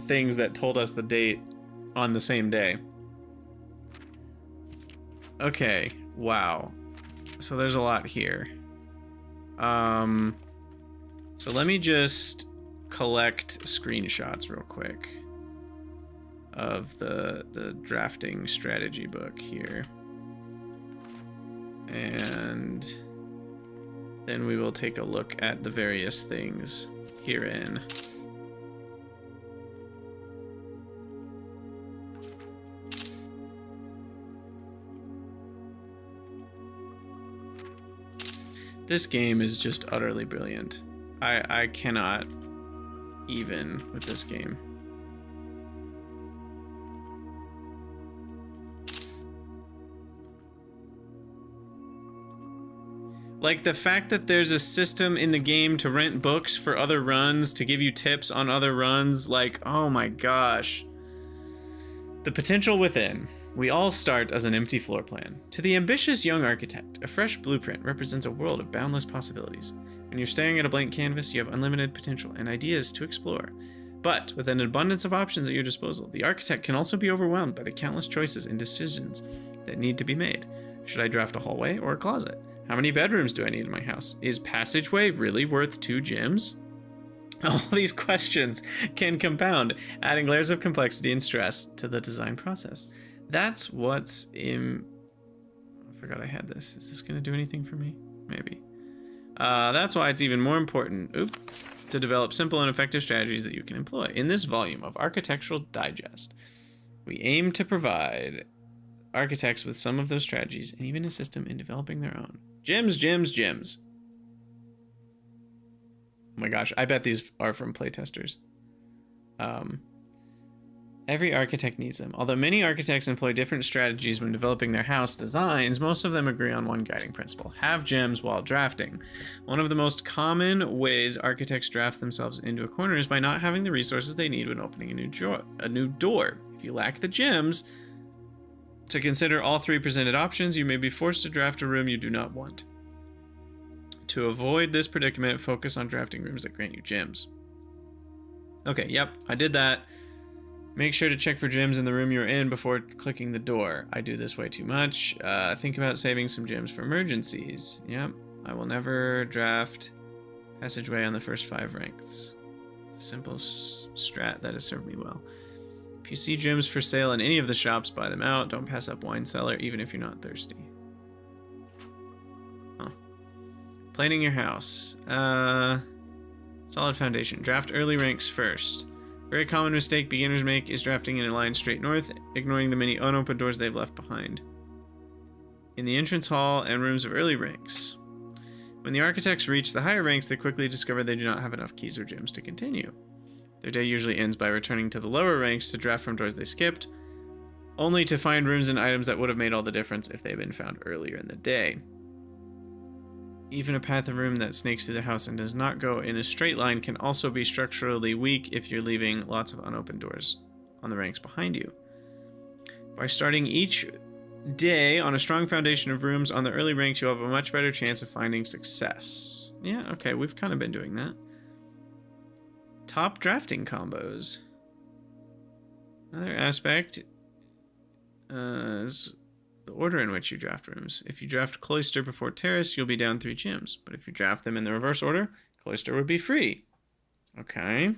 things that told us the date on the same day. Okay, wow. So there's a lot here. So let me just collect screenshots real quick of the drafting strategy book here. And then we will take a look at the various things herein. This game is just utterly brilliant. I cannot even with this game. Like the fact that there's a system in the game to rent books for other runs, to give you tips on other runs, like, oh my gosh. The potential within. We all start as an empty floor plan. To the ambitious young architect, a fresh blueprint represents a world of boundless possibilities. When you're staring at a blank canvas, you have unlimited potential and ideas to explore. But with an abundance of options at your disposal, the architect can also be overwhelmed by the countless choices and decisions that need to be made. Should I draft a hallway or a closet? How many bedrooms do I need in my house? Is passageway really worth 2 gyms? All these questions can compound, adding layers of complexity and stress to the design process. That's what's in... I forgot I had this. Is this going to do anything for me? Maybe. That's why it's even more important to develop simple and effective strategies that you can employ. In this volume of Architectural Digest, we aim to provide architects with some of those strategies and even assist them in developing their own. Gyms, gyms, gyms. Oh my gosh, I bet these are from playtesters. Every architect needs them. Although many architects employ different strategies when developing their house designs, most of them agree on one guiding principle: have gyms while drafting. One of the most common ways architects draft themselves into a corner is by not having the resources they need when opening a new door. If you lack the gyms to consider all 3 presented options, you may be forced to draft a room you do not want. To avoid this predicament, focus on drafting rooms that grant you gyms. Okay, yep, I did that. Make sure to check for gems in the room you're in before clicking the door. I do this way too much. Think about saving some gems for emergencies. Yep. I will never draft passageway on the first 5 ranks. It's a simple strat that has served me well. If you see gems for sale in any of the shops, buy them out. Don't pass up wine cellar, even if you're not thirsty. Huh. Planning your house. Solid foundation. Draft early ranks first. Very common mistake beginners make is drafting in a line straight north, ignoring the many unopened doors they've left behind. In the entrance hall and rooms of early ranks. When the architects reach the higher ranks, they quickly discover they do not have enough keys or gems to continue. Their day usually ends by returning to the lower ranks to draft from doors they skipped, only to find rooms and items that would have made all the difference if they had been found earlier in the day. Even a path of room that snakes through the house and does not go in a straight line can also be structurally weak if you're leaving lots of unopened doors on the ranks behind you. By starting each day on a strong foundation of rooms on the early ranks, you'll have a much better chance of finding success. Yeah, okay, we've kind of been doing that. Top drafting combos. Another aspect is the order in which you draft rooms. If you draft Cloister before Terrace, you'll be down 3 gems. But if you draft them in the reverse order, Cloister would be free. Okay. I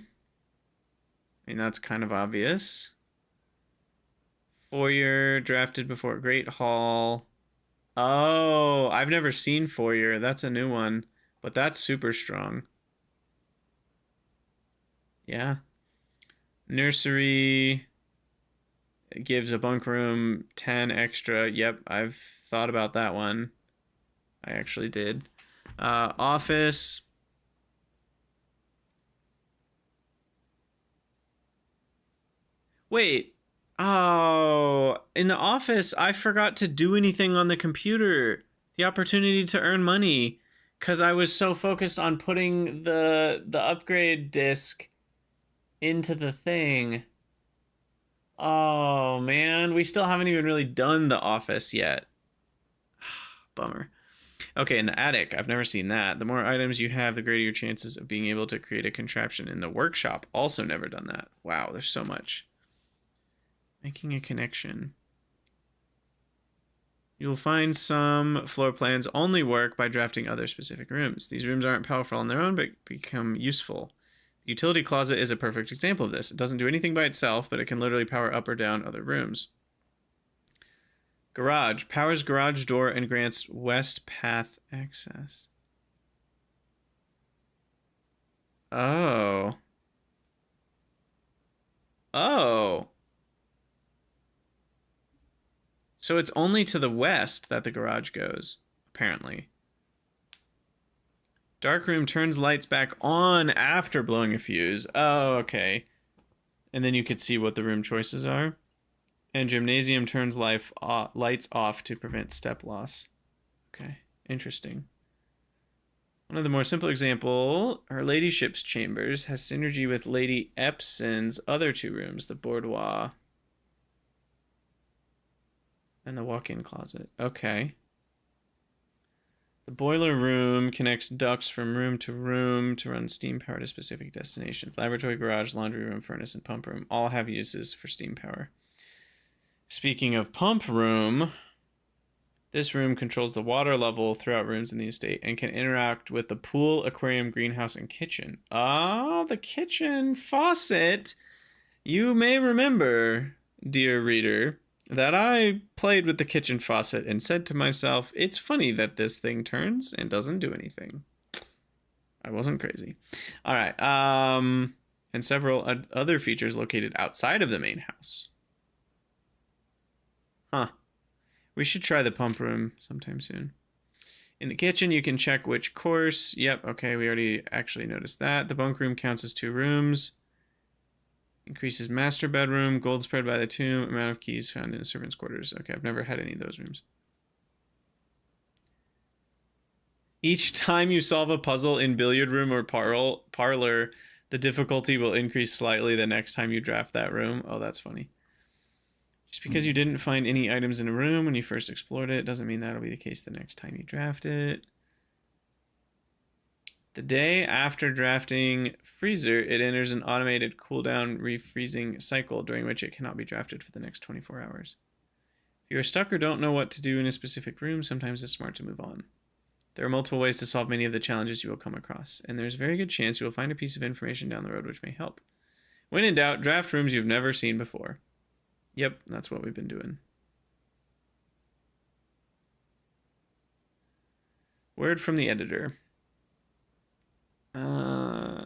mean, that's kind of obvious. Foyer drafted before Great Hall. Oh, I've never seen Foyer. That's a new one. But that's super strong. Yeah. Nursery gives a bunk room 10 extra. Yep, I've thought about that one. I actually did. Office. Wait. Oh, in the office, I forgot to do anything on the computer. The opportunity to earn money. Because I was so focused on putting the upgrade disc into the thing. Oh, man. We still haven't even really done the office yet. Bummer. Okay, in the attic. I've never seen that. The more items you have, the greater your chances of being able to create a contraption. In the workshop, also never done that. Wow, there's so much. Making a connection. You'll find some floor plans only work by drafting other specific rooms. These rooms aren't powerful on their own, but become useful. The utility closet is a perfect example of this. It doesn't do anything by itself, but it can literally power up or down other rooms. Garage. Powers garage door and grants west path access. Oh. Oh. So it's only to the west that the garage goes, apparently. Dark room turns lights back on after blowing a fuse. Oh, okay. And then you could see what the room choices are. And gymnasium turns lights off to prevent step loss. Okay, interesting. One of the more simple example, Her Ladyship's chambers has synergy with Lady Epson's other 2 rooms, the boudoir and the walk-in closet. Okay. The boiler room connects ducts from room to run steam power to specific destinations. Laboratory, garage, laundry room, furnace, and pump room all have uses for steam power. Speaking of pump room, this room controls the water level throughout rooms in the estate and can interact with the pool, aquarium, greenhouse, and kitchen. Ah, the kitchen faucet. You may remember, dear reader, that I played with the kitchen faucet and said to myself, it's funny that this thing turns and doesn't do anything. I wasn't crazy. All right. And several other features located outside of the main house. Huh. We should try the pump room sometime soon. In the kitchen, you can check which course. Yep, okay, we already actually noticed that. The bunk room counts as 2 rooms. Increases master bedroom, gold spread by the tomb, amount of keys found in servants' quarters. Okay, I've never had any of those rooms. Each time you solve a puzzle in billiard room or parlor, the difficulty will increase slightly the next time you draft that room. Oh, that's funny. Just because you didn't find any items in a room when you first explored it doesn't mean that'll be the case the next time you draft it. The day after drafting freezer, it enters an automated cooldown refreezing cycle during which it cannot be drafted for the next 24 hours. If you are stuck or don't know what to do in a specific room, sometimes it's smart to move on. There are multiple ways to solve many of the challenges you will come across, and there's a very good chance you will find a piece of information down the road which may help. When in doubt, draft rooms you've never seen before. Yep, that's what we've been doing. Word from the editor.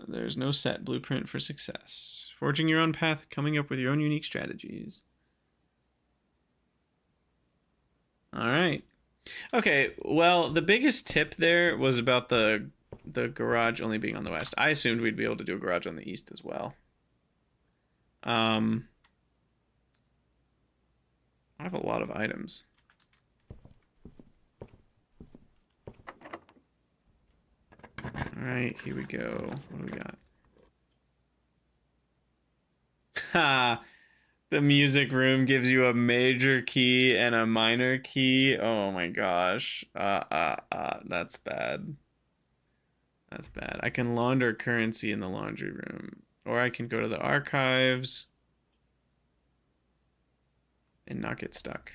There's no set blueprint for success. Forging your own path, coming up with your own unique strategies. All right. Okay, well, the biggest tip there was about the garage only being on the west. I assumed we'd be able to do a garage on the east as well. I have a lot of items. All right, here we go. What do we got? Ha! The music room gives you a major key and a minor key. Oh my gosh. That's bad. That's bad. I can launder currency in the laundry room. Or I can go to the archives and not get stuck.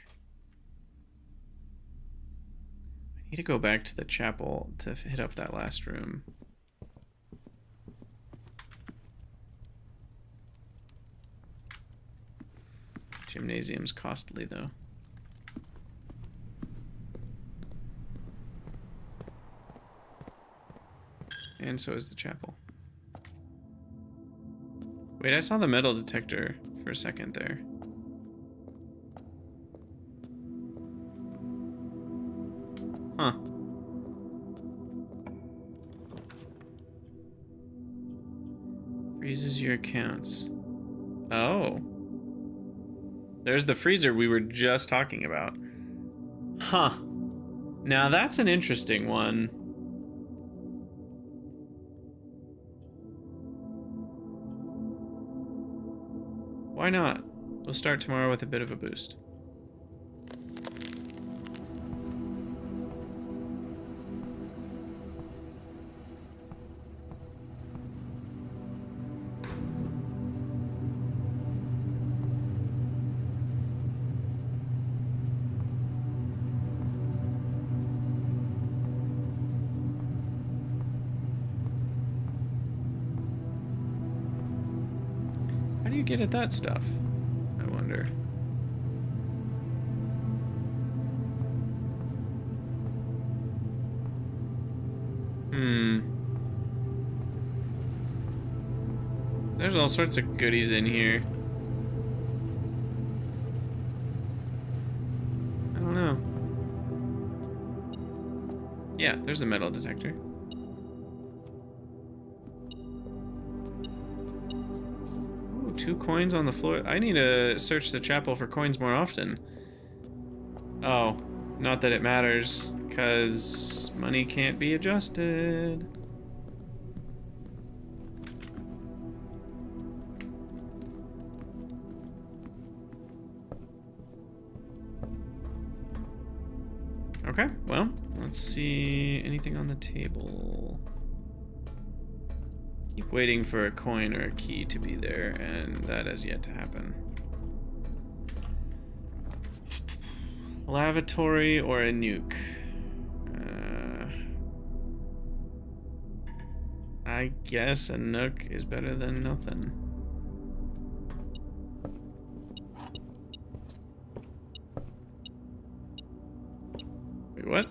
I need to go back to the chapel to hit up that last room. Gymnasium's costly, though. And so is the chapel. Wait, I saw the metal detector for a second there. Huh. Freezes your accounts. Oh. There's the freezer we were just talking about. Huh. Now that's an interesting one. Why not? We'll start tomorrow with a bit of a boost. How do you get at that stuff? I wonder. There's all sorts of goodies in here. I don't know. Yeah, there's a metal detector. Ooh, 2 coins on the floor. I need to search the chapel for coins more often. Oh, not that it matters, because money can't be adjusted. Okay, well, let's see anything on the table. Keep waiting for a coin or a key to be there, and that has yet to happen. Lavatory or a nuke? I guess a nook is better than nothing. Wait, what?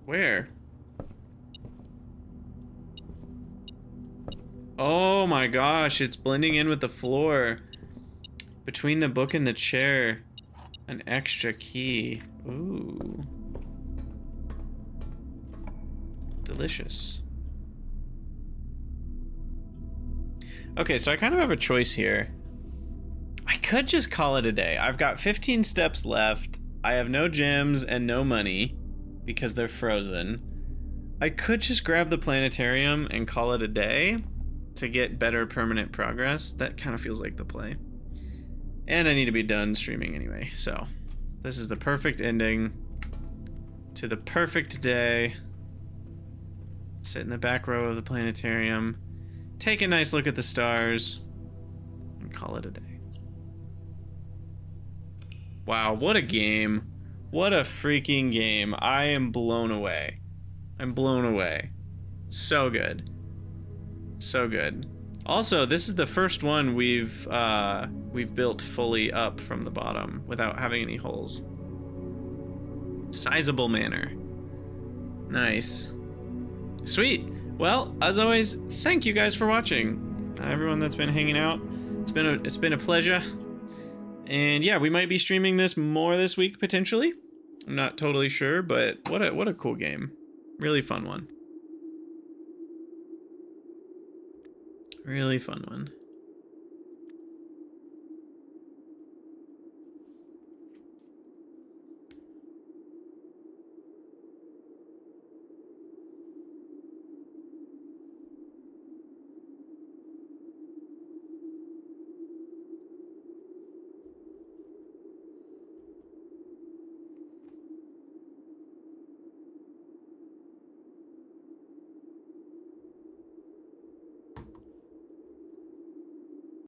Where? Oh my gosh, it's blending in with the floor. Between the book and the chair. An extra key. Ooh. Delicious. Okay, so I kind of have a choice here. I could just call it a day. I've got 15 steps left. I have no gems and no money because they're frozen. I could just grab the planetarium and call it a day to get better permanent progress. That kind of feels like the play. And I need to be done streaming anyway, so this is the perfect ending to the perfect day. Sit in the back row of the planetarium. Take a nice look at the stars. And call it a day. Wow, what a game. What a freaking game. I am blown away. I'm blown away. So good. So good. Also, this is the first one we've built fully up from the bottom without having any holes. Sizable manner. Nice. Sweet. Well, as always, thank you guys for watching. Everyone that's been hanging out. It's been a pleasure. And yeah, we might be streaming this more this week potentially. I'm not totally sure, but what a cool game. Really fun one. Really fun one.